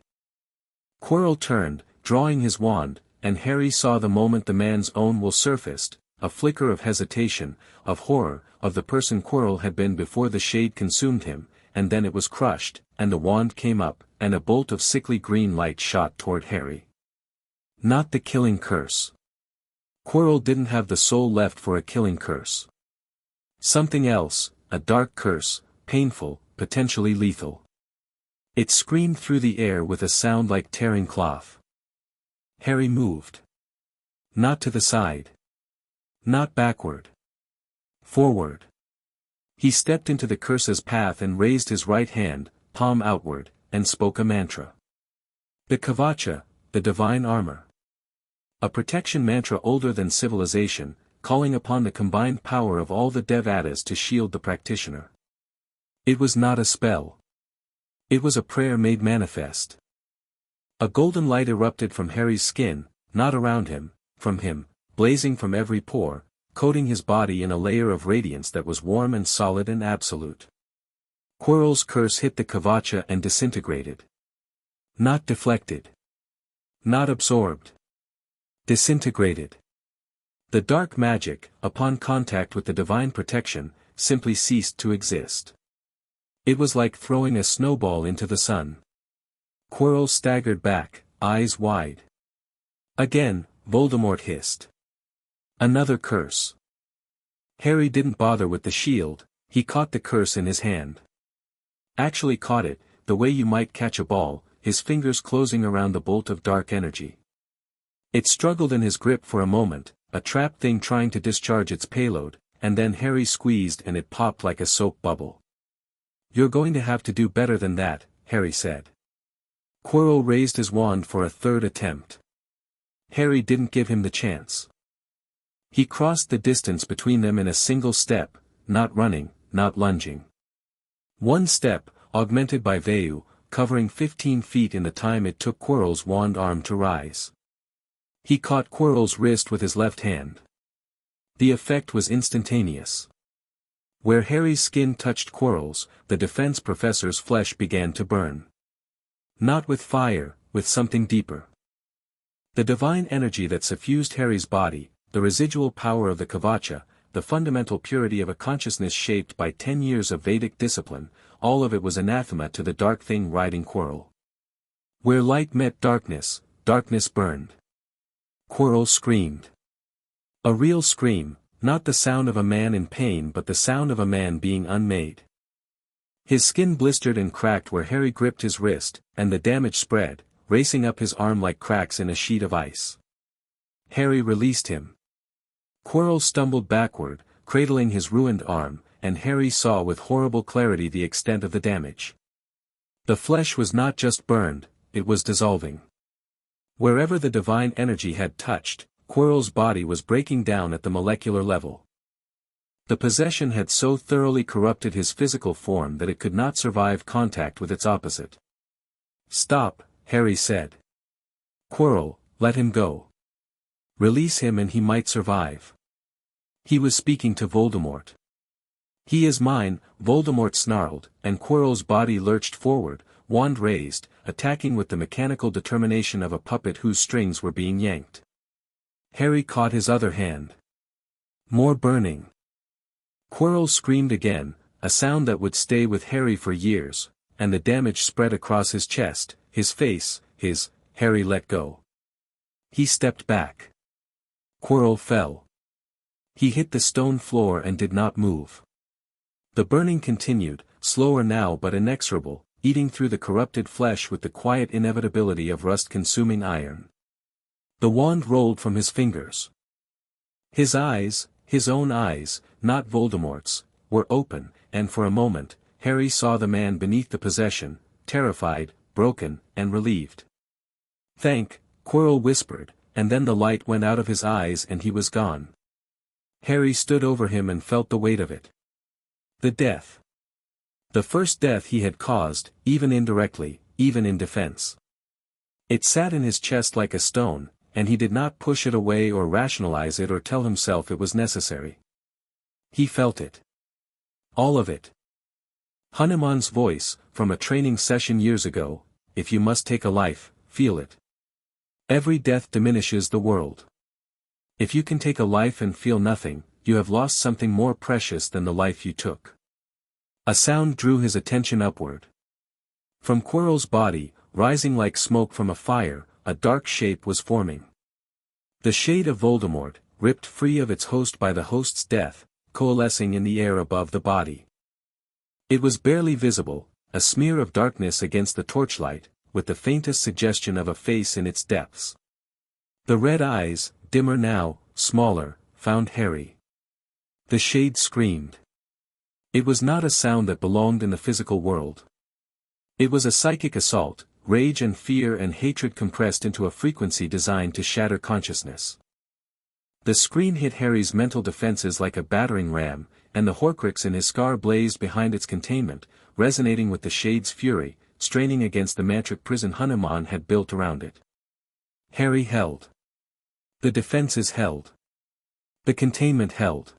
Speaker 1: Quirrell turned, drawing his wand, and Harry saw the moment the man's own will surfaced, a flicker of hesitation, of horror, of the person Quirrell had been before the shade consumed him, and then it was crushed, and the wand came up, and a bolt of sickly green light shot toward Harry. Not the killing curse. Quirrell didn't have the soul left for a killing curse. Something else, a dark curse, painful, potentially lethal. It screamed through the air with a sound like tearing cloth. Harry moved. Not to the side. Not backward. Forward. He stepped into the curse's path and raised his right hand, palm outward, and spoke a mantra. The Kavacha, the divine armor. A protection mantra older than civilization, calling upon the combined power of all the Devatas to shield the practitioner. It was not a spell. It was a prayer made manifest. A golden light erupted from Harry's skin, not around him, from him, blazing from every pore, coating his body in a layer of radiance that was warm and solid and absolute. Quirrell's curse hit the Kavacha and disintegrated. Not deflected. Not absorbed. Disintegrated. The dark magic, upon contact with the divine protection, simply ceased to exist. It was like throwing a snowball into the sun. Quirrell staggered back, eyes wide. Again, Voldemort hissed. Another curse. Harry didn't bother with the shield, he caught the curse in his hand. Actually caught it, the way you might catch a ball, his fingers closing around the bolt of dark energy. It struggled in his grip for a moment, a trapped thing trying to discharge its payload, and then Harry squeezed and it popped like a soap bubble. "You're going to have to do better than that," Harry said. Quirrell raised his wand for a third attempt. Harry didn't give him the chance. He crossed the distance between them in a single step, not running, not lunging. One step, augmented by Vayu, covering 15 feet in the time it took Quirrell's wand arm to rise. He caught Quirrell's wrist with his left hand. The effect was instantaneous. Where Harry's skin touched Quirrell's, the defense professor's flesh began to burn. Not with fire, with something deeper. The divine energy that suffused Harry's body, the residual power of the Kavacha, the fundamental purity of a consciousness shaped by 10 years of Vedic discipline, all of it was anathema to the dark thing riding Quirrell. Where light met darkness, darkness burned. Quirrell screamed. A real scream, not the sound of a man in pain but the sound of a man being unmade. His skin blistered and cracked where Harry gripped his wrist, and the damage spread, racing up his arm like cracks in a sheet of ice. Harry released him. Quirrell stumbled backward, cradling his ruined arm, and Harry saw with horrible clarity the extent of the damage. The flesh was not just burned, it was dissolving. Wherever the divine energy had touched, Quirrell's body was breaking down at the molecular level. The possession had so thoroughly corrupted his physical form that it could not survive contact with its opposite. "Stop," Harry said. "Quirrell, let him go. Release him and he might survive." He was speaking to Voldemort. "He is mine," Voldemort snarled, and Quirrell's body lurched forward, wand raised, attacking with the mechanical determination of a puppet whose strings were being yanked. Harry caught his other hand. More burning. Quirrell screamed again, a sound that would stay with Harry for years, and the damage spread across his chest, his face, Harry let go. He stepped back. Quirrell fell. He hit the stone floor and did not move. The burning continued, slower now but inexorable, eating through the corrupted flesh with the quiet inevitability of rust-consuming iron. The wand rolled from his fingers. His eyes, his own eyes, not Voldemort's, were open, and for a moment, Harry saw the man beneath the possession, terrified, broken, and relieved. Quirrell whispered, and then the light went out of his eyes and he was gone. Harry stood over him and felt the weight of it. The death. The first death he had caused, even indirectly, even in defense. It sat in his chest like a stone, and he did not push it away or rationalize it or tell himself it was necessary. He felt it. All of it. Hanuman's voice, from a training session years ago, "If you must take a life, feel it. Every death diminishes the world. If you can take a life and feel nothing, you have lost something more precious than the life you took." A sound drew his attention upward. From Quirrell's body, rising like smoke from a fire, a dark shape was forming. The shade of Voldemort, ripped free of its host by the host's death, coalescing in the air above the body. It was barely visible, a smear of darkness against the torchlight, with the faintest suggestion of a face in its depths. The red eyes, dimmer now, smaller, found Harry. The shade screamed. It was not a sound that belonged in the physical world. It was a psychic assault, rage and fear and hatred compressed into a frequency designed to shatter consciousness. The scream hit Harry's mental defenses like a battering ram, and the Horcrux in his scar blazed behind its containment, resonating with the shade's fury, straining against the mantric prison Hanuman had built around it. Harry held. The defenses held. The containment held.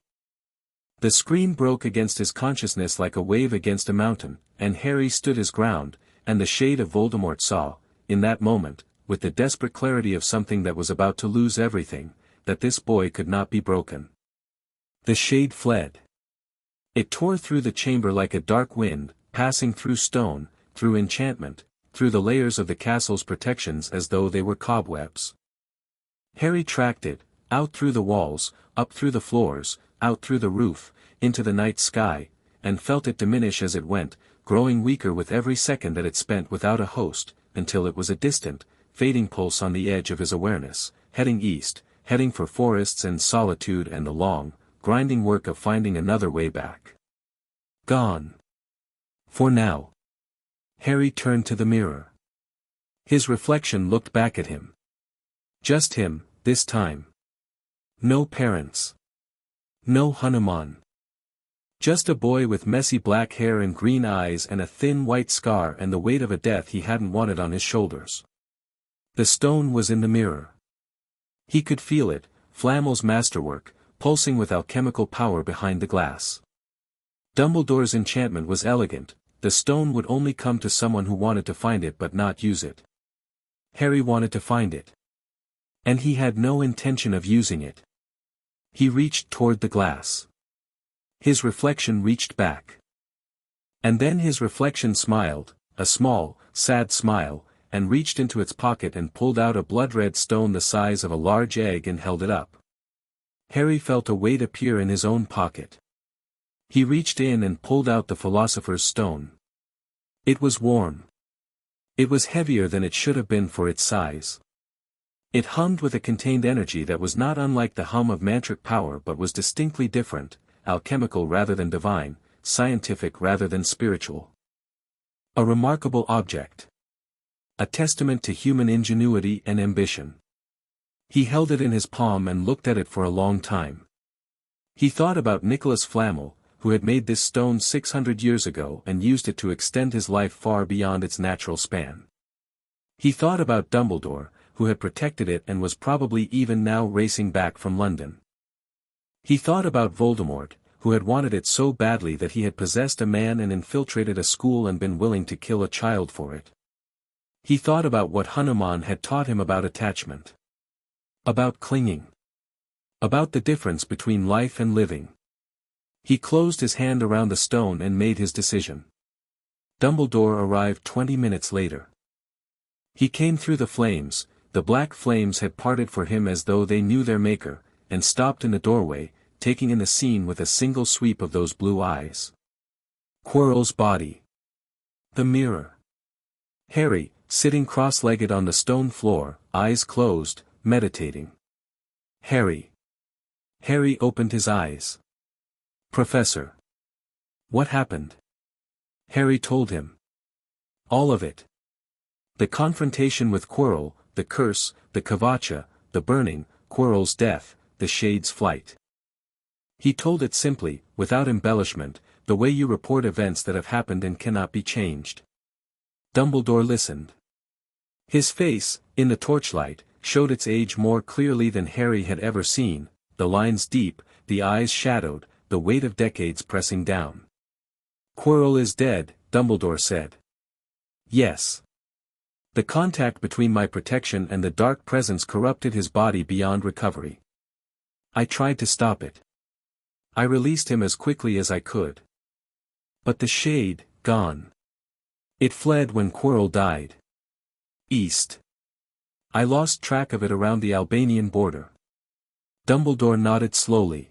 Speaker 1: The scream broke against his consciousness like a wave against a mountain, and Harry stood his ground, and the shade of Voldemort saw, in that moment, with the desperate clarity of something that was about to lose everything, that this boy could not be broken. The shade fled. It tore through the chamber like a dark wind, passing through stone, through enchantment, through the layers of the castle's protections as though they were cobwebs. Harry tracked it, out through the walls, up through the floors, out through the roof, into the night sky, and felt it diminish as it went, growing weaker with every second that it spent without a host, until it was a distant, fading pulse on the edge of his awareness, heading east, heading for forests and solitude and the long, grinding work of finding another way back. Gone. For now. Harry turned to the mirror. His reflection looked back at him. Just him, this time. No parents. No Hanuman. Just a boy with messy black hair and green eyes and a thin white scar and the weight of a death he hadn't wanted on his shoulders. The stone was in the mirror. He could feel it, Flamel's masterwork, pulsing with alchemical power behind the glass. Dumbledore's enchantment was elegant, the stone would only come to someone who wanted to find it but not use it. Harry wanted to find it. And he had no intention of using it. He reached toward the glass. His reflection reached back. And then his reflection smiled, a small, sad smile, and reached into its pocket and pulled out a blood-red stone the size of a large egg and held it up. Harry felt a weight appear in his own pocket. He reached in and pulled out the Philosopher's Stone. It was warm. It was heavier than it should have been for its size. It hummed with a contained energy that was not unlike the hum of mantric power but was distinctly different, alchemical rather than divine, scientific rather than spiritual. A remarkable object. A testament to human ingenuity and ambition. He held it in his palm and looked at it for a long time. He thought about Nicholas Flamel, who had made this stone 600 years ago and used it to extend his life far beyond its natural span. He thought about Dumbledore, who had protected it and was probably even now racing back from London. He thought about Voldemort, who had wanted it so badly that he had possessed a man and infiltrated a school and been willing to kill a child for it. He thought about what Hanuman had taught him about attachment. About clinging. About the difference between life and living. He closed his hand around the stone and made his decision. Dumbledore arrived 20 minutes later. He came through the flames, the black flames had parted for him as though they knew their maker, and stopped in the doorway, taking in the scene with a single sweep of those blue eyes. Quirrell's body. The mirror. Harry, sitting cross-legged on the stone floor, eyes closed, meditating. Harry. Harry opened his eyes. Professor. What happened? Harry told him. All of it. The confrontation with Quirrell, the curse, the Kavacha, the burning, Quirrell's death, the shade's flight. He told it simply, without embellishment, the way you report events that have happened and cannot be changed. Dumbledore listened. His face, in the torchlight, showed its age more clearly than Harry had ever seen, the lines deep, the eyes shadowed, the weight of decades pressing down. Quirrell is dead, Dumbledore said. Yes. The contact between my protection and the dark presence corrupted his body beyond recovery. I tried to stop it. I released him as quickly as I could. But the shade, gone. It fled when Quirrell died. East. I lost track of it around the Albanian border. Dumbledore nodded slowly.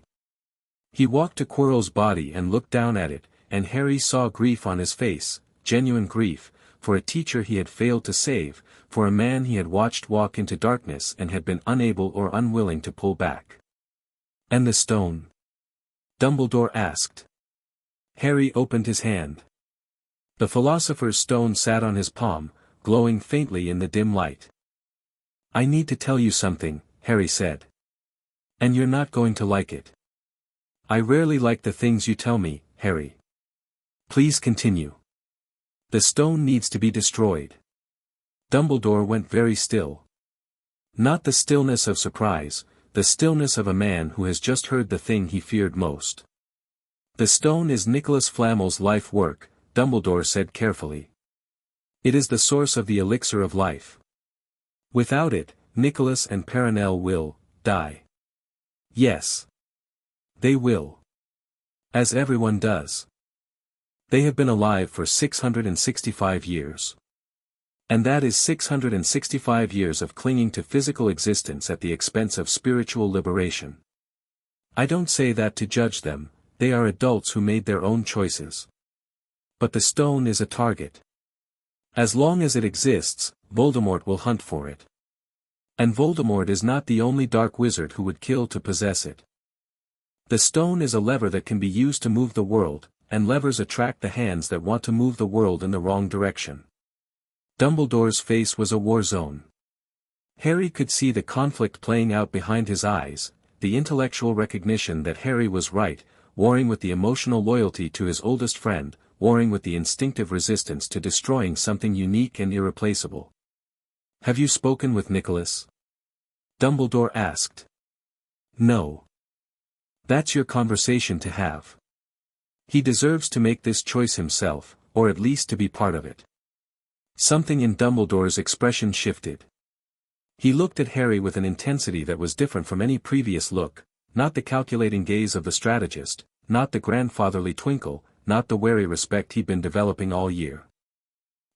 Speaker 1: He walked to Quirrell's body and looked down at it, and Harry saw grief on his face, genuine grief, for a teacher he had failed to save, for a man he had watched walk into darkness and had been unable or unwilling to pull back. And the stone? Dumbledore asked. Harry opened his hand. The philosopher's stone sat on his palm, glowing faintly in the dim light. I need to tell you something, Harry said. And you're not going to like it. I rarely like the things you tell me, Harry. Please continue. The stone needs to be destroyed. Dumbledore went very still. Not the stillness of surprise, the stillness of a man who has just heard the thing he feared most. The stone is Nicholas Flamel's life work, Dumbledore said carefully. It is the source of the elixir of life. Without it, Nicholas and Perenelle will die. Yes. They will. As everyone does. They have been alive for 665 years. And that is 665 years of clinging to physical existence at the expense of spiritual liberation. I don't say that to judge them, they are adults who made their own choices. But the stone is a target. As long as it exists, Voldemort will hunt for it. And Voldemort is not the only dark wizard who would kill to possess it. The stone is a lever that can be used to move the world, and levers attract the hands that want to move the world in the wrong direction. Dumbledore's face was a war zone. Harry could see the conflict playing out behind his eyes, the intellectual recognition that Harry was right, warring with the emotional loyalty to his oldest friend, warring with the instinctive resistance to destroying something unique and irreplaceable. Have you spoken with Nicholas? Dumbledore asked. No. That's your conversation to have. He deserves to make this choice himself, or at least to be part of it. Something in Dumbledore's expression shifted. He looked at Harry with an intensity that was different from any previous look, not the calculating gaze of the strategist, not the grandfatherly twinkle, not the wary respect he'd been developing all year.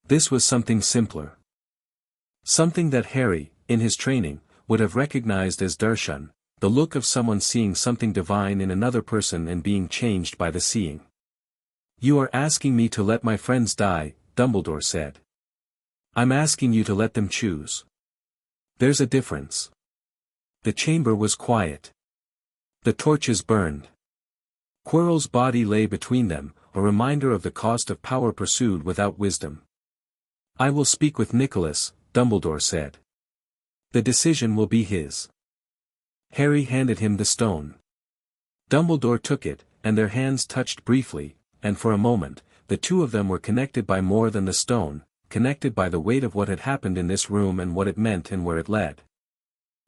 Speaker 1: This was something simpler. Something that Harry, in his training, would have recognized as darshan, the look of someone seeing something divine in another person and being changed by the seeing. You are asking me to let my friends die, Dumbledore said. I'm asking you to let them choose. There's a difference. The chamber was quiet. The torches burned. Quirrell's body lay between them, a reminder of the cost of power pursued without wisdom. I will speak with Nicholas, Dumbledore said. The decision will be his. Harry handed him the stone. Dumbledore took it, and their hands touched briefly, and for a moment, the two of them were connected by more than the stone, connected by the weight of what had happened in this room and what it meant and where it led.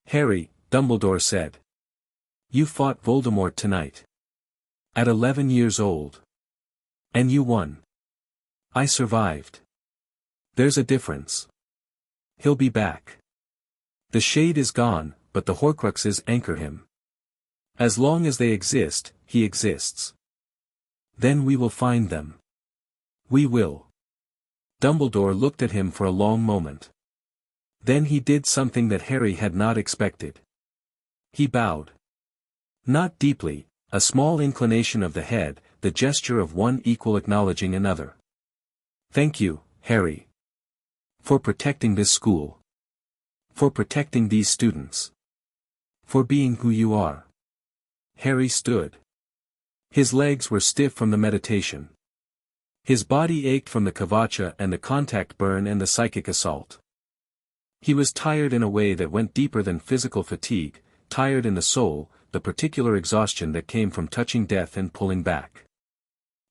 Speaker 1: Harry, Dumbledore said. You fought Voldemort tonight. At 11 years old. And you won. I survived. There's a difference. He'll be back. The shade is gone, but the Horcruxes anchor him. As long as they exist, he exists. Then we will find them. We will. Dumbledore looked at him for a long moment. Then he did something that Harry had not expected. He bowed. Not deeply, a small inclination of the head, the gesture of one equal acknowledging another. Thank you, Harry. For protecting this school. For protecting these students. For being who you are. Harry stood. His legs were stiff from the meditation. His body ached from the kavacha and the contact burn and the psychic assault. He was tired in a way that went deeper than physical fatigue, tired in the soul, the particular exhaustion that came from touching death and pulling back.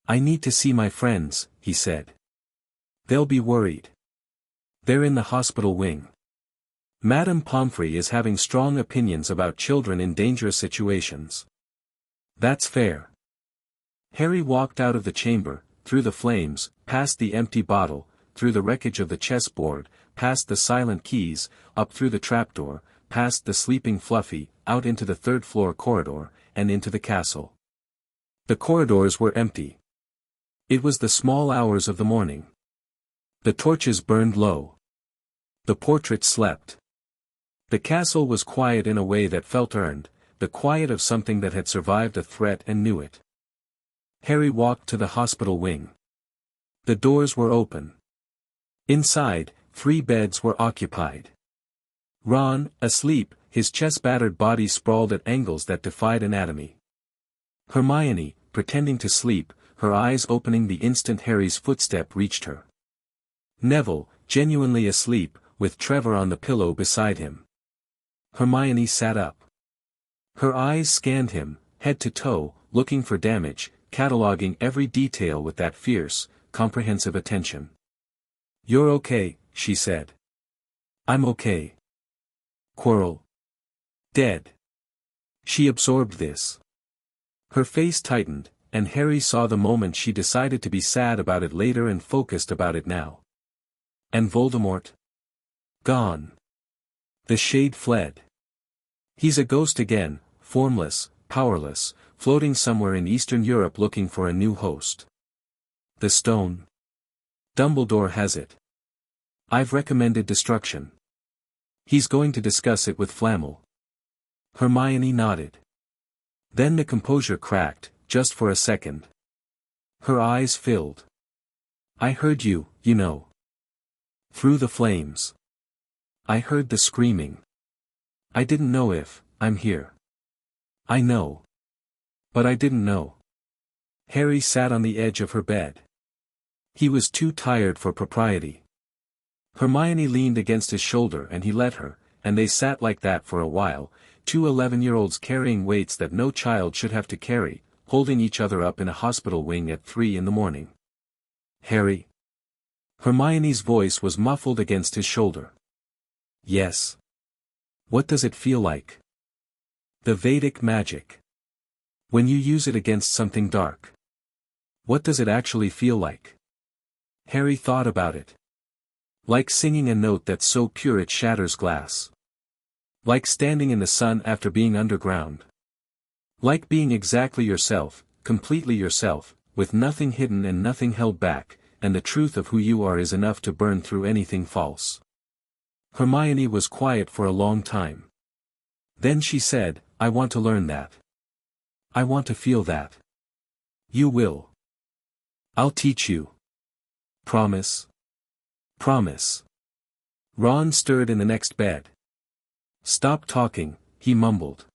Speaker 1: I need to see my friends, he said. They'll be worried. They're in the hospital wing. Madame Pomfrey is having strong opinions about children in dangerous situations. That's fair. Harry walked out of the chamber, through the flames, past the empty bottle, through the wreckage of the chessboard, past the silent keys, up through the trapdoor, past the sleeping Fluffy, out into the third-floor corridor, and into the castle. The corridors were empty. It was the small hours of the morning. The torches burned low. The portrait slept. The castle was quiet in a way that felt earned, the quiet of something that had survived a threat and knew it. Harry walked to the hospital wing. The doors were open. Inside, 3 beds were occupied. Ron, asleep, his chest-battered body sprawled at angles that defied anatomy. Hermione, pretending to sleep, her eyes opening the instant Harry's footstep reached her. Neville, genuinely asleep, with Trevor on the pillow beside him. Hermione sat up. Her eyes scanned him, head to toe, looking for damage, cataloging every detail with that fierce, comprehensive attention. "You're okay," she said. "I'm okay." Quirrell. Dead. She absorbed this. Her face tightened, and Harry saw the moment she decided to be sad about it later and focused about it now. And Voldemort? Gone. The shade fled. He's a ghost again, formless, powerless, floating somewhere in Eastern Europe looking for a new host. The stone. Dumbledore has it. I've recommended destruction. He's going to discuss it with Flamel. Hermione nodded. Then the composure cracked, just for a second. Her eyes filled. I heard you, you know. Through the flames. I heard the screaming. I didn't know if, I'm here. I know. But I didn't know. Harry sat on the edge of her bed. He was too tired for propriety. Hermione leaned against his shoulder and he let her, and they sat like that for a while, two 11-year-olds carrying weights that no child should have to carry, holding each other up in a hospital wing at 3 a.m. Harry? Hermione's voice was muffled against his shoulder. Yes. What does it feel like? The Vedic magic. When you use it against something dark. What does it actually feel like? Harry thought about it. Like singing a note that's so pure it shatters glass. Like standing in the sun after being underground. Like being exactly yourself, completely yourself, with nothing hidden and nothing held back, and the truth of who you are is enough to burn through anything false. Hermione was quiet for a long time. Then she said, I want to learn that. I want to feel that. You will. I'll teach you. Promise? Promise. Ron stirred in the next bed. Stop talking, he mumbled.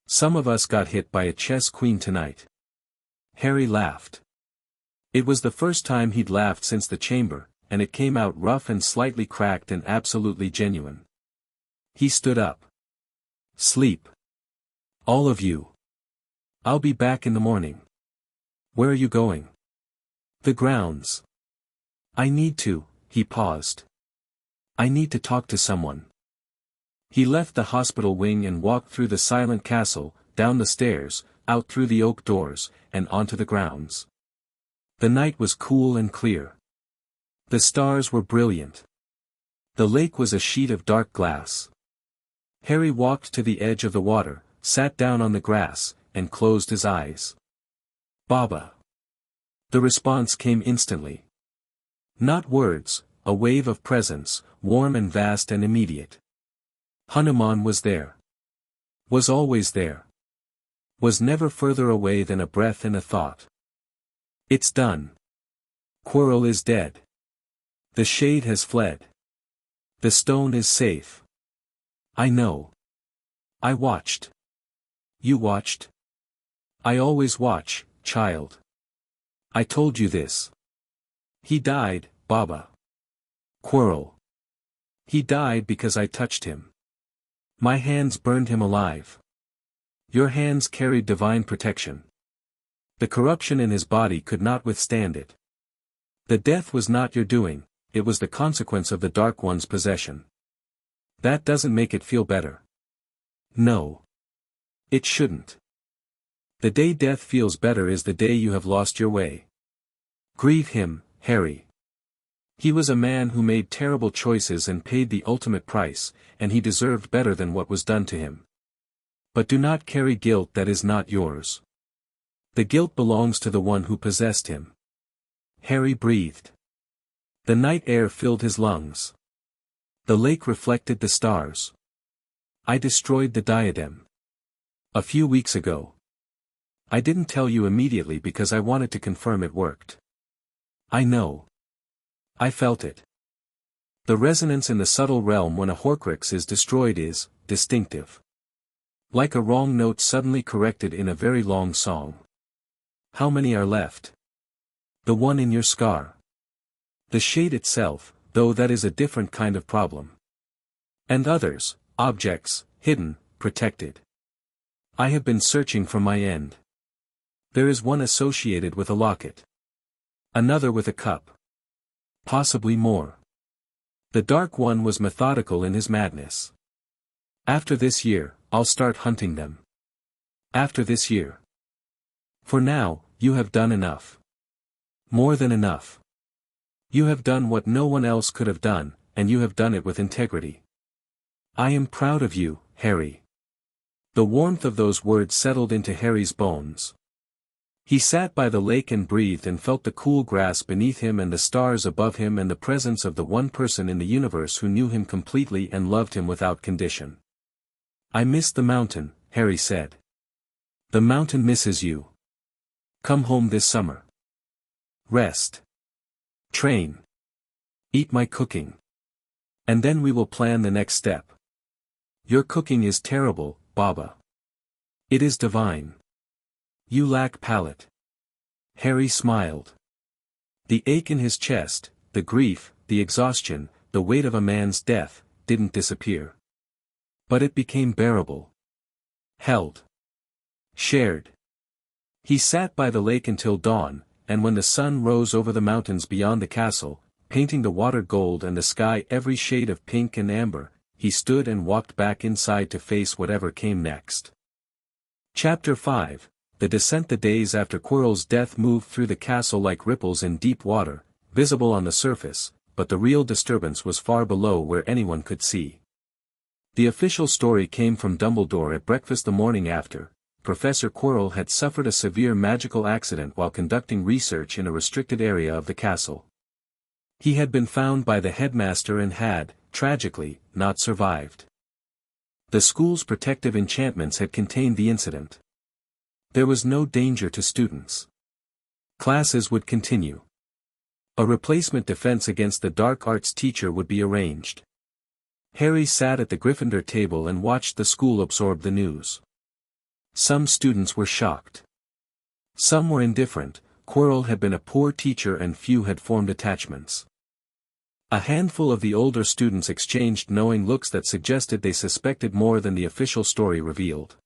Speaker 1: Some of us got hit by a chess queen tonight. Harry laughed. It was the first time he'd laughed since the chamber, and it came out rough and slightly cracked and absolutely genuine. He stood up. Sleep. All of you. I'll be back in the morning. Where are you going? The grounds. I need to, he paused. I need to talk to someone. He left the hospital wing and walked through the silent castle, down the stairs, out through the oak doors, and onto the grounds. The night was cool and clear. The stars were brilliant. The lake was a sheet of dark glass. Harry walked to the edge of the water, sat down on the grass, and closed his eyes. Baba. The response came instantly. Not words, a wave of presence, warm and vast and immediate. Hanuman was there. Was always there. Was never further away than a breath and a thought. It's done. Quirrell is dead. The shade has fled. The stone is safe. I know. I watched. You watched? I always watch, child. I told you this. He died, Baba. Quirrell. He died because I touched him. My hands burned him alive. Your hands carried divine protection. The corruption in his body could not withstand it. The death was not your doing, it was the consequence of the Dark One's possession. That doesn't make it feel better. No. It shouldn't. The day death feels better is the day you have lost your way. Grieve him, Harry. He was a man who made terrible choices and paid the ultimate price, and he deserved better than what was done to him. But do not carry guilt that is not yours. The guilt belongs to the one who possessed him. Harry breathed. The night air filled his lungs. The lake reflected the stars. I destroyed the diadem. A few weeks ago. I didn't tell you immediately because I wanted to confirm it worked. I know. I felt it. The resonance in the subtle realm when a Horcrux is destroyed is distinctive. Like a wrong note suddenly corrected in a very long song. How many are left? The one in your scar. The shade itself, though that is a different kind of problem. And others, objects, hidden, protected. I have been searching for my end. There is one associated with a locket. Another with a cup. Possibly more. The Dark One was methodical in his madness. After this year, I'll start hunting them. After this year. For now, you have done enough. More than enough. You have done what no one else could have done, and you have done it with integrity. I am proud of you, Harry. The warmth of those words settled into Harry's bones. He sat by the lake and breathed and felt the cool grass beneath him and the stars above him and the presence of the one person in the universe who knew him completely and loved him without condition. I miss the mountain, Harry said. The mountain misses you. Come home this summer. Rest. Train. Eat my cooking. And then we will plan the next step. Your cooking is terrible, Baba. It is divine. You lack palate. Harry smiled. The ache in his chest, the grief, the exhaustion, the weight of a man's death, didn't disappear. But it became bearable. Held. Shared. He sat by the lake until dawn, and when the sun rose over the mountains beyond the castle, painting the water gold and the sky every shade of pink and amber, he stood and walked back inside to face whatever came next. Chapter 5. The descent. The days after Quirrell's death moved through the castle like ripples in deep water, visible on the surface, but the real disturbance was far below where anyone could see. The official story came from Dumbledore at breakfast the morning after. Professor Quirrell had suffered a severe magical accident while conducting research in a restricted area of the castle. He had been found by the headmaster and had, tragically, not survived. The school's protective enchantments had contained the incident. There was no danger to students. Classes would continue. A replacement defense against the dark arts teacher would be arranged. Harry sat at the Gryffindor table and watched the school absorb the news. Some students were shocked. Some were indifferent. Quirrell had been a poor teacher and few had formed attachments. A handful of the older students exchanged knowing looks that suggested they suspected more than the official story revealed.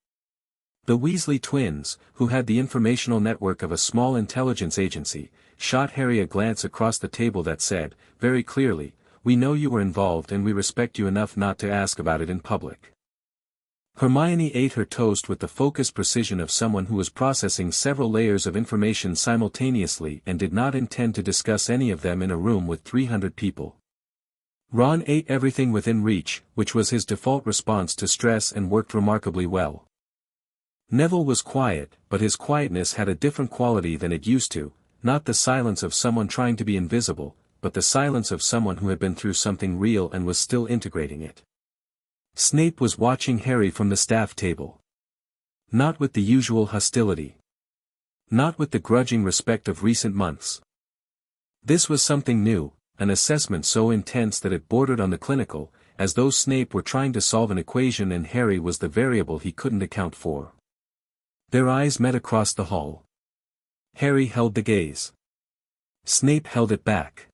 Speaker 1: The Weasley twins, who had the informational network of a small intelligence agency, shot Harry a glance across the table that said, very clearly, "We know you were involved and we respect you enough not to ask about it in public." Hermione ate her toast with the focused precision of someone who was processing several layers of information simultaneously and did not intend to discuss any of them in a room with 300 people. Ron ate everything within reach, which was his default response to stress and worked remarkably well. Neville was quiet, but his quietness had a different quality than it used to, not the silence of someone trying to be invisible, but the silence of someone who had been through something real and was still integrating it. Snape was watching Harry from the staff table. Not with the usual hostility. Not with the grudging respect of recent months. This was something new, an assessment so intense that it bordered on the clinical, as though Snape were trying to solve an equation and Harry was the variable he couldn't account for. Their eyes met across the hall. Harry held the gaze. Snape held it back.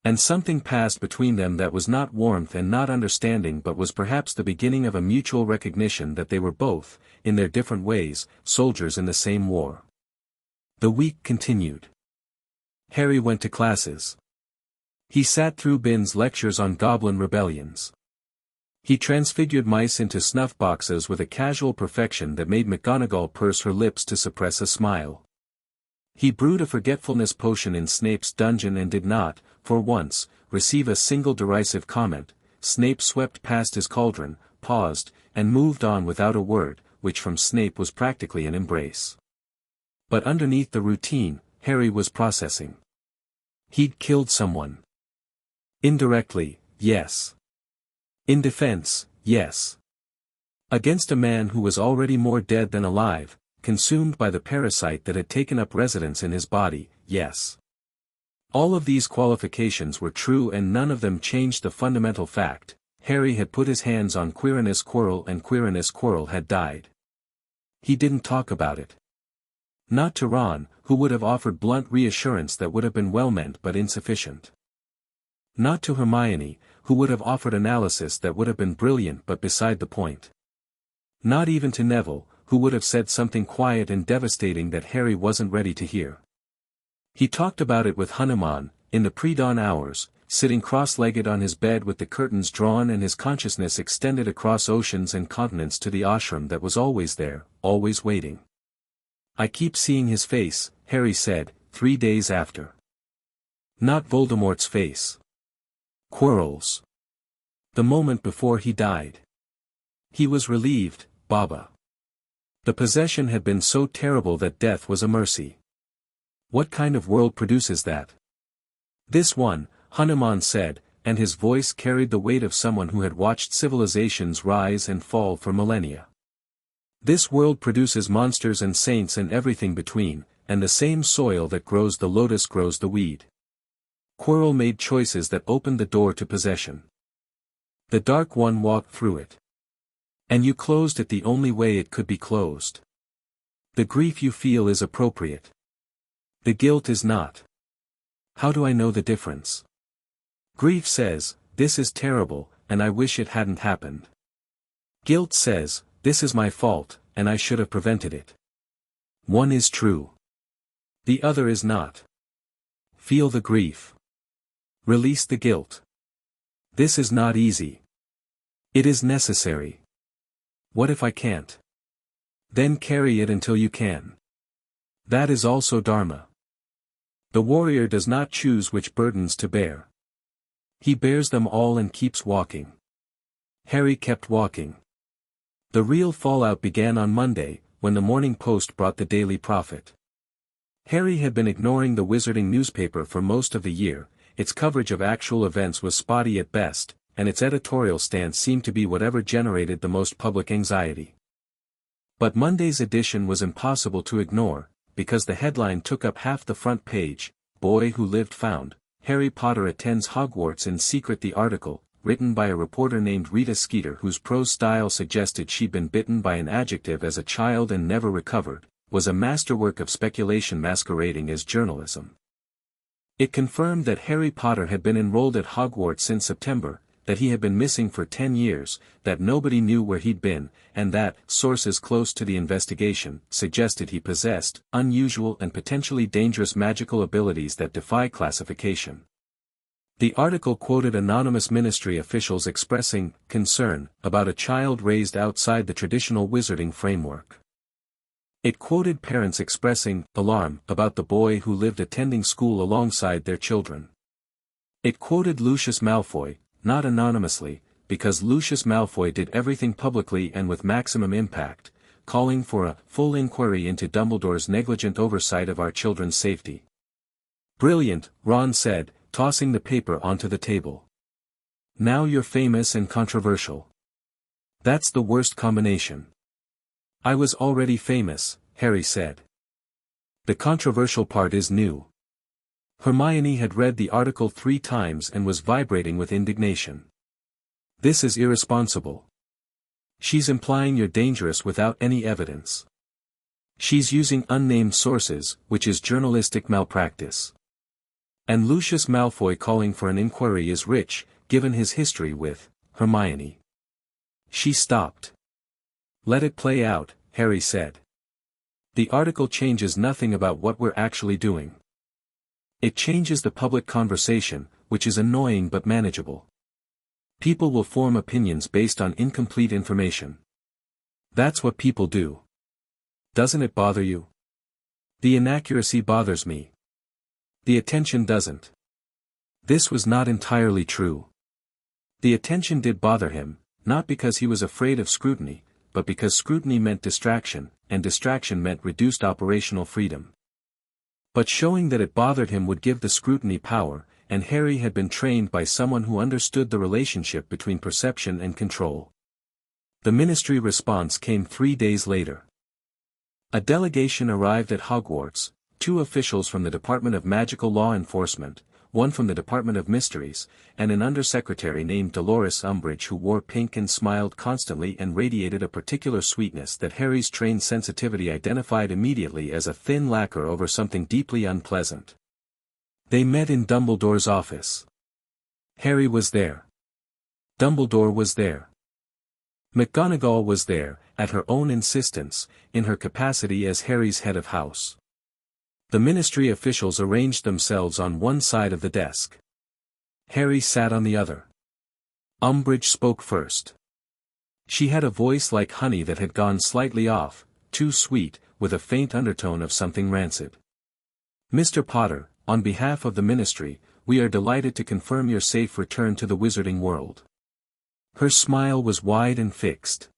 Speaker 1: And something passed between them that was not warmth and not understanding but was perhaps the beginning of a mutual recognition that they were both, in their different ways, soldiers in the same war. The week continued. Harry went to classes. He sat through Bin's lectures on goblin rebellions. He transfigured mice into snuff boxes with a casual perfection that made McGonagall purse her lips to suppress a smile. He brewed a forgetfulness potion in Snape's dungeon and did not, for once, receive a single derisive comment. Snape swept past his cauldron, paused, and moved on without a word, which from Snape was practically an embrace. But underneath the routine, Harry was processing. He'd killed someone. Indirectly, yes. In defense, yes. Against a man who was already more dead than alive, consumed by the parasite that had taken up residence in his body, yes. All of these qualifications were true and none of them changed the fundamental fact: Harry had put his hands on Quirinus Quirrell and Quirinus Quirrell had died. He didn't talk about it. Not to Ron, who would have offered blunt reassurance that would have been well-meant but insufficient. Not to Hermione, who would have offered analysis that would have been brilliant but beside the point. Not even to Neville, who would have said something quiet and devastating that Harry wasn't ready to hear. He talked about it with Hanuman, in the pre-dawn hours, sitting cross-legged on his bed with the curtains drawn and his consciousness extended across oceans and continents to the ashram that was always there, always waiting. "I keep seeing his face," Harry said, 3 days after. Not Voldemort's face. Quirrell's. The moment before he died. He was relieved, Baba. The possession had been so terrible that death was a mercy. What kind of world produces that? This one, Hanuman said, and his voice carried the weight of someone who had watched civilizations rise and fall for millennia. This world produces monsters and saints and everything between, and the same soil that grows the lotus grows the weed. Quirrell made choices that opened the door to possession. The Dark One walked through it. And you closed it the only way it could be closed. The grief you feel is appropriate. The guilt is not. How do I know the difference? Grief says, "This is terrible, and I wish it hadn't happened." Guilt says, "This is my fault, and I should have prevented it." One is true. The other is not. Feel the grief. Release the guilt. This is not easy. It is necessary. What if I can't? Then carry it until you can. That is also Dharma. The warrior does not choose which burdens to bear. He bears them all and keeps walking. Harry kept walking. The real fallout began on Monday, when the Morning Post brought the Daily Prophet. Harry had been ignoring the wizarding newspaper for most of the year. Its coverage of actual events was spotty at best, and its editorial stance seemed to be whatever generated the most public anxiety. But Monday's edition was impossible to ignore, because the headline took up half the front page: "Boy Who Lived Found, Harry Potter Attends Hogwarts in Secret." The article, written by a reporter named Rita Skeeter whose prose style suggested she'd been bitten by an adjective as a child and never recovered, was a masterwork of speculation masquerading as journalism. It confirmed that Harry Potter had been enrolled at Hogwarts since September, that he had been missing for 10 years, that nobody knew where he'd been, and that sources close to the investigation suggested he possessed unusual and potentially dangerous magical abilities that defy classification. The article quoted anonymous ministry officials expressing concern about a child raised outside the traditional wizarding framework. It quoted parents expressing alarm about the boy who lived attending school alongside their children. It quoted Lucius Malfoy, not anonymously, because Lucius Malfoy did everything publicly and with maximum impact, calling for a full inquiry into Dumbledore's negligent oversight of our children's safety. "Brilliant," Ron said, tossing the paper onto the table. "Now you're famous and controversial. That's the worst combination." "I was already famous," Harry said. "The controversial part is new." Hermione had read the article 3 times and was vibrating with indignation. "This is irresponsible. She's implying you're dangerous without any evidence. She's using unnamed sources, which is journalistic malpractice. And Lucius Malfoy calling for an inquiry is rich, given his history with Hermione." She stopped. "Let it play out," Harry said. "The article changes nothing about what we're actually doing. It changes the public conversation, which is annoying but manageable. People will form opinions based on incomplete information. That's what people do. Doesn't it bother you?" "The inaccuracy bothers me. The attention doesn't." This was not entirely true. The attention did bother him, not because he was afraid of scrutiny, but because scrutiny meant distraction, and distraction meant reduced operational freedom. But showing that it bothered him would give the scrutiny power, and Harry had been trained by someone who understood the relationship between perception and control. The ministry response came 3 days later. A delegation arrived at Hogwarts, 2 officials from the Department of Magical Law Enforcement, one from the Department of Mysteries, and an undersecretary named Dolores Umbridge who wore pink and smiled constantly and radiated a particular sweetness that Harry's trained sensitivity identified immediately as a thin lacquer over something deeply unpleasant. They met in Dumbledore's office. Harry was there. Dumbledore was there. McGonagall was there, at her own insistence, in her capacity as Harry's head of house. The ministry officials arranged themselves on one side of the desk. Harry sat on the other. Umbridge spoke first. She had a voice like honey that had gone slightly off, too sweet, with a faint undertone of something rancid. "Mr. Potter, on behalf of the ministry, we are delighted to confirm your safe return to the wizarding world." Her smile was wide and fixed.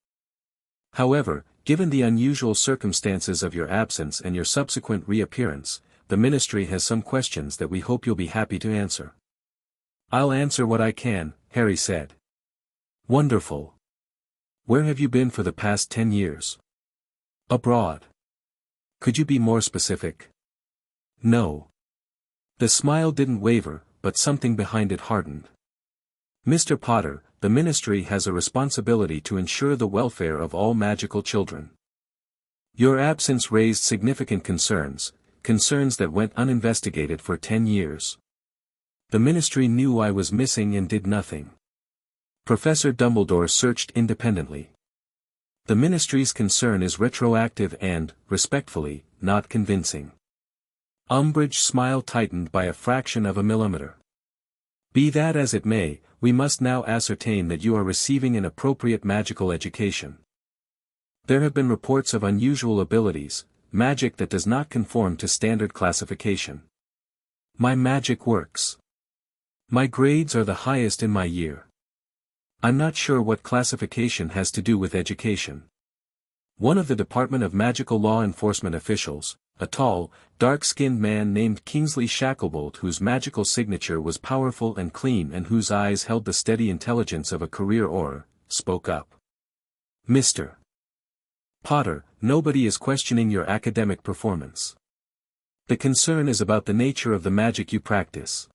Speaker 1: "However, given the unusual circumstances of your absence and your subsequent reappearance, the ministry has some questions that we hope you'll be happy to answer." "I'll answer what I can," Harry said. "Wonderful. Where have you been for the past 10 years? Abroad. Could you be more specific?" "No." The smile didn't waver, but something behind it hardened. "Mr. Potter, the ministry has a responsibility to ensure the welfare of all magical children. Your absence raised significant concerns that went uninvestigated for 10 years. The ministry knew I was missing and did nothing. Professor Dumbledore searched independently. The ministry's concern is retroactive and, respectfully, not convincing." Umbridge's smile tightened by a fraction of a millimeter. "Be that as it may, we must now ascertain that you are receiving an appropriate magical education. There have been reports of unusual abilities, magic that does not conform to standard classification. My magic works. My grades are the highest in my year. I'm not sure what classification has to do with education." One of the Department of Magical Law Enforcement officials, a tall, dark-skinned man named Kingsley Shacklebolt whose magical signature was powerful and clean and whose eyes held the steady intelligence of a career aura, spoke up. "Mr. Potter, nobody is questioning your academic performance. The concern is about the nature of the magic you practice.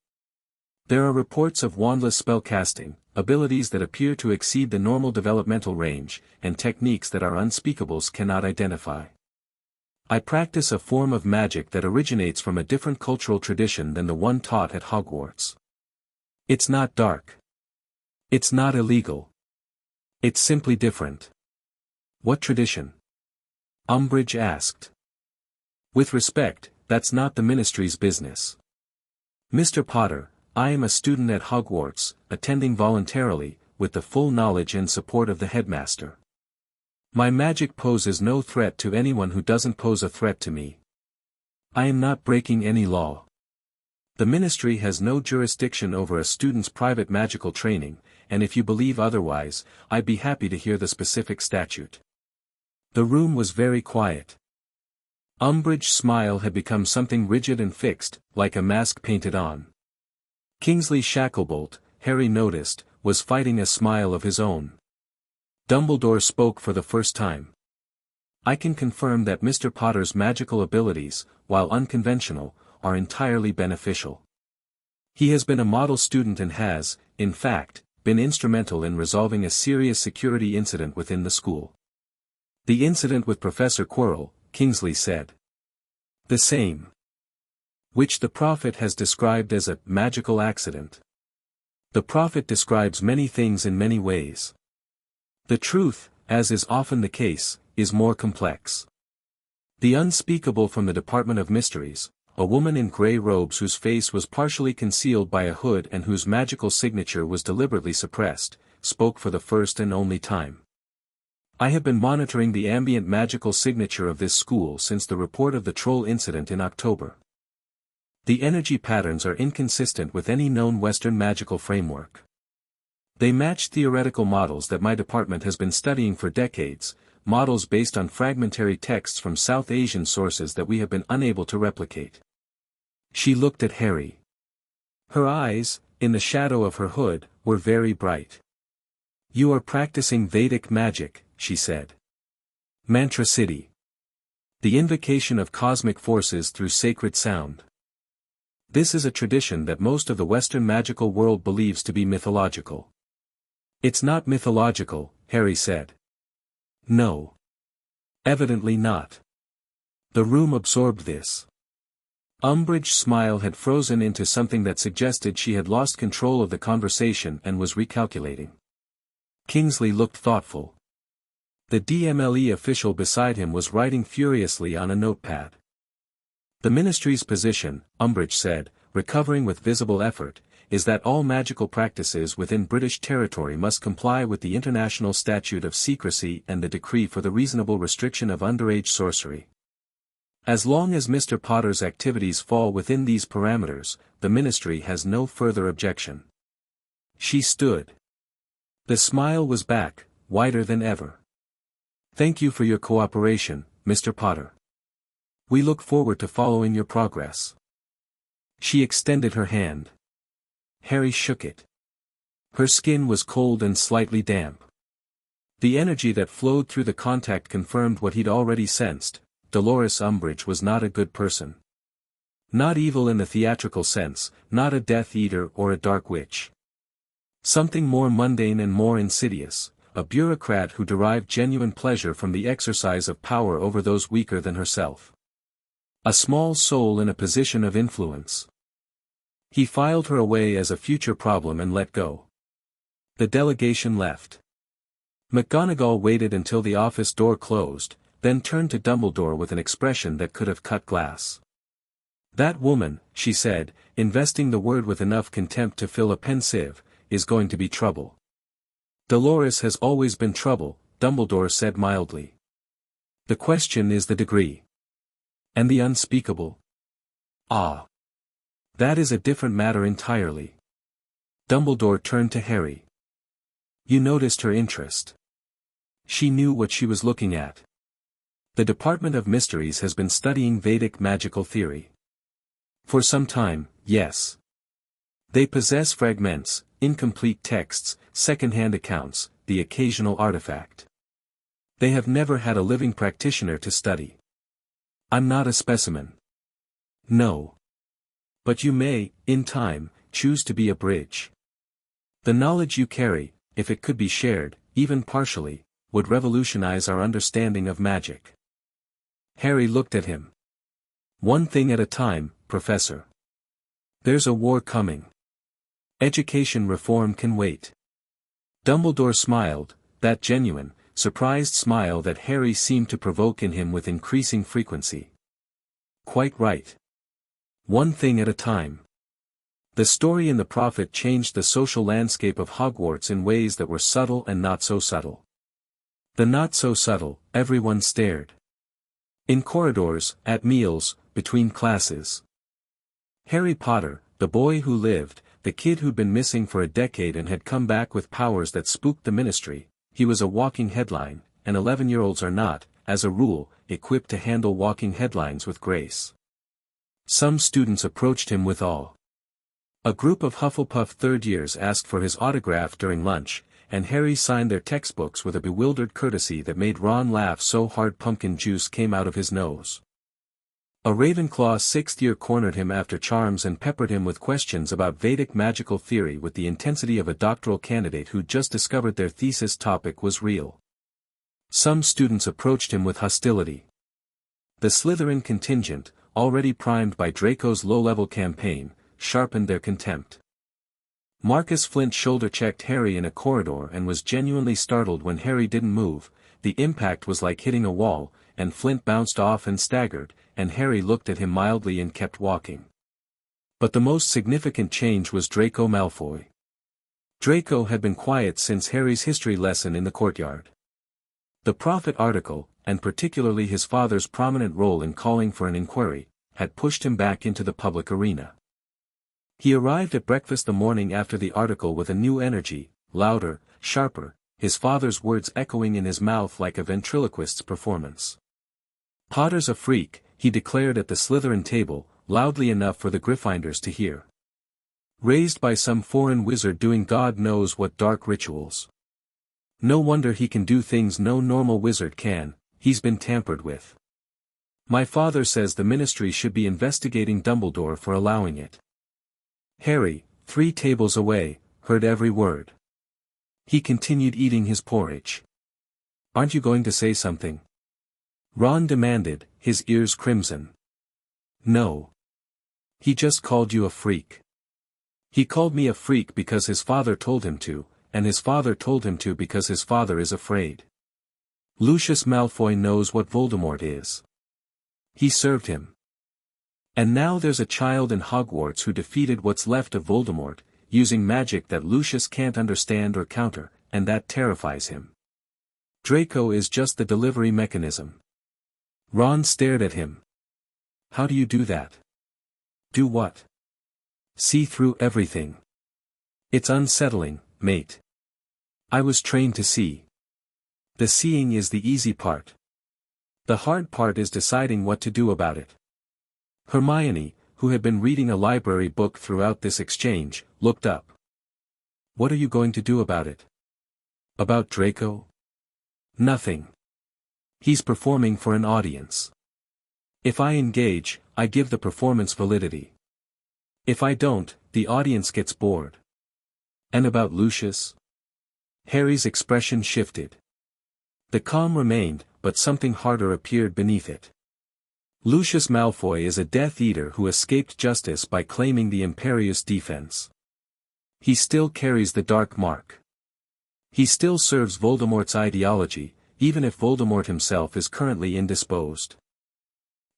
Speaker 1: There are reports of wandless spellcasting, abilities that appear to exceed the normal developmental range, and techniques that our unspeakables cannot identify. I practice a form of magic that originates from a different cultural tradition than the one taught at Hogwarts. It's not dark. It's not illegal. It's simply different." "What tradition?" Umbridge asked. "With respect, that's not the ministry's business. Mr. Potter, I am a student at Hogwarts, attending voluntarily, with the full knowledge and support of the headmaster. My magic poses no threat to anyone who doesn't pose a threat to me. I am not breaking any law. The ministry has no jurisdiction over a student's private magical training, and if you believe otherwise, I'd be happy to hear the specific statute." The room was very quiet. Umbridge's smile had become something rigid and fixed, like a mask painted on. Kingsley Shacklebolt, Harry noticed, was fighting a smile of his own. Dumbledore spoke for the first time. "I can confirm that Mr. Potter's magical abilities, while unconventional, are entirely beneficial. He has been a model student and has, in fact, been instrumental in resolving a serious security incident within the school." "The incident with Professor Quirrell," Kingsley said. "The same. Which the prophet has described as a magical accident. The prophet describes many things in many ways. The truth, as is often the case, is more complex. The unspeakable from the Department of Mysteries, a woman in grey robes whose face was partially concealed by a hood and whose magical signature was deliberately suppressed, spoke for the first and only time. I have been monitoring the ambient magical signature of this school since the report of the troll incident in October. The energy patterns are inconsistent with any known Western magical framework. They match theoretical models that my department has been studying for decades, models based on fragmentary texts from South Asian sources that we have been unable to replicate." She looked at Harry. Her eyes, in the shadow of her hood, were very bright. "You are practicing Vedic magic," she said. "Mantra City." The invocation of cosmic forces through sacred sound. This is a tradition that most of the Western magical world believes to be mythological. It's not mythological, Harry said. No. Evidently not. The room absorbed this. Umbridge's smile had frozen into something that suggested she had lost control of the conversation and was recalculating. Kingsley looked thoughtful. The DMLE official beside him was writing furiously on a notepad. The Ministry's position, Umbridge said, recovering with visible effort, is that all magical practices within British territory must comply with the International Statute of Secrecy and the Decree for the Reasonable Restriction of Underage Sorcery. As long as Mr. Potter's activities fall within these parameters, the Ministry has no further objection. She stood. The smile was back, wider than ever. Thank you for your cooperation, Mr. Potter. We look forward to following your progress. She extended her hand. Harry shook it. Her skin was cold and slightly damp. The energy that flowed through the contact confirmed what he'd already sensed. Dolores Umbridge was not a good person. Not evil in the theatrical sense, not a Death Eater or a Dark Witch. Something more mundane and more insidious, a bureaucrat who derived genuine pleasure from the exercise of power over those weaker than herself. A small soul in a position of influence. He filed her away as a future problem and let go. The delegation left. McGonagall waited until the office door closed, then turned to Dumbledore with an expression that could have cut glass. That woman, she said, investing the word with enough contempt to fill a pensieve, is going to be trouble. Dolores has always been trouble, Dumbledore said mildly. The question is the degree. And the unspeakable? Ah. That is a different matter entirely. Dumbledore turned to Harry. You noticed her interest. She knew what she was looking at. The Department of Mysteries has been studying Vedic magical theory. For some time, yes. They possess fragments, incomplete texts, second-hand accounts, the occasional artifact. They have never had a living practitioner to study. I'm not a specimen. No. But you may, in time, choose to be a bridge. The knowledge you carry, if it could be shared, even partially, would revolutionize our understanding of magic. Harry looked at him. One thing at a time, Professor. There's a war coming. Education reform can wait. Dumbledore smiled, that genuine, surprised smile that Harry seemed to provoke in him with increasing frequency. Quite right. One thing at a time. The story in The Prophet changed the social landscape of Hogwarts in ways that were subtle and not so subtle. The not so subtle, everyone stared. In corridors, at meals, between classes. Harry Potter, the boy who lived, the kid who'd been missing for a decade and had come back with powers that spooked the Ministry, he was a walking headline, and 11-year-olds are not, as a rule, equipped to handle walking headlines with grace. Some students approached him with awe. A group of Hufflepuff third-years asked for his autograph during lunch, and Harry signed their textbooks with a bewildered courtesy that made Ron laugh so hard pumpkin juice came out of his nose. A Ravenclaw sixth-year cornered him after charms and peppered him with questions about Vedic magical theory with the intensity of a doctoral candidate who'd just discovered their thesis topic was real. Some students approached him with hostility. The Slytherin contingent, already primed by Draco's low-level campaign, sharpened their contempt. Marcus Flint shoulder-checked Harry in a corridor and was genuinely startled when Harry didn't move. The impact was like hitting a wall, and Flint bounced off and staggered, and Harry looked at him mildly and kept walking. But the most significant change was Draco Malfoy. Draco had been quiet since Harry's history lesson in the courtyard. The Prophet article, and particularly his father's prominent role in calling for an inquiry, had pushed him back into the public arena. He arrived at breakfast the morning after the article with a new energy, louder, sharper, his father's words echoing in his mouth like a ventriloquist's performance. Potter's a freak, he declared at the Slytherin table, loudly enough for the Gryffindors to hear. Raised by some foreign wizard doing God knows what dark rituals. No wonder he can do things no normal wizard can, he's been tampered with. My father says the ministry should be investigating Dumbledore for allowing it. Harry, 3 tables away, heard every word. He continued eating his porridge. Aren't you going to say something? Ron demanded, his ears crimson. No. He just called you a freak. He called me a freak because his father told him to, and his father told him to because his father is afraid. Lucius Malfoy knows what Voldemort is. He served him. And now there's a child in Hogwarts who defeated what's left of Voldemort, using magic that Lucius can't understand or counter, and that terrifies him. Draco is just the delivery mechanism. Ron stared at him. How do you do that? Do what? See through everything. It's unsettling, mate. I was trained to see. The seeing is the easy part. The hard part is deciding what to do about it. Hermione, who had been reading a library book throughout this exchange, looked up. What are you going to do about it? About Draco? Nothing. He's performing for an audience. If I engage, I give the performance validity. If I don't, the audience gets bored. And about Lucius? Harry's expression shifted. The calm remained, but something harder appeared beneath it. Lucius Malfoy is a Death Eater who escaped justice by claiming the Imperious Defense. He still carries the dark mark. He still serves Voldemort's ideology, even if Voldemort himself is currently indisposed.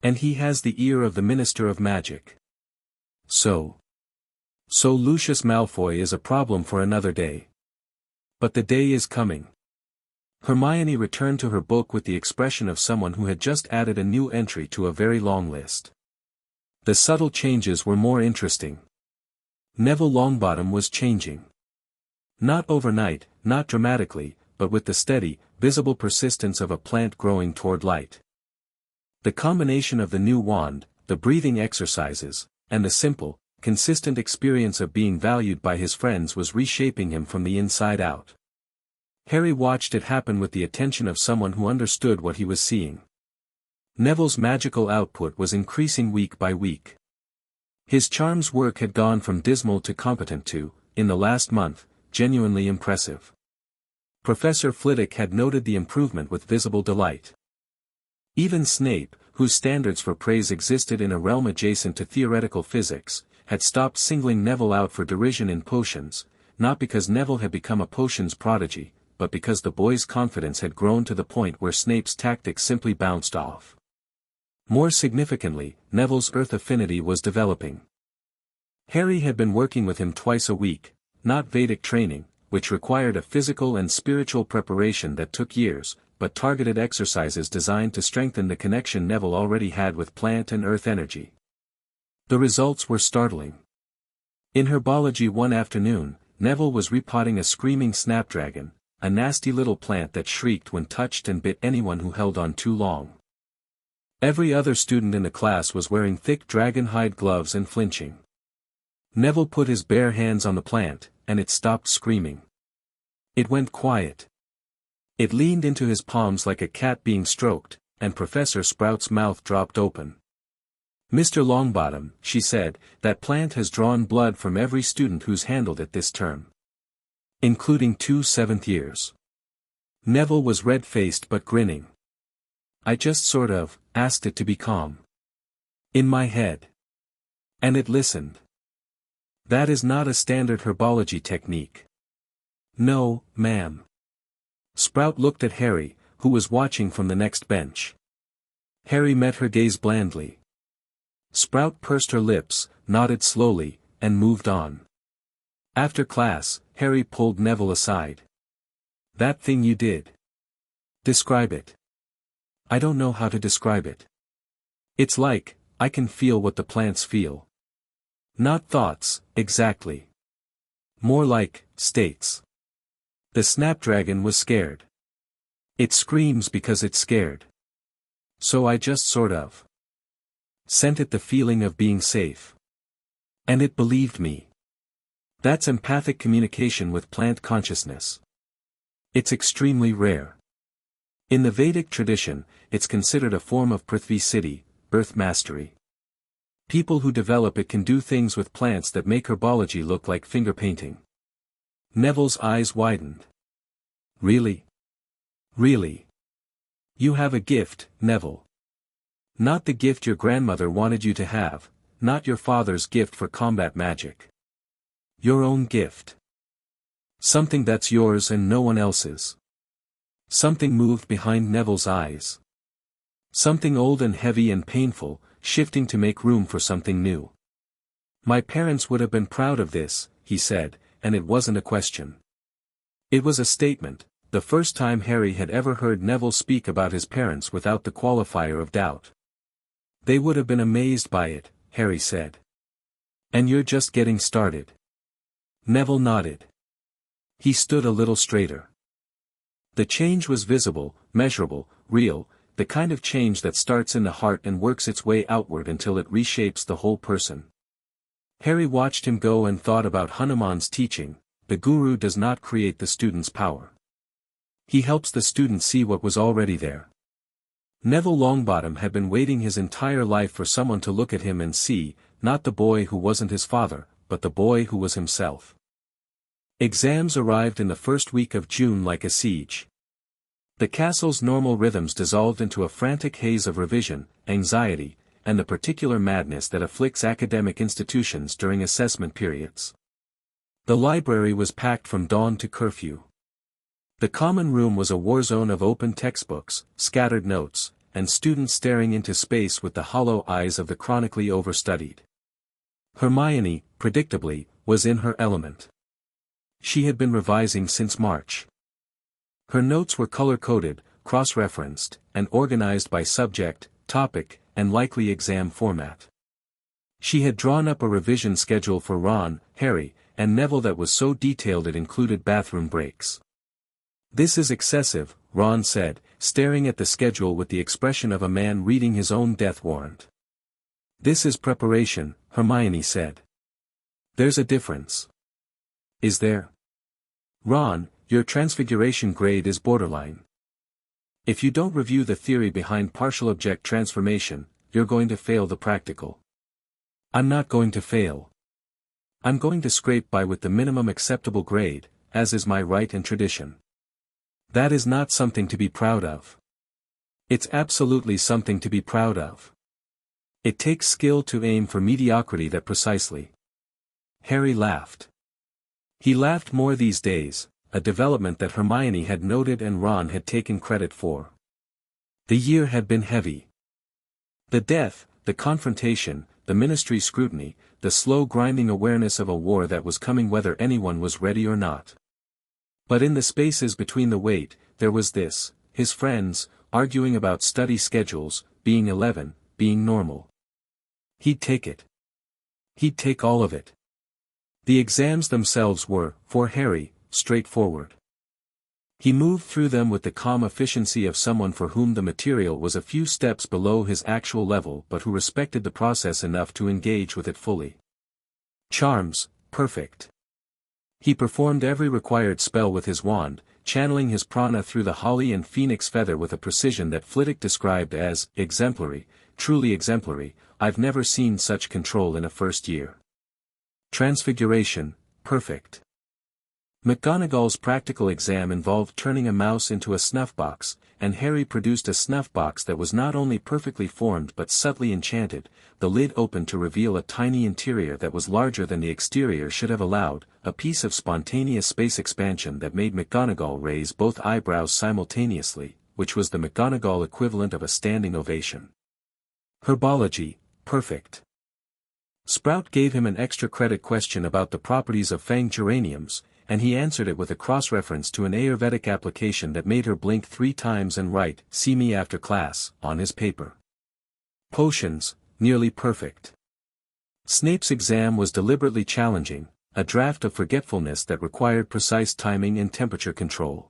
Speaker 1: And he has the ear of the Minister of Magic. So Lucius Malfoy is a problem for another day. But the day is coming. Hermione returned to her book with the expression of someone who had just added a new entry to a very long list. The subtle changes were more interesting. Neville Longbottom was changing. Not overnight, not dramatically, but with the steady, visible persistence of a plant growing toward light. The combination of the new wand, the breathing exercises, and the simple, consistent experience of being valued by his friends was reshaping him from the inside out. Harry watched it happen with the attention of someone who understood what he was seeing. Neville's magical output was increasing week by week. His charms work had gone from dismal to competent to, in the last month, genuinely impressive. Professor Flitwick had noted the improvement with visible delight. Even Snape, whose standards for praise existed in a realm adjacent to theoretical physics, had stopped singling Neville out for derision in potions, not because Neville had become a potions prodigy, but because the boy's confidence had grown to the point where Snape's tactics simply bounced off. More significantly, Neville's earth affinity was developing. Harry had been working with him twice a week, not Vedic training, which required a physical and spiritual preparation that took years, but targeted exercises designed to strengthen the connection Neville already had with plant and earth energy. The results were startling. In herbology one afternoon, Neville was repotting a screaming snapdragon, a nasty little plant that shrieked when touched and bit anyone who held on too long. Every other student in the class was wearing thick dragon hide gloves and flinching. Neville put his bare hands on the plant, and it stopped screaming. It went quiet. It leaned into his palms like a cat being stroked, and Professor Sprout's mouth dropped open. "Mr. Longbottom," she said, "that plant has drawn blood from every student who's handled it this term. Including 2 seventh years." Neville was red-faced but grinning. "I just sort of asked it to be calm. In my head. And it listened. That is not a standard herbology technique." "No, ma'am." Sprout looked at Harry, who was watching from the next bench. Harry met her gaze blandly. Sprout pursed her lips, nodded slowly, and moved on. After class, Harry pulled Neville aside. "That thing you did. Describe it." "I don't know how to describe it. It's like, I can feel what the plants feel. Not thoughts, exactly. More like, states. The snapdragon was scared. It screams because it's scared. So I just sort of sent it the feeling of being safe. And it believed me. That's empathic communication with plant consciousness. It's extremely rare. In the Vedic tradition, it's considered a form of Prithvi Siddhi, birth mastery. People who develop it can do things with plants that make herbology look like finger painting. Neville's eyes widened. Really? Really? You have a gift, Neville. Not the gift your grandmother wanted you to have, not your father's gift for combat magic. Your own gift. Something that's yours and no one else's. Something moved behind Neville's eyes. Something old and heavy and painful, shifting to make room for something new. My parents would have been proud of this, he said, and it wasn't a question. It was a statement, the first time Harry had ever heard Neville speak about his parents without the qualifier of doubt. They would have been amazed by it, Harry said. And you're just getting started. Neville nodded. He stood a little straighter. The change was visible, measurable, real, the kind of change that starts in the heart and works its way outward until it reshapes the whole person. Harry watched him go and thought about Hanuman's teaching, the guru does not create the student's power. He helps the student see what was already there. Neville Longbottom had been waiting his entire life for someone to look at him and see, not the boy who wasn't his father, but the boy who was himself. Exams arrived in the first week of June like a siege. The castle's normal rhythms dissolved into a frantic haze of revision, anxiety, and the particular madness that afflicts academic institutions during assessment periods. The library was packed from dawn to curfew. The common room was a war zone of open textbooks, scattered notes, and students staring into space with the hollow eyes of the chronically overstudied. Hermione, predictably, was in her element. She had been revising since March. Her notes were color-coded, cross-referenced, and organized by subject, topic, and likely exam format. She had drawn up a revision schedule for Ron, Harry, and Neville that was so detailed it included bathroom breaks. "This is excessive," Ron said, staring at the schedule with the expression of a man reading his own death warrant. "This is preparation," Hermione said. "There's a difference." "Is there?" "Ron, your transfiguration grade is borderline. If you don't review the theory behind partial object transformation, you're going to fail the practical." "I'm not going to fail. I'm going to scrape by with the minimum acceptable grade, as is my right and tradition." "That is not something to be proud of." "It's absolutely something to be proud of. It takes skill to aim for mediocrity that precisely." Harry laughed. He laughed more these days, a development that Hermione had noted and Ron had taken credit for. The year had been heavy. The death, the confrontation, the ministry scrutiny, the slow grinding awareness of a war that was coming whether anyone was ready or not. But in the spaces between the wait, there was this, his friends, arguing about study schedules, being 11, being normal. He'd take it. He'd take all of it. The exams themselves were, for Harry, straightforward. He moved through them with the calm efficiency of someone for whom the material was a few steps below his actual level but who respected the process enough to engage with it fully. Charms, perfect. He performed every required spell with his wand, channeling his prana through the holly and phoenix feather with a precision that Flitwick described as exemplary, truly exemplary. "I've never seen such control in a first year." Transfiguration, perfect. McGonagall's practical exam involved turning a mouse into a snuff box, and Harry produced a snuff box that was not only perfectly formed but subtly enchanted, the lid open to reveal a tiny interior that was larger than the exterior should have allowed, a piece of spontaneous space expansion that made McGonagall raise both eyebrows simultaneously, which was the McGonagall equivalent of a standing ovation. Herbology, perfect. Sprout gave him an extra credit question about the properties of fang geraniums, and he answered it with a cross-reference to an Ayurvedic application that made her blink 3 times and write, "See me after class," on his paper. Potions, nearly perfect. Snape's exam was deliberately challenging, a draft of forgetfulness that required precise timing and temperature control.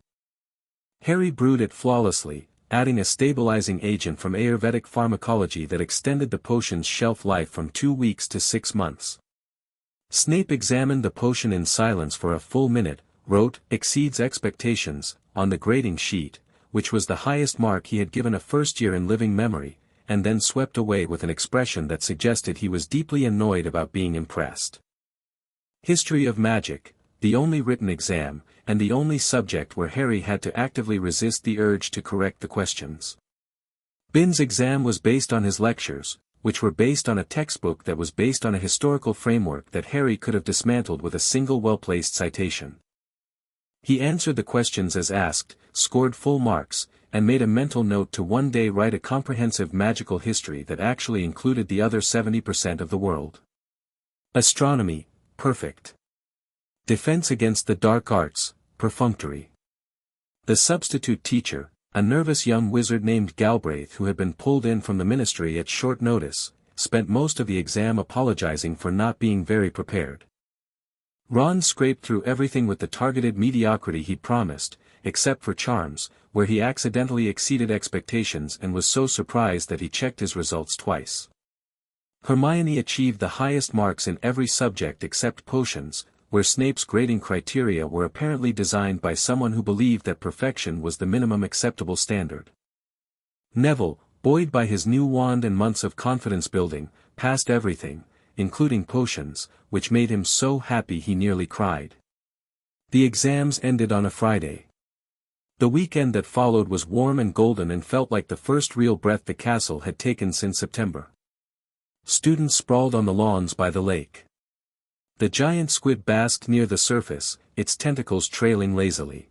Speaker 1: Harry brewed it flawlessly, adding a stabilizing agent from Ayurvedic pharmacology that extended the potion's shelf life from 2 weeks to 6 months. Snape examined the potion in silence for a full minute, wrote, "Exceeds expectations," on the grading sheet, which was the highest mark he had given a first year in living memory, and then swept away with an expression that suggested he was deeply annoyed about being impressed. History of Magic, the only written exam, and the only subject where Harry had to actively resist the urge to correct the questions. Bin's exam was based on his lectures, which were based on a textbook that was based on a historical framework that Harry could have dismantled with a single well-placed citation. He answered the questions as asked, scored full marks, and made a mental note to one day write a comprehensive magical history that actually included the other 70% of the world. Astronomy, perfect. Defense against the dark arts, perfunctory. The substitute teacher, a nervous young wizard named Galbraith who had been pulled in from the ministry at short notice, spent most of the exam apologizing for not being very prepared. Ron scraped through everything with the targeted mediocrity he promised, except for charms, where he accidentally exceeded expectations and was so surprised that he checked his results twice. Hermione achieved the highest marks in every subject except potions, where Snape's grading criteria were apparently designed by someone who believed that perfection was the minimum acceptable standard. Neville, buoyed by his new wand and months of confidence building, passed everything, including potions, which made him so happy he nearly cried. The exams ended on a Friday. The weekend that followed was warm and golden and felt like the first real breath the castle had taken since September. Students sprawled on the lawns by the lake. The giant squid basked near the surface, its tentacles trailing lazily.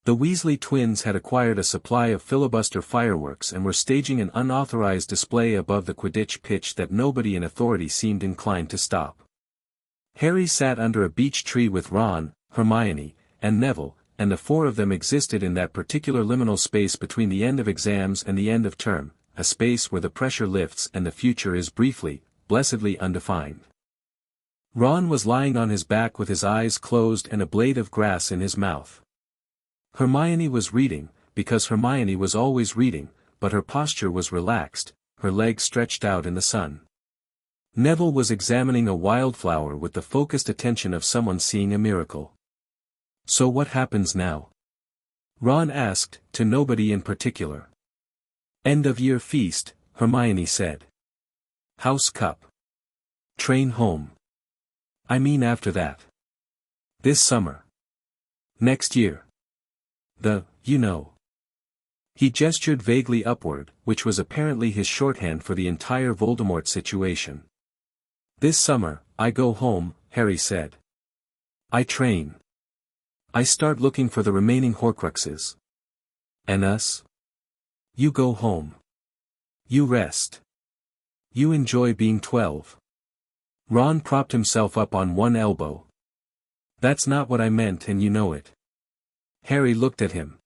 Speaker 1: The Weasley twins had acquired a supply of filibuster fireworks and were staging an unauthorized display above the Quidditch pitch that nobody in authority seemed inclined to stop. Harry sat under a beech tree with Ron, Hermione, and Neville, and the four of them existed in that particular liminal space between the end of exams and the end of term, a space where the pressure lifts and the future is briefly, blessedly undefined. Ron was lying on his back with his eyes closed and a blade of grass in his mouth. Hermione was reading, because Hermione was always reading, but her posture was relaxed, her legs stretched out in the sun. Neville was examining a wildflower with the focused attention of someone seeing a miracle. So what happens now? Ron asked, to nobody in particular. End-of-year feast, Hermione said. House cup. Train home. I mean after that. This summer. Next year. You know. He gestured vaguely upward, which was apparently his shorthand for the entire Voldemort situation. This summer, I go home, Harry said. I train. I start looking for the remaining Horcruxes. And us? You go home. You rest. You enjoy being 12. Ron propped himself up on one elbow. That's not what I meant and you know it. Harry looked at him.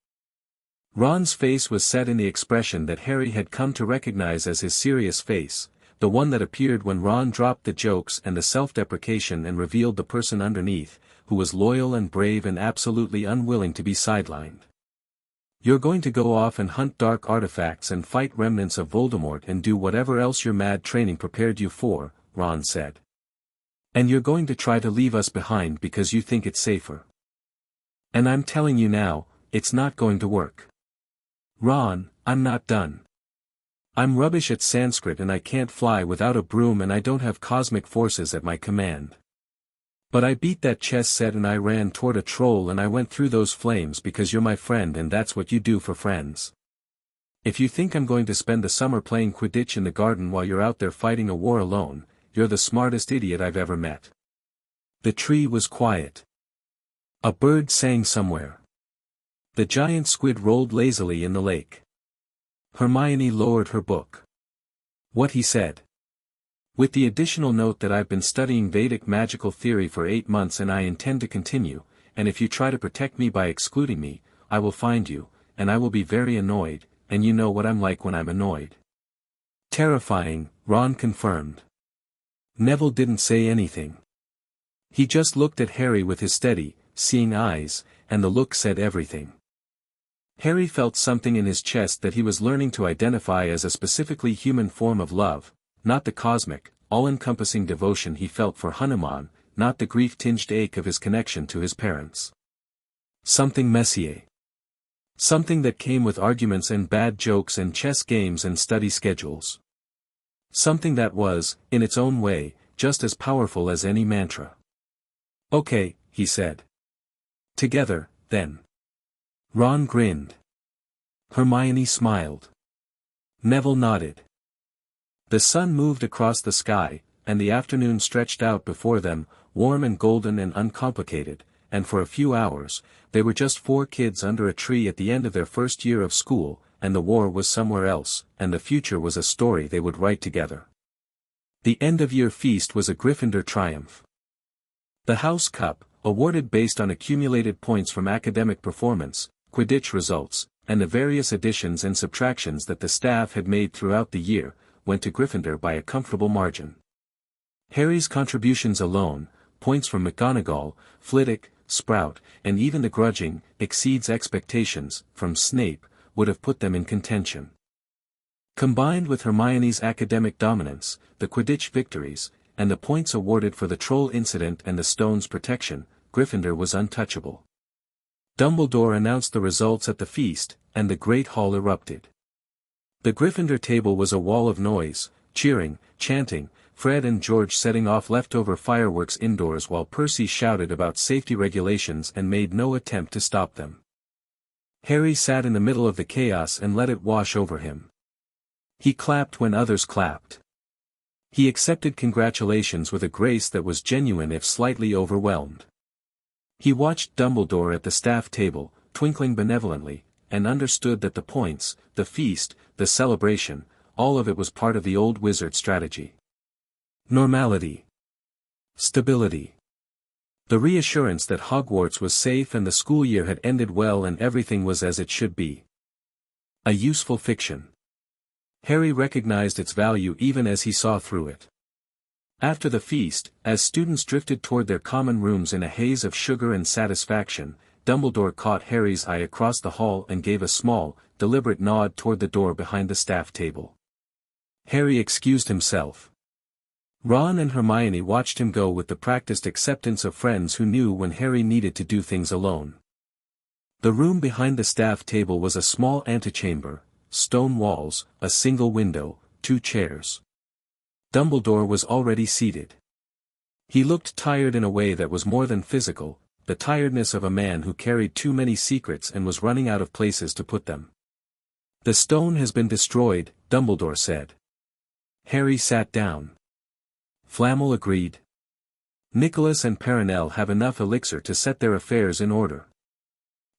Speaker 1: Ron's face was set in the expression that Harry had come to recognize as his serious face, the one that appeared when Ron dropped the jokes and the self-deprecation and revealed the person underneath, who was loyal and brave and absolutely unwilling to be sidelined. You're going to go off and hunt dark artifacts and fight remnants of Voldemort and do whatever else your mad training prepared you for, Ron said. And you're going to try to leave us behind because you think it's safer. And I'm telling you now, it's not going to work. Ron, I'm not done. I'm rubbish at Sanskrit and I can't fly without a broom and I don't have cosmic forces at my command. But I beat that chess set and I ran toward a troll and I went through those flames because you're my friend and that's what you do for friends. If you think I'm going to spend the summer playing Quidditch in the garden while you're out there fighting a war alone, you're the smartest idiot I've ever met. The tree was quiet. A bird sang somewhere. The giant squid rolled lazily in the lake. Hermione lowered her book. What he said. With the additional note that I've been studying Vedic magical theory for 8 months and I intend to continue, and if you try to protect me by excluding me, I will find you, and I will be very annoyed, and you know what I'm like when I'm annoyed. Terrifying, Ron confirmed. Neville didn't say anything. He just looked at Harry with his steady, seeing eyes, and the look said everything. Harry felt something in his chest that he was learning to identify as a specifically human form of love, not the cosmic, all-encompassing devotion he felt for Hanuman, not the grief-tinged ache of his connection to his parents. Something Messier. Something that came with arguments and bad jokes and chess games and study schedules. Something that was, in its own way, just as powerful as any mantra. Okay, he said. Together, then. Ron grinned. Hermione smiled. Neville nodded. The sun moved across the sky, and the afternoon stretched out before them, warm and golden and uncomplicated, and for a few hours, they were just 4 kids under a tree at the end of their first year of school, and the war was somewhere else, and the future was a story they would write together. The end-of-year feast was a Gryffindor triumph. The House Cup, awarded based on accumulated points from academic performance, Quidditch results, and the various additions and subtractions that the staff had made throughout the year, went to Gryffindor by a comfortable margin. Harry's contributions alone, points from McGonagall, Flitwick, Sprout, and even the grudging, exceeds expectations, from Snape, would have put them in contention. Combined with Hermione's academic dominance, the Quidditch victories, and the points awarded for the troll incident and the stone's protection, Gryffindor was untouchable. Dumbledore announced the results at the feast, and the Great Hall erupted. The Gryffindor table was a wall of noise, cheering, chanting, Fred and George setting off leftover fireworks indoors while Percy shouted about safety regulations and made no attempt to stop them. Harry sat in the middle of the chaos and let it wash over him. He clapped when others clapped. He accepted congratulations with a grace that was genuine if slightly overwhelmed. He watched Dumbledore at the staff table, twinkling benevolently, and understood that the points, the feast, the celebration, all of it was part of the old wizard strategy. Normality. Stability. The reassurance that Hogwarts was safe and the school year had ended well and everything was as it should be. A useful fiction. Harry recognized its value even as he saw through it. After the feast, as students drifted toward their common rooms in a haze of sugar and satisfaction, Dumbledore caught Harry's eye across the hall and gave a small, deliberate nod toward the door behind the staff table. Harry excused himself. Ron and Hermione watched him go with the practiced acceptance of friends who knew when Harry needed to do things alone. The room behind the staff table was a small antechamber, stone walls, a single window, 2 chairs. Dumbledore was already seated. He looked tired in a way that was more than physical, the tiredness of a man who carried too many secrets and was running out of places to put them. The stone has been destroyed, Dumbledore said. Harry sat down. Flamel agreed. Nicholas and Perenelle have enough elixir to set their affairs in order.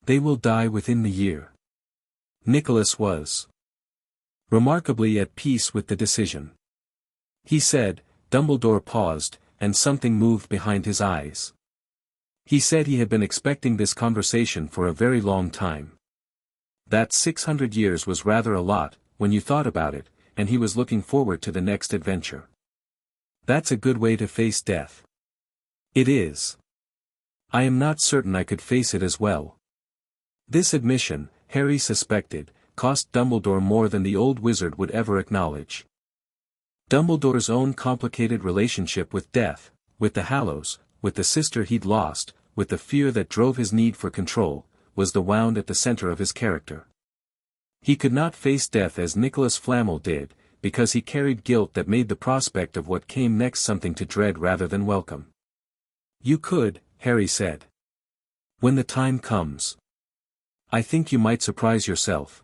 Speaker 1: They will die within the year. Nicholas was remarkably at peace with the decision. He said, Dumbledore paused, and something moved behind his eyes. He said he had been expecting this conversation for a very long time. That 600 years was rather a lot, when you thought about it, and he was looking forward to the next adventure. That's a good way to face death. It is. I am not certain I could face it as well. This admission, Harry suspected, cost Dumbledore more than the old wizard would ever acknowledge. Dumbledore's own complicated relationship with death, with the Hallows, with the sister he'd lost, with the fear that drove his need for control, was the wound at the center of his character. He could not face death as Nicholas Flamel did, because he carried guilt that made the prospect of what came next something to dread rather than welcome. You could, Harry said. When the time comes. I think you might surprise yourself.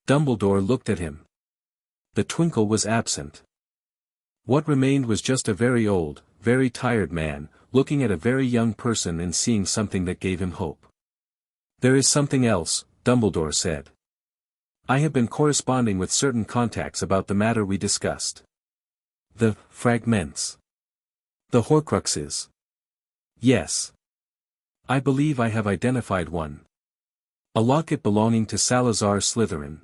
Speaker 1: Dumbledore looked at him. The twinkle was absent. What remained was just a very old, very tired man, looking at a very young person and seeing something that gave him hope. There is something else, Dumbledore said. I have been corresponding with certain contacts about the matter we discussed. The fragments. The Horcruxes. Yes. I believe I have identified one. A locket belonging to Salazar Slytherin.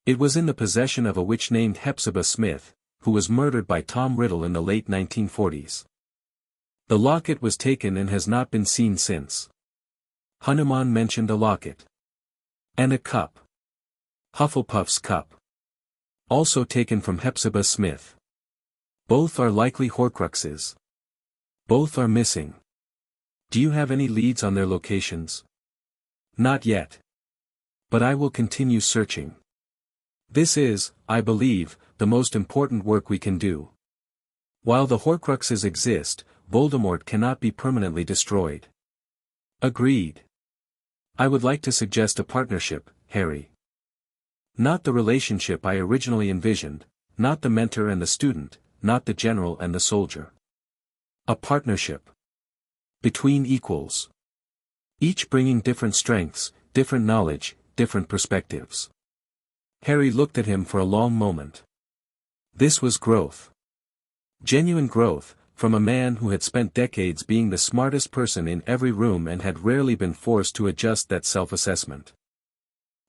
Speaker 1: It was in the possession of a witch named Hepzibah Smith, who was murdered by Tom Riddle in the late 1940s. The locket was taken and has not been seen since. Hanuman mentioned a locket. And a cup. Hufflepuff's cup. Also taken from Hepzibah Smith. Both are likely Horcruxes. Both are missing. Do you have any leads on their locations? Not yet. But I will continue searching. This is, I believe, the most important work we can do. While the Horcruxes exist, Voldemort cannot be permanently destroyed. Agreed. I would like to suggest a partnership, Harry. Not the relationship I originally envisioned, not the mentor and the student, not the general and the soldier. A partnership. Between equals. Each bringing different strengths, different knowledge, different perspectives. Harry looked at him for a long moment. This was growth. Genuine growth, from a man who had spent decades being the smartest person in every room and had rarely been forced to adjust that self-assessment.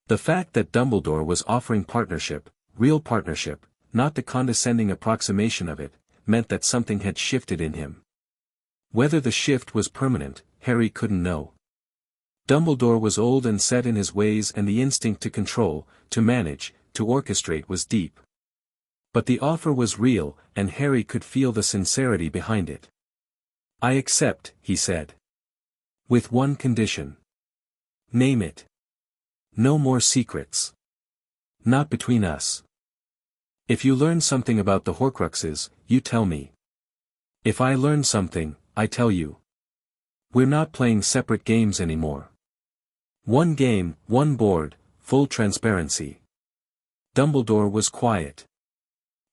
Speaker 1: The fact that Dumbledore was offering partnership, real partnership, not the condescending approximation of it, meant that something had shifted in him. Whether the shift was permanent, Harry couldn't know. Dumbledore was old and set in his ways, and the instinct to control, to manage, to orchestrate was deep. But the offer was real, and Harry could feel the sincerity behind it. I accept, he said. With one condition. Name it. No more secrets. Not between us. If you learn something about the Horcruxes, you tell me. If I learn something, I tell you. We're not playing separate games anymore. One game, one board, full transparency. Dumbledore was quiet.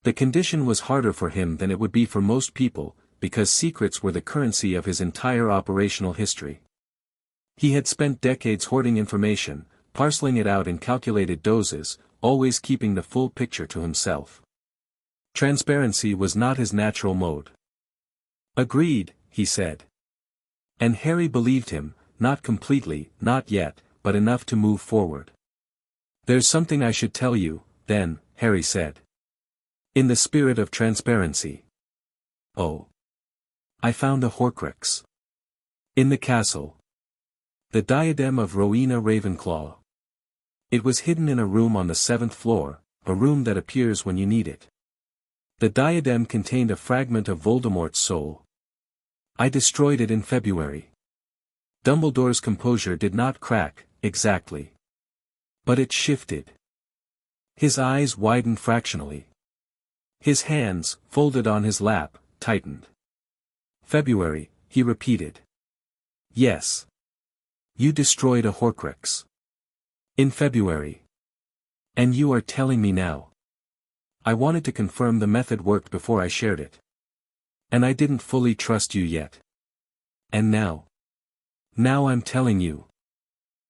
Speaker 1: The condition was harder for him than it would be for most people, because secrets were the currency of his entire operational history. He had spent decades hoarding information, parceling it out in calculated doses, always keeping the full picture to himself. Transparency was not his natural mode. Agreed, he said. And Harry believed him, not completely, not yet, but enough to move forward. There's something I should tell you, then, Harry said. In the spirit of transparency. Oh. I found a Horcrux. In the castle. The diadem of Rowena Ravenclaw. It was hidden in a room on the 7th floor, a room that appears when you need it. The diadem contained a fragment of Voldemort's soul. I destroyed it in February. Dumbledore's composure did not crack, exactly. But it shifted. His eyes widened fractionally. His hands, folded on his lap, tightened. February, he repeated. Yes. You destroyed a Horcrux. In February. And you are telling me now. I wanted to confirm the method worked before I shared it. And I didn't fully trust you yet. And now? Now I'm telling you.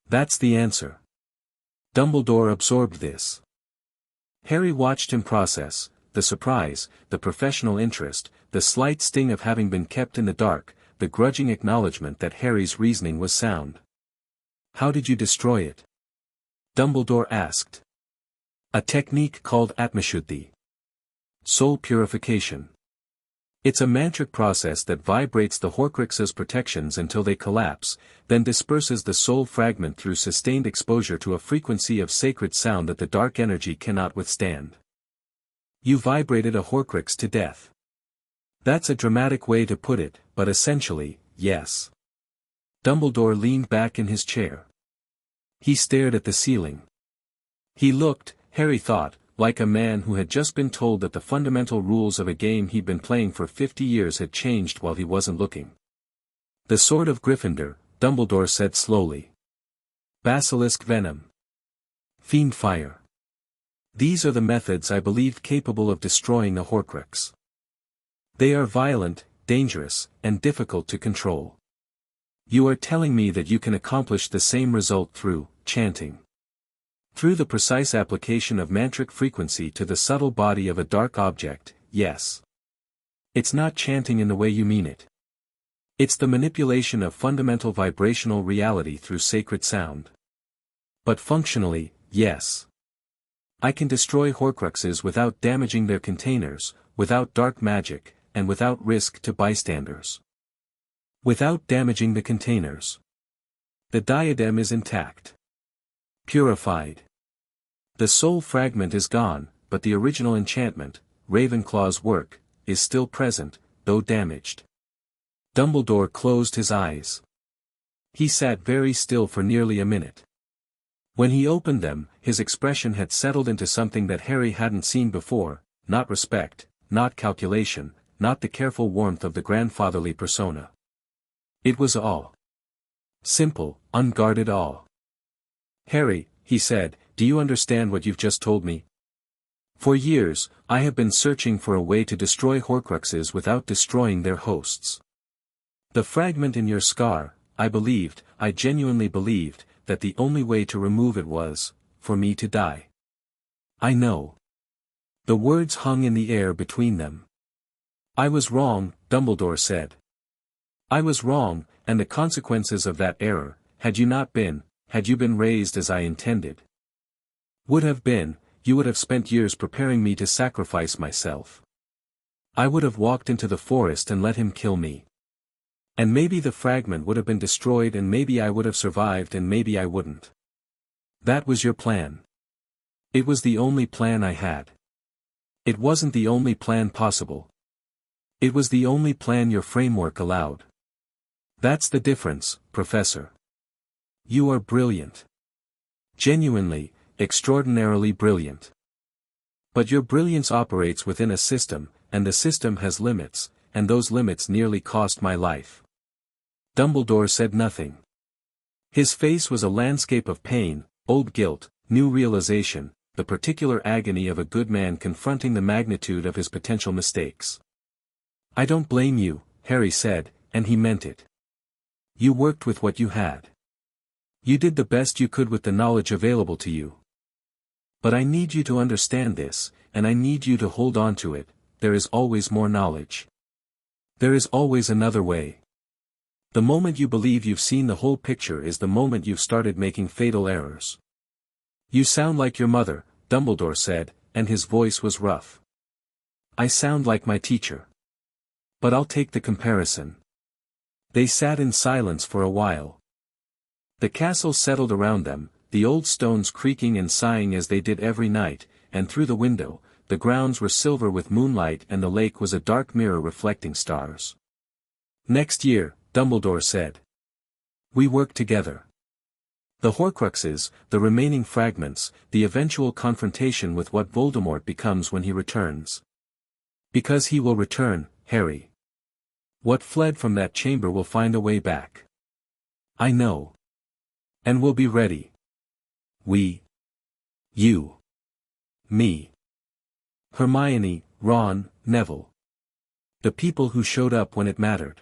Speaker 1: That's the answer. Dumbledore absorbed this. Harry watched him process, the surprise, the professional interest, the slight sting of having been kept in the dark, the grudging acknowledgement that Harry's reasoning was sound. How did you destroy it? Dumbledore asked. A technique called Atmashuddhi. Soul purification. It's a mantric process that vibrates the Horcrux's protections until they collapse, then disperses the soul fragment through sustained exposure to a frequency of sacred sound that the dark energy cannot withstand. You vibrated a Horcrux to death. That's a dramatic way to put it, but essentially, yes. Dumbledore leaned back in his chair. He stared at the ceiling. He looked, Harry thought, like a man who had just been told that the fundamental rules of a game he'd been playing for 50 years had changed while he wasn't looking. The sword of Gryffindor, Dumbledore said slowly. Basilisk venom. Fiend fire. These are the methods I believed capable of destroying the Horcrux. They are violent, dangerous, and difficult to control. You are telling me that you can accomplish the same result through chanting. Through the precise application of mantric frequency to the subtle body of a dark object, yes. It's not chanting in the way you mean it. It's the manipulation of fundamental vibrational reality through sacred sound. But functionally, yes. I can destroy Horcruxes without damaging their containers, without dark magic, and without risk to bystanders. Without damaging the containers. The diadem is intact. Purified. The soul fragment is gone, but the original enchantment, Ravenclaw's work, is still present, though damaged. Dumbledore closed his eyes. He sat very still for nearly a minute. When he opened them, his expression had settled into something that Harry hadn't seen before, not respect, not calculation, not the careful warmth of the grandfatherly persona. It was awe. Simple, unguarded awe. "Harry," he said, "do you understand what you've just told me? For years, I have been searching for a way to destroy Horcruxes without destroying their hosts. The fragment in your scar, I genuinely believed, that the only way to remove it was, for me to die. I know." The words hung in the air between them. "I was wrong," Dumbledore said. "I was wrong, and the consequences of that error, had you been raised as I intended, would have been, you would have spent years preparing me to sacrifice myself. I would have walked into the forest and let him kill me. And maybe the fragment would have been destroyed and maybe I would have survived and maybe I wouldn't. That was your plan. It was the only plan I had. It wasn't the only plan possible. It was the only plan your framework allowed. That's the difference, Professor. You are brilliant. Genuinely, extraordinarily brilliant. But your brilliance operates within a system, and the system has limits, and those limits nearly cost my life." Dumbledore said nothing. His face was a landscape of pain, old guilt, new realization, the particular agony of a good man confronting the magnitude of his potential mistakes. "I don't blame you," Harry said, and he meant it. "You worked with what you had. You did the best you could with the knowledge available to you. But I need you to understand this, and I need you to hold on to it. There is always more knowledge. There is always another way. The moment you believe you've seen the whole picture is the moment you've started making fatal errors." "You sound like your mother," Dumbledore said, and his voice was rough. "I sound like my teacher. But I'll take the comparison." They sat in silence for a while. The castle settled around them, the old stones creaking and sighing as they did every night, and through the window, the grounds were silver with moonlight and the lake was a dark mirror reflecting stars. "Next year," Dumbledore said. "We work together. The Horcruxes, the remaining fragments, the eventual confrontation with what Voldemort becomes when he returns. Because he will return, Harry. What fled from that chamber will find a way back. I know. And we'll be ready. We. You. Me. Hermione, Ron, Neville. The people who showed up when it mattered.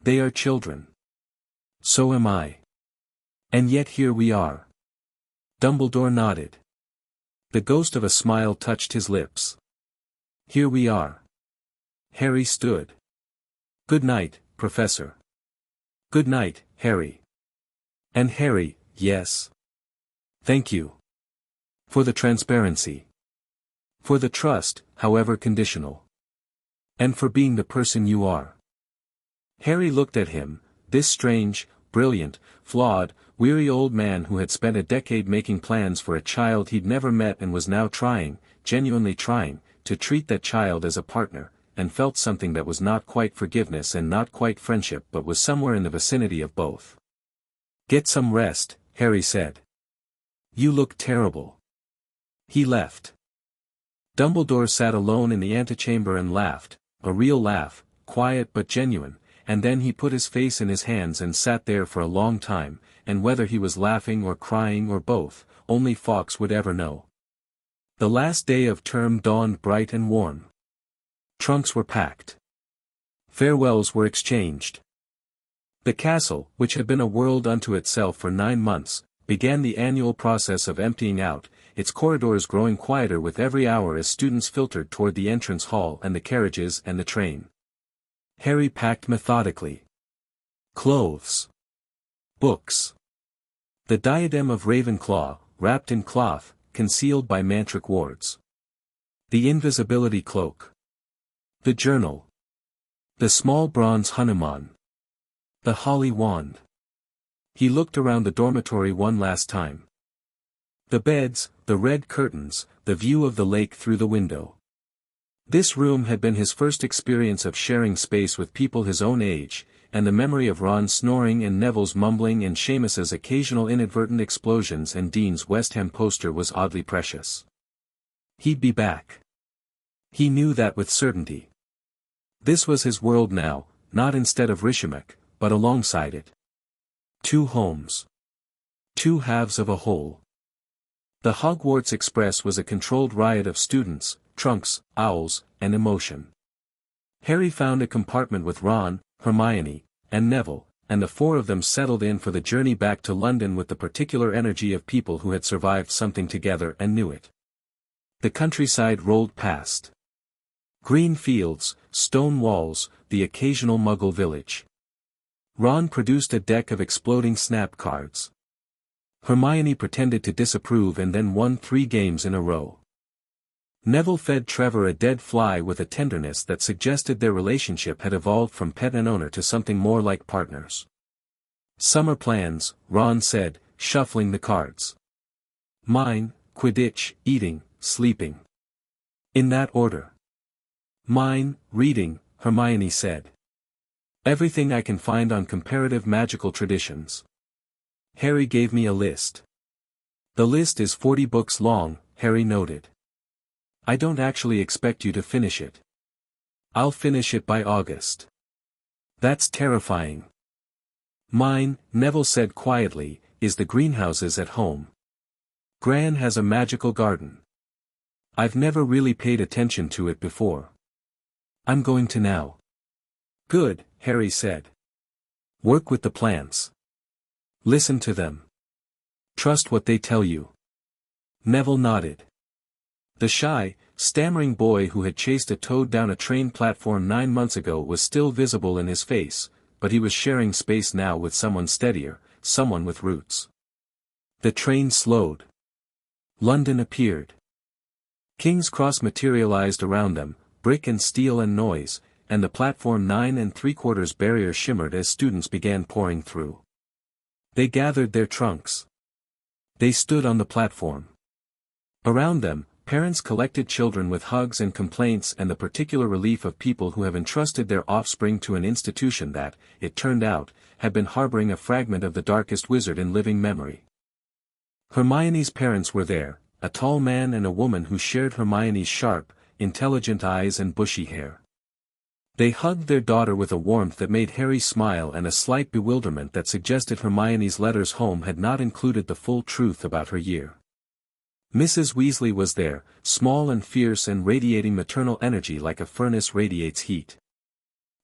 Speaker 1: They are children. So am I. And yet here we are." Dumbledore nodded. The ghost of a smile touched his lips. "Here we are." Harry stood. "Good night, Professor." "Good night, Harry." And Harry, "Yes. Thank you. For the transparency. For the trust, however conditional. And for being the person you are." Harry looked at him, this strange, brilliant, flawed, weary old man who had spent a decade making plans for a child he'd never met and was now trying, genuinely trying, to treat that child as a partner, and felt something that was not quite forgiveness and not quite friendship but was somewhere in the vicinity of both. "Get some rest," Harry said. "You look terrible." He left. Dumbledore sat alone in the antechamber and laughed, a real laugh, quiet but genuine, and then he put his face in his hands and sat there for a long time, and whether he was laughing or crying or both, only Fawkes would ever know. The last day of term dawned bright and warm. Trunks were packed. Farewells were exchanged. The castle, which had been a world unto itself for 9 months, began the annual process of emptying out, its corridors growing quieter with every hour as students filtered toward the entrance hall and the carriages and the train. Harry packed methodically. Clothes. Books. The diadem of Ravenclaw, wrapped in cloth, concealed by mantric wards. The invisibility cloak. The journal. The small bronze Hanuman. The holly wand. He looked around the dormitory one last time. The beds, the red curtains, the view of the lake through the window. This room had been his first experience of sharing space with people his own age, and the memory of Ron's snoring and Neville's mumbling and Seamus's occasional inadvertent explosions and Dean's West Ham poster was oddly precious. He'd be back. He knew that with certainty. This was his world now, not instead of Rishimek, but alongside it. Two homes. Two halves of a whole. The Hogwarts Express was a controlled riot of students, trunks, owls, and emotion. Harry found a compartment with Ron, Hermione, and Neville, and the four of them settled in for the journey back to London with the particular energy of people who had survived something together and knew it. The countryside rolled past. Green fields, stone walls, the occasional Muggle village. Ron produced a deck of exploding snap cards. Hermione pretended to disapprove and then won 3 games in a row. Neville fed Trevor a dead fly with a tenderness that suggested their relationship had evolved from pet and owner to something more like partners. Summer plans, Ron said, shuffling the cards. Mine, Quidditch, eating, sleeping. In that order. Mine, reading, Hermione said. Everything I can find on comparative magical traditions. Harry gave me a list. The list is 40 books long, Harry noted. I don't actually expect you to finish it. I'll finish it by August. That's terrifying. Mine, Neville said quietly, is the greenhouses at home. Gran has a magical garden. I've never really paid attention to it before. I'm going to now. Good, Harry said. Work with the plants. Listen to them. Trust what they tell you. Neville nodded. The shy, stammering boy who had chased a toad down a train platform 9 months ago was still visible in his face, but he was sharing space now with someone steadier, someone with roots. The train slowed. London appeared. King's Cross materialized around them, brick and steel and noise, and the platform 9 3/4 barrier shimmered as students began pouring through. They gathered their trunks. They stood on the platform. Around them, parents collected children with hugs and complaints and the particular relief of people who have entrusted their offspring to an institution that, it turned out, had been harboring a fragment of the darkest wizard in living memory. Hermione's parents were there, a tall man and a woman who shared Hermione's sharp, intelligent eyes and bushy hair. They hugged their daughter with a warmth that made Harry smile and a slight bewilderment that suggested Hermione's letters home had not included the full truth about her year. Mrs. Weasley was there, small and fierce and radiating maternal energy like a furnace radiates heat.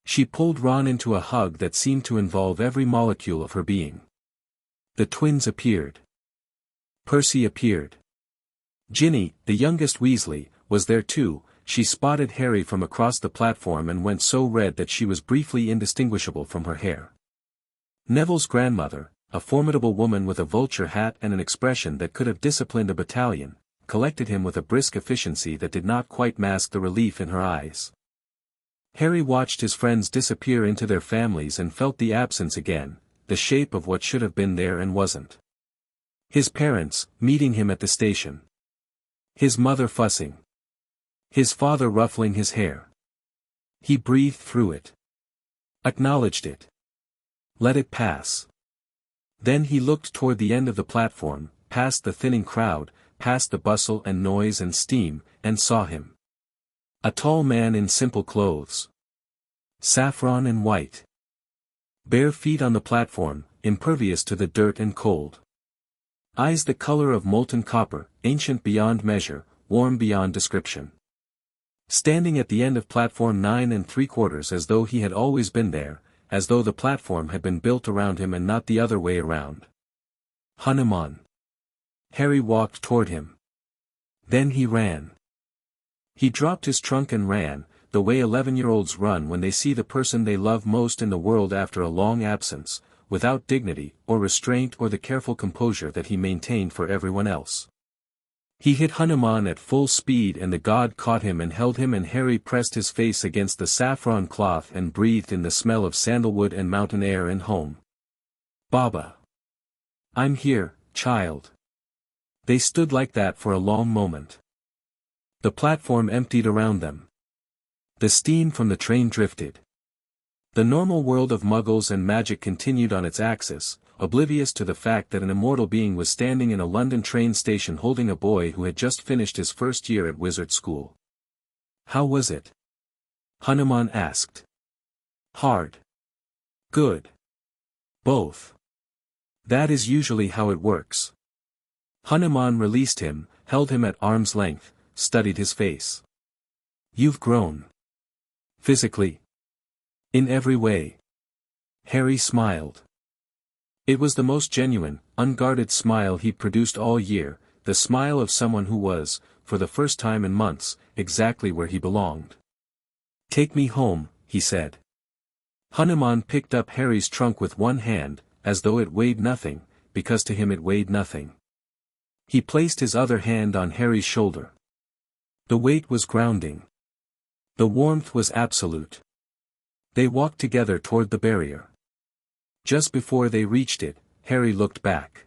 Speaker 1: She pulled Ron into a hug that seemed to involve every molecule of her being. The twins appeared. Percy appeared. Ginny, the youngest Weasley, was there too. She spotted Harry from across the platform and went so red that she was briefly indistinguishable from her hair. Neville's grandmother, a formidable woman with a vulture hat and an expression that could have disciplined a battalion, collected him with a brisk efficiency that did not quite mask the relief in her eyes. Harry watched his friends disappear into their families and felt the absence again, the shape of what should have been there and wasn't. His parents, meeting him at the station. His mother fussing. His father ruffling his hair. He breathed through it. Acknowledged it. Let it pass. Then he looked toward the end of the platform, past the thinning crowd, past the bustle and noise and steam, and saw him. A tall man in simple clothes. Saffron and white. Bare feet on the platform, impervious to the dirt and cold. Eyes the color of molten copper, ancient beyond measure, warm beyond description. Standing at the end of platform 9 3/4 as though he had always been there, as though the platform had been built around him and not the other way around. Hanuman. Harry walked toward him. Then he ran. He dropped his trunk and ran, the way 11-year-olds run when they see the person they love most in the world after a long absence, without dignity or restraint or the careful composure that he maintained for everyone else. He hit Hanuman at full speed and the god caught him and held him and Harry pressed his face against the saffron cloth and breathed in the smell of sandalwood and mountain air and home. Baba. I'm here, child. They stood like that for a long moment. The platform emptied around them. The steam from the train drifted. The normal world of muggles and magic continued on its axis, oblivious to the fact that an immortal being was standing in a London train station holding a boy who had just finished his first year at wizard school. "How was it?" Hanuman asked. "Hard. Good. Both. That is usually how it works." Hanuman released him, held him at arm's length, studied his face. "You've grown. Physically. In every way." Harry smiled. It was the most genuine, unguarded smile he'd produced all year, the smile of someone who was, for the first time in months, exactly where he belonged. "Take me home," he said. Hanuman picked up Harry's trunk with one hand, as though it weighed nothing, because to him it weighed nothing. He placed his other hand on Harry's shoulder. The weight was grounding. The warmth was absolute. They walked together toward the barrier. Just before they reached it, Harry looked back.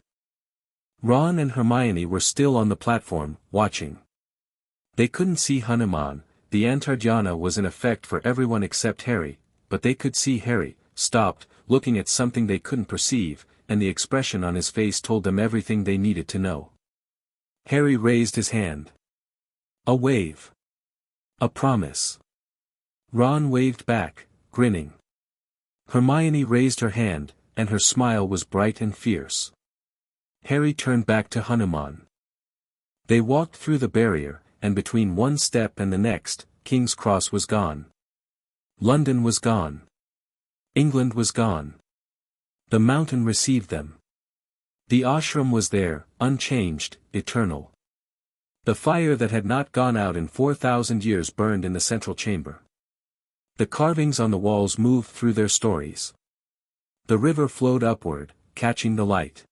Speaker 1: Ron and Hermione were still on the platform, watching. They couldn't see Hanuman, the Antardhyana was in effect for everyone except Harry, but they could see Harry, stopped, looking at something they couldn't perceive, and the expression on his face told them everything they needed to know. Harry raised his hand. A wave. A promise. Ron waved back, grinning. Hermione raised her hand, and her smile was bright and fierce. Harry turned back to Hanuman. They walked through the barrier, and between one step and the next, King's Cross was gone. London was gone. England was gone. The mountain received them. The ashram was there, unchanged, eternal. The fire that had not gone out in 4,000 years burned in the central chamber. The carvings on the walls moved through their stories. The river flowed upward, catching the light.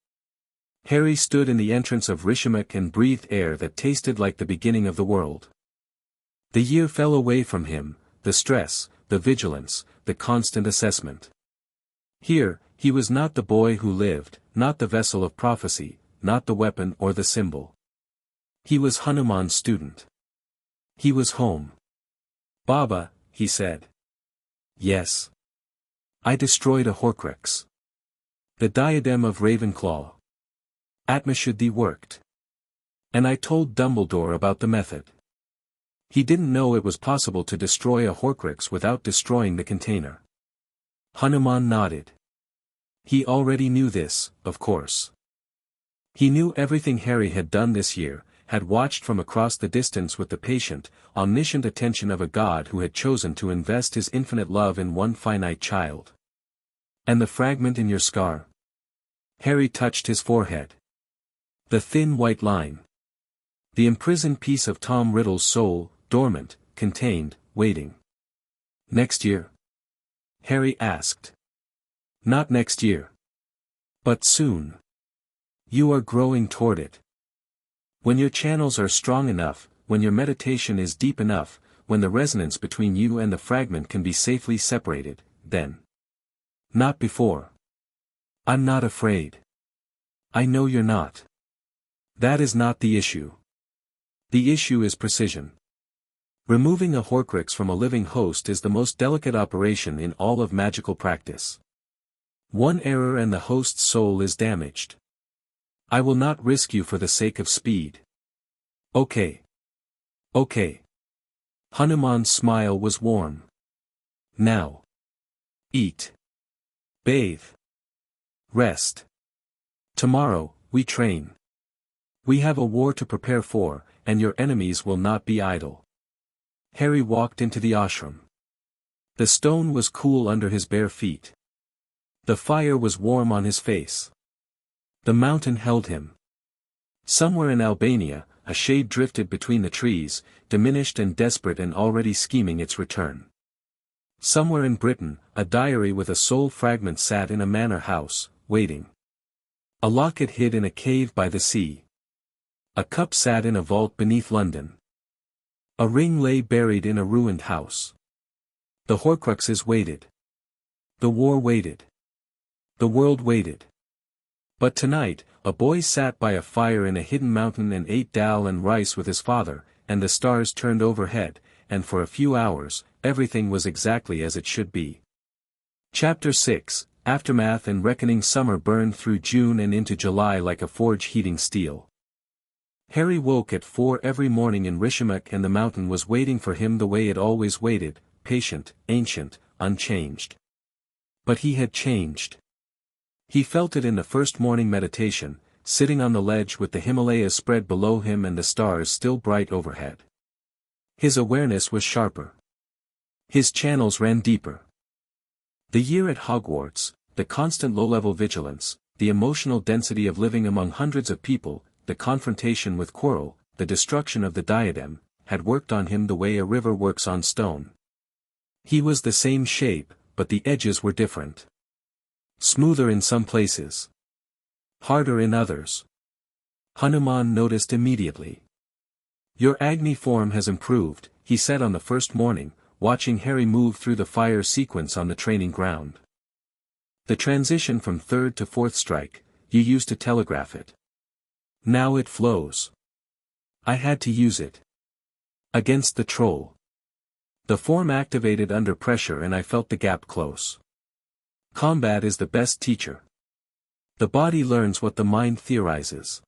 Speaker 1: Harry stood in the entrance of Rishimak and breathed air that tasted like the beginning of the world. The year fell away from him, the stress, the vigilance, the constant assessment. Here, he was not the boy who lived, not the vessel of prophecy, not the weapon or the symbol. He was Hanuman's student. He was home. "Baba," he said. "Yes. I destroyed a Horcrux. The diadem of Ravenclaw. Atmashuddhi worked. And I told Dumbledore about the method. He didn't know it was possible to destroy a Horcrux without destroying the container." Hanuman nodded. He already knew this, of course. He knew everything Harry had done this year, had watched from across the distance with the patient, omniscient attention of a god who had chosen to invest his infinite love in one finite child. "And the fragment in your scar?" Harry touched his forehead. The thin white line. The imprisoned piece of Tom Riddle's soul, dormant, contained, waiting. "Next year?" Harry asked. "Not next year. But soon. You are growing toward it. When your channels are strong enough, when your meditation is deep enough, when the resonance between you and the fragment can be safely separated, then. Not before. I'm not afraid. I know you're not. That is not the issue. The issue is precision. Removing a Horcrux from a living host is the most delicate operation in all of magical practice. One error and the host's soul is damaged. I will not risk you for the sake of speed. Okay. Okay. Hanuman's smile was warm. Now. Eat. Bathe. Rest. Tomorrow, we train. We have a war to prepare for, and your enemies will not be idle. Harry walked into the ashram. The stone was cool under his bare feet. The fire was warm on his face. The mountain held him. Somewhere in Albania, a shade drifted between the trees, diminished and desperate and already scheming its return. Somewhere in Britain, a diary with a soul fragment sat in a manor house, waiting. A locket hid in a cave by the sea. A cup sat in a vault beneath London. A ring lay buried in a ruined house. The Horcruxes waited. The war waited. The world waited. But tonight, a boy sat by a fire in a hidden mountain and ate dal and rice with his father, and the stars turned overhead, and for a few hours, everything was exactly as it should be. Chapter 6, Aftermath and Reckoning. Summer burned through June and into July like a forge heating steel. Harry woke at 4 every morning in Rishimak, and the mountain was waiting for him the way it always waited, patient, ancient, unchanged. But he had changed. He felt it in the first morning meditation, sitting on the ledge with the Himalayas spread below him and the stars still bright overhead. His awareness was sharper. His channels ran deeper. The year at Hogwarts, the constant low-level vigilance, the emotional density of living among hundreds of people, the confrontation with Quirrell, the destruction of the diadem, had worked on him the way a river works on stone. He was the same shape, but the edges were different. Smoother in some places. Harder in others. Hanuman noticed immediately. "Your Agni form has improved," he said on the first morning, watching Harry move through the fire sequence on the training ground. "The transition from third to fourth strike, you used to telegraph it. Now it flows. I had to use it. Against the troll. The form activated under pressure and I felt the gap close. Combat is the best teacher. The body learns what the mind theorizes."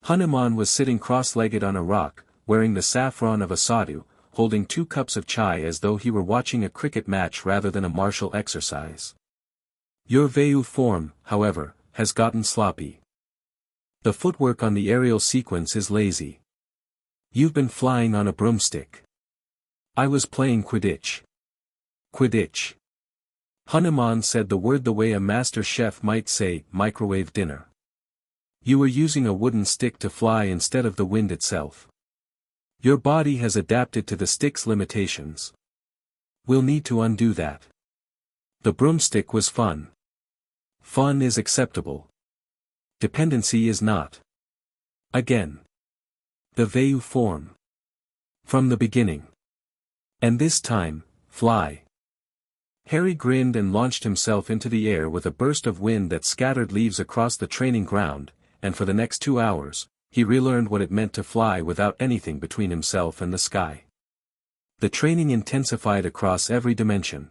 Speaker 1: Hanuman was sitting cross-legged on a rock, wearing the saffron of a sadhu, holding 2 cups of chai as though he were watching a cricket match rather than a martial exercise. "Your Vayu form, however, has gotten sloppy. The footwork on the aerial sequence is lazy. You've been flying on a broomstick." "I was playing Quidditch." "Quidditch." Hanuman said the word the way a master chef might say, microwave dinner. "You were using a wooden stick to fly instead of the wind itself. Your body has adapted to the stick's limitations. We'll need to undo that. The broomstick was fun. Fun is acceptable. Dependency is not. Again. The Vayu form. From the beginning. And this time, fly." Harry grinned and launched himself into the air with a burst of wind that scattered leaves across the training ground, and for the next 2 hours, he relearned what it meant to fly without anything between himself and the sky. The training intensified across every dimension.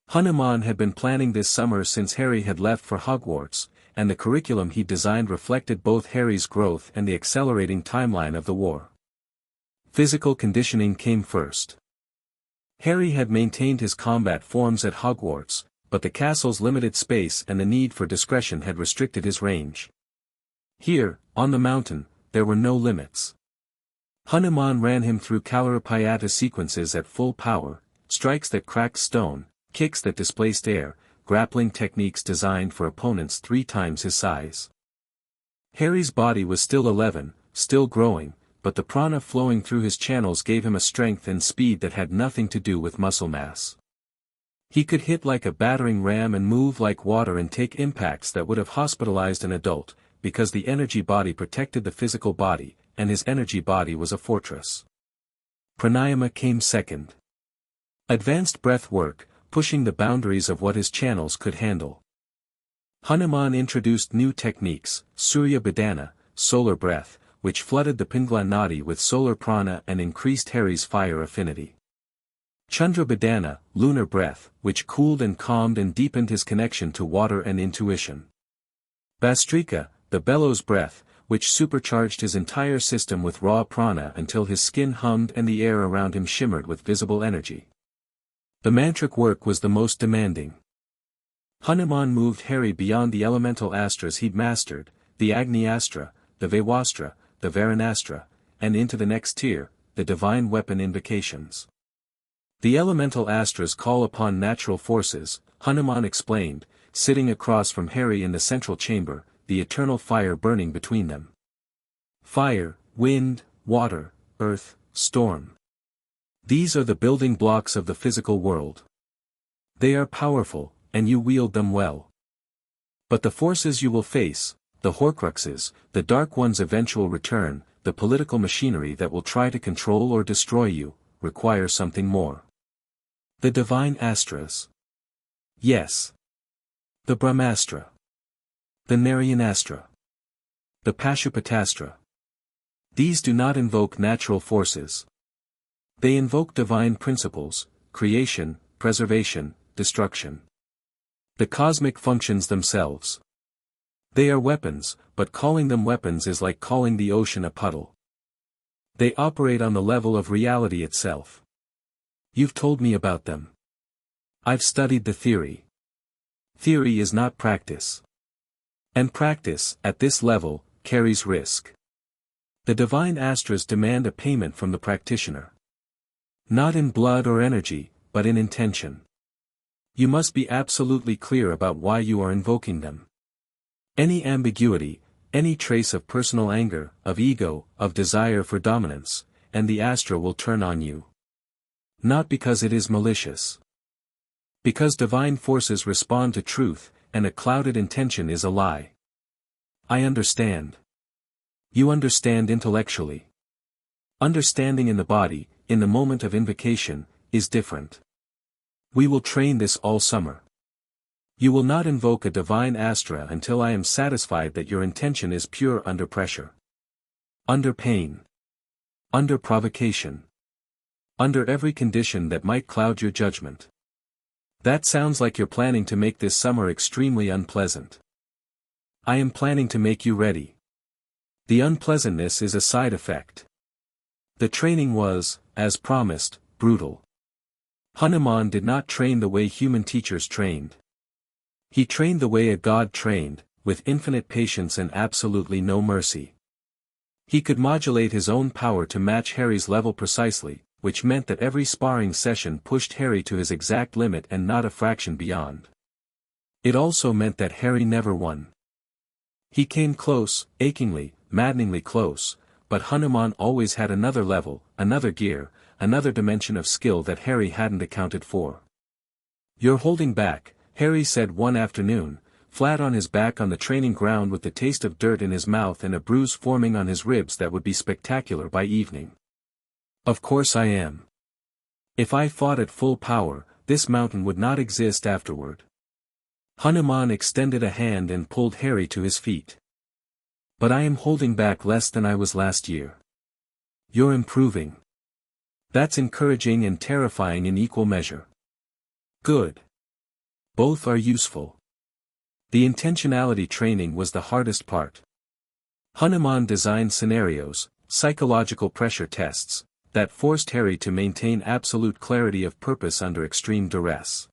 Speaker 1: Hanuman had been planning this summer since Harry had left for Hogwarts, and the curriculum he designed reflected both Harry's growth and the accelerating timeline of the war. Physical conditioning came first. Harry had maintained his combat forms at Hogwarts, but the castle's limited space and the need for discretion had restricted his range. Here, on the mountain, there were no limits. Hanuman ran him through Kalarapayata sequences at full power, strikes that cracked stone, kicks that displaced air, grappling techniques designed for opponents 3 times his size. Harry's body was still 11, still growing, but the prana flowing through his channels gave him a strength and speed that had nothing to do with muscle mass. He could hit like a battering ram and move like water and take impacts that would have hospitalized an adult, because the energy body protected the physical body, and his energy body was a fortress. Pranayama came second. Advanced breath work, pushing the boundaries of what his channels could handle. Hanuman introduced new techniques, Surya Badana, solar breath, which flooded the Pingla Nadi with solar prana and increased Harry's fire affinity. Chandra Badana, lunar breath, which cooled and calmed and deepened his connection to water and intuition. Bastrika, the bellows breath, which supercharged his entire system with raw prana until his skin hummed and the air around him shimmered with visible energy. The mantric work was the most demanding. Hanuman moved Harry beyond the elemental astras he'd mastered, the Agni Astra, the Vaivastra, the Varanastra, and into the next tier, the divine weapon invocations. The elemental astras call upon natural forces, Hanuman explained, sitting across from Harry in the central chamber, the eternal fire burning between them. Fire, wind, water, earth, storm. These are the building blocks of the physical world. They are powerful, and you wield them well. But the forces you will face, the Horcruxes, the Dark One's eventual return, the political machinery that will try to control or destroy you, require something more. The divine astras. Yes. The Brahmastra. The Narayanastra. The Pashupatastra. These do not invoke natural forces. They invoke divine principles, creation, preservation, destruction. The cosmic functions themselves. They are weapons, but calling them weapons is like calling the ocean a puddle. They operate on the level of reality itself. You've told me about them. I've studied the theory. Theory is not practice. And practice, at this level, carries risk. The divine astras demand a payment from the practitioner. Not in blood or energy, but in intention. You must be absolutely clear about why you are invoking them. Any ambiguity, any trace of personal anger, of ego, of desire for dominance, and the astra will turn on you. Not because it is malicious. Because divine forces respond to truth, and a clouded intention is a lie. I understand. You understand intellectually. Understanding in the body, in the moment of invocation, is different. We will train this all summer. You will not invoke a divine astra until I am satisfied that your intention is pure under pressure. Under pain. Under provocation. Under every condition that might cloud your judgment. That sounds like you're planning to make this summer extremely unpleasant. I am planning to make you ready. The unpleasantness is a side effect. The training was, as promised, brutal. Hanuman did not train the way human teachers trained. He trained the way a god trained, with infinite patience and absolutely no mercy. He could modulate his own power to match Harry's level precisely, which meant that every sparring session pushed Harry to his exact limit and not a fraction beyond. It also meant that Harry never won. He came close, achingly, maddeningly close, but Hanuman always had another level, another gear, another dimension of skill that Harry hadn't accounted for. "You're holding back," Harry said one afternoon, flat on his back on the training ground with the taste of dirt in his mouth and a bruise forming on his ribs that would be spectacular by evening. "Of course I am. If I fought at full power, this mountain would not exist afterward." Hanuman extended a hand and pulled Harry to his feet. "But I am holding back less than I was last year." "You're improving. That's encouraging and terrifying in equal measure." "Good. Both are useful." The intentionality training was the hardest part. Hanuman designed scenarios, psychological pressure tests, that forced Harry to maintain absolute clarity of purpose under extreme duress.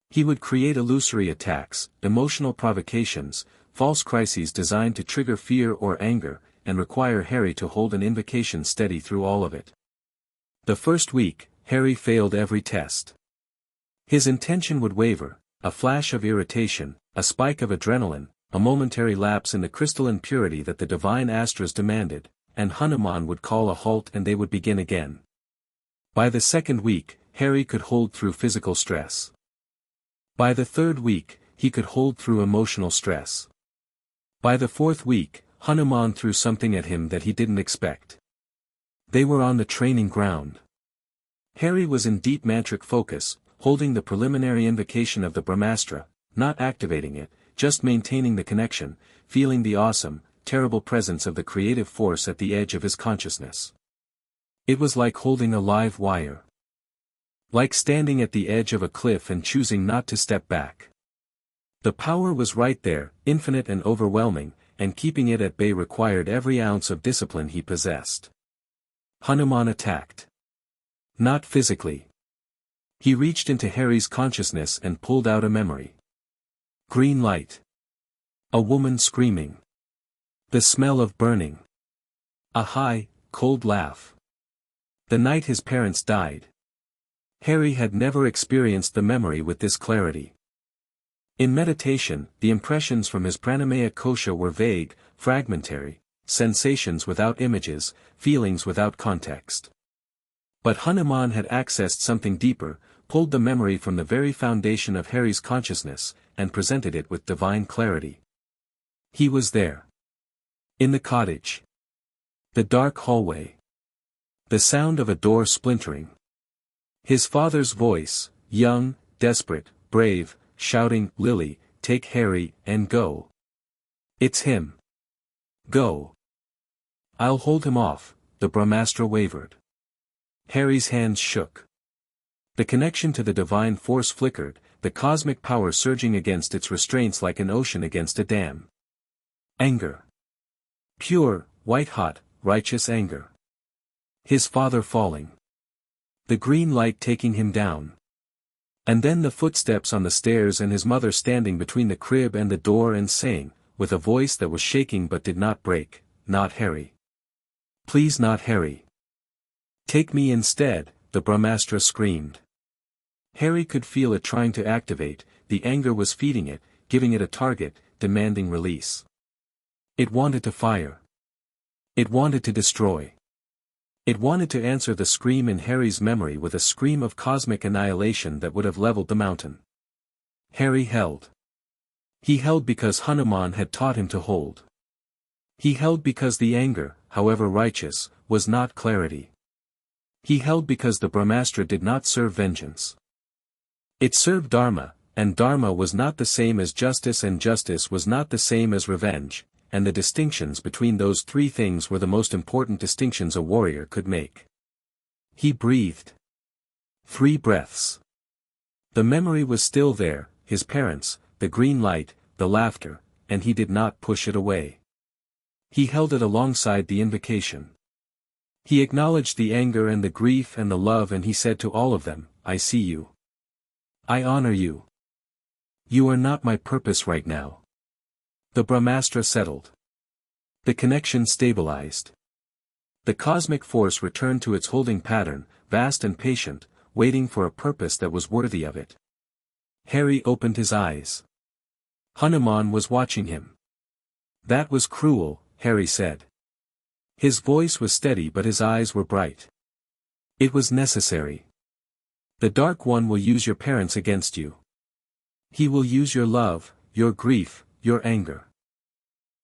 Speaker 1: He would create illusory attacks, emotional provocations, false crises designed to trigger fear or anger, and require Harry to hold an invocation steady through all of it. The first week, Harry failed every test. His intention would waver, a flash of irritation, a spike of adrenaline, a momentary lapse in the crystalline purity that the divine astras demanded, and Hanuman would call a halt and they would begin again. By the second week, Harry could hold through physical stress. By the third week, he could hold through emotional stress. By the fourth week, Hanuman threw something at him that he didn't expect. They were on the training ground. Harry was in deep mantric focus, holding the preliminary invocation of the Brahmastra, not activating it, just maintaining the connection, feeling the awesome, terrible presence of the creative force at the edge of his consciousness. It was like holding a live wire. Like standing at the edge of a cliff and choosing not to step back. The power was right there, infinite and overwhelming, and keeping it at bay required every ounce of discipline he possessed. Hanuman attacked. Not physically. He reached into Harry's consciousness and pulled out a memory. Green light. A woman screaming. The smell of burning. A high, cold laugh. The night his parents died. Harry had never experienced the memory with this clarity. In meditation, the impressions from his pranamaya kosha were vague, fragmentary, sensations without images, feelings without context. But Hanuman had accessed something deeper, pulled the memory from the very foundation of Harry's consciousness, and presented it with divine clarity. He was there. In the cottage. The dark hallway. The sound of a door splintering. His father's voice, young, desperate, brave, shouting, "Lily, take Harry, and go. It's him. Go. I'll hold him off." The Brahmastra wavered. Harry's hands shook. The connection to the divine force flickered, the cosmic power surging against its restraints like an ocean against a dam. Anger. Pure, white-hot, righteous anger. His father falling. The green light taking him down. And then the footsteps on the stairs and his mother standing between the crib and the door and saying, with a voice that was shaking but did not break, "Not Harry. Please not Harry. Take me instead," the Brahmastra screamed. Harry could feel it trying to activate, the anger was feeding it, giving it a target, demanding release. It wanted to fire. It wanted to destroy. It wanted to answer the scream in Harry's memory with a scream of cosmic annihilation that would have leveled the mountain. Harry held. He held because Hanuman had taught him to hold. He held because the anger, however righteous, was not clarity. He held because the Brahmastra did not serve vengeance. It served Dharma, and Dharma was not the same as justice and justice was not the same as revenge, and the distinctions between those three things were the most important distinctions a warrior could make. He breathed. 3 breaths. The memory was still there, his parents, the green light, the laughter, and he did not push it away. He held it alongside the invocation. He acknowledged the anger and the grief and the love and he said to all of them, "I see you. I honor you. You are not my purpose right now." The Brahmastra settled. The connection stabilized. The cosmic force returned to its holding pattern, vast and patient, waiting for a purpose that was worthy of it. Harry opened his eyes. Hanuman was watching him. "That was cruel," Harry said. His voice was steady but his eyes were bright. "It was necessary. The Dark One will use your parents against you. He will use your love, your grief, your anger.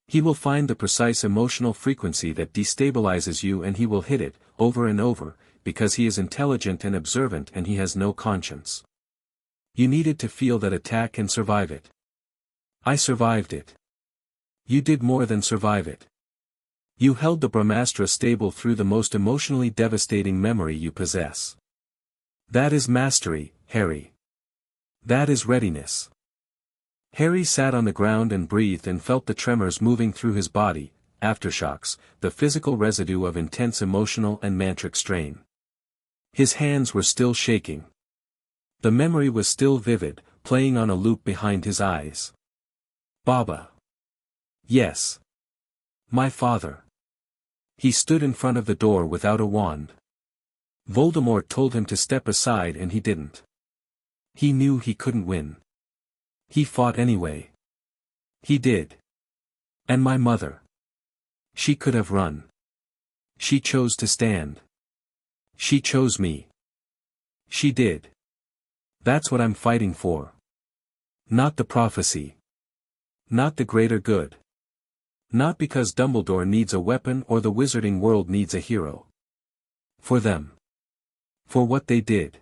Speaker 1: He will find the precise emotional frequency that destabilizes you and he will hit it, over and over, because he is intelligent and observant and he has no conscience. You needed to feel that attack and survive it. I survived it. You did more than survive it. You held the Brahmastra stable through the most emotionally devastating memory you possess. That is mastery, Harry. That is readiness." Harry sat on the ground and breathed and felt the tremors moving through his body, aftershocks, the physical residue of intense emotional and mantric strain. His hands were still shaking. The memory was still vivid, playing on a loop behind his eyes. Baba. Yes. My father. He stood in front of the door without a wand. Voldemort told him to step aside and he didn't. He knew he couldn't win. He fought anyway. He did. And my mother. She could have run. She chose to stand. She chose me. She did. That's what I'm fighting for. Not the prophecy. Not the greater good. Not because Dumbledore needs a weapon or the wizarding world needs a hero. For them. For what they did.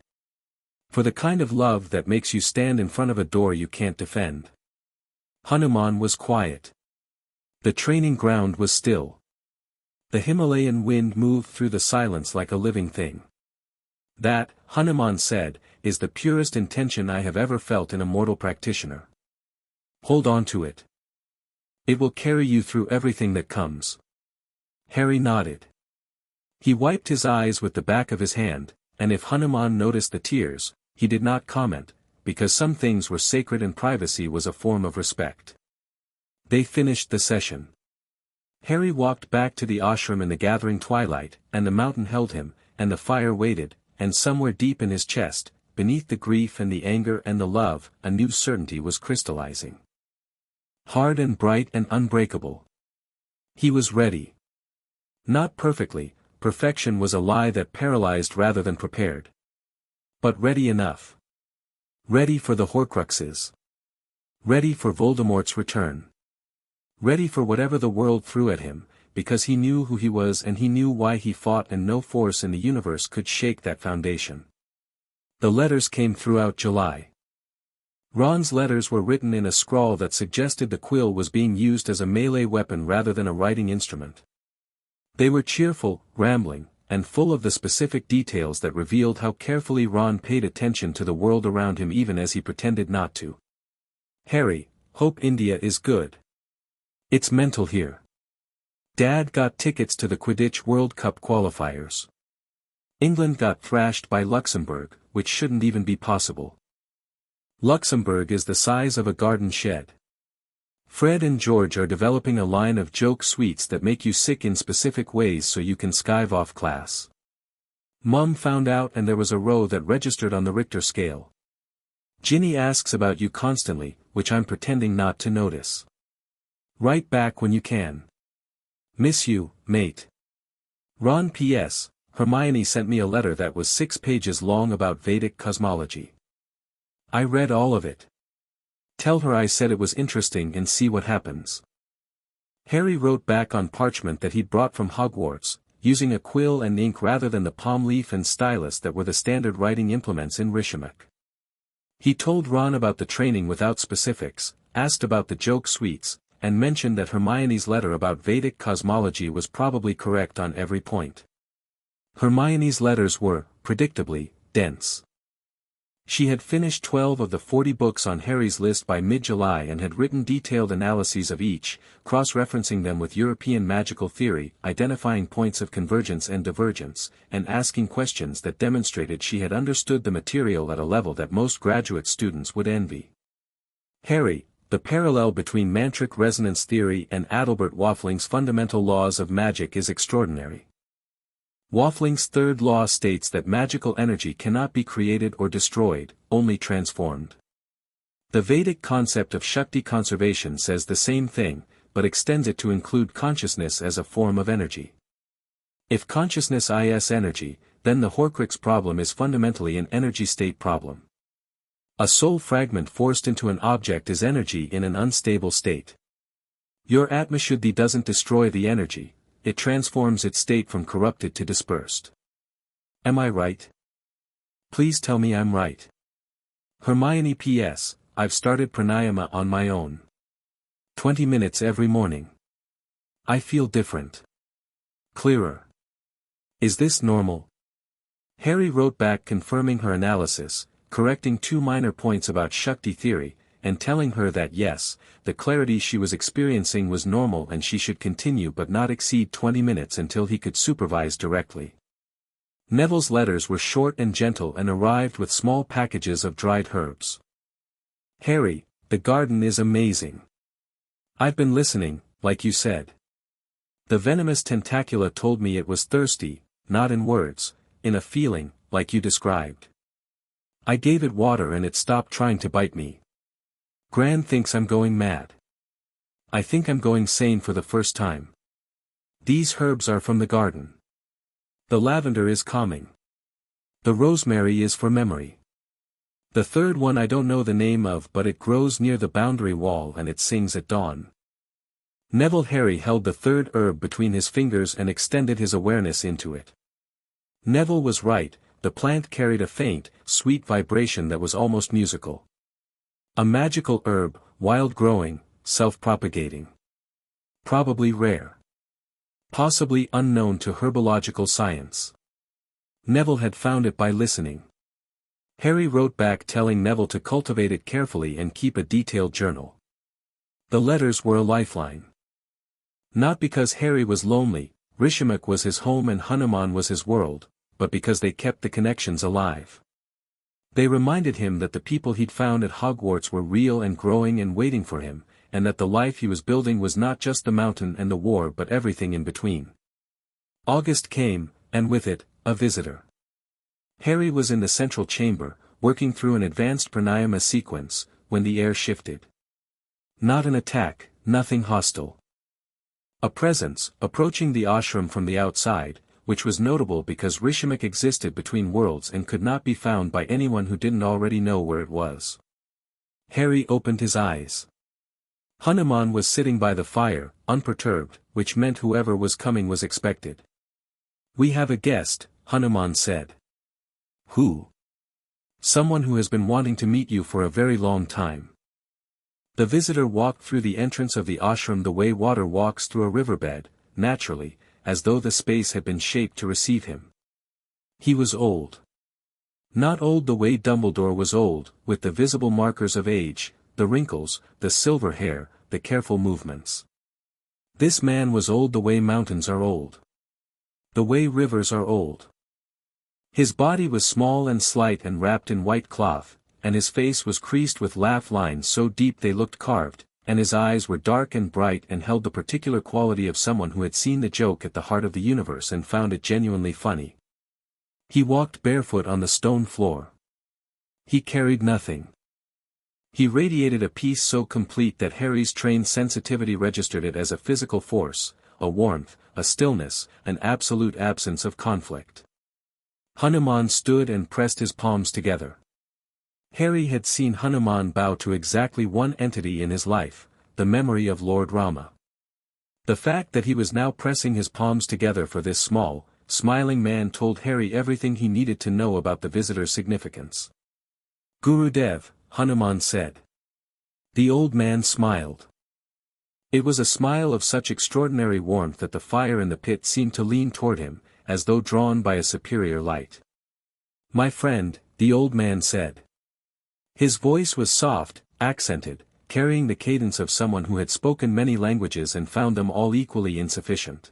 Speaker 1: For the kind of love that makes you stand in front of a door you can't defend. Hanuman was quiet. The training ground was still. The Himalayan wind moved through the silence like a living thing. That, Hanuman said, is the purest intention I have ever felt in a mortal practitioner. Hold on to it. It will carry you through everything that comes. Harry nodded. He wiped his eyes with the back of his hand, and if Hanuman noticed the tears, he did not comment, because some things were sacred and privacy was a form of respect. They finished the session. Harry walked back to the ashram in the gathering twilight, and the mountain held him, and the fire waited, and somewhere deep in his chest, beneath the grief and the anger and the love, a new certainty was crystallizing. Hard and bright and unbreakable. He was ready. Not perfectly, perfection was a lie that paralyzed rather than prepared. But ready enough. Ready for the Horcruxes. Ready for Voldemort's return. Ready for whatever the world threw at him, because he knew who he was and he knew why he fought and no force in the universe could shake that foundation. The letters came throughout July. Ron's letters were written in a scrawl that suggested the quill was being used as a melee weapon rather than a writing instrument. They were cheerful, rambling, and full of the specific details that revealed how carefully Ron paid attention to the world around him even as he pretended not to. Harry, hope India is good. It's mental here. Dad got tickets to the Quidditch World Cup qualifiers. England got thrashed by Luxembourg, which shouldn't even be possible. Luxembourg is the size of a garden shed. Fred and George are developing a line of joke sweets that make you sick in specific ways so you can skive off class. Mum found out and there was a row that registered on the Richter scale. Ginny asks about you constantly, which I'm pretending not to notice. Write back when you can. Miss you, mate. Ron P.S. Hermione sent me a letter that was 6 pages long about Vedic cosmology. I read all of it. Tell her I said it was interesting and see what happens. Harry wrote back on parchment that he'd brought from Hogwarts, using a quill and ink rather than the palm leaf and stylus that were the standard writing implements in Rishimak. He told Ron about the training without specifics, asked about the joke suites, and mentioned that Hermione's letter about Vedic cosmology was probably correct on every point. Hermione's letters were, predictably, dense. She had finished 12 of the 40 books on Harry's list by mid-July and had written detailed analyses of each, cross-referencing them with European magical theory, identifying points of convergence and divergence, and asking questions that demonstrated she had understood the material at a level that most graduate students would envy. Harry, the parallel between mantric resonance theory and Adalbert Waffling's fundamental laws of magic is extraordinary. Waffling's third law states that magical energy cannot be created or destroyed, only transformed. The Vedic concept of Shakti conservation says the same thing, but extends it to include consciousness as a form of energy. If consciousness is energy, then the Horcrux problem is fundamentally an energy state problem. A soul fragment forced into an object is energy in an unstable state. Your Atmashuddhi doesn't destroy the energy. It transforms its state from corrupted to dispersed. Am I right? Please tell me I'm right. Hermione P.S. I've started pranayama on my own. 20 minutes every morning. I feel different. Clearer. Is this normal? Harry wrote back confirming her analysis, correcting 2 minor points about Shakti theory, and telling her that yes, the clarity she was experiencing was normal and she should continue but not exceed 20 minutes until he could supervise directly. Neville's letters were short and gentle and arrived with small packages of dried herbs. Harry, the garden is amazing. I've been listening, like you said. The venomous tentacula told me it was thirsty, not in words, in a feeling, like you described. I gave it water and it stopped trying to bite me. Gran thinks I'm going mad. I think I'm going sane for the first time. These herbs are from the garden. The lavender is calming. The rosemary is for memory. The third one I don't know the name of but it grows near the boundary wall and it sings at dawn. Neville Harry held the third herb between his fingers and extended his awareness into it. Neville was right, the plant carried a faint, sweet vibration that was almost musical. A magical herb, wild-growing, self-propagating. Probably rare. Possibly unknown to herbological science. Neville had found it by listening. Harry wrote back telling Neville to cultivate it carefully and keep a detailed journal. The letters were a lifeline. Not because Harry was lonely, Rishimak was his home and Hanuman was his world, but because they kept the connections alive. They reminded him that the people he'd found at Hogwarts were real and growing and waiting for him, and that the life he was building was not just the mountain and the war but everything in between. August came, and with it, a visitor. Harry was in the central chamber, working through an advanced pranayama sequence, when the air shifted. Not an attack, nothing hostile. A presence, approaching the ashram from the outside, which was notable because Rishimak existed between worlds and could not be found by anyone who didn't already know where it was. Harry opened his eyes. Hanuman was sitting by the fire, unperturbed, which meant whoever was coming was expected. "We have a guest," Hanuman said. "Who?" "Someone who has been wanting to meet you for a very long time." The visitor walked through the entrance of the ashram the way water walks through a riverbed, naturally, as though the space had been shaped to receive him. He was old. Not old the way Dumbledore was old, with the visible markers of age, the wrinkles, the silver hair, the careful movements. This man was old the way mountains are old. The way rivers are old. His body was small and slight and wrapped in white cloth, and his face was creased with laugh lines so deep they looked carved, and his eyes were dark and bright and held the particular quality of someone who had seen the joke at the heart of the universe and found it genuinely funny. He walked barefoot on the stone floor. He carried nothing. He radiated a peace so complete that Harry's trained sensitivity registered it as a physical force, a warmth, a stillness, an absolute absence of conflict. Hanuman stood and pressed his palms together. Harry had seen Hanuman bow to exactly one entity in his life, the memory of Lord Rama. The fact that he was now pressing his palms together for this small, smiling man told Harry everything he needed to know about the visitor's significance. "Gurudev," Hanuman said. The old man smiled. It was a smile of such extraordinary warmth that the fire in the pit seemed to lean toward him, as though drawn by a superior light. "My friend," the old man said. His voice was soft, accented, carrying the cadence of someone who had spoken many languages and found them all equally insufficient.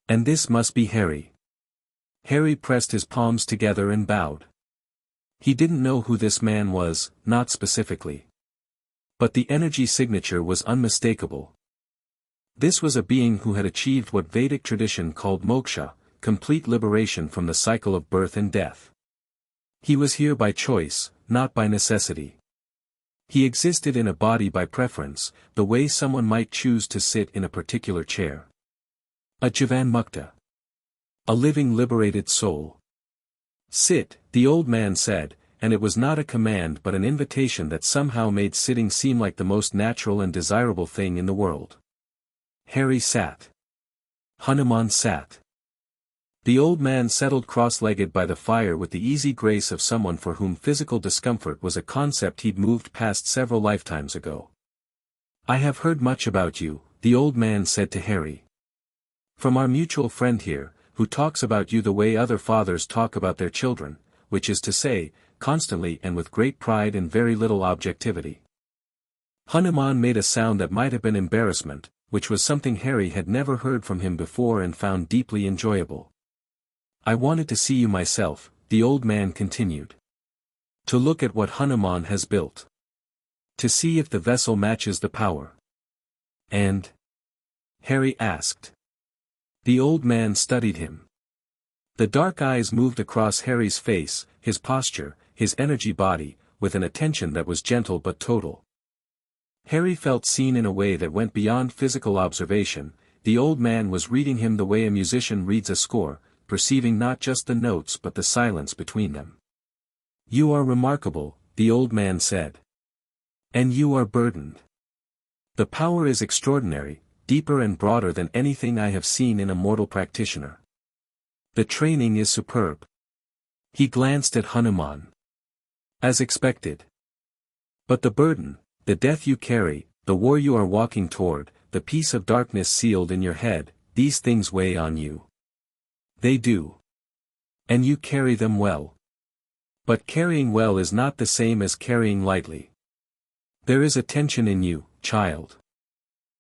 Speaker 1: "And this must be Harry." Harry pressed his palms together and bowed. He didn't know who this man was, not specifically. But the energy signature was unmistakable. This was a being who had achieved what Vedic tradition called moksha, complete liberation from the cycle of birth and death. He was here by choice, not by necessity. He existed in a body by preference, the way someone might choose to sit in a particular chair. A Jivan Mukta. A living liberated soul. "Sit," the old man said, and it was not a command but an invitation that somehow made sitting seem like the most natural and desirable thing in the world. Harry sat. Hanuman sat. The old man settled cross-legged by the fire with the easy grace of someone for whom physical discomfort was a concept he'd moved past several lifetimes ago. "I have heard much about you," the old man said to Harry. "From our mutual friend here, who talks about you the way other fathers talk about their children, which is to say, constantly and with great pride and very little objectivity." Hanuman made a sound that might have been embarrassment, which was something Harry had never heard from him before and found deeply enjoyable. "I wanted to see you myself," the old man continued. "To look at what Hanuman has built. To see if the vessel matches the power." "And?" Harry asked. The old man studied him. The dark eyes moved across Harry's face, his posture, his energy body, with an attention that was gentle but total. Harry felt seen in a way that went beyond physical observation. The old man was reading him the way a musician reads a score, perceiving not just the notes but the silence between them. "You are remarkable," the old man said. "And you are burdened. The power is extraordinary, deeper and broader than anything I have seen in a mortal practitioner. The training is superb." He glanced at Hanuman. "As expected. But the burden, the death you carry, the war you are walking toward, the piece of darkness sealed in your head, these things weigh on you." "They do. And you carry them well. But carrying well is not the same as carrying lightly. There is a tension in you, child.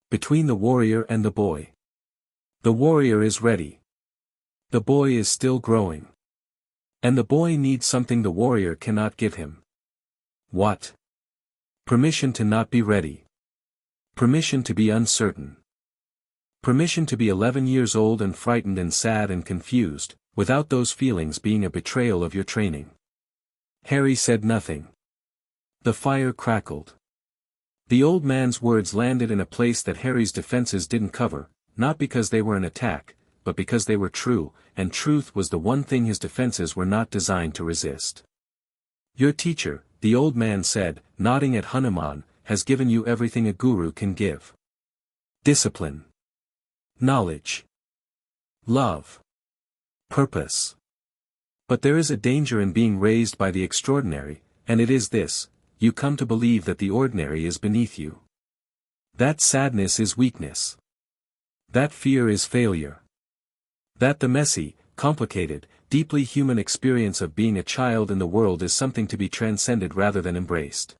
Speaker 1: Between the warrior and the boy. The warrior is ready. The boy is still growing. And the boy needs something the warrior cannot give him." "What?" "Permission to not be ready. Permission to be uncertain. Permission to be 11 years old and frightened and sad and confused, without those feelings being a betrayal of your training." Harry said nothing. The fire crackled. The old man's words landed in a place that Harry's defenses didn't cover, not because they were an attack, but because they were true, and truth was the one thing his defenses were not designed to resist. "Your teacher," the old man said, nodding at Hanuman, "has given you everything a guru can give. Discipline. Knowledge. Love. Purpose. But there is a danger in being raised by the extraordinary, and it is this: you come to believe that the ordinary is beneath you. That sadness is weakness. That fear is failure. That the messy, complicated, deeply human experience of being a child in the world is something to be transcended rather than embraced.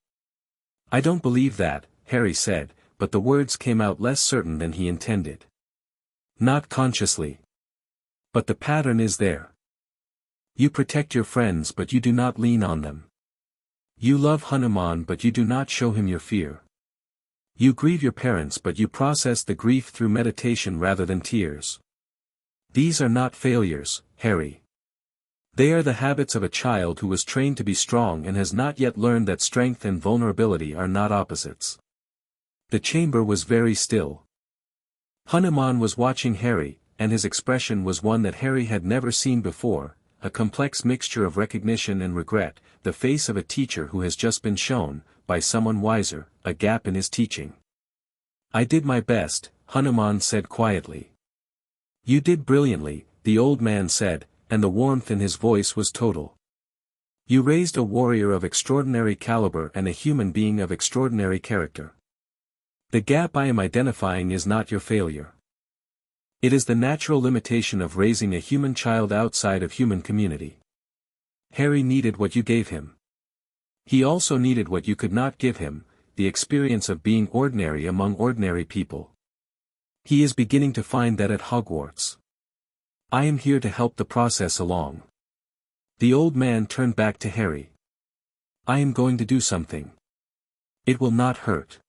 Speaker 1: I don't believe that, Harry said, but the words came out less certain than he intended. Not consciously. But the pattern is there. You protect your friends but you do not lean on them. You love Hanuman but you do not show him your fear. You grieve your parents but you process the grief through meditation rather than tears. These are not failures, Harry. They are the habits of a child who was trained to be strong and has not yet learned that strength and vulnerability are not opposites. The chamber was very still. Hanuman was watching Harry, and his expression was one that Harry had never seen before, a complex mixture of recognition and regret, the face of a teacher who has just been shown, by someone wiser, a gap in his teaching. I did my best, Hanuman said quietly. You did brilliantly, the old man said, and the warmth in his voice was total. You raised a warrior of extraordinary caliber and a human being of extraordinary character. The gap I am identifying is not your failure. It is the natural limitation of raising a human child outside of human community. Harry needed what you gave him. He also needed what you could not give him, the experience of being ordinary among ordinary people. He is beginning to find that at Hogwarts. I am here to help the process along. The old man turned back to Harry. I am going to do something. It will not hurt.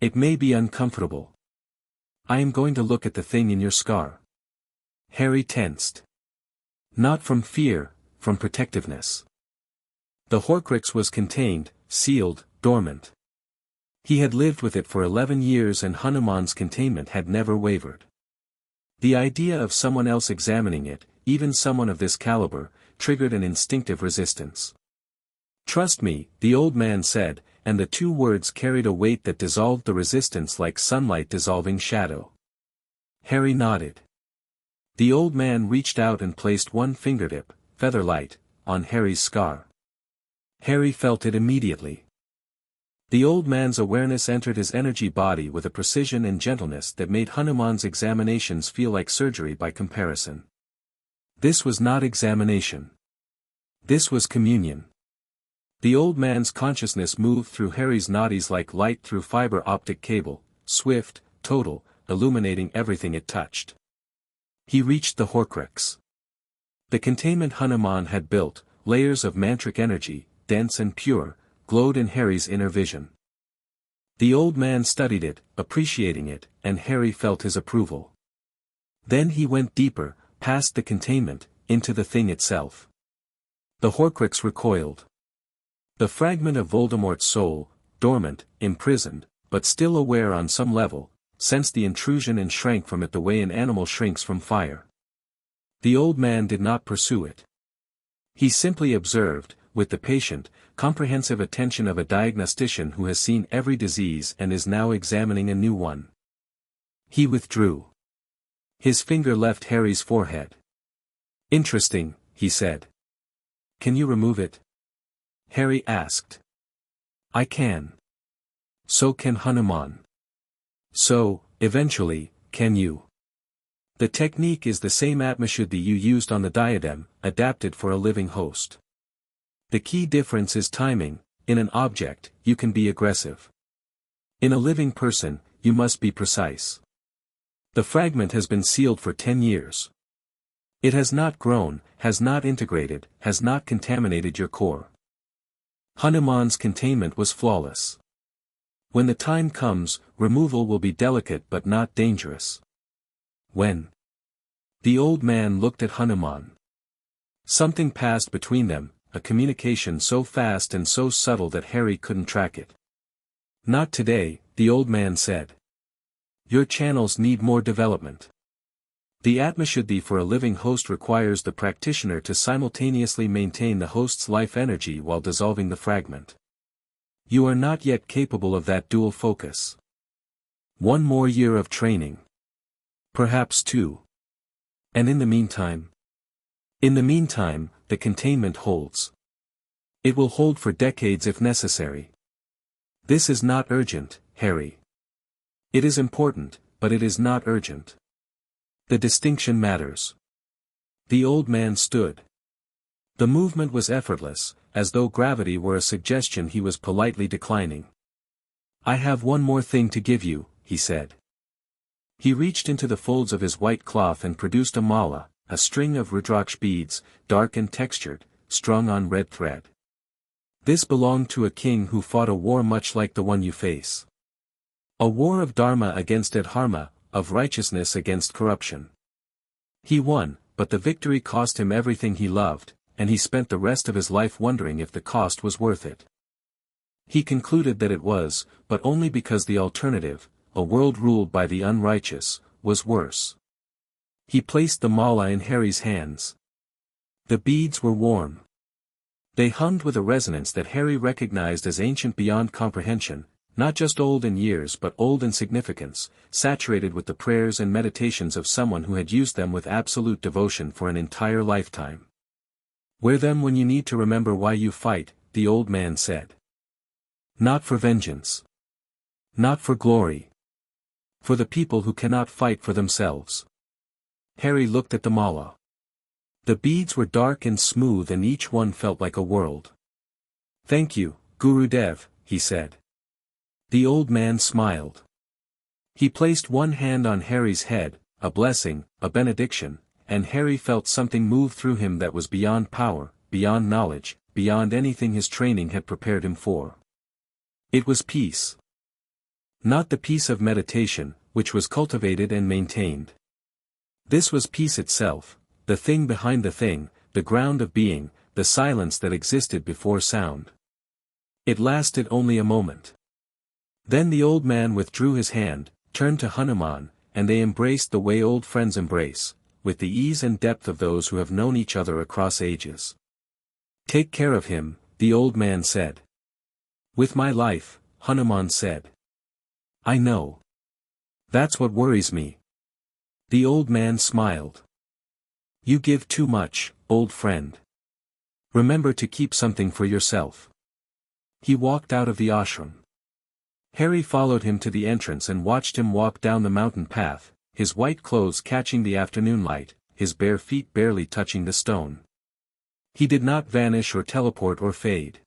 Speaker 1: It may be uncomfortable. I am going to look at the thing in your scar. Harry tensed. Not from fear, from protectiveness. The Horcrux was contained, sealed, dormant. He had lived with it for 11 years and Hanuman's containment had never wavered. The idea of someone else examining it, even someone of this caliber, triggered an instinctive resistance. Trust me, the old man said, and the two words carried a weight that dissolved the resistance like sunlight dissolving shadow. Harry nodded. The old man reached out and placed one fingertip, feather-light, on Harry's scar. Harry felt it immediately. The old man's awareness entered his energy body with a precision and gentleness that made Hanuman's examinations feel like surgery by comparison. This was not examination. This was communion. The old man's consciousness moved through Harry's nadis like light through fiber optic cable, swift, total, illuminating everything it touched. He reached the Horcrux. The containment Hanuman had built, layers of mantric energy, dense and pure, glowed in Harry's inner vision. The old man studied it, appreciating it, and Harry felt his approval. Then he went deeper, past the containment, into the thing itself. The Horcrux recoiled. The fragment of Voldemort's soul, dormant, imprisoned, but still aware on some level, sensed the intrusion and shrank from it the way an animal shrinks from fire. The old man did not pursue it. He simply observed, with the patient, comprehensive attention of a diagnostician who has seen every disease and is now examining a new one. He withdrew. His finger left Harry's forehead. Interesting, he said. Can you remove it? Harry asked. I can. So can Hanuman. So, eventually, can you. The technique is the same Atmashuddhi you used on the diadem, adapted for a living host. The key difference is timing. In an object, you can be aggressive. In a living person, you must be precise. The fragment has been sealed for 10 years. It has not grown, has not integrated, has not contaminated your core. Hanuman's containment was flawless. When the time comes, removal will be delicate but not dangerous. When? The old man looked at Hanuman. Something passed between them, a communication so fast and so subtle that Harry couldn't track it. Not today, the old man said. Your channels need more development. The Atmashuddhi for a living host requires the practitioner to simultaneously maintain the host's life energy while dissolving the fragment. You are not yet capable of that dual focus. One more year of training. Perhaps 2. And in the meantime? In the meantime, the containment holds. It will hold for decades if necessary. This is not urgent, Harry. It is important, but it is not urgent. The distinction matters. The old man stood. The movement was effortless, as though gravity were a suggestion he was politely declining. "I have one more thing to give you," he said. He reached into the folds of his white cloth and produced a mala, a string of rudraksh beads, dark and textured, strung on red thread. "This belonged to a king who fought a war much like the one you face. A war of dharma against adharma, of righteousness against corruption. He won, but the victory cost him everything he loved, and he spent the rest of his life wondering if the cost was worth it. He concluded that it was, but only because the alternative, a world ruled by the unrighteous, was worse." He placed the mala in Harry's hands. The beads were warm. They hummed with a resonance that Harry recognized as ancient beyond comprehension, not just old in years but old in significance, saturated with the prayers and meditations of someone who had used them with absolute devotion for an entire lifetime. "Wear them when you need to remember why you fight," the old man said. "Not for vengeance. Not for glory. For the people who cannot fight for themselves." Harry looked at the mala. The beads were dark and smooth and each one felt like a world. "Thank you, Gurudev," he said. The old man smiled. He placed one hand on Harry's head, a blessing, a benediction, and Harry felt something move through him that was beyond power, beyond knowledge, beyond anything his training had prepared him for. It was peace. Not the peace of meditation, which was cultivated and maintained. This was peace itself, the thing behind the thing, the ground of being, the silence that existed before sound. It lasted only a moment. Then the old man withdrew his hand, turned to Hanuman, and they embraced the way old friends embrace, with the ease and depth of those who have known each other across ages. "Take care of him," the old man said. "With my life," Hanuman said. "I know. That's what worries me." The old man smiled. "You give too much, old friend. Remember to keep something for yourself." He walked out of the ashram. Harry followed him to the entrance and watched him walk down the mountain path, his white clothes catching the afternoon light, his bare feet barely touching the stone. He did not vanish or teleport or fade.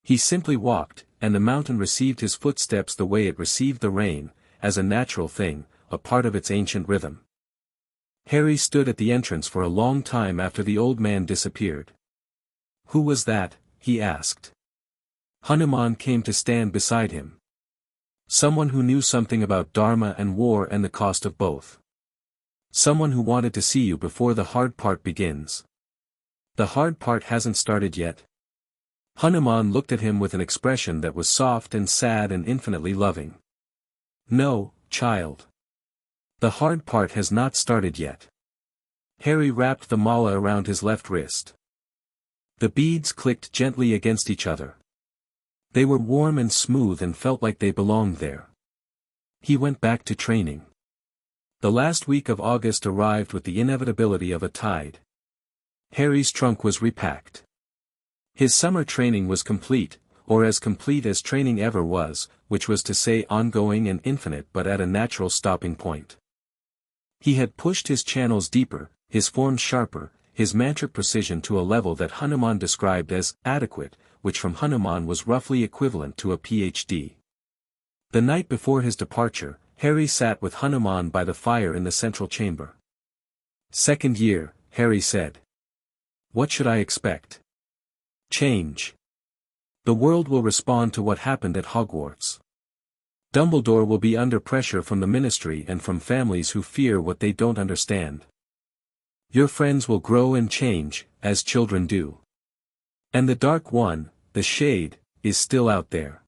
Speaker 1: He simply walked, and the mountain received his footsteps the way it received the rain, as a natural thing, a part of its ancient rhythm. Harry stood at the entrance for a long time after the old man disappeared. "Who was that?" he asked. Hanuman came to stand beside him. "Someone who knew something about dharma and war and the cost of both. Someone who wanted to see you before the hard part begins." "The hard part hasn't started yet." Hanuman looked at him with an expression that was soft and sad and infinitely loving. "No, child. The hard part has not started yet." Harry wrapped the mala around his left wrist. The beads clicked gently against each other. They were warm and smooth and felt like they belonged there. He went back to training. The last week of August arrived with the inevitability of a tide. Harry's trunk was repacked. His summer training was complete, or as complete as training ever was, which was to say ongoing and infinite but at a natural stopping point. He had pushed his channels deeper, his forms sharper, his mantric precision to a level that Hanuman described as adequate, which from Hanuman was roughly equivalent to a PhD. The night before his departure, Harry sat with Hanuman by the fire in the central chamber. "Second year," Harry said. "What should I expect?" "Change. The world will respond to what happened at Hogwarts. Dumbledore will be under pressure from the ministry and from families who fear what they don't understand. Your friends will grow and change, as children do. And the Dark One, the Shade, is still out there.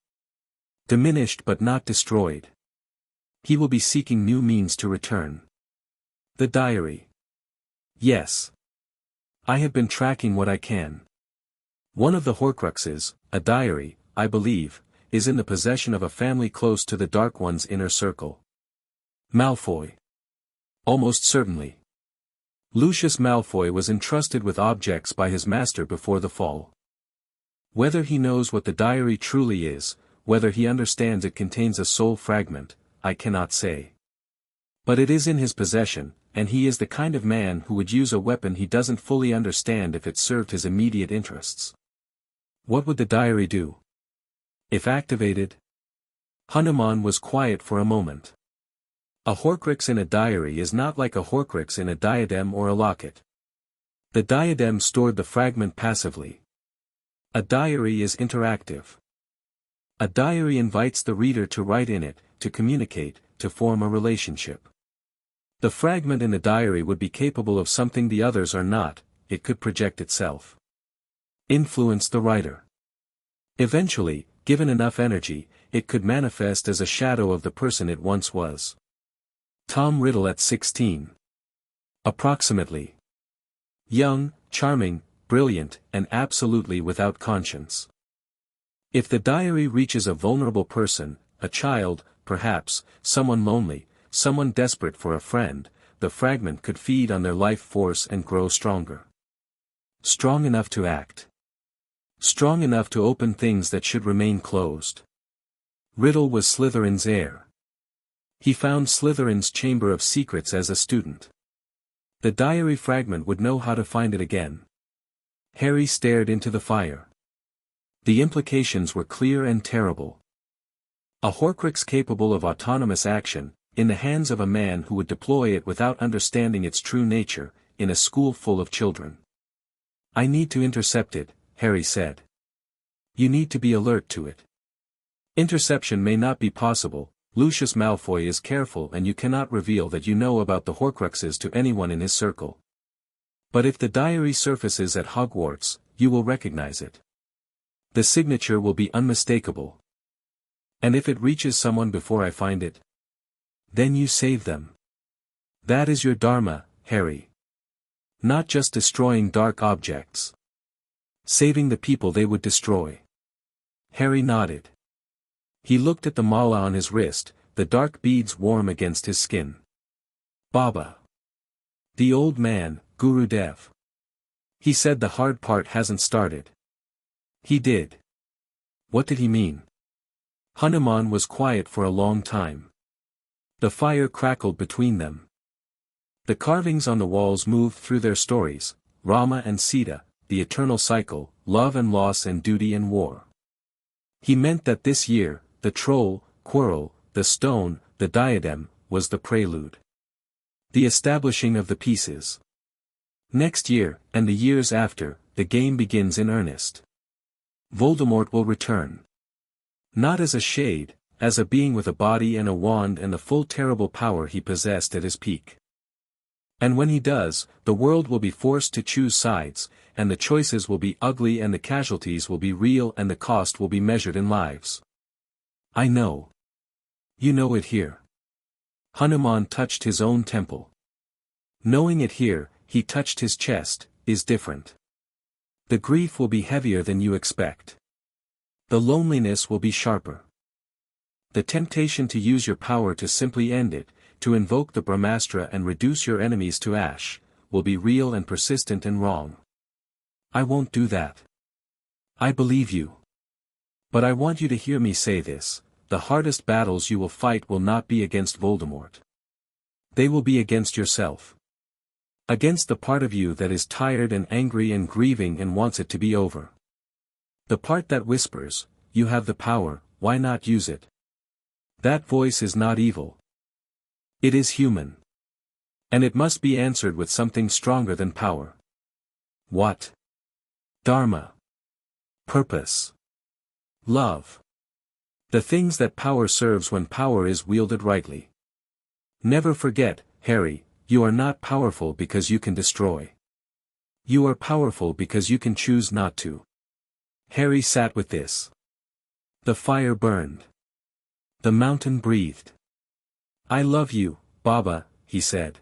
Speaker 1: Diminished but not destroyed. He will be seeking new means to return." "The diary." "Yes. I have been tracking what I can. One of the Horcruxes, a diary, I believe, is in the possession of a family close to the Dark One's inner circle." "Malfoy." "Almost certainly. Lucius Malfoy was entrusted with objects by his master before the fall. Whether he knows what the diary truly is, whether he understands it contains a soul fragment, I cannot say. But it is in his possession, and he is the kind of man who would use a weapon he doesn't fully understand if it served his immediate interests. What would the diary do? If activated? Hanuman was quiet for a moment. A Horcrux in a diary is not like a Horcrux in a diadem or a locket. The diadem stored the fragment passively. A diary is interactive. A diary invites the reader to write in it, to communicate, to form a relationship. The fragment in the diary would be capable of something the others are not. It could project itself. Influence the writer. Eventually, given enough energy, it could manifest as a shadow of the person it once was. Tom Riddle at 16. Approximately. Young, charming, brilliant, and absolutely without conscience. If the diary reaches a vulnerable person, a child, perhaps, someone lonely, someone desperate for a friend, the fragment could feed on their life force and grow stronger. Strong enough to act. Strong enough to open things that should remain closed. Riddle was Slytherin's heir. He found Slytherin's Chamber of Secrets as a student. The diary fragment would know how to find it again. Harry stared into the fire. The implications were clear and terrible. A Horcrux capable of autonomous action, in the hands of a man who would deploy it without understanding its true nature, in a school full of children. "I need to intercept it," Harry said. "You need to be alert to it. Interception may not be possible. Lucius Malfoy is careful and you cannot reveal that you know about the Horcruxes to anyone in his circle. But if the diary surfaces at Hogwarts, you will recognize it. The signature will be unmistakable. And if it reaches someone before I find it, then you save them. That is your dharma, Harry. Not just destroying dark objects. Saving the people they would destroy." Harry nodded. He looked at the mala on his wrist, the dark beads warm against his skin. "Baba. The old man, Gurudev. He said the hard part hasn't started." "He did." "What did he mean?" Hanuman was quiet for a long time. The fire crackled between them. The carvings on the walls moved through their stories, Rama and Sita, the eternal cycle, love and loss and duty and war. He meant that this year, the troll, Quirrell, the stone, the diadem, was the prelude. The establishing of the pieces. Next year, and the years after, the game begins in earnest. Voldemort will return. Not as a shade, as a being with a body and a wand and the full terrible power he possessed at his peak. And when he does, the world will be forced to choose sides, and the choices will be ugly and the casualties will be real and the cost will be measured in lives. "I know. You know it here." Hanuman touched his own temple. Knowing it here, he touched his chest, is different. The grief will be heavier than you expect. The loneliness will be sharper. The temptation to use your power to simply end it, to invoke the Brahmastra and reduce your enemies to ash, will be real and persistent and wrong. "I won't do that. I believe you. But I want you to hear me say this, the hardest battles you will fight will not be against Voldemort. They will be against yourself. Against the part of you that is tired and angry and grieving and wants it to be over. The part that whispers, you have the power, why not use it? That voice is not evil. It is human. And it must be answered with something stronger than power." "What?" "Dharma. Purpose. Love. The things that power serves when power is wielded rightly. Never forget, Harry, you are not powerful because you can destroy. You are powerful because you can choose not to." Harry sat with this. The fire burned. The mountain breathed. "I love you, Baba," he said.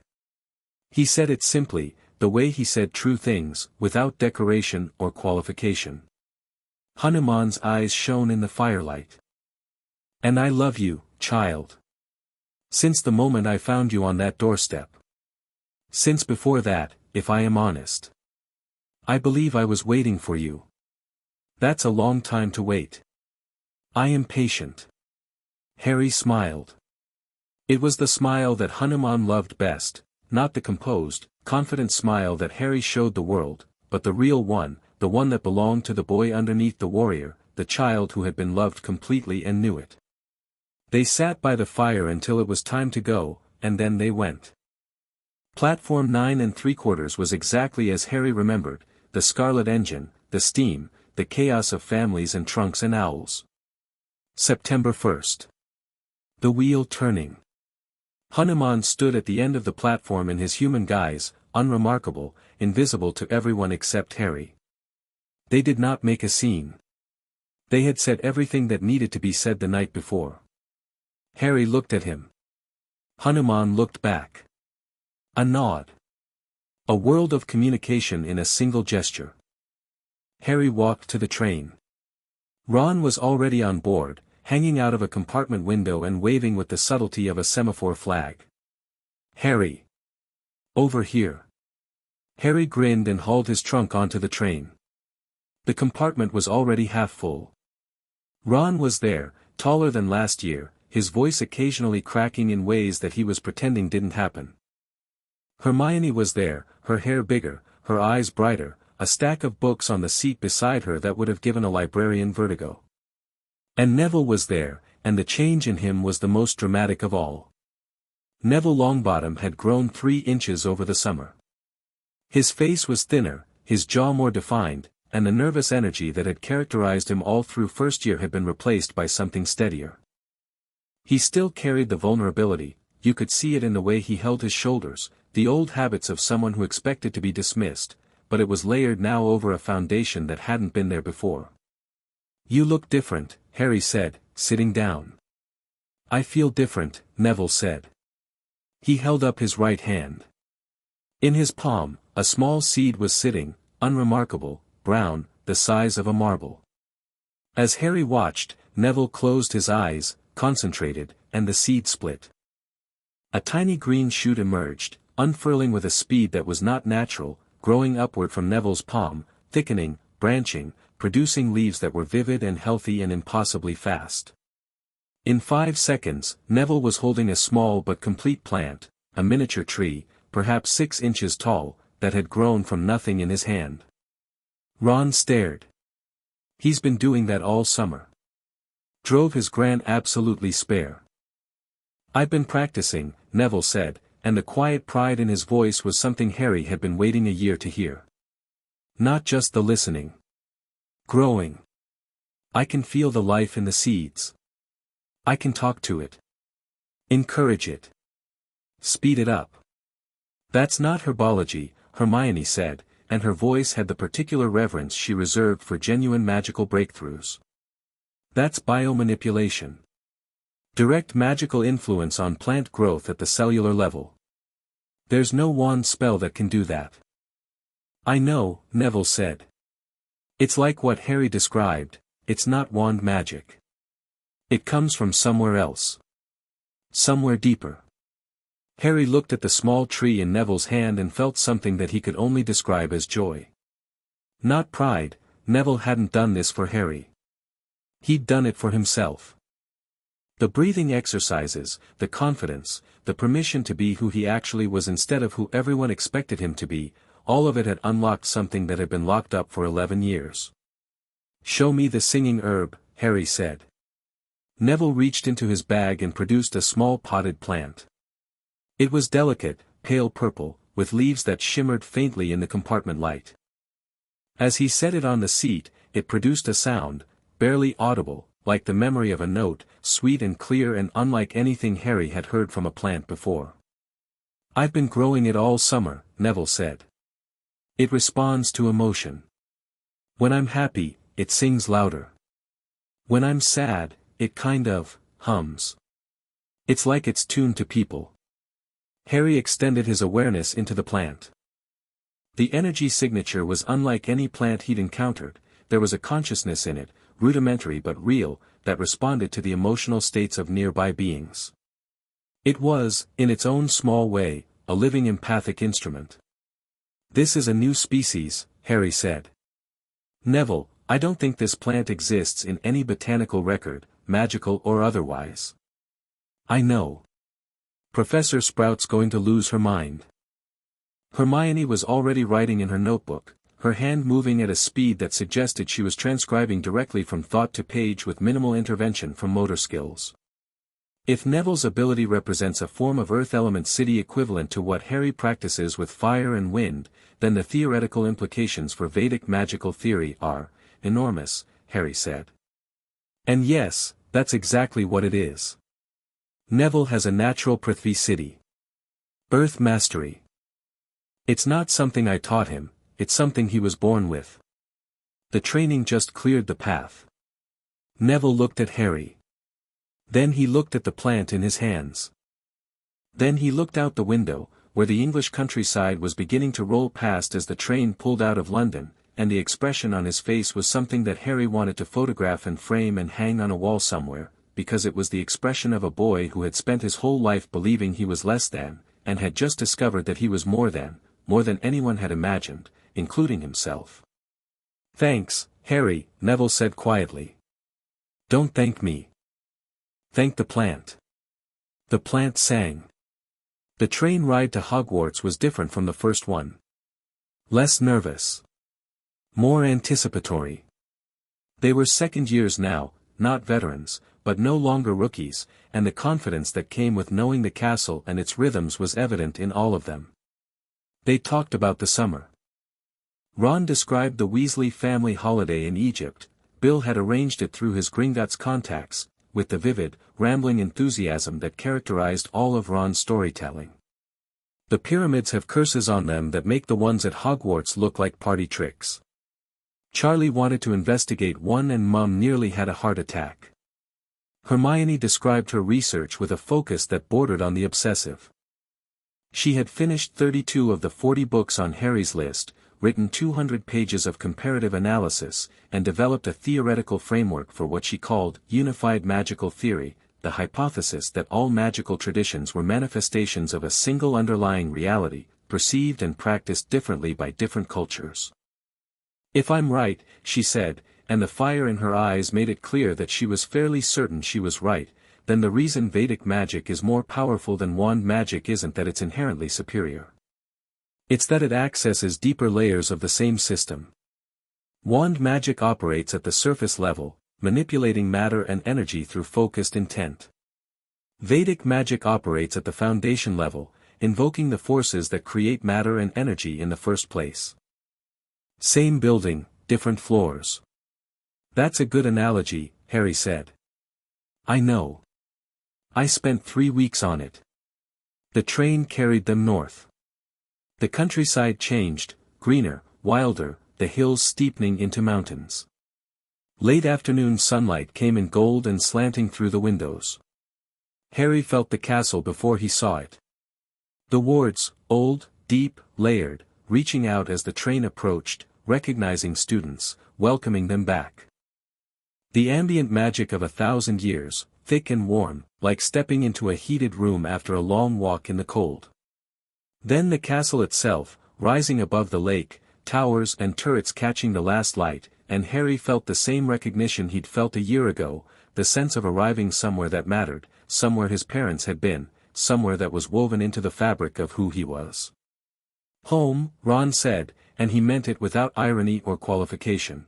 Speaker 1: He said it simply, the way he said true things, without decoration or qualification. Hanuman's eyes shone in the firelight. "And I love you, child. Since the moment I found you on that doorstep. Since before that, if I am honest. I believe I was waiting for you. That's a long time to wait. I am patient." Harry smiled. It was the smile that Hanuman loved best, not the composed, confident smile that Harry showed the world, but the real one, the one that belonged to the boy underneath the warrior, the child who had been loved completely and knew it. They sat by the fire until it was time to go, and then they went. Platform 9 3/4 was exactly as Harry remembered, the scarlet engine, the steam, the chaos of families and trunks and owls. September 1st. The wheel turning. Hanuman stood at the end of the platform in his human guise, unremarkable, invisible to everyone except Harry. They did not make a scene. They had said everything that needed to be said the night before. Harry looked at him. Hanuman looked back. A nod. A world of communication in a single gesture. Harry walked to the train. Ron was already on board, hanging out of a compartment window and waving with the subtlety of a semaphore flag. "Harry! Over here!" Harry grinned and hauled his trunk onto the train. The compartment was already half full. Ron was there, taller than last year, his voice occasionally cracking in ways that he was pretending didn't happen. Hermione was there, her hair bigger, her eyes brighter, a stack of books on the seat beside her that would have given a librarian vertigo. And Neville was there, and the change in him was the most dramatic of all. Neville Longbottom had grown 3 inches over the summer. His face was thinner, his jaw more defined, and the nervous energy that had characterized him all through first year had been replaced by something steadier. He still carried the vulnerability, you could see it in the way he held his shoulders, the old habits of someone who expected to be dismissed, but it was layered now over a foundation that hadn't been there before. "You look different," Harry said, sitting down. "I feel different," Neville said. He held up his right hand. In his palm, a small seed was sitting, unremarkable, brown, the size of a marble. As Harry watched, Neville closed his eyes, concentrated, and the seed split. A tiny green shoot emerged, unfurling with a speed that was not natural, growing upward from Neville's palm, thickening, branching, producing leaves that were vivid and healthy and impossibly fast. In 5 seconds, Neville was holding a small but complete plant, a miniature tree, perhaps 6 inches tall, that had grown from nothing in his hand. Ron stared. "He's been doing that all summer. Drove his gran absolutely spare." "I've been practicing," Neville said, and the quiet pride in his voice was something Harry had been waiting a year to hear. "Not just the listening. Growing. I can feel the life in the seeds. I can talk to it. Encourage it. Speed it up." "That's not herbology," Hermione said, and her voice had the particular reverence she reserved for genuine magical breakthroughs. "That's biomanipulation. Direct magical influence on plant growth at the cellular level. There's no wand spell that can do that." "I know," Neville said. "It's like what Harry described, it's not wand magic. It comes from somewhere else. Somewhere deeper." Harry looked at the small tree in Neville's hand and felt something that he could only describe as joy. Not pride, Neville hadn't done this for Harry. He'd done it for himself. The breathing exercises, the confidence, the permission to be who he actually was instead of who everyone expected him to be, all of it had unlocked something that had been locked up for 11 years. "Show me the singing herb," Harry said. Neville reached into his bag and produced a small potted plant. It was delicate, pale purple, with leaves that shimmered faintly in the compartment light. As he set it on the seat, it produced a sound, barely audible, like the memory of a note, sweet and clear and unlike anything Harry had heard from a plant before. "I've been growing it all summer," Neville said. "It responds to emotion. When I'm happy, it sings louder. When I'm sad, it kind of hums. It's like it's tuned to people." Harry extended his awareness into the plant. The energy signature was unlike any plant he'd encountered, there was a consciousness in it, rudimentary but real, that responded to the emotional states of nearby beings. It was, in its own small way, a living empathic instrument. "This is a new species," Harry said. "Neville, I don't think this plant exists in any botanical record, magical or otherwise." "I know. Professor Sprout's going to lose her mind." Hermione was already writing in her notebook, her hand moving at a speed that suggested she was transcribing directly from thought to page with minimal intervention from motor skills. If Neville's ability represents a form of Earth element city equivalent to what Harry practices with fire and wind, then the theoretical implications for Vedic magical theory are enormous, Harry said. And yes, that's exactly what it is. Neville has a natural Prithvi city. Earth mastery. It's not something I taught him, it's something he was born with. The training just cleared the path. Neville looked at Harry. Then he looked at the plant in his hands. Then he looked out the window, where the English countryside was beginning to roll past as the train pulled out of London, and the expression on his face was something that Harry wanted to photograph and frame and hang on a wall somewhere, because it was the expression of a boy who had spent his whole life believing he was less than, and had just discovered that he was more than anyone had imagined, including himself. "Thanks, Harry," Neville said quietly. "Don't thank me. Thank the plant." The plant sang. The train ride to Hogwarts was different from the first one. Less nervous. More anticipatory. They were second years now, not veterans, but no longer rookies, and the confidence that came with knowing the castle and its rhythms was evident in all of them. They talked about the summer. Ron described the Weasley family holiday in Egypt. Bill had arranged it through his Gringotts contacts, with the vivid, rambling enthusiasm that characterized all of Ron's storytelling. The pyramids have curses on them that make the ones at Hogwarts look like party tricks. Charlie wanted to investigate one and Mum nearly had a heart attack. Hermione described her research with a focus that bordered on the obsessive. She had finished 32 of the 40 books on Harry's list, written 200 pages of comparative analysis, and developed a theoretical framework for what she called unified magical theory, the hypothesis that all magical traditions were manifestations of a single underlying reality, perceived and practiced differently by different cultures. "If I'm right," she said, and the fire in her eyes made it clear that she was fairly certain she was right, then the reason Vedic magic is more powerful than wand magic isn't that it's inherently superior. It's that it accesses deeper layers of the same system. Wand magic operates at the surface level, manipulating matter and energy through focused intent. Vedic magic operates at the foundation level, invoking the forces that create matter and energy in the first place. Same building, different floors. That's a good analogy, Harry said. I know. I spent 3 weeks on it. The train carried them north. The countryside changed, greener, wilder, the hills steepening into mountains. Late afternoon sunlight came in gold and slanting through the windows. Harry felt the castle before he saw it. The wards, old, deep, layered, reaching out as the train approached, recognizing students, welcoming them back. The ambient magic of 1,000 years, thick and warm, like stepping into a heated room after a long walk in the cold. Then the castle itself, rising above the lake, towers and turrets catching the last light, and Harry felt the same recognition he'd felt a year ago, the sense of arriving somewhere that mattered, somewhere his parents had been, somewhere that was woven into the fabric of who he was. Home, Ron said, and he meant it without irony or qualification.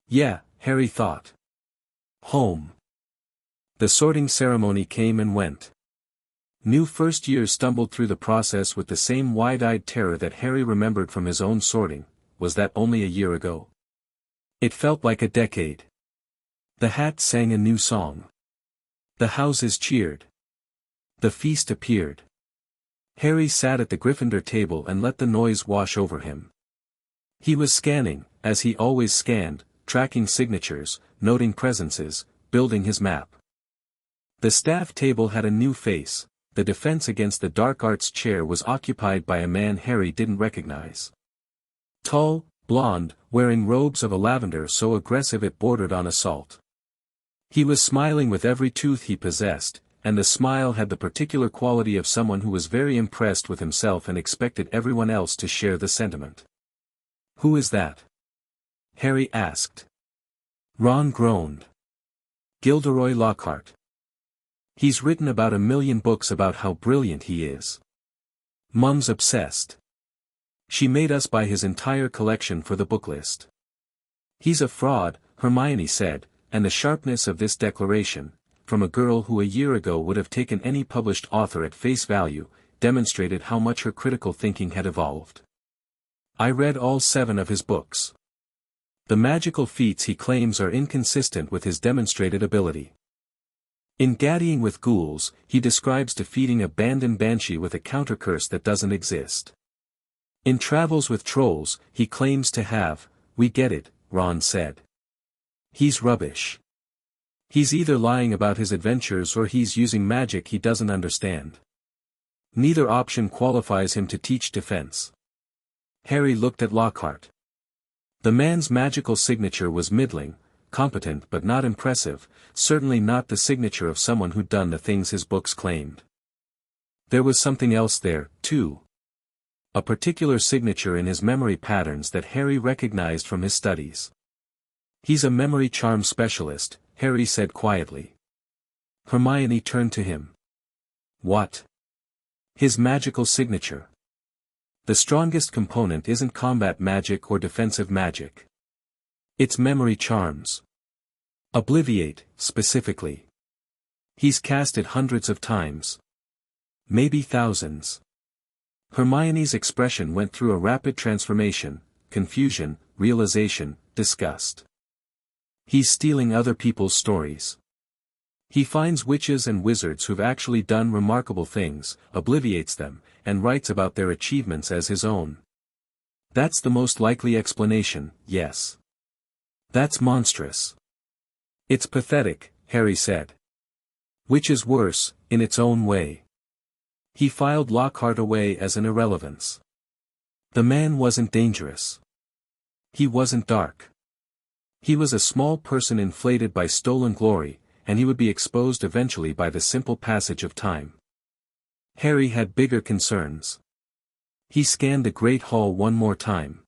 Speaker 1: Yeah, Harry thought. Home. The sorting ceremony came and went. New first years stumbled through the process with the same wide-eyed terror that Harry remembered from his own sorting. Was that only a year ago? It felt like a decade. The hat sang a new song. The houses cheered. The feast appeared. Harry sat at the Gryffindor table and let the noise wash over him. He was scanning, as he always scanned, tracking signatures, noting presences, building his map. The staff table had a new face. The defense against the dark arts chair was occupied by a man Harry didn't recognize. Tall, blonde, wearing robes of a lavender so aggressive it bordered on assault. He was smiling with every tooth he possessed, and the smile had the particular quality of someone who was very impressed with himself and expected everyone else to share the sentiment. "Who is that?" Harry asked. Ron groaned. "Gilderoy Lockhart. He's written about 1 million books about how brilliant he is. Mum's obsessed. She made us buy his entire collection for the book list. He's a fraud, Hermione said, and the sharpness of this declaration, from a girl who a year ago would have taken any published author at face value, demonstrated how much her critical thinking had evolved. I read all 7 of his books. The magical feats he claims are inconsistent with his demonstrated ability. In Gaddying with Ghouls, he describes defeating a Bandon Banshee with a countercurse that doesn't exist. In Travels with Trolls, he claims to have, we get it, Ron said. He's rubbish. He's either lying about his adventures or he's using magic he doesn't understand. Neither option qualifies him to teach defense. Harry looked at Lockhart. The man's magical signature was middling, competent but not impressive, certainly not the signature of someone who'd done the things his books claimed. There was something else there, too. A particular signature in his memory patterns that Harry recognized from his studies. He's a memory charm specialist, Harry said quietly. Hermione turned to him. What? His magical signature. The strongest component isn't combat magic or defensive magic. It's memory charms. Obliviate, specifically. He's cast it hundreds of times. Maybe thousands. Hermione's expression went through a rapid transformation, confusion, realization, disgust. He's stealing other people's stories. He finds witches and wizards who've actually done remarkable things, obliviates them, and writes about their achievements as his own. That's the most likely explanation, yes. That's monstrous. It's pathetic, Harry said. Which is worse, in its own way. He filed Lockhart away as an irrelevance. The man wasn't dangerous. He wasn't dark. He was a small person inflated by stolen glory, and he would be exposed eventually by the simple passage of time. Harry had bigger concerns. He scanned the Great Hall one more time.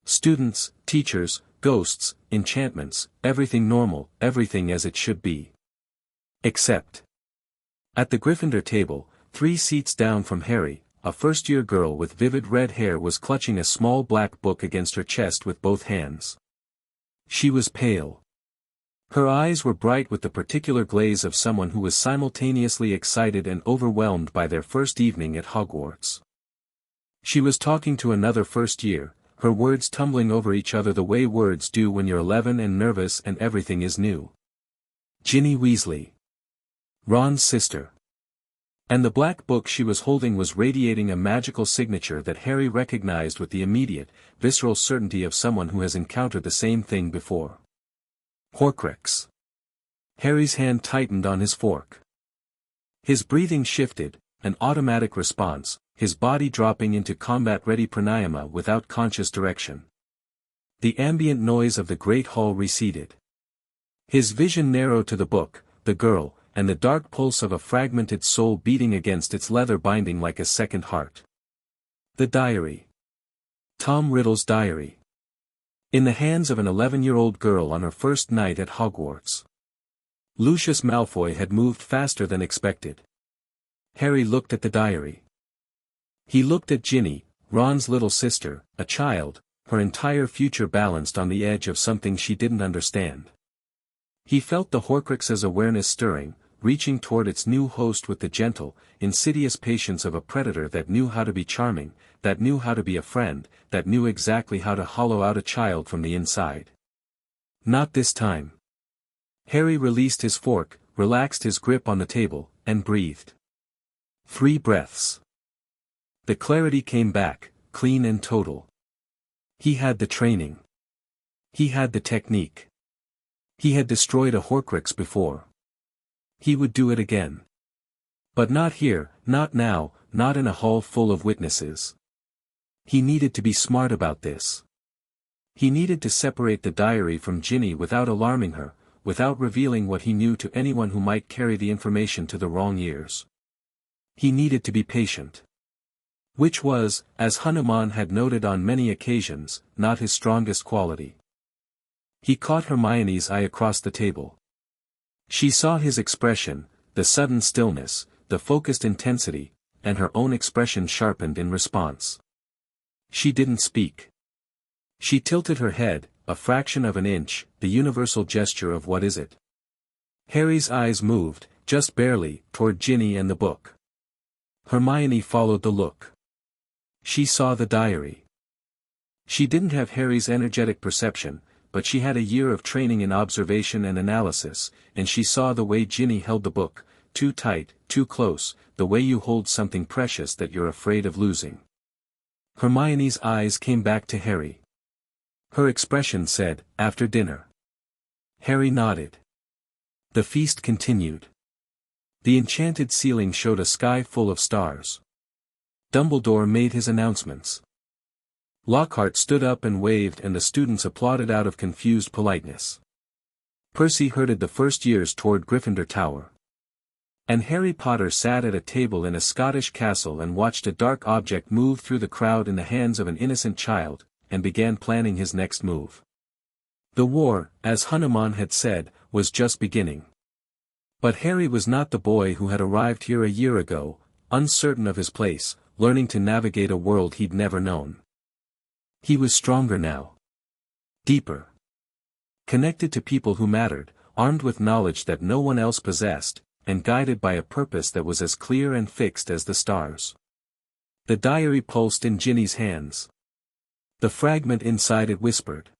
Speaker 1: Students, teachers, ghosts, enchantments, everything normal, everything as it should be. Except. At the Gryffindor table, 3 seats down from Harry, a first-year girl with vivid red hair was clutching a small black book against her chest with both hands. She was pale. Her eyes were bright with the particular glaze of someone who was simultaneously excited and overwhelmed by their first evening at Hogwarts. She was talking to another first year, her words tumbling over each other the way words do when you're 11 and nervous and everything is new. Ginny Weasley. Ron's sister. And the black book she was holding was radiating a magical signature that Harry recognized with the immediate, visceral certainty of someone who has encountered the same thing before. Horcrux. Harry's hand tightened on his fork. His breathing shifted, an automatic response, his body dropping into combat-ready pranayama without conscious direction. The ambient noise of the great hall receded. His vision narrowed to the book, the girl, and the dark pulse of a fragmented soul beating against its leather binding like a second heart. The diary. Tom Riddle's diary. In the hands of an 11-year-old girl on her first night at Hogwarts. Lucius Malfoy had moved faster than expected. Harry looked at the diary. He looked at Ginny, Ron's little sister, a child, her entire future balanced on the edge of something she didn't understand. He felt the Horcrux's awareness stirring, reaching toward its new host with the gentle, insidious patience of a predator that knew how to be charming, that knew how to be a friend, that knew exactly how to hollow out a child from the inside. Not this time. Harry released his fork, relaxed his grip on the table, and breathed. 3 breaths. The clarity came back, clean and total. He had the training. He had the technique. He had destroyed a Horcrux before. He would do it again. But not here, not now, not in a hall full of witnesses. He needed to be smart about this. He needed to separate the diary from Ginny without alarming her, without revealing what he knew to anyone who might carry the information to the wrong ears. He needed to be patient. Which was, as Hanuman had noted on many occasions, not his strongest quality. He caught Hermione's eye across the table. She saw his expression, the sudden stillness, the focused intensity, and her own expression sharpened in response. She didn't speak. She tilted her head, a fraction of an inch, the universal gesture of what is it. Harry's eyes moved, just barely, toward Ginny and the book. Hermione followed the look. She saw the diary. She didn't have Harry's energetic perception, but she had a year of training in observation and analysis, and she saw the way Ginny held the book, too tight, too close, the way you hold something precious that you're afraid of losing. Hermione's eyes came back to Harry. Her expression said, "After dinner." Harry nodded. The feast continued. The enchanted ceiling showed a sky full of stars. Dumbledore made his announcements. Lockhart stood up and waved, and the students applauded out of confused politeness. Percy herded the first years toward Gryffindor Tower. And Harry Potter sat at a table in a Scottish castle and watched a dark object move through the crowd in the hands of an innocent child, and began planning his next move. The war, as Hanuman had said, was just beginning. But Harry was not the boy who had arrived here a year ago, uncertain of his place, learning to navigate a world he'd never known. He was stronger now. Deeper. Connected to people who mattered, armed with knowledge that no one else possessed, and guided by a purpose that was as clear and fixed as the stars. The diary pulsed in Ginny's hands. The fragment inside it whispered.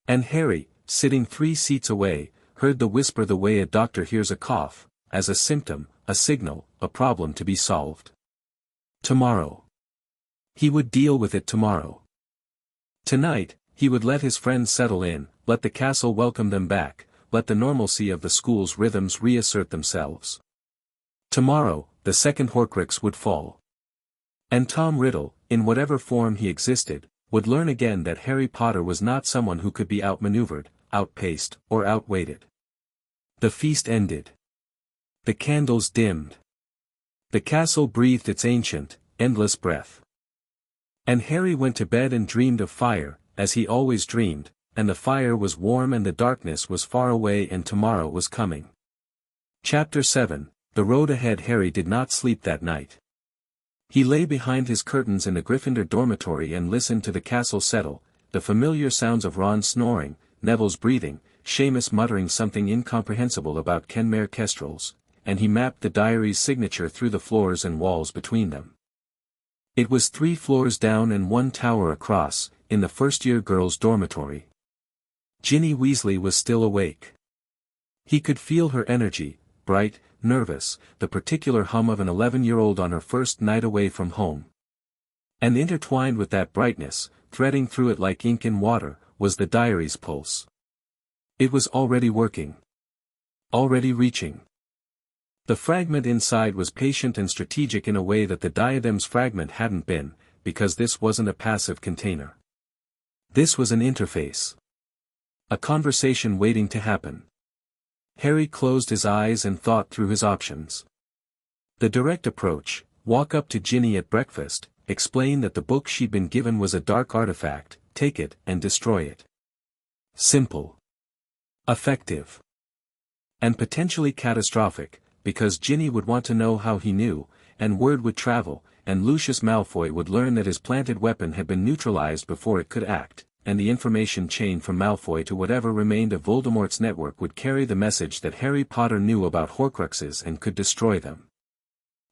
Speaker 1: And Harry, sitting 3 seats away, heard the whisper the way a doctor hears a cough, as a symptom, a signal, a problem to be solved. Tomorrow. He would deal with it tomorrow. Tonight, he would let his friends settle in, let the castle welcome them back, let the normalcy of the school's rhythms reassert themselves. Tomorrow, the second Horcrux would fall. And Tom Riddle, in whatever form he existed, would learn again that Harry Potter was not someone who could be outmaneuvered, outpaced, or outweighted. The feast ended. The candles dimmed. The castle breathed its ancient, endless breath. And Harry went to bed and dreamed of fire, as he always dreamed, and the fire was warm and the darkness was far away and tomorrow was coming. Chapter 7, The Road Ahead. Harry did not sleep that night. He lay behind his curtains in the Gryffindor dormitory and listened to the castle settle, the familiar sounds of Ron snoring, Neville's breathing, Seamus muttering something incomprehensible about Kenmare kestrels, and he mapped the diary's signature through the floors and walls between them. It was 3 floors down and 1 tower across, in the first-year girls' dormitory. Ginny Weasley was still awake. He could feel her energy, bright, nervous, the particular hum of an 11-year-old on her first night away from home. And intertwined with that brightness, threading through it like ink in water, was the diary's pulse. It was already working. Already reaching. The fragment inside was patient and strategic in a way that the diadem's fragment hadn't been, because this wasn't a passive container. This was an interface. A conversation waiting to happen. Harry closed his eyes and thought through his options. The direct approach, walk up to Ginny at breakfast, explain that the book she'd been given was a dark artifact, take it and destroy it. Simple. Effective. And potentially catastrophic, because Ginny would want to know how he knew, and word would travel, and Lucius Malfoy would learn that his planted weapon had been neutralized before it could act, and the information chain from Malfoy to whatever remained of Voldemort's network would carry the message that Harry Potter knew about Horcruxes and could destroy them.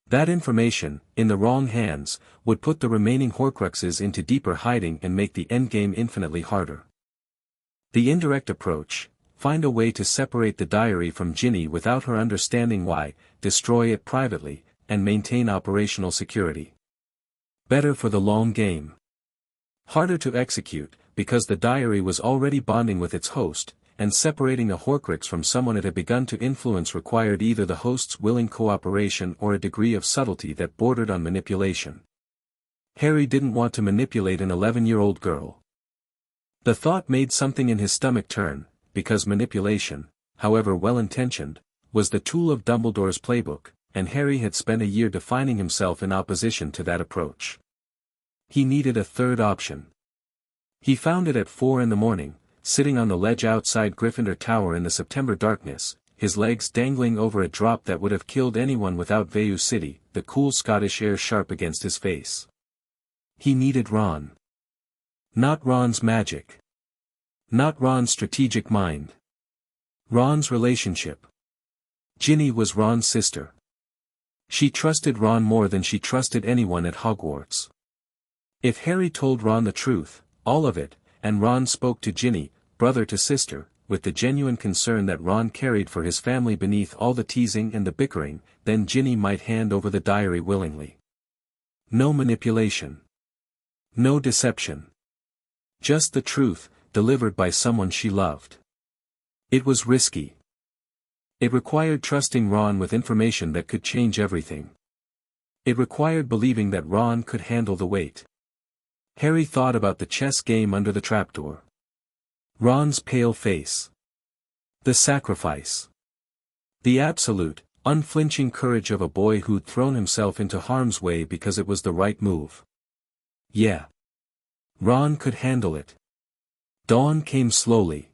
Speaker 1: That information, in the wrong hands, would put the remaining Horcruxes into deeper hiding and make the endgame infinitely harder. The indirect approach, find a way to separate the diary from Ginny without her understanding why, destroy it privately, and maintain operational security. Better for the long game. Harder to execute, because the diary was already bonding with its host, and separating a Horcrux from someone it had begun to influence required either the host's willing cooperation or a degree of subtlety that bordered on manipulation. Harry didn't want to manipulate an 11-year-old girl. The thought made something in his stomach turn, because manipulation, however well-intentioned, was the tool of Dumbledore's playbook, and Harry had spent a year defining himself in opposition to that approach. He needed a third option. He found it at 4 a.m, sitting on the ledge outside Gryffindor Tower in the September darkness, his legs dangling over a drop that would have killed anyone without Vayu City, the cool Scottish air sharp against his face. He needed Ron. Not Ron's magic. Not Ron's strategic mind. Ron's relationship. Ginny was Ron's sister. She trusted Ron more than she trusted anyone at Hogwarts. If Harry told Ron the truth, all of it, and Ron spoke to Ginny, brother to sister, with the genuine concern that Ron carried for his family beneath all the teasing and the bickering, then Ginny might hand over the diary willingly. No manipulation. No deception. Just the truth, delivered by someone she loved. It was risky. It required trusting Ron with information that could change everything. It required believing that Ron could handle the weight. Harry thought about the chess game under the trapdoor. Ron's pale face. The sacrifice. The absolute, unflinching courage of a boy who'd thrown himself into harm's way because it was the right move. Yeah. Ron could handle it. Dawn came slowly.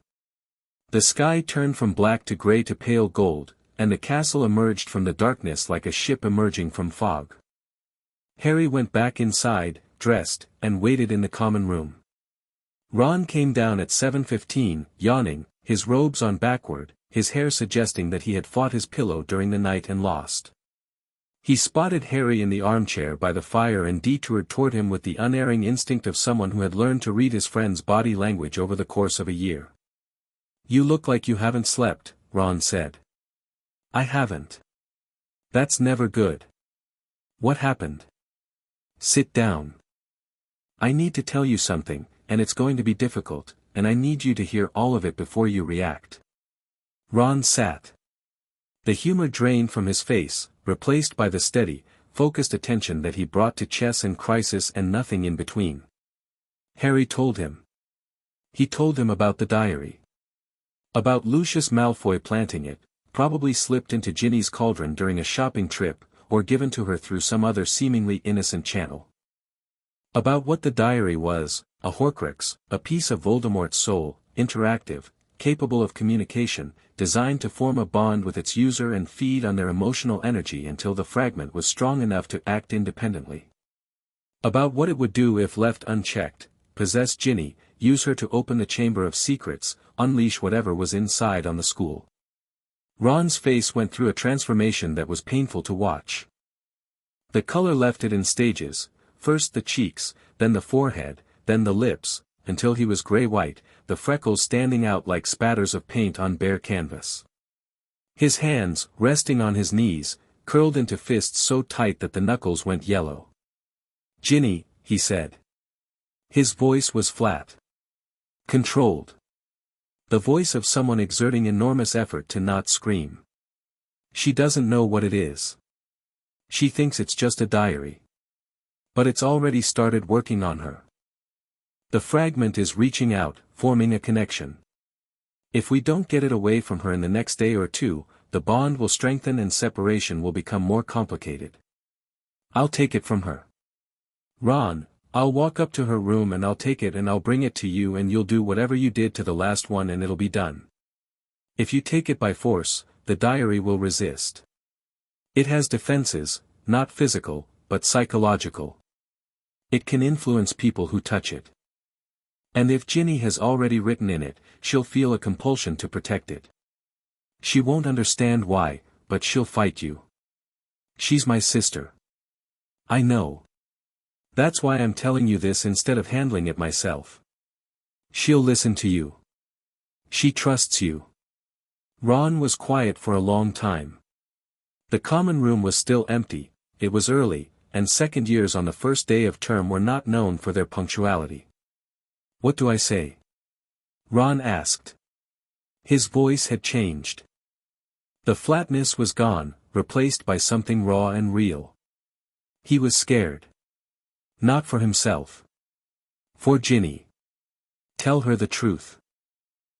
Speaker 1: The sky turned from black to gray to pale gold, and the castle emerged from the darkness like a ship emerging from fog. Harry went back inside, dressed, and waited in the common room. Ron came down at 7:15, yawning, his robes on backward, his hair suggesting that he had fought his pillow during the night and lost. He spotted Harry in the armchair by the fire and detoured toward him with the unerring instinct of someone who had learned to read his friend's body language over the course of a year. "You look like you haven't slept," Ron said. "I haven't." "That's never good." "What happened?" "Sit down. I need to tell you something, and it's going to be difficult, and I need you to hear all of it before you react." Ron sat. The humor drained from his face, replaced by the steady, focused attention that he brought to chess and crisis and nothing in between. Harry told him. He told him about the diary. About Lucius Malfoy planting it, probably slipped into Ginny's cauldron during a shopping trip, or given to her through some other seemingly innocent channel. About what the diary was, a Horcrux, a piece of Voldemort's soul, interactive, capable of communication, designed to form a bond with its user and feed on their emotional energy until the fragment was strong enough to act independently. About what it would do if left unchecked, possess Ginny, use her to open the Chamber of Secrets, unleash whatever was inside on the school. Ron's face went through a transformation that was painful to watch. The color left it in stages, first the cheeks, then the forehead, then the lips, until he was gray-white, the freckles standing out like spatters of paint on bare canvas. His hands, resting on his knees, curled into fists so tight that the knuckles went yellow. "Ginny," he said. His voice was flat. Controlled. The voice of someone exerting enormous effort to not scream. "She doesn't know what it is. She thinks it's just a diary. But it's already started working on her. The fragment is reaching out, forming a connection. If we don't get it away from her in the next day or two, the bond will strengthen and separation will become more complicated. I'll take it from her. Ron, I'll walk up to her room and I'll take it and I'll bring it to you and you'll do whatever you did to the last one and it'll be done. If you take it by force, the diary will resist. It has defenses, not physical, but psychological. It can influence people who touch it. And if Ginny has already written in it, she'll feel a compulsion to protect it. She won't understand why, but she'll fight you. She's my sister. I know. That's why I'm telling you this instead of handling it myself. She'll listen to you. She trusts you." Ron was quiet for a long time. The common room was still empty, it was early, and second years on the first day of term were not known for their punctuality. "What do I say?" Ron asked. His voice had changed. The flatness was gone, replaced by something raw and real. He was scared. Not for himself. For Ginny. Tell her the truth.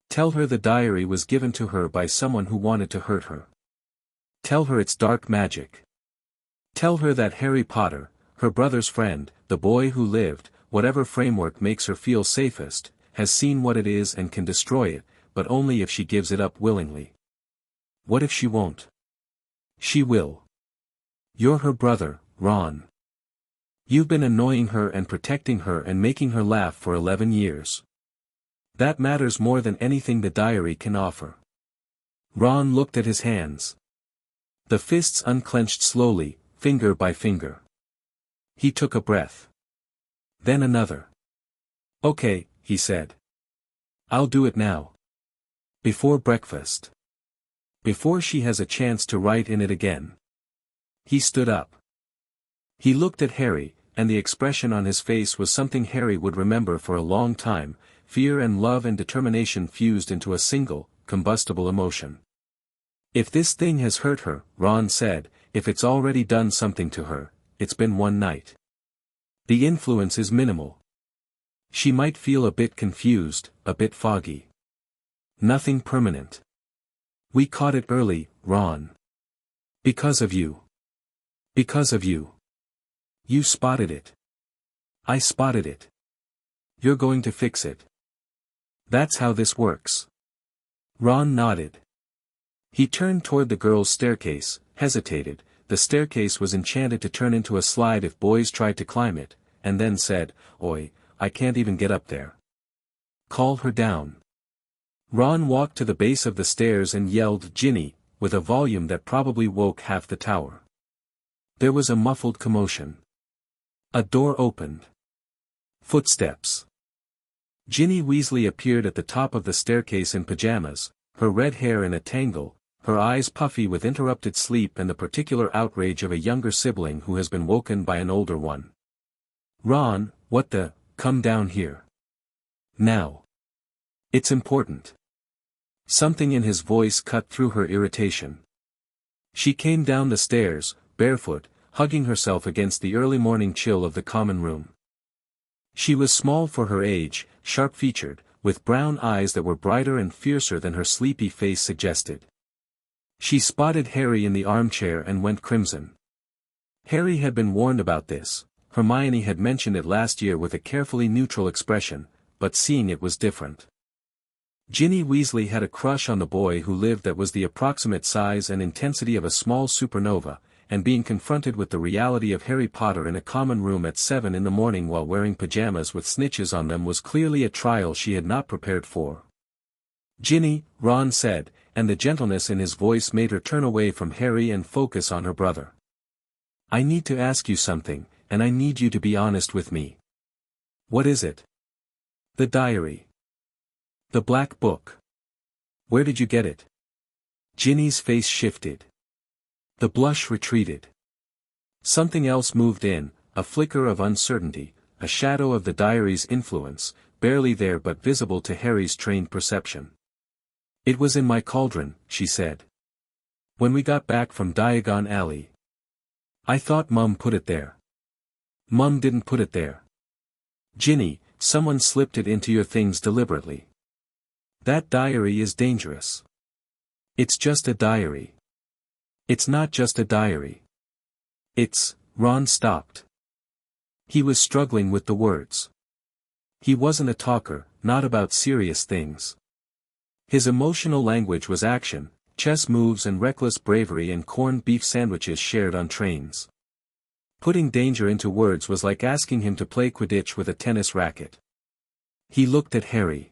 Speaker 1: Tell her the diary was given to her by someone who wanted to hurt her. Tell her it's dark magic. Tell her that Harry Potter, her brother's friend, the boy who lived, whatever framework makes her feel safest, has seen what it is and can destroy it, but only if she gives it up willingly. What if she won't? She will. You're her brother, Ron. You've been annoying her and protecting her and making her laugh for 11 years. That matters more than anything the diary can offer. Ron looked at his hands. The fists unclenched slowly, finger by finger. He took a breath. Then another. Okay, he said. I'll do it now. Before breakfast. Before she has a chance to write in it again. He stood up. He looked at Harry, and the expression on his face was something Harry would remember for a long time, fear and love and determination fused into a single, combustible emotion. If this thing has hurt her, Ron said, if it's already done something to her, it's been one night. The influence is minimal. She might feel a bit confused, a bit foggy. Nothing permanent. We caught it early, Ron. Because of you. Because of you. You spotted it. I spotted it. You're going to fix it. That's how this works. Ron nodded. He turned toward the girls' staircase, hesitated. The staircase was enchanted to turn into a slide if boys tried to climb it, and then said, "Oi, I can't even get up there. Call her down." Ron walked to the base of the stairs and yelled "Ginny," with a volume that probably woke half the tower. There was a muffled commotion. A door opened. Footsteps. Ginny Weasley appeared at the top of the staircase in pajamas, her red hair in a tangle, her eyes puffy with interrupted sleep and the particular outrage of a younger sibling who has been woken by an older one. "Ron, what the, come down here. Now. It's important." Something in his voice cut through her irritation. She came down the stairs, barefoot, hugging herself against the early morning chill of the common room. She was small for her age, sharp-featured, with brown eyes that were brighter and fiercer than her sleepy face suggested. She spotted Harry in the armchair and went crimson. Harry had been warned about this. Hermione had mentioned it last year with a carefully neutral expression, but seeing it was different. Ginny Weasley had a crush on the boy who lived that was the approximate size and intensity of a small supernova, and being confronted with the reality of Harry Potter in a common room at 7 in the morning while wearing pajamas with snitches on them was clearly a trial she had not prepared for. "Ginny," Ron said, and the gentleness in his voice made her turn away from Harry and focus on her brother. "I need to ask you something, and I need you to be honest with me." "What is it?" "The diary. The black book. Where did you get it?" Ginny's face shifted. The blush retreated. Something else moved in, a flicker of uncertainty, a shadow of the diary's influence, barely there but visible to Harry's trained perception. "It was in my cauldron," she said. "When we got back from Diagon Alley. I thought Mum put it there." "Mum didn't put it there. Ginny, someone slipped it into your things deliberately. That diary is dangerous. It's just a diary. It's not just a diary. It's..." Ron stopped. He was struggling with the words. He wasn't a talker, not about serious things. His emotional language was action, chess moves and reckless bravery and corned beef sandwiches shared on trains. Putting danger into words was like asking him to play Quidditch with a tennis racket. He looked at Harry.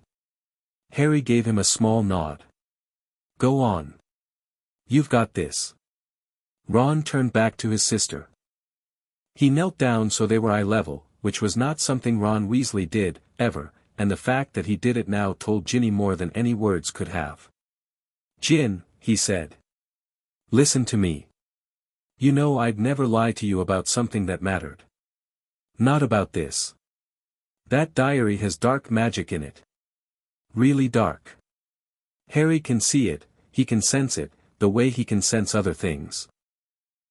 Speaker 1: Harry gave him a small nod. "Go on. You've got this." Ron turned back to his sister. He knelt down so they were eye level, which was not something Ron Weasley did, ever, and the fact that he did it now told Ginny more than any words could have. "Gin," he said. "Listen to me. You know I'd never lie to you about something that mattered. Not about this. That diary has dark magic in it. Really dark. Harry can see it, he can sense it, the way he can sense other things.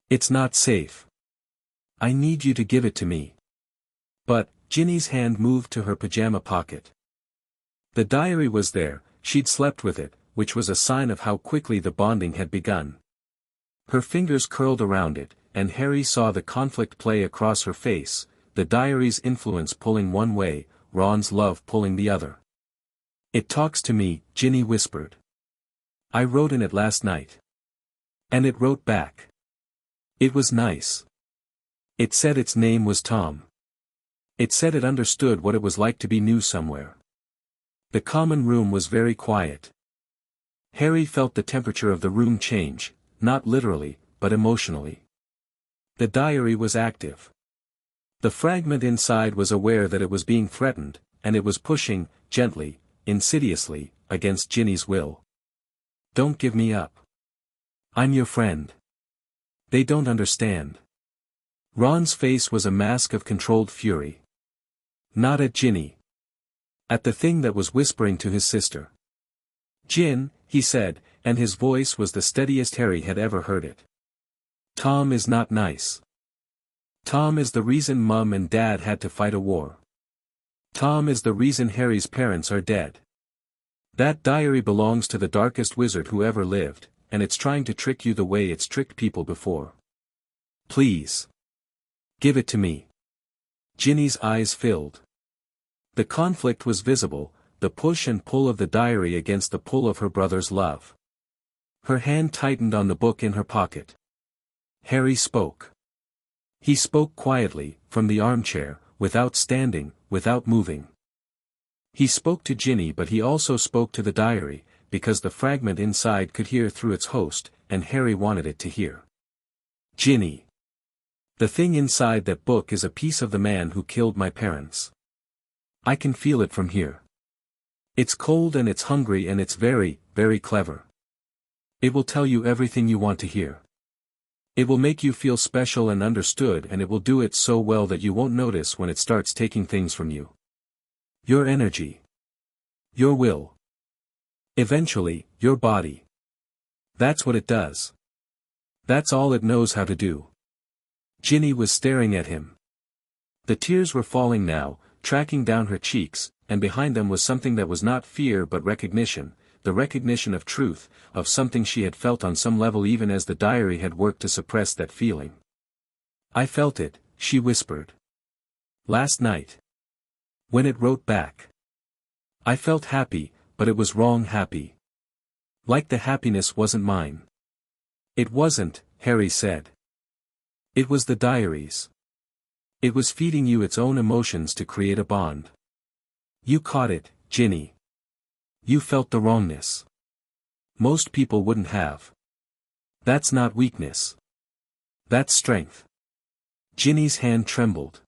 Speaker 1: It's not safe. I need you to give it to me." But, Ginny's hand moved to her pajama pocket. The diary was there, she'd slept with it, which was a sign of how quickly the bonding had begun. Her fingers curled around it, and Harry saw the conflict play across her face, the diary's influence pulling one way, Ron's love pulling the other. "It talks to me," Ginny whispered. "I wrote in it last night. And it wrote back. It was nice. It said its name was Tom. It said it understood what it was like to be new somewhere. The common room was very quiet. Harry felt the temperature of the room change, not literally, but emotionally. The diary was active. The fragment inside was aware that it was being threatened, and it was pushing, gently, insidiously, against Ginny's will. Don't give me up. I'm your friend. They don't understand. Ron's face was a mask of controlled fury. Not at Ginny. At the thing that was whispering to his sister. Gin, he said, and his voice was the steadiest Harry had ever heard it. Tom is not nice. Tom is the reason Mum and Dad had to fight a war. Tom is the reason Harry's parents are dead. That diary belongs to the darkest wizard who ever lived, and it's trying to trick you the way it's tricked people before. Please. Give it to me. Ginny's eyes filled. The conflict was visible, the push and pull of the diary against the pull of her brother's love. Her hand tightened on the book in her pocket. Harry spoke. He spoke quietly, from the armchair, without standing, without moving. He spoke to Ginny, but he also spoke to the diary, because the fragment inside could hear through its host, and Harry wanted it to hear. Ginny. The thing inside that book is a piece of the man who killed my parents. I can feel it from here. It's cold and it's hungry and it's very, very clever. It will tell you everything you want to hear. It will make you feel special and understood, and it will do it so well that you won't notice when it starts taking things from you. Your energy. Your will. Eventually, your body. That's what it does. That's all it knows how to do. Ginny was staring at him. The tears were falling now, tracking down her cheeks, and behind them was something that was not fear but recognition, the recognition of truth, of something she had felt on some level even as the diary had worked to suppress that feeling. I felt it, she whispered. Last night. When it wrote back. I felt happy, but it was wrong happy. Like the happiness wasn't mine. It wasn't, Harry said. It was the diary's. It was feeding you its own emotions to create a bond. You caught it, Ginny. You felt the wrongness. Most people wouldn't have. That's not weakness. That's strength. Ginny's hand trembled.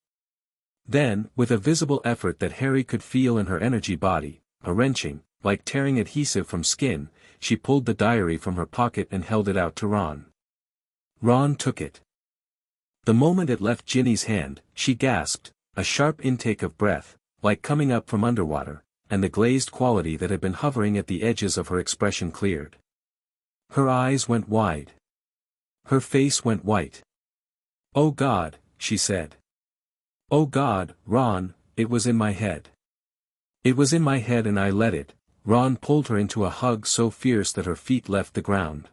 Speaker 1: Then, with a visible effort that Harry could feel in her energy body, a wrenching, like tearing adhesive from skin, she pulled the diary from her pocket and held it out to Ron. Ron took it. The moment it left Ginny's hand, she gasped, a sharp intake of breath, like coming up from underwater, and the glazed quality that had been hovering at the edges of her expression cleared. Her eyes went wide. Her face went white. Oh God, she said. Oh God, Ron, it was in my head. It was in my head and I let it. Ron pulled her into a hug so fierce that her feet left the ground.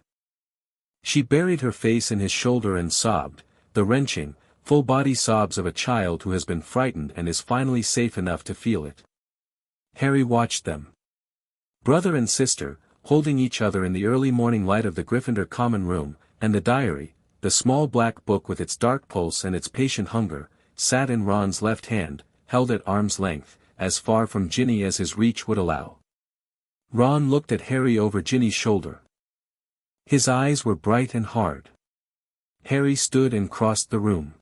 Speaker 1: She buried her face in his shoulder and sobbed, the wrenching, full-body sobs of a child who has been frightened and is finally safe enough to feel it. Harry watched them. Brother and sister, holding each other in the early morning light of the Gryffindor common room, and the diary, the small black book with its dark pulse and its patient hunger, sat in Ron's left hand, held at arm's length, as far from Ginny as his reach would allow. Ron looked at Harry over Ginny's shoulder. His eyes were bright and hard. Harry stood and crossed the room.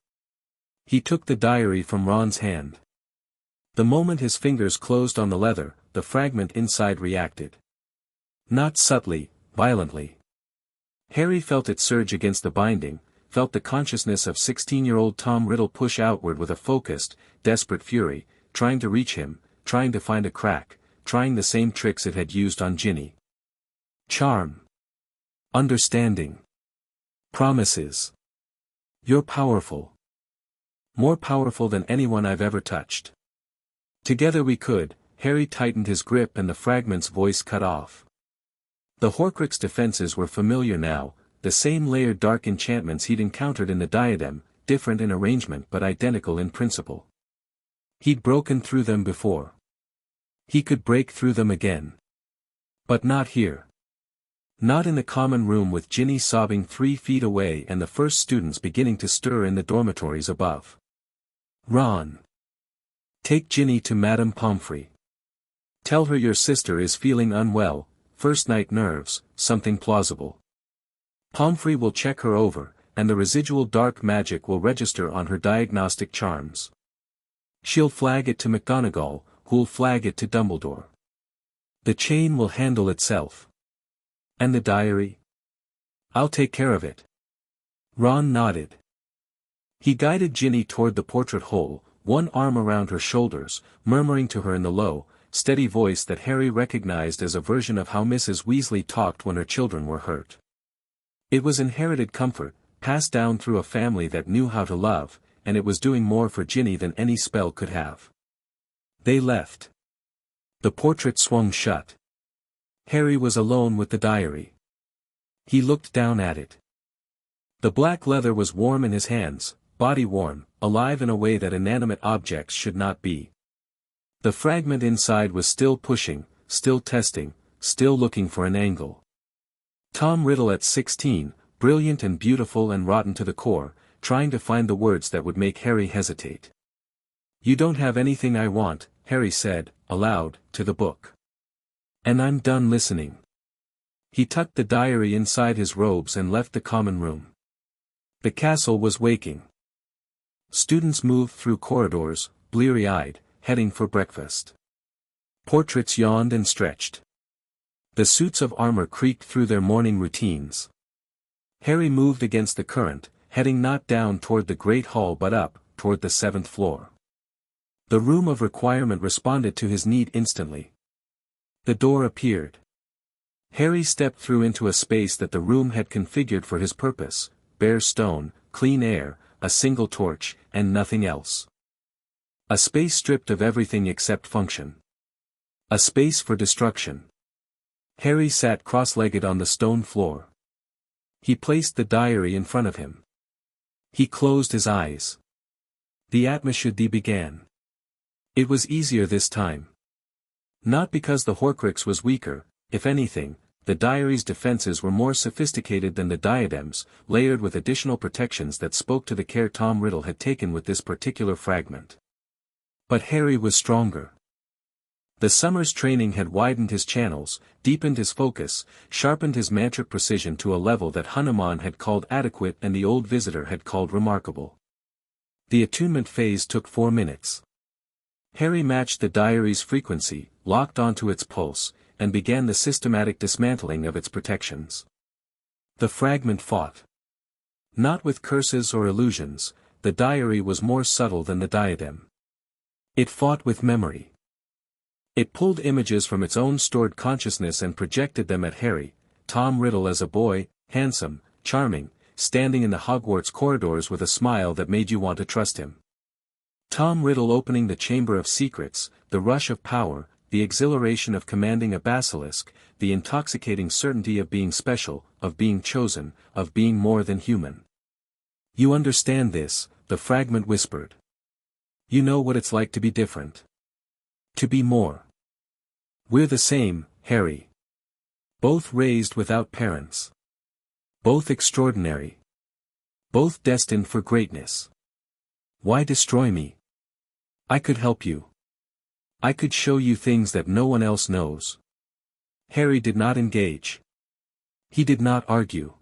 Speaker 1: He took the diary from Ron's hand. The moment his fingers closed on the leather, the fragment inside reacted. Not subtly, violently. Harry felt it surge against the binding, felt the consciousness of 16-year-old Tom Riddle push outward with a focused, desperate fury, trying to reach him, trying to find a crack, trying the same tricks it had used on Ginny. Charm. Understanding. Promises. You're powerful. More powerful than anyone I've ever touched. Together we could. Harry tightened his grip and the fragment's voice cut off. The Horcrux defenses were familiar now, the same layered dark enchantments he'd encountered in the diadem, different in arrangement but identical in principle. He'd broken through them before. He could break through them again. But not here. Not in the common room with Ginny sobbing 3 feet away and the first students beginning to stir in the dormitories above. Ron. Take Ginny to Madame Pomfrey. Tell her your sister is feeling unwell, first night nerves, something plausible. Pomfrey will check her over, and the residual dark magic will register on her diagnostic charms. She'll flag it to McGonagall, who'll flag it to Dumbledore. The chain will handle itself. And the diary? I'll take care of it. Ron nodded. He guided Ginny toward the portrait hole, one arm around her shoulders, murmuring to her in the low, steady voice that Harry recognized as a version of how Mrs. Weasley talked when her children were hurt. It was inherited comfort, passed down through a family that knew how to love, and it was doing more for Ginny than any spell could have. They left. The portrait swung shut. Harry was alone with the diary. He looked down at it. The black leather was warm in his hands, body warm, alive in a way that inanimate objects should not be. The fragment inside was still pushing, still testing, still looking for an angle. Tom Riddle at 16, brilliant and beautiful and rotten to the core, trying to find the words that would make Harry hesitate. You don't have anything I want, Harry said, aloud, to the book. And I'm done listening. He tucked the diary inside his robes and left the common room. The castle was waking. Students moved through corridors, bleary-eyed, heading for breakfast. Portraits yawned and stretched. The suits of armor creaked through their morning routines. Harry moved against the current, heading not down toward the great hall but up, toward the 7th floor. The room of requirement responded to his need instantly. The door appeared. Harry stepped through into a space that the room had configured for his purpose, bare stone, clean air, a single torch, and nothing else. A space stripped of everything except function. A space for destruction. Harry sat cross-legged on the stone floor. He placed the diary in front of him. He closed his eyes. The Atmashudi began. It was easier this time. Not because the Horcrux was weaker, if anything, the diary's defenses were more sophisticated than the diadems, layered with additional protections that spoke to the care Tom Riddle had taken with this particular fragment. But Harry was stronger. The summer's training had widened his channels, deepened his focus, sharpened his mantric precision to a level that Hanuman had called adequate and the old visitor had called remarkable. The attunement phase took 4 minutes. Harry matched the diary's frequency, locked onto its pulse, and began the systematic dismantling of its protections. The fragment fought. Not with curses or illusions, the diary was more subtle than the diadem. It fought with memory. It pulled images from its own stored consciousness and projected them at Harry, Tom Riddle as a boy, handsome, charming, standing in the Hogwarts corridors with a smile that made you want to trust him. Tom Riddle opening the Chamber of Secrets, the rush of power, the exhilaration of commanding a basilisk, the intoxicating certainty of being special, of being chosen, of being more than human. You understand this, the fragment whispered. You know what it's like to be different. To be more. We're the same, Harry. Both raised without parents. Both extraordinary. Both destined for greatness. Why destroy me? I could help you. I could show you things that no one else knows. Harry did not engage. He did not argue.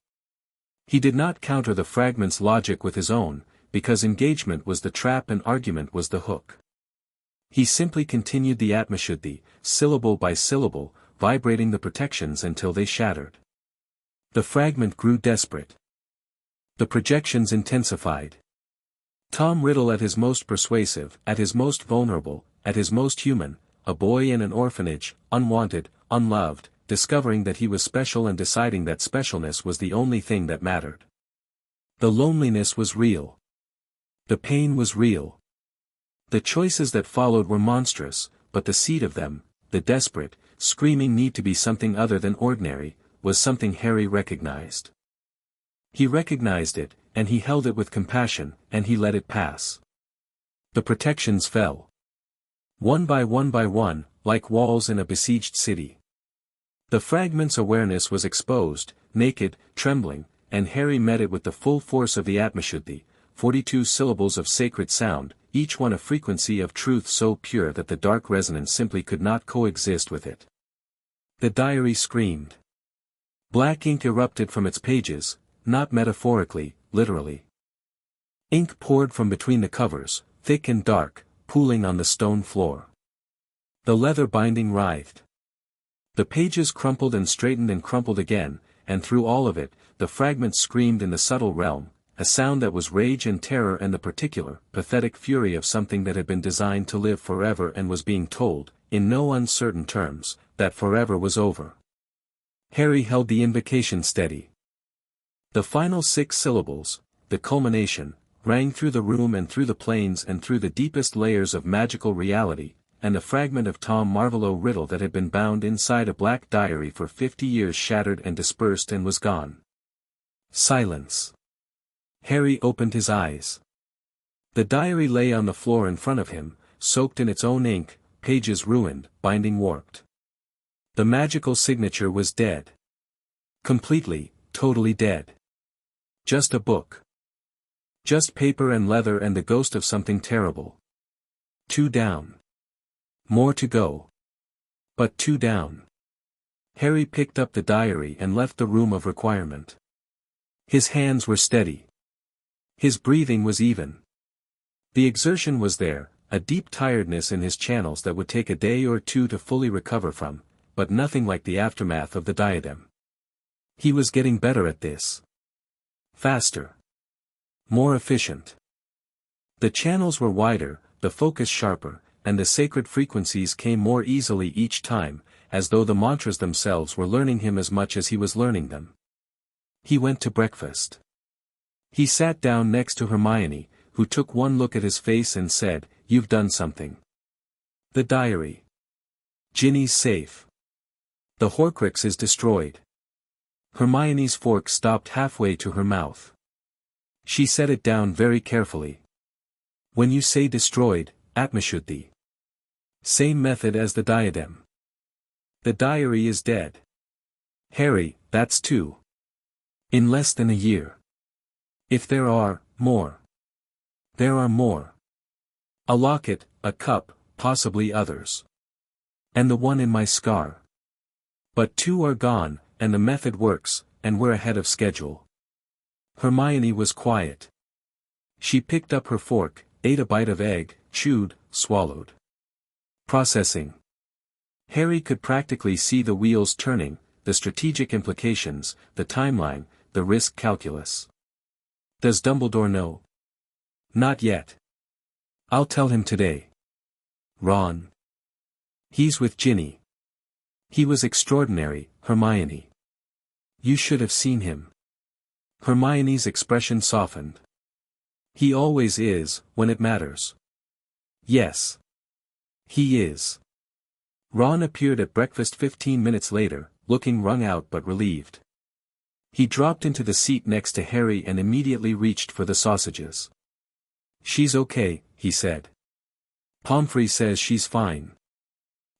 Speaker 1: He did not counter the fragment's logic with his own, because engagement was the trap and argument was the hook. He simply continued the Atmashudi, syllable by syllable, vibrating the protections until they shattered. The fragment grew desperate. The projections intensified. Tom Riddle at his most persuasive, at his most vulnerable, at his most human, a boy in an orphanage, unwanted, unloved, discovering that he was special and deciding that specialness was the only thing that mattered. The loneliness was real. The pain was real. The choices that followed were monstrous, but the seed of them, the desperate, screaming need to be something other than ordinary, was something Harry recognized. He recognized it, and he held it with compassion, and he let it pass. The protections fell. One by one, like walls in a besieged city. The fragment's awareness was exposed, naked, trembling, and Harry met it with the full force of the Atmashuddhi, 42 syllables of sacred sound, each one a frequency of truth so pure that the dark resonance simply could not coexist with it. The diary screamed. Black ink erupted from its pages, not metaphorically, literally. Ink poured from between the covers, thick and dark, pooling on the stone floor. The leather binding writhed. The pages crumpled and straightened and crumpled again, and through all of it, the fragments screamed in the subtle realm, a sound that was rage and terror and the particular, pathetic fury of something that had been designed to live forever and was being told, in no uncertain terms, that forever was over. Harry held the invocation steady. The final 6 syllables, the culmination, rang through the room and through the planes and through the deepest layers of magical reality, and the fragment of Tom Marvolo riddle that had been bound inside a black diary for 50 years shattered and dispersed and was gone. Silence. Harry opened his eyes. The diary lay on the floor in front of him, soaked in its own ink, pages ruined, binding warped. The magical signature was dead. Completely, totally dead. Just a book. Just paper and leather and the ghost of something terrible. 2 down. More to go. But 2 down. Harry picked up the diary and left the room of requirement. His hands were steady. His breathing was even. The exertion was there, a deep tiredness in his channels that would take a day or 2 to fully recover from, but nothing like the aftermath of the diadem. He was getting better at this. Faster. More efficient. The channels were wider, the focus sharper, and the sacred frequencies came more easily each time, as though the mantras themselves were learning him as much as he was learning them. He went to breakfast. He sat down next to Hermione, who took one look at his face and said, "You've done something." The diary. Ginny's safe. The Horcrux is destroyed. Hermione's fork stopped halfway to her mouth. She set it down very carefully. When you say destroyed, Atmashuddhi. Same method as the diadem. The diary is dead. Harry, that's 2. In less than a year. If there are more. There are more. A locket, a cup, possibly others. And the one in my scar. But 2 are gone, and the method works, and we're ahead of schedule. Hermione was quiet. She picked up her fork, ate a bite of egg, chewed, swallowed. Processing. Harry could practically see the wheels turning, the strategic implications, the timeline, the risk calculus. Does Dumbledore know? Not yet. I'll tell him today. Ron. He's with Ginny. He was extraordinary, Hermione. You should have seen him. Hermione's expression softened. He always is, when it matters. Yes. He is. Ron appeared at breakfast 15 minutes later, looking wrung out but relieved. He dropped into the seat next to Harry and immediately reached for the sausages. She's okay, he said. Pomfrey says she's fine.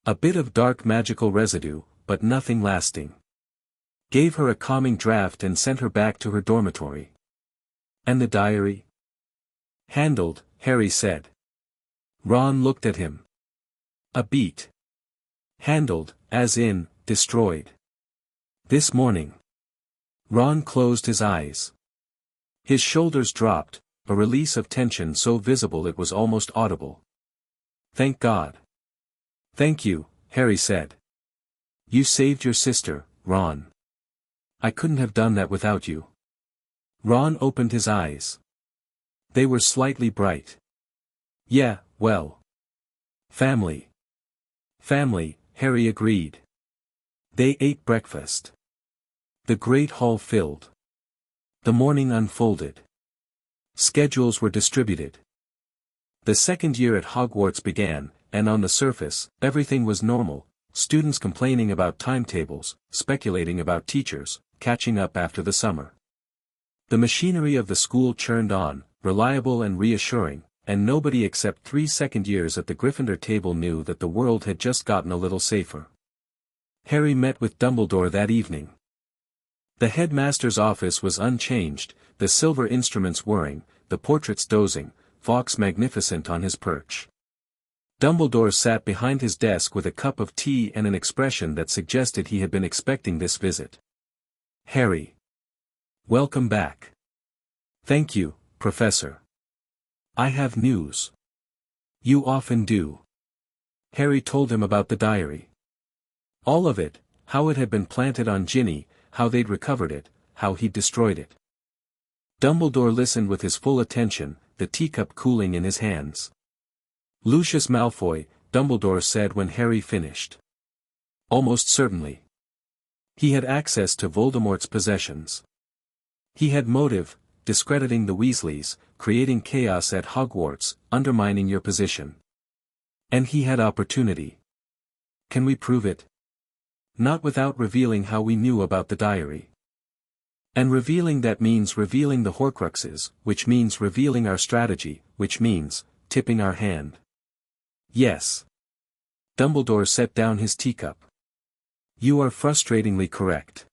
Speaker 1: A bit of dark magical residue, but nothing lasting. Gave her a calming draft and sent her back to her dormitory. And the diary? Handled, Harry said. Ron looked at him. A beat. Handled, as in, destroyed. This morning. Ron closed his eyes. His shoulders dropped, a release of tension so visible it was almost audible. Thank God. Thank you, Harry said. You saved your sister, Ron. I couldn't have done that without you. Ron opened his eyes. They were slightly bright. Yeah, well. Family. Family, Harry agreed. They ate breakfast. The great hall filled. The morning unfolded. Schedules were distributed. The second year at Hogwarts began, and on the surface, everything was normal, students complaining about timetables, speculating about teachers, catching up after the summer. The machinery of the school churned on, reliable and reassuring, and nobody except 3 second years at the Gryffindor table knew that the world had just gotten a little safer. Harry met with Dumbledore that evening. The headmaster's office was unchanged, the silver instruments whirring, the portraits dozing, Fawkes magnificent on his perch. Dumbledore sat behind his desk with a cup of tea and an expression that suggested he had been expecting this visit. "Harry. Welcome back." "Thank you, Professor. I have news." "You often do." Harry told him about the diary. All of it, how it had been planted on Ginny, how they'd recovered it, how he'd destroyed it. Dumbledore listened with his full attention, the teacup cooling in his hands. "Lucius Malfoy," Dumbledore said when Harry finished. "Almost certainly. He had access to Voldemort's possessions. He had motive, discrediting the Weasleys, creating chaos at Hogwarts, undermining your position. And he had opportunity. Can we prove it? Not without revealing how we knew about the diary. And revealing that means revealing the Horcruxes, which means revealing our strategy, which means tipping our hand." "Yes." Dumbledore set down his teacup. "You are frustratingly correct.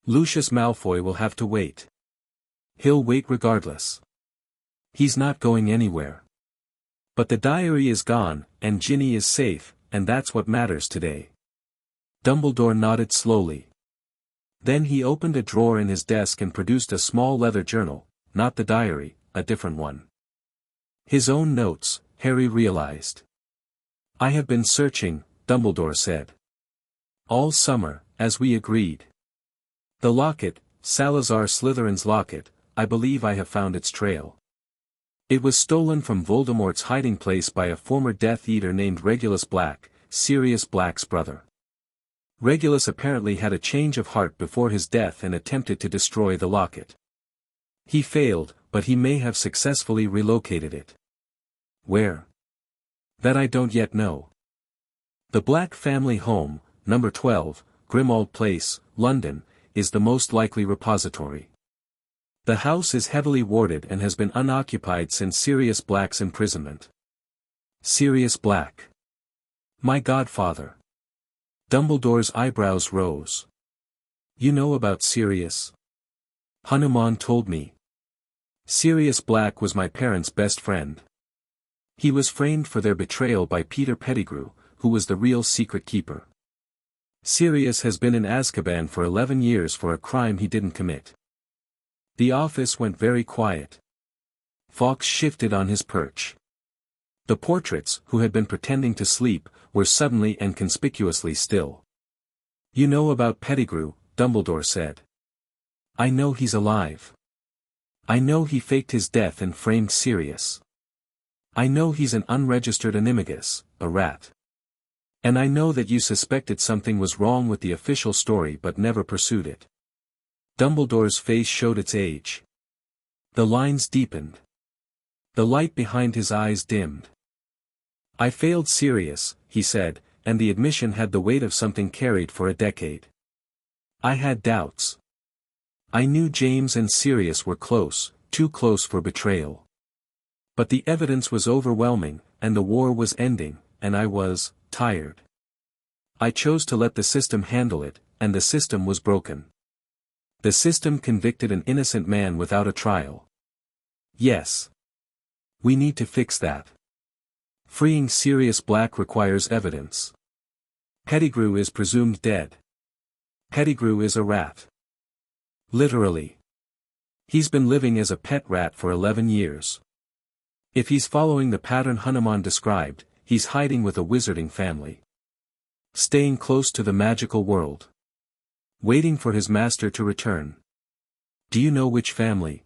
Speaker 1: Lucius Malfoy will have to wait. He'll wait regardless. He's not going anywhere. But the diary is gone, and Ginny is safe, and that's what matters today." Dumbledore nodded slowly. Then he opened a drawer in his desk and produced a small leather journal, not the diary, a different one. His own notes, Harry realized. "I have been searching," Dumbledore said. "All summer, as we agreed. The locket, Salazar Slytherin's locket, I believe I have found its trail. It was stolen from Voldemort's hiding place by a former Death Eater named Regulus Black, Sirius Black's brother. Regulus apparently had a change of heart before his death and attempted to destroy the locket. He failed, but he may have successfully relocated it. Where? That I don't yet know. The Black family home, number 12, Grimmauld Place, London, is the most likely repository. The house is heavily warded and has been unoccupied since Sirius Black's imprisonment." "Sirius Black. My godfather." Dumbledore's eyebrows rose. "You know about Sirius?" "Hanuman told me. Sirius Black was my parents' best friend. He was framed for their betrayal by Peter Pettigrew, who was the real secret keeper. Sirius has been in Azkaban for 11 years for a crime he didn't commit." The office went very quiet. Fawkes shifted on his perch. The portraits, who had been pretending to sleep, were suddenly and conspicuously still. "You know about Pettigrew," Dumbledore said. "I know he's alive. I know he faked his death and framed Sirius. I know he's an unregistered animagus, a rat. And I know that you suspected something was wrong with the official story but never pursued it." Dumbledore's face showed its age. The lines deepened. The light behind his eyes dimmed. "I failed Sirius," he said, and the admission had the weight of something carried for a decade. "I had doubts. I knew James and Sirius were close, too close for betrayal. But the evidence was overwhelming, and the war was ending, and I was tired. I chose to let the system handle it, and the system was broken. The system convicted an innocent man without a trial. Yes. We need to fix that. Freeing Sirius Black requires evidence. Pettigrew is presumed dead. Pettigrew is a rat. Literally. He's been living as a pet rat for 11 years. If he's following the pattern Hanuman described, he's hiding with a wizarding family. Staying close to the magical world. Waiting for his master to return. Do you know which family?"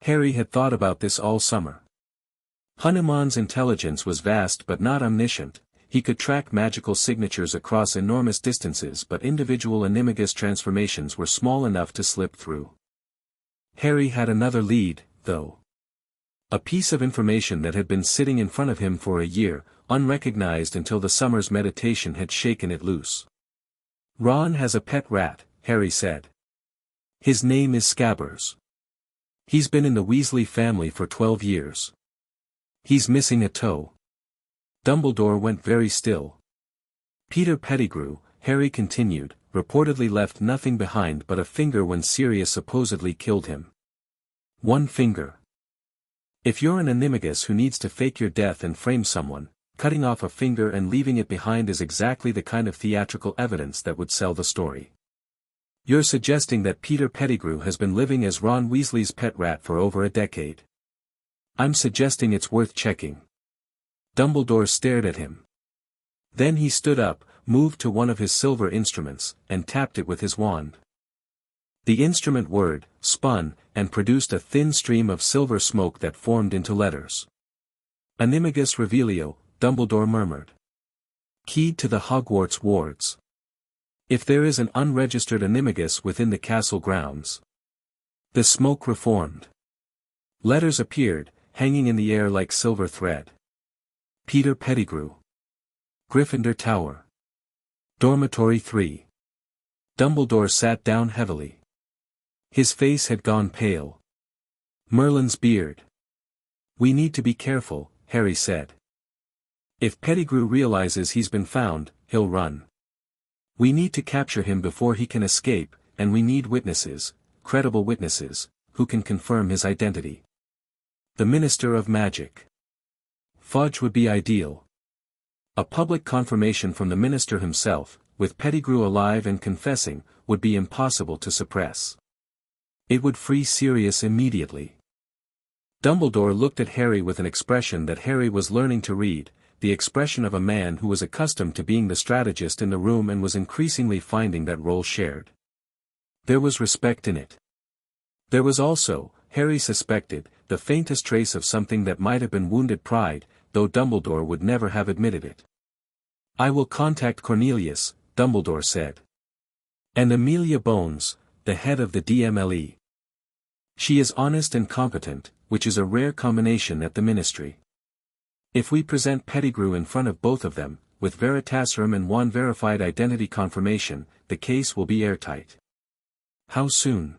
Speaker 1: Harry had thought about this all summer. Hanuman's intelligence was vast but not omniscient. He could track magical signatures across enormous distances, but individual animagus transformations were small enough to slip through. Harry had another lead, though. A piece of information that had been sitting in front of him for a year, unrecognized until the summer's meditation had shaken it loose. "Ron has a pet rat," Harry said. "His name is Scabbers. He's been in the Weasley family for 12 years. He's missing a toe." Dumbledore went very still. "Peter Pettigrew," Harry continued, reportedly left nothing behind but a finger when Sirius supposedly killed him. One finger. If you're an animagus who needs to fake your death and frame someone, cutting off a finger and leaving it behind is exactly the kind of theatrical evidence that would sell the story. You're suggesting that Peter Pettigrew has been living as Ron Weasley's pet rat for over a decade. I'm suggesting it's worth checking. Dumbledore stared at him. Then he stood up, moved to one of his silver instruments, and tapped it with his wand. The instrument whirred, spun, and produced a thin stream of silver smoke that formed into letters. Animagus Revelio, Dumbledore murmured. Keyed to the Hogwarts wards. If there is an unregistered animagus within the castle grounds. The smoke reformed. Letters appeared, hanging in the air like silver thread. Peter Pettigrew. Gryffindor Tower. Dormitory 3. Dumbledore sat down heavily. His face had gone pale. Merlin's beard. We need to be careful, Harry said. If Pettigrew realizes he's been found, he'll run. We need to capture him before he can escape, and we need witnesses, credible witnesses, who can confirm his identity. The Minister of Magic. Fudge would be ideal. A public confirmation from the minister himself, with Pettigrew alive and confessing, would be impossible to suppress. It would free Sirius immediately. Dumbledore looked at Harry with an expression that Harry was learning to read, the expression of a man who was accustomed to being the strategist in the room and was increasingly finding that role shared. There was respect in it. There was also, Harry suspected, the faintest trace of something that might have been wounded pride, though Dumbledore would never have admitted it. I will contact Cornelius, Dumbledore said. And Amelia Bones, the head of the DMLE. She is honest and competent, which is a rare combination at the Ministry. If we present Pettigrew in front of both of them, with Veritaserum and one verified identity confirmation, the case will be airtight. How soon?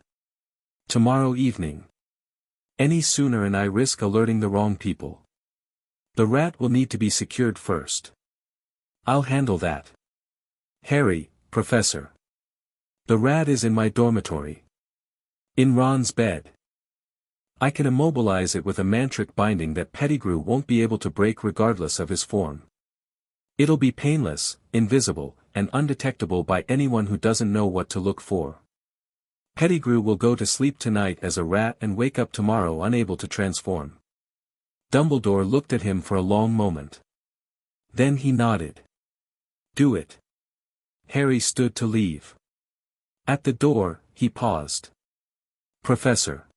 Speaker 1: Tomorrow evening. Any sooner and I risk alerting the wrong people. The rat will need to be secured first. I'll handle that. Harry, Professor. The rat is in my dormitory. In Ron's bed. I can immobilize it with a mantric binding that Pettigrew won't be able to break regardless of his form. It'll be painless, invisible, and undetectable by anyone who doesn't know what to look for. Pettigrew will go to sleep tonight as a rat and wake up tomorrow unable to transform. Dumbledore looked at him for a long moment. Then he nodded. Do it. Harry stood to leave. At the door, he paused. Professor.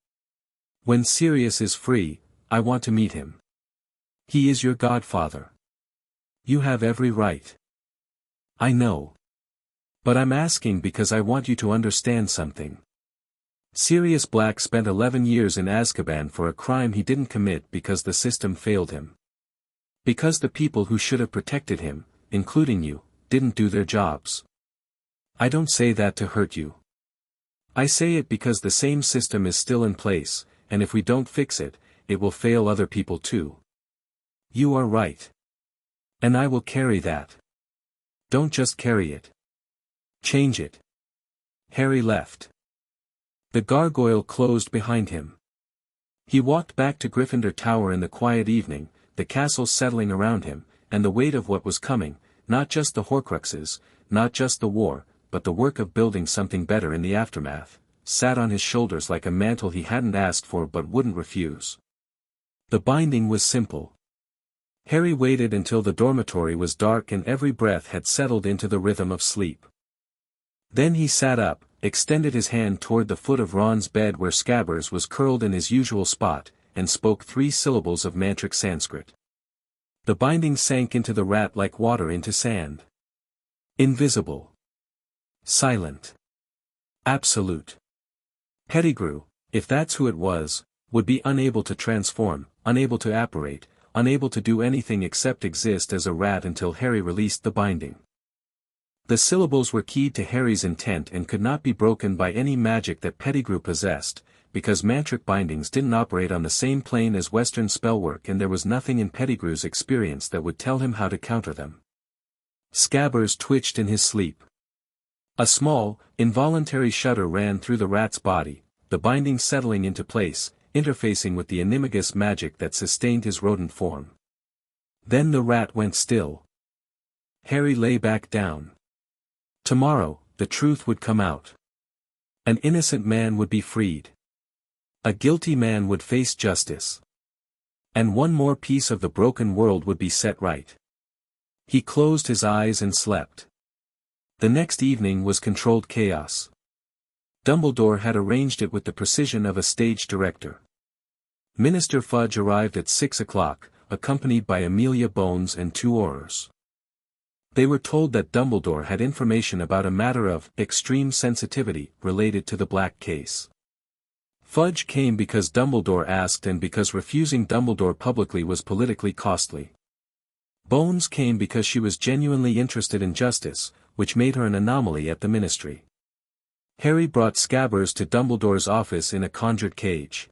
Speaker 1: When Sirius is free, I want to meet him. He is your godfather. You have every right. I know. But I'm asking because I want you to understand something. Sirius Black spent 11 years in Azkaban for a crime he didn't commit because the system failed him. Because the people who should have protected him, including you, didn't do their jobs. I don't say that to hurt you. I say it because the same system is still in place, and if we don't fix it, it will fail other people too. You are right. And I will carry that. Don't just carry it. Change it. Harry left. The gargoyle closed behind him. He walked back to Gryffindor Tower in the quiet evening, the castle settling around him, and the weight of what was coming, not just the Horcruxes, not just the war, but the work of building something better in the aftermath, sat on his shoulders like a mantle he hadn't asked for but wouldn't refuse. The binding was simple. Harry waited until the dormitory was dark and every breath had settled into the rhythm of sleep. Then he sat up, extended his hand toward the foot of Ron's bed where Scabbers was curled in his usual spot, and spoke 3 syllables of mantric Sanskrit. The binding sank into the rat like water into sand. Invisible. Silent. Absolute. Pettigrew, if that's who it was, would be unable to transform, unable to apparate, unable to do anything except exist as a rat until Harry released the binding. The syllables were keyed to Harry's intent and could not be broken by any magic that Pettigrew possessed, because mantric bindings didn't operate on the same plane as Western spellwork and there was nothing in Pettigrew's experience that would tell him how to counter them. Scabbers twitched in his sleep. A small, involuntary shudder ran through the rat's body, the binding settling into place, interfacing with the animagus magic that sustained his rodent form. Then the rat went still. Harry lay back down. Tomorrow, the truth would come out. An innocent man would be freed. A guilty man would face justice. And one more piece of the broken world would be set right. He closed his eyes and slept. The next evening was controlled chaos. Dumbledore had arranged it with the precision of a stage director. Minister Fudge arrived at 6 o'clock, accompanied by Amelia Bones and 2 Aurors. They were told that Dumbledore had information about a matter of extreme sensitivity related to the Black case. Fudge came because Dumbledore asked and because refusing Dumbledore publicly was politically costly. Bones came because she was genuinely interested in justice, which made her an anomaly at the ministry. Harry brought Scabbers to Dumbledore's office in a conjured cage.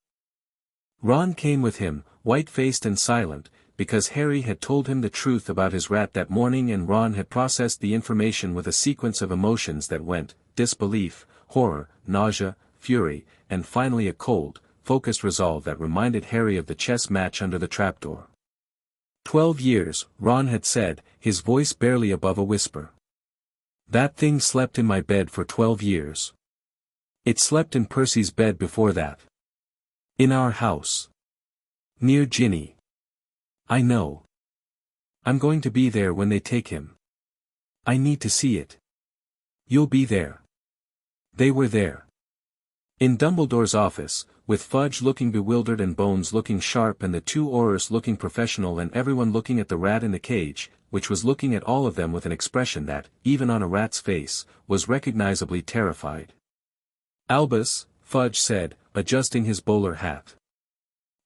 Speaker 1: Ron came with him, white-faced and silent, because Harry had told him the truth about his rat that morning and Ron had processed the information with a sequence of emotions that went, disbelief, horror, nausea, fury, and finally a cold, focused resolve that reminded Harry of the chess match under the trapdoor. 12 years, Ron had said, his voice barely above a whisper. That thing slept in my bed for 12 years. It slept in Percy's bed before that. In our house. Near Ginny. I know. I'm going to be there when they take him. I need to see it. You'll be there. They were there. In Dumbledore's office, with Fudge looking bewildered and Bones looking sharp and the 2 Aurors looking professional and everyone looking at the rat in the cage, which was looking at all of them with an expression that, even on a rat's face, was recognizably terrified. Albus, Fudge said, adjusting his bowler hat.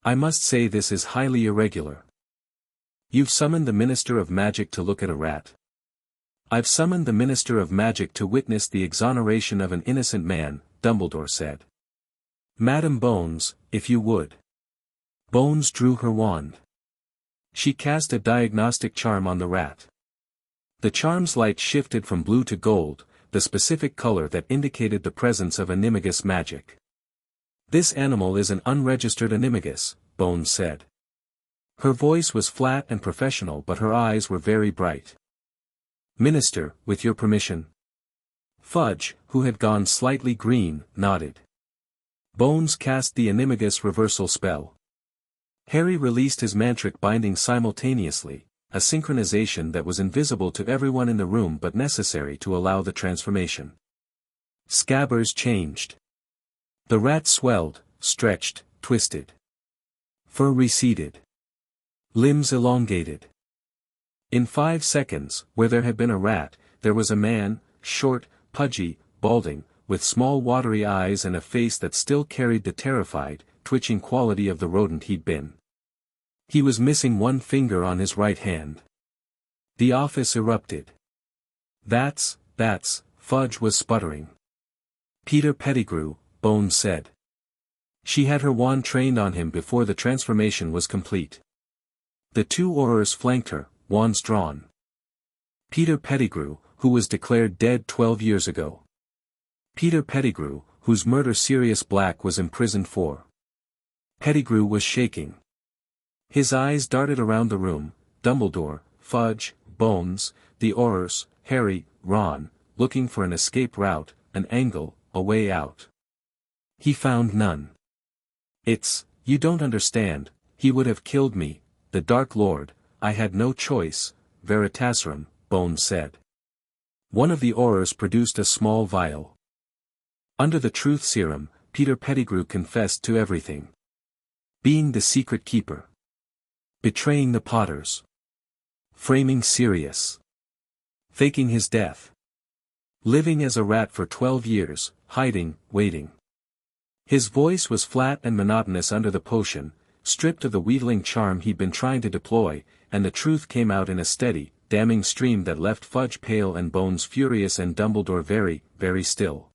Speaker 1: I must say this is highly irregular. You've summoned the Minister of Magic to look at a rat. I've summoned the Minister of Magic to witness the exoneration of an innocent man, Dumbledore said. Madam Bones, if you would. Bones drew her wand. She cast a diagnostic charm on the rat. The charm's light shifted from blue to gold, the specific color that indicated the presence of animagus magic. This animal is an unregistered animagus, Bones said. Her voice was flat and professional but her eyes were very bright. Minister, with your permission. Fudge, who had gone slightly green, nodded. Bones cast the animagus reversal spell. Harry released his mantric binding simultaneously, a synchronization that was invisible to everyone in the room but necessary to allow the transformation. Scabbers changed. The rat swelled, stretched, twisted. Fur receded. Limbs elongated. In 5 seconds, where there had been a rat, there was a man, short, pudgy, balding, with small watery eyes and a face that still carried the terrified, twitching quality of the rodent he'd been. He was missing one finger on his right hand. The office erupted. That's, Fudge was sputtering. Peter Pettigrew, Bones said. She had her wand trained on him before the transformation was complete. The 2 Aurors flanked her, wands drawn. Peter Pettigrew, who was declared dead 12 years ago. Peter Pettigrew, whose murder Sirius Black was imprisoned for. Pettigrew was shaking. His eyes darted around the room, Dumbledore, Fudge, Bones, the Aurors, Harry, Ron, looking for an escape route, an angle, a way out. He found none. You don't understand, he would have killed me, the Dark Lord, I had no choice, Veritaserum, Bones said. One of the Aurors produced a small vial. Under the truth serum, Peter Pettigrew confessed to everything. Being the secret keeper. Betraying the Potters. Framing Sirius. Faking his death. Living as a rat for 12 years, hiding, waiting. His voice was flat and monotonous under the potion, stripped of the wheedling charm he'd been trying to deploy, and the truth came out in a steady, damning stream that left Fudge pale and Bones furious and Dumbledore very, very still.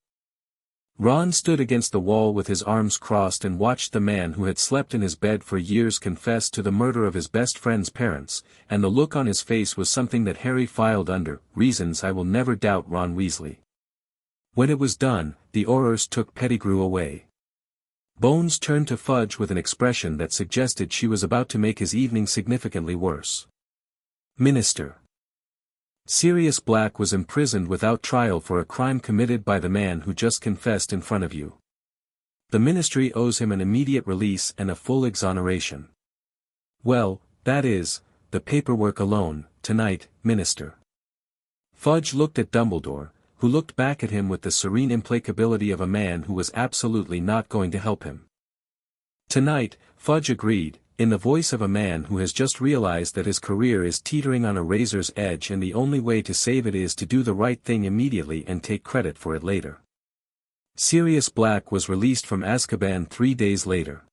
Speaker 1: Ron stood against the wall with his arms crossed and watched the man who had slept in his bed for years confess to the murder of his best friend's parents, and the look on his face was something that Harry filed under, reasons I will never doubt Ron Weasley. When it was done, the Aurors took Pettigrew away. Bones turned to Fudge with an expression that suggested she was about to make his evening significantly worse. Minister. Sirius Black was imprisoned without trial for a crime committed by the man who just confessed in front of you. The ministry owes him an immediate release and a full exoneration. Well, that is, the paperwork alone, tonight, Minister. Fudge looked at Dumbledore, who looked back at him with the serene implacability of a man who was absolutely not going to help him. Tonight, Fudge agreed, in the voice of a man who has just realized that his career is teetering on a razor's edge and the only way to save it is to do the right thing immediately and take credit for it later. Sirius Black was released from Azkaban 3 days later.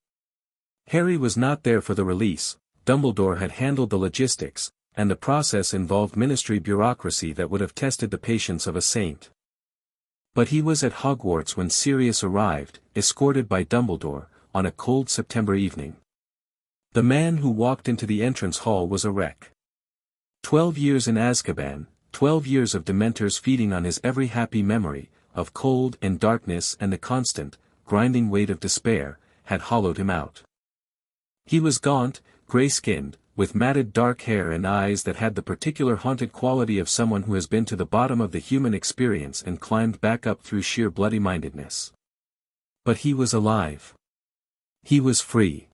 Speaker 1: Harry was not there for the release. Dumbledore had handled the logistics, and the process involved ministry bureaucracy that would have tested the patience of a saint. But he was at Hogwarts when Sirius arrived, escorted by Dumbledore, on a cold September evening. The man who walked into the entrance hall was a wreck. 12 years in Azkaban, 12 years of Dementors feeding on his every happy memory, of cold and darkness and the constant, grinding weight of despair, had hollowed him out. He was gaunt, gray-skinned, with matted dark hair and eyes that had the particular haunted quality of someone who has been to the bottom of the human experience and climbed back up through sheer bloody-mindedness. But he was alive. He was free.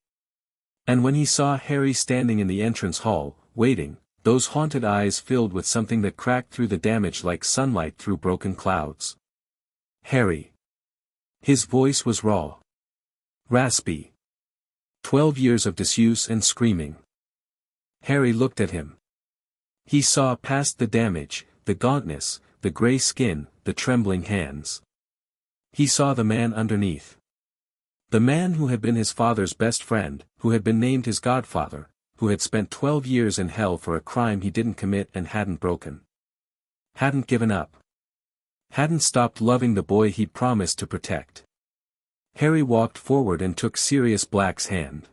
Speaker 1: And when he saw Harry standing in the entrance hall, waiting, those haunted eyes filled with something that cracked through the damage like sunlight through broken clouds. Harry. His voice was raw. Raspy. 12 years of disuse and screaming. Harry looked at him. He saw past the damage, the gauntness, the gray skin, the trembling hands. He saw the man underneath. The man who had been his father's best friend, who had been named his godfather, who had spent 12 years in hell for a crime he didn't commit and hadn't broken. Hadn't given up. Hadn't stopped loving the boy he'd promised to protect. Harry walked forward and took Sirius Black's hand.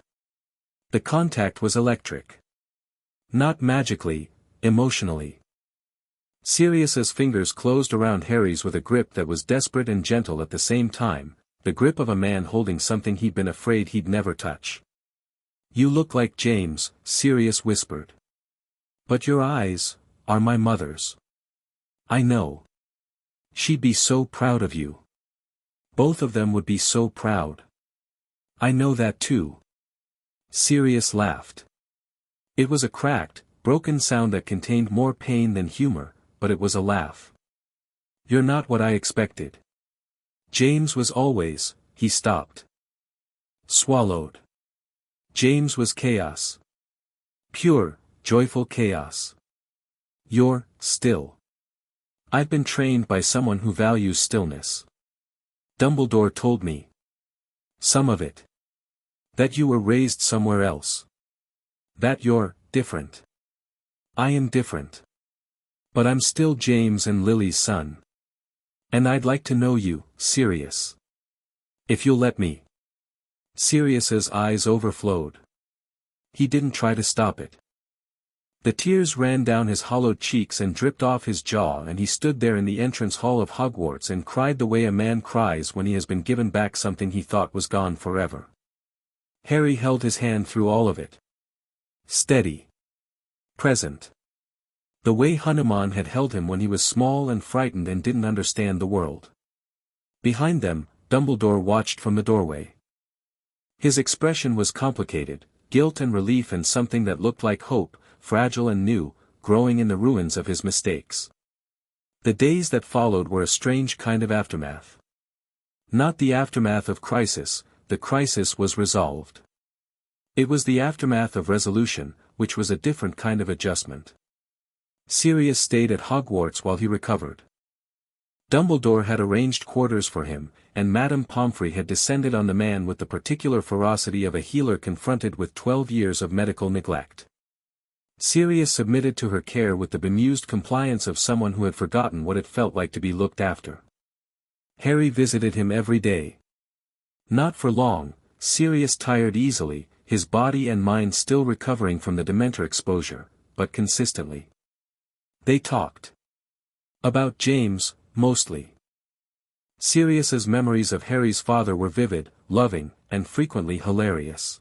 Speaker 1: The contact was electric. Not magically, emotionally. Sirius's fingers closed around Harry's with a grip that was desperate and gentle at the same time, the grip of a man holding something he'd been afraid he'd never touch. "You look like James," Sirius whispered. "But your eyes are my mother's. I know. She'd be so proud of you. Both of them would be so proud. I know that too." Sirius laughed. It was a cracked, broken sound that contained more pain than humor, but it was a laugh. "You're not what I expected. James was always," he stopped. Swallowed. James was chaos. Pure, joyful chaos. You're, still. I've been trained by someone who values stillness. Dumbledore told me. Some of it. That you were raised somewhere else. That you're different. I am different. But I'm still James and Lily's son. And I'd like to know you, Sirius. If you'll let me. Sirius's eyes overflowed. He didn't try to stop it. The tears ran down his hollowed cheeks and dripped off his jaw, and he stood there in the entrance hall of Hogwarts and cried the way a man cries when he has been given back something he thought was gone forever. Harry held his hand through all of it. Steady. Present. The way Hanuman had held him when he was small and frightened and didn't understand the world. Behind them, Dumbledore watched from the doorway. His expression was complicated, guilt and relief and something that looked like hope, fragile and new, growing in the ruins of his mistakes. The days that followed were a strange kind of aftermath. Not the aftermath of crisis, the crisis was resolved. It was the aftermath of resolution, which was a different kind of adjustment. Sirius stayed at Hogwarts while he recovered. Dumbledore had arranged quarters for him, and Madame Pomfrey had descended on the man with the particular ferocity of a healer confronted with 12 years of medical neglect. Sirius submitted to her care with the bemused compliance of someone who had forgotten what it felt like to be looked after. Harry visited him every day. Not for long, Sirius tired easily, his body and mind still recovering from the Dementor exposure, but consistently. They talked. About James, mostly. Sirius's memories of Harry's father were vivid, loving, and frequently hilarious.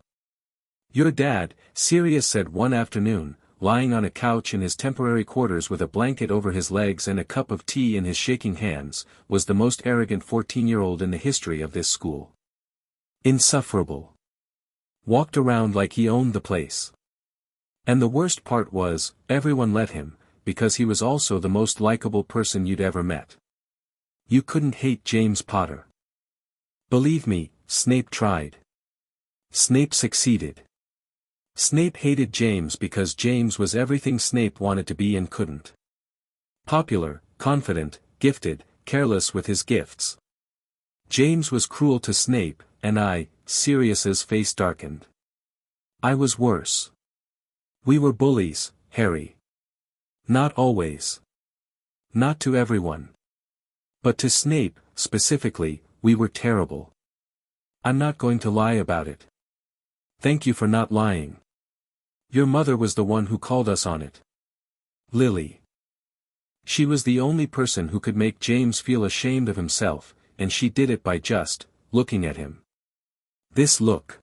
Speaker 1: "Your dad," Sirius said one afternoon, lying on a couch in his temporary quarters with a blanket over his legs and a cup of tea in his shaking hands, was the most arrogant 14-year-old in the history of this school. Insufferable. Walked around like he owned the place. And the worst part was, everyone let him, because he was also the most likable person you'd ever met. You couldn't hate James Potter. Believe me, Snape tried. Snape succeeded. Snape hated James because James was everything Snape wanted to be and couldn't. Popular, confident, gifted, careless with his gifts. James was cruel to Snape, and Sirius's face darkened. I was worse. We were bullies, Harry. Not always. Not to everyone. But to Snape, specifically, we were terrible. I'm not going to lie about it. Thank you for not lying. Your mother was the one who called us on it. Lily. She was the only person who could make James feel ashamed of himself, and she did it by just looking at him. This look.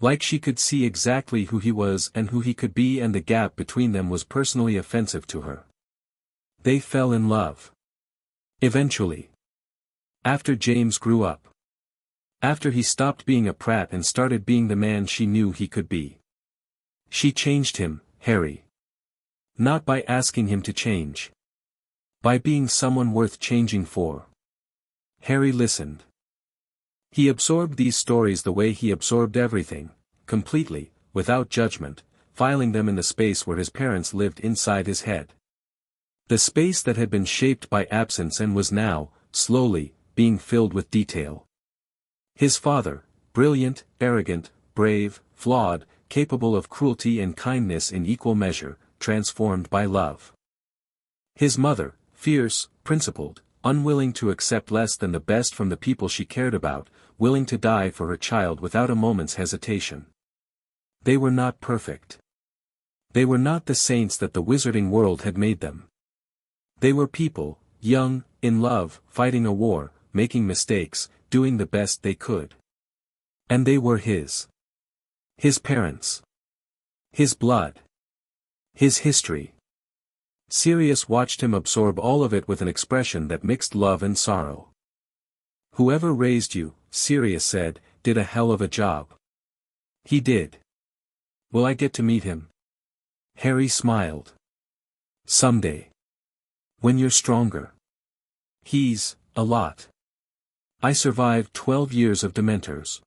Speaker 1: Like she could see exactly who he was and who he could be, and the gap between them was personally offensive to her. They fell in love. Eventually. After James grew up. After he stopped being a prat and started being the man she knew he could be. She changed him, Harry. Not by asking him to change. By being someone worth changing for. Harry listened. He absorbed these stories the way he absorbed everything, completely, without judgment, filing them in the space where his parents lived inside his head. The space that had been shaped by absence and was now, slowly, being filled with detail. His father, brilliant, arrogant, brave, flawed, capable of cruelty and kindness in equal measure, transformed by love. His mother, fierce, principled, unwilling to accept less than the best from the people she cared about, willing to die for her child without a moment's hesitation. They were not perfect. They were not the saints that the wizarding world had made them. They were people, young, in love, fighting a war, making mistakes, doing the best they could. And they were his. His parents. His blood. His history. Sirius watched him absorb all of it with an expression that mixed love and sorrow. Whoever raised you, Sirius said, did a hell of a job. He did. Will I get to meet him? Harry smiled. Someday. When you're stronger. He's a lot. I survived 12 years of Dementors.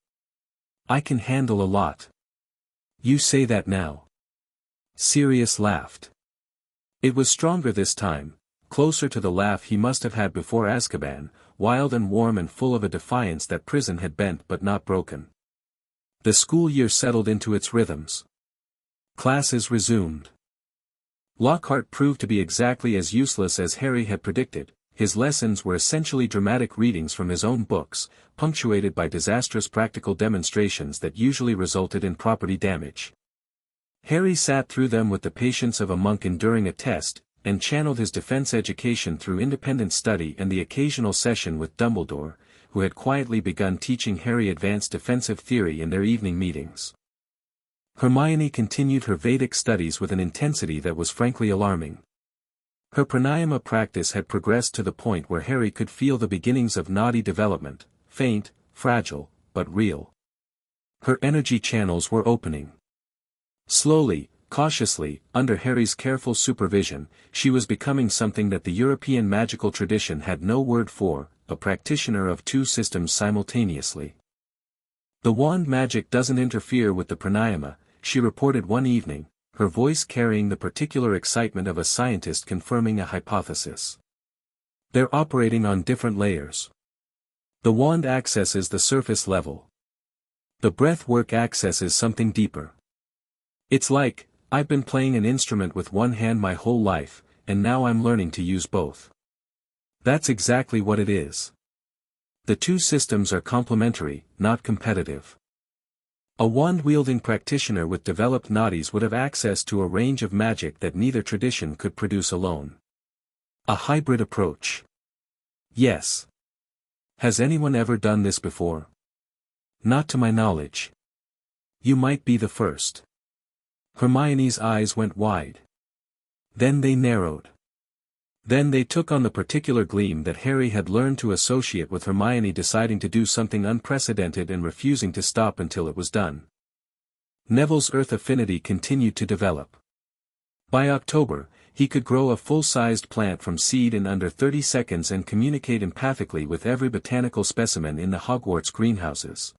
Speaker 1: I can handle a lot. You say that now. Sirius laughed. It was stronger this time, closer to the laugh he must have had before Azkaban, wild and warm and full of a defiance that prison had bent but not broken. The school year settled into its rhythms. Classes resumed. Lockhart proved to be exactly as useless as Harry had predicted. His lessons were essentially dramatic readings from his own books, punctuated by disastrous practical demonstrations that usually resulted in property damage. Harry sat through them with the patience of a monk enduring a test, and channeled his defense education through independent study and the occasional session with Dumbledore, who had quietly begun teaching Harry advanced defensive theory in their evening meetings. Hermione continued her Vedic studies with an intensity that was frankly alarming. Her pranayama practice had progressed to the point where Harry could feel the beginnings of nadi development, faint, fragile, but real. Her energy channels were opening. Slowly, cautiously, under Harry's careful supervision, she was becoming something that the European magical tradition had no word for, a practitioner of two systems simultaneously. The wand magic doesn't interfere with the pranayama, she reported one evening, her voice carrying the particular excitement of a scientist confirming a hypothesis. They're operating on different layers. The wand accesses the surface level. The breath work accesses something deeper. It's like, I've been playing an instrument with one hand my whole life, and now I'm learning to use both. That's exactly what it is. The two systems are complementary, not competitive. A wand-wielding practitioner with developed nadis would have access to a range of magic that neither tradition could produce alone. A hybrid approach. Yes. Has anyone ever done this before? Not to my knowledge. You might be the first. Hermione's eyes went wide. Then they narrowed. Then they took on the particular gleam that Harry had learned to associate with Hermione deciding to do something unprecedented and refusing to stop until it was done. Neville's earth affinity continued to develop. By October, he could grow a full-sized plant from seed in under 30 seconds and communicate empathically with every botanical specimen in the Hogwarts greenhouses.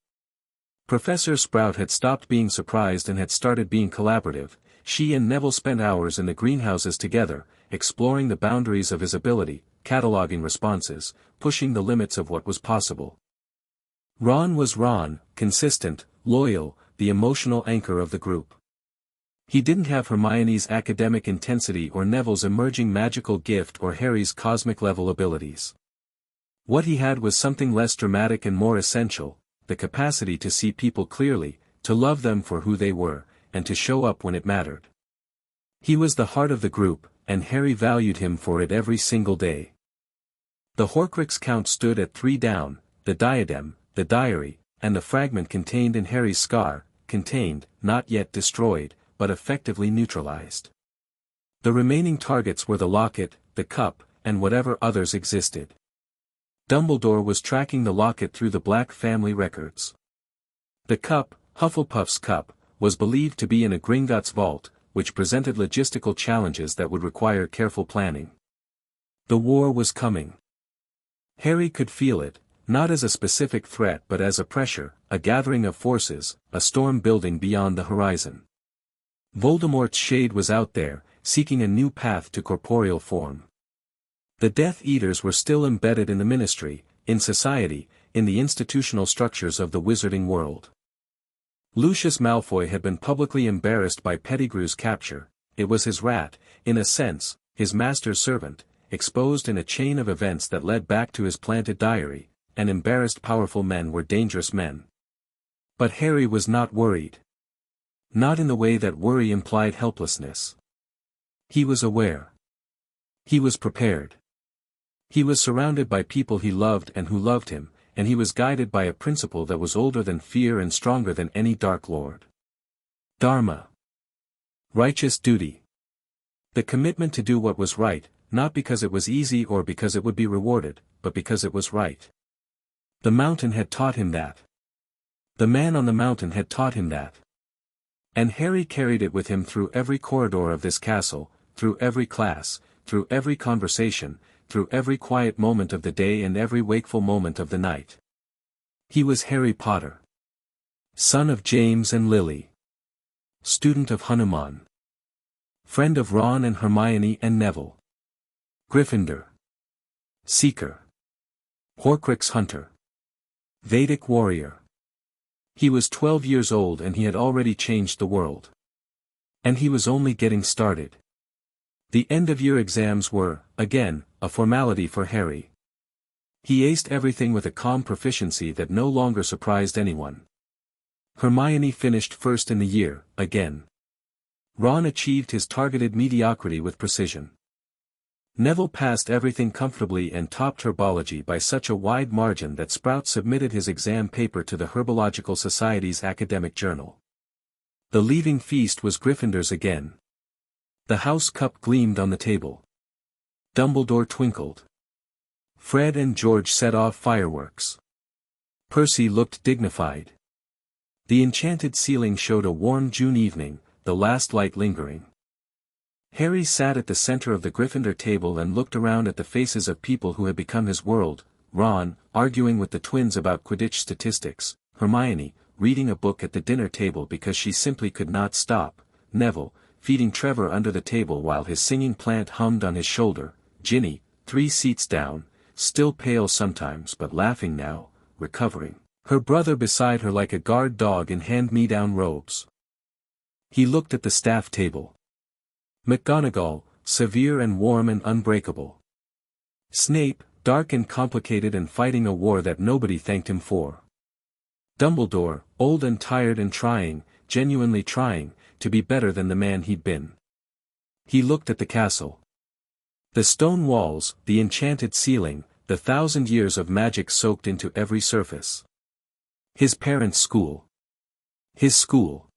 Speaker 1: Professor Sprout had stopped being surprised and had started being collaborative. She and Neville spent hours in the greenhouses together, exploring the boundaries of his ability, cataloging responses, pushing the limits of what was possible. Ron was Ron, consistent, loyal, the emotional anchor of the group. He didn't have Hermione's academic intensity or Neville's emerging magical gift or Harry's cosmic-level abilities. What he had was something less dramatic and more essential, the capacity to see people clearly, to love them for who they were, and to show up when it mattered. He was the heart of the group, and Harry valued him for it every single day. The Horcrux count stood at 3 down, the diadem, the diary, and the fragment contained in Harry's scar, contained, not yet destroyed, but effectively neutralized. The remaining targets were the locket, the cup, and whatever others existed. Dumbledore was tracking the locket through the Black family records. The cup, Hufflepuff's cup, was believed to be in a Gringotts vault, which presented logistical challenges that would require careful planning. The war was coming. Harry could feel it, not as a specific threat but as a pressure, a gathering of forces, a storm building beyond the horizon. Voldemort's shade was out there, seeking a new path to corporeal form. The Death Eaters were still embedded in the Ministry, in society, in the institutional structures of the wizarding world. Lucius Malfoy had been publicly embarrassed by Pettigrew's capture. It was his rat, in a sense, his master's servant, exposed in a chain of events that led back to his planted diary, and embarrassed powerful men were dangerous men. But Harry was not worried. Not in the way that worry implied helplessness. He was aware. He was prepared. He was surrounded by people he loved and who loved him, and he was guided by a principle that was older than fear and stronger than any Dark Lord. Dharma. Righteous duty. The commitment to do what was right, not because it was easy or because it would be rewarded, but because it was right. The mountain had taught him that. The man on the mountain had taught him that. And Harry carried it with him through every corridor of this castle, through every class, through every conversation, through every quiet moment of the day and every wakeful moment of the night. He was Harry Potter. Son of James and Lily. Student of Hanuman. Friend of Ron and Hermione and Neville. Gryffindor. Seeker. Horcrux hunter. Vedic warrior. He was 12 years old and he had already changed the world. And he was only getting started. The end-of-year exams were, again, a formality for Harry. He aced everything with a calm proficiency that no longer surprised anyone. Hermione finished first in the year, again. Ron achieved his targeted mediocrity with precision. Neville passed everything comfortably and topped herbology by such a wide margin that Sprout submitted his exam paper to the Herbological Society's academic journal. The leaving feast was Gryffindor's again. The house cup gleamed on the table. Dumbledore twinkled. Fred and George set off fireworks. Percy looked dignified. The enchanted ceiling showed a warm June evening, the last light lingering. Harry sat at the center of the Gryffindor table and looked around at the faces of people who had become his world. Ron, arguing with the twins about Quidditch statistics. Hermione, reading a book at the dinner table because she simply could not stop. Neville, feeding Trevor under the table while his singing plant hummed on his shoulder. Ginny, 3 seats down, still pale sometimes but laughing now, recovering. Her brother beside her like a guard dog in hand-me-down robes. He looked at the staff table. McGonagall, severe and warm and unbreakable. Snape, dark and complicated and fighting a war that nobody thanked him for. Dumbledore, old and tired and trying, genuinely trying, to be better than the man he'd been. He looked at the castle. The stone walls, the enchanted ceiling, the 1,000 years of magic soaked into every surface. His parents' school. His school.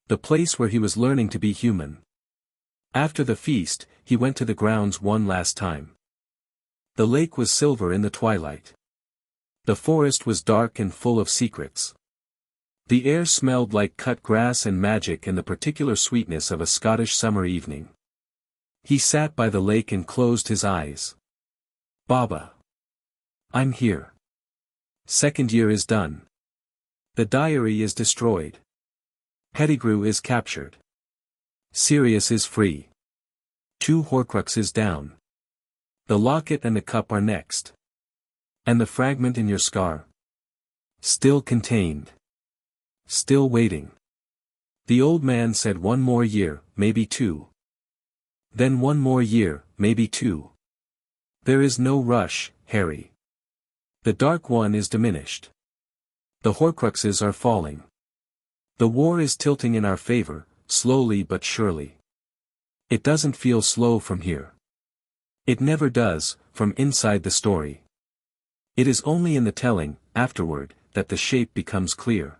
Speaker 1: The place where he was learning to be human. After the feast, he went to the grounds one last time. The lake was silver in the twilight. The forest was dark and full of secrets. The air smelled like cut grass and magic and the particular sweetness of a Scottish summer evening. He sat by the lake and closed his eyes. Baba. I'm here. Second year is done. The diary is destroyed. Pettigrew is captured. Sirius is free. 2 Horcruxes down. The locket and the cup are next. And the fragment in your scar? Still contained. Still waiting. The old man said 1 more year, maybe 2. Then 1 more year, maybe 2. There is no rush, Harry. The Dark One is diminished. The Horcruxes are falling. The war is tilting in our favor, slowly but surely. It doesn't feel slow from here. It never does, from inside the story. It is only in the telling, afterward, that the shape becomes clear.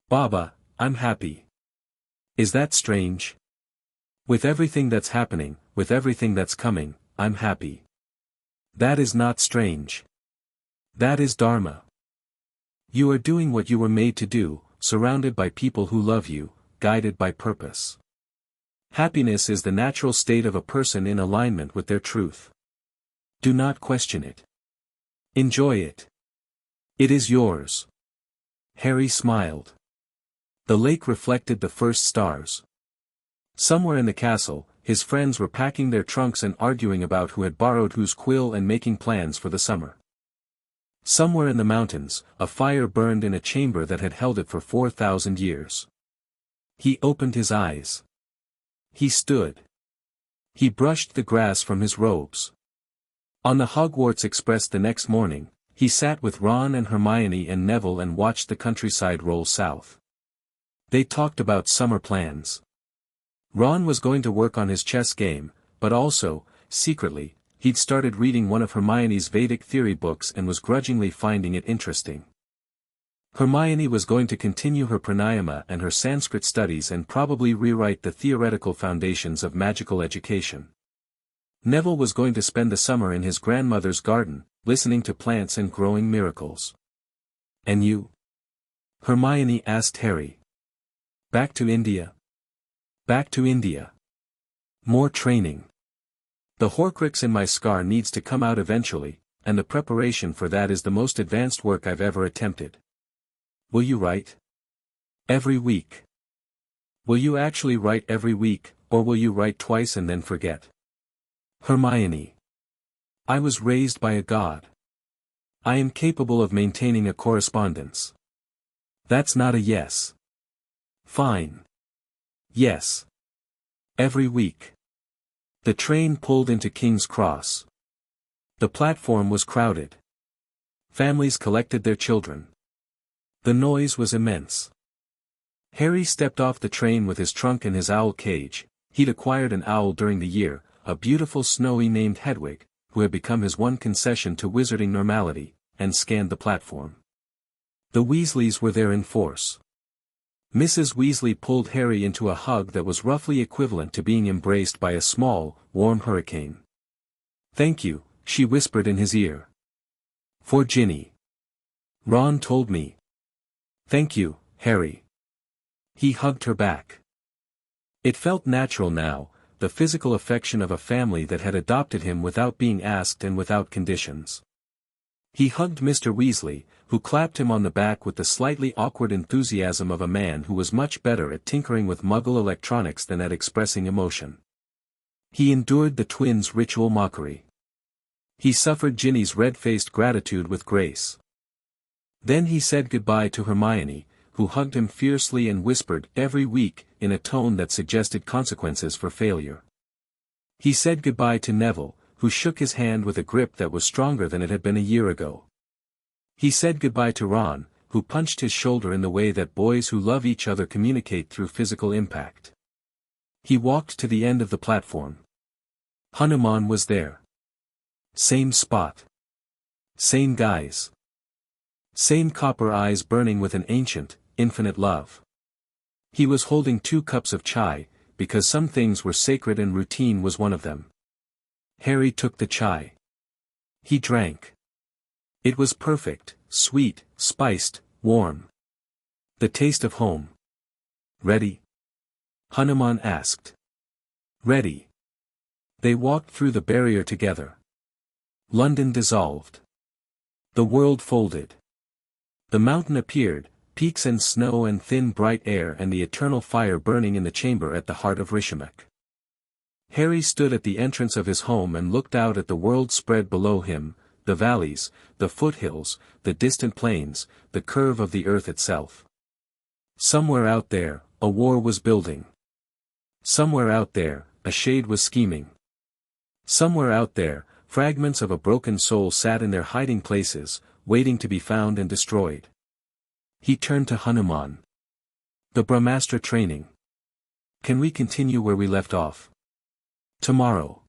Speaker 1: Baba, I'm happy. Is that strange? With everything that's happening, with everything that's coming, I'm happy. That is not strange. That is Dharma. You are doing what you were made to do, surrounded by people who love you, guided by purpose. Happiness is the natural state of a person in alignment with their truth. Do not question it. Enjoy it. It is yours. Harry smiled. The lake reflected the first stars. Somewhere in the castle, his friends were packing their trunks and arguing about who had borrowed whose quill and making plans for the summer. Somewhere in the mountains, a fire burned in a chamber that had held it for 4,000 years. He opened his eyes. He stood. He brushed the grass from his robes. On the Hogwarts Express the next morning, he sat with Ron and Hermione and Neville and watched the countryside roll south. They talked about summer plans. Ron was going to work on his chess game, but also, secretly, he'd started reading one of Hermione's Vedic theory books and was grudgingly finding it interesting. Hermione was going to continue her pranayama and her Sanskrit studies and probably rewrite the theoretical foundations of magical education. Neville was going to spend the summer in his grandmother's garden, listening to plants and growing miracles. And you? Hermione asked Harry. Back to India. Back to India. More training. The Horcrux in my scar needs to come out eventually, and the preparation for that is the most advanced work I've ever attempted. Will you write? Every week. Will you actually write every week, or will you write twice and then forget? Hermione. I was raised by a god. I am capable of maintaining a correspondence. That's not a yes. Fine. Yes. Every week. The train pulled into King's Cross. The platform was crowded. Families collected their children. The noise was immense. Harry stepped off the train with his trunk and his owl cage. He'd acquired an owl during the year, a beautiful snowy named Hedwig, who had become his one concession to wizarding normality, and scanned the platform. The Weasleys were there in force. Mrs. Weasley pulled Harry into a hug that was roughly equivalent to being embraced by a small, warm hurricane. Thank you, she whispered in his ear. For Ginny. Ron told me. Thank you, Harry. He hugged her back. It felt natural now, the physical affection of a family that had adopted him without being asked and without conditions. He hugged Mr. Weasley, who clapped him on the back with the slightly awkward enthusiasm of a man who was much better at tinkering with Muggle electronics than at expressing emotion. He endured the twins' ritual mockery. He suffered Ginny's red-faced gratitude with grace. Then he said goodbye to Hermione, who hugged him fiercely and whispered every week, in a tone that suggested consequences for failure. He said goodbye to Neville, who shook his hand with a grip that was stronger than it had been a year ago. He said goodbye to Ron, who punched his shoulder in the way that boys who love each other communicate through physical impact. He walked to the end of the platform. Hanuman was there. Same spot. Sane guys. Same copper eyes burning with an ancient, infinite love. He was holding 2 cups of chai, because some things were sacred and routine was one of them. Harry took the chai. He drank. It was perfect, sweet, spiced, warm. The taste of home. Ready? Hanuman asked. Ready. They walked through the barrier together. London dissolved. The world folded. The mountain appeared, peaks and snow and thin bright air and the eternal fire burning in the chamber at the heart of Rishimek. Harry stood at the entrance of his home and looked out at the world spread below him, the valleys, the foothills, the distant plains, the curve of the earth itself. Somewhere out there, a war was building. Somewhere out there, a shade was scheming. Somewhere out there, fragments of a broken soul sat in their hiding places, waiting to be found and destroyed. He turned to Hanuman. The Brahmastra training. Can we continue where we left off? Tomorrow.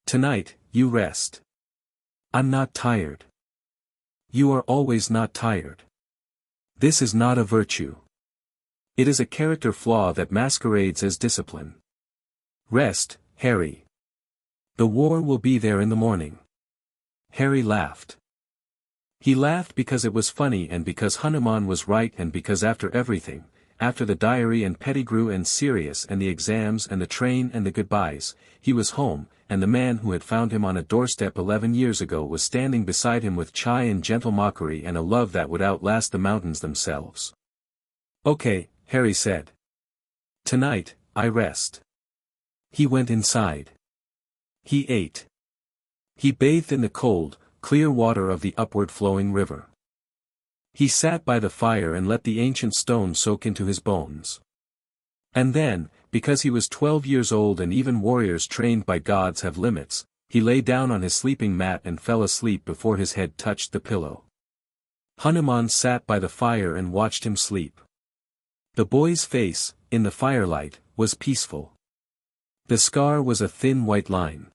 Speaker 1: Tonight, you rest. I'm not tired. You are always not tired. This is not a virtue. It is a character flaw that masquerades as discipline. Rest, Harry. The war will be there in the morning. Harry laughed. He laughed because it was funny and because Hanuman was right and because after everything, after the diary and Pettigrew and Sirius and the exams and the train and the goodbyes, he was home, and the man who had found him on a doorstep 11 years ago was standing beside him with chai and gentle mockery and a love that would outlast the mountains themselves. Okay, Harry said. Tonight, I rest. He went inside. He ate. He bathed in the cold, clear water of the upward-flowing river. He sat by the fire and let the ancient stone soak into his bones. And then, because he was 12 years old and even warriors trained by gods have limits, he lay down on his sleeping mat and fell asleep before his head touched the pillow. Hanuman sat by the fire and watched him sleep. The boy's face, in the firelight, was peaceful. The scar was a thin white line.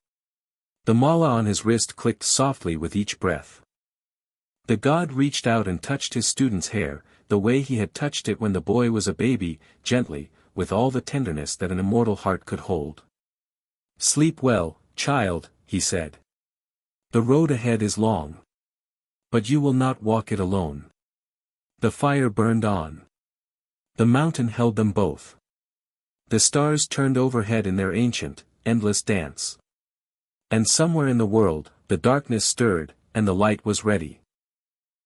Speaker 1: The mala on his wrist clicked softly with each breath. The god reached out and touched his student's hair, the way he had touched it when the boy was a baby, gently, with all the tenderness that an immortal heart could hold. Sleep well, child, he said. The road ahead is long. But you will not walk it alone. The fire burned on. The mountain held them both. The stars turned overhead in their ancient, endless dance. And somewhere in the world, the darkness stirred, and the light was ready.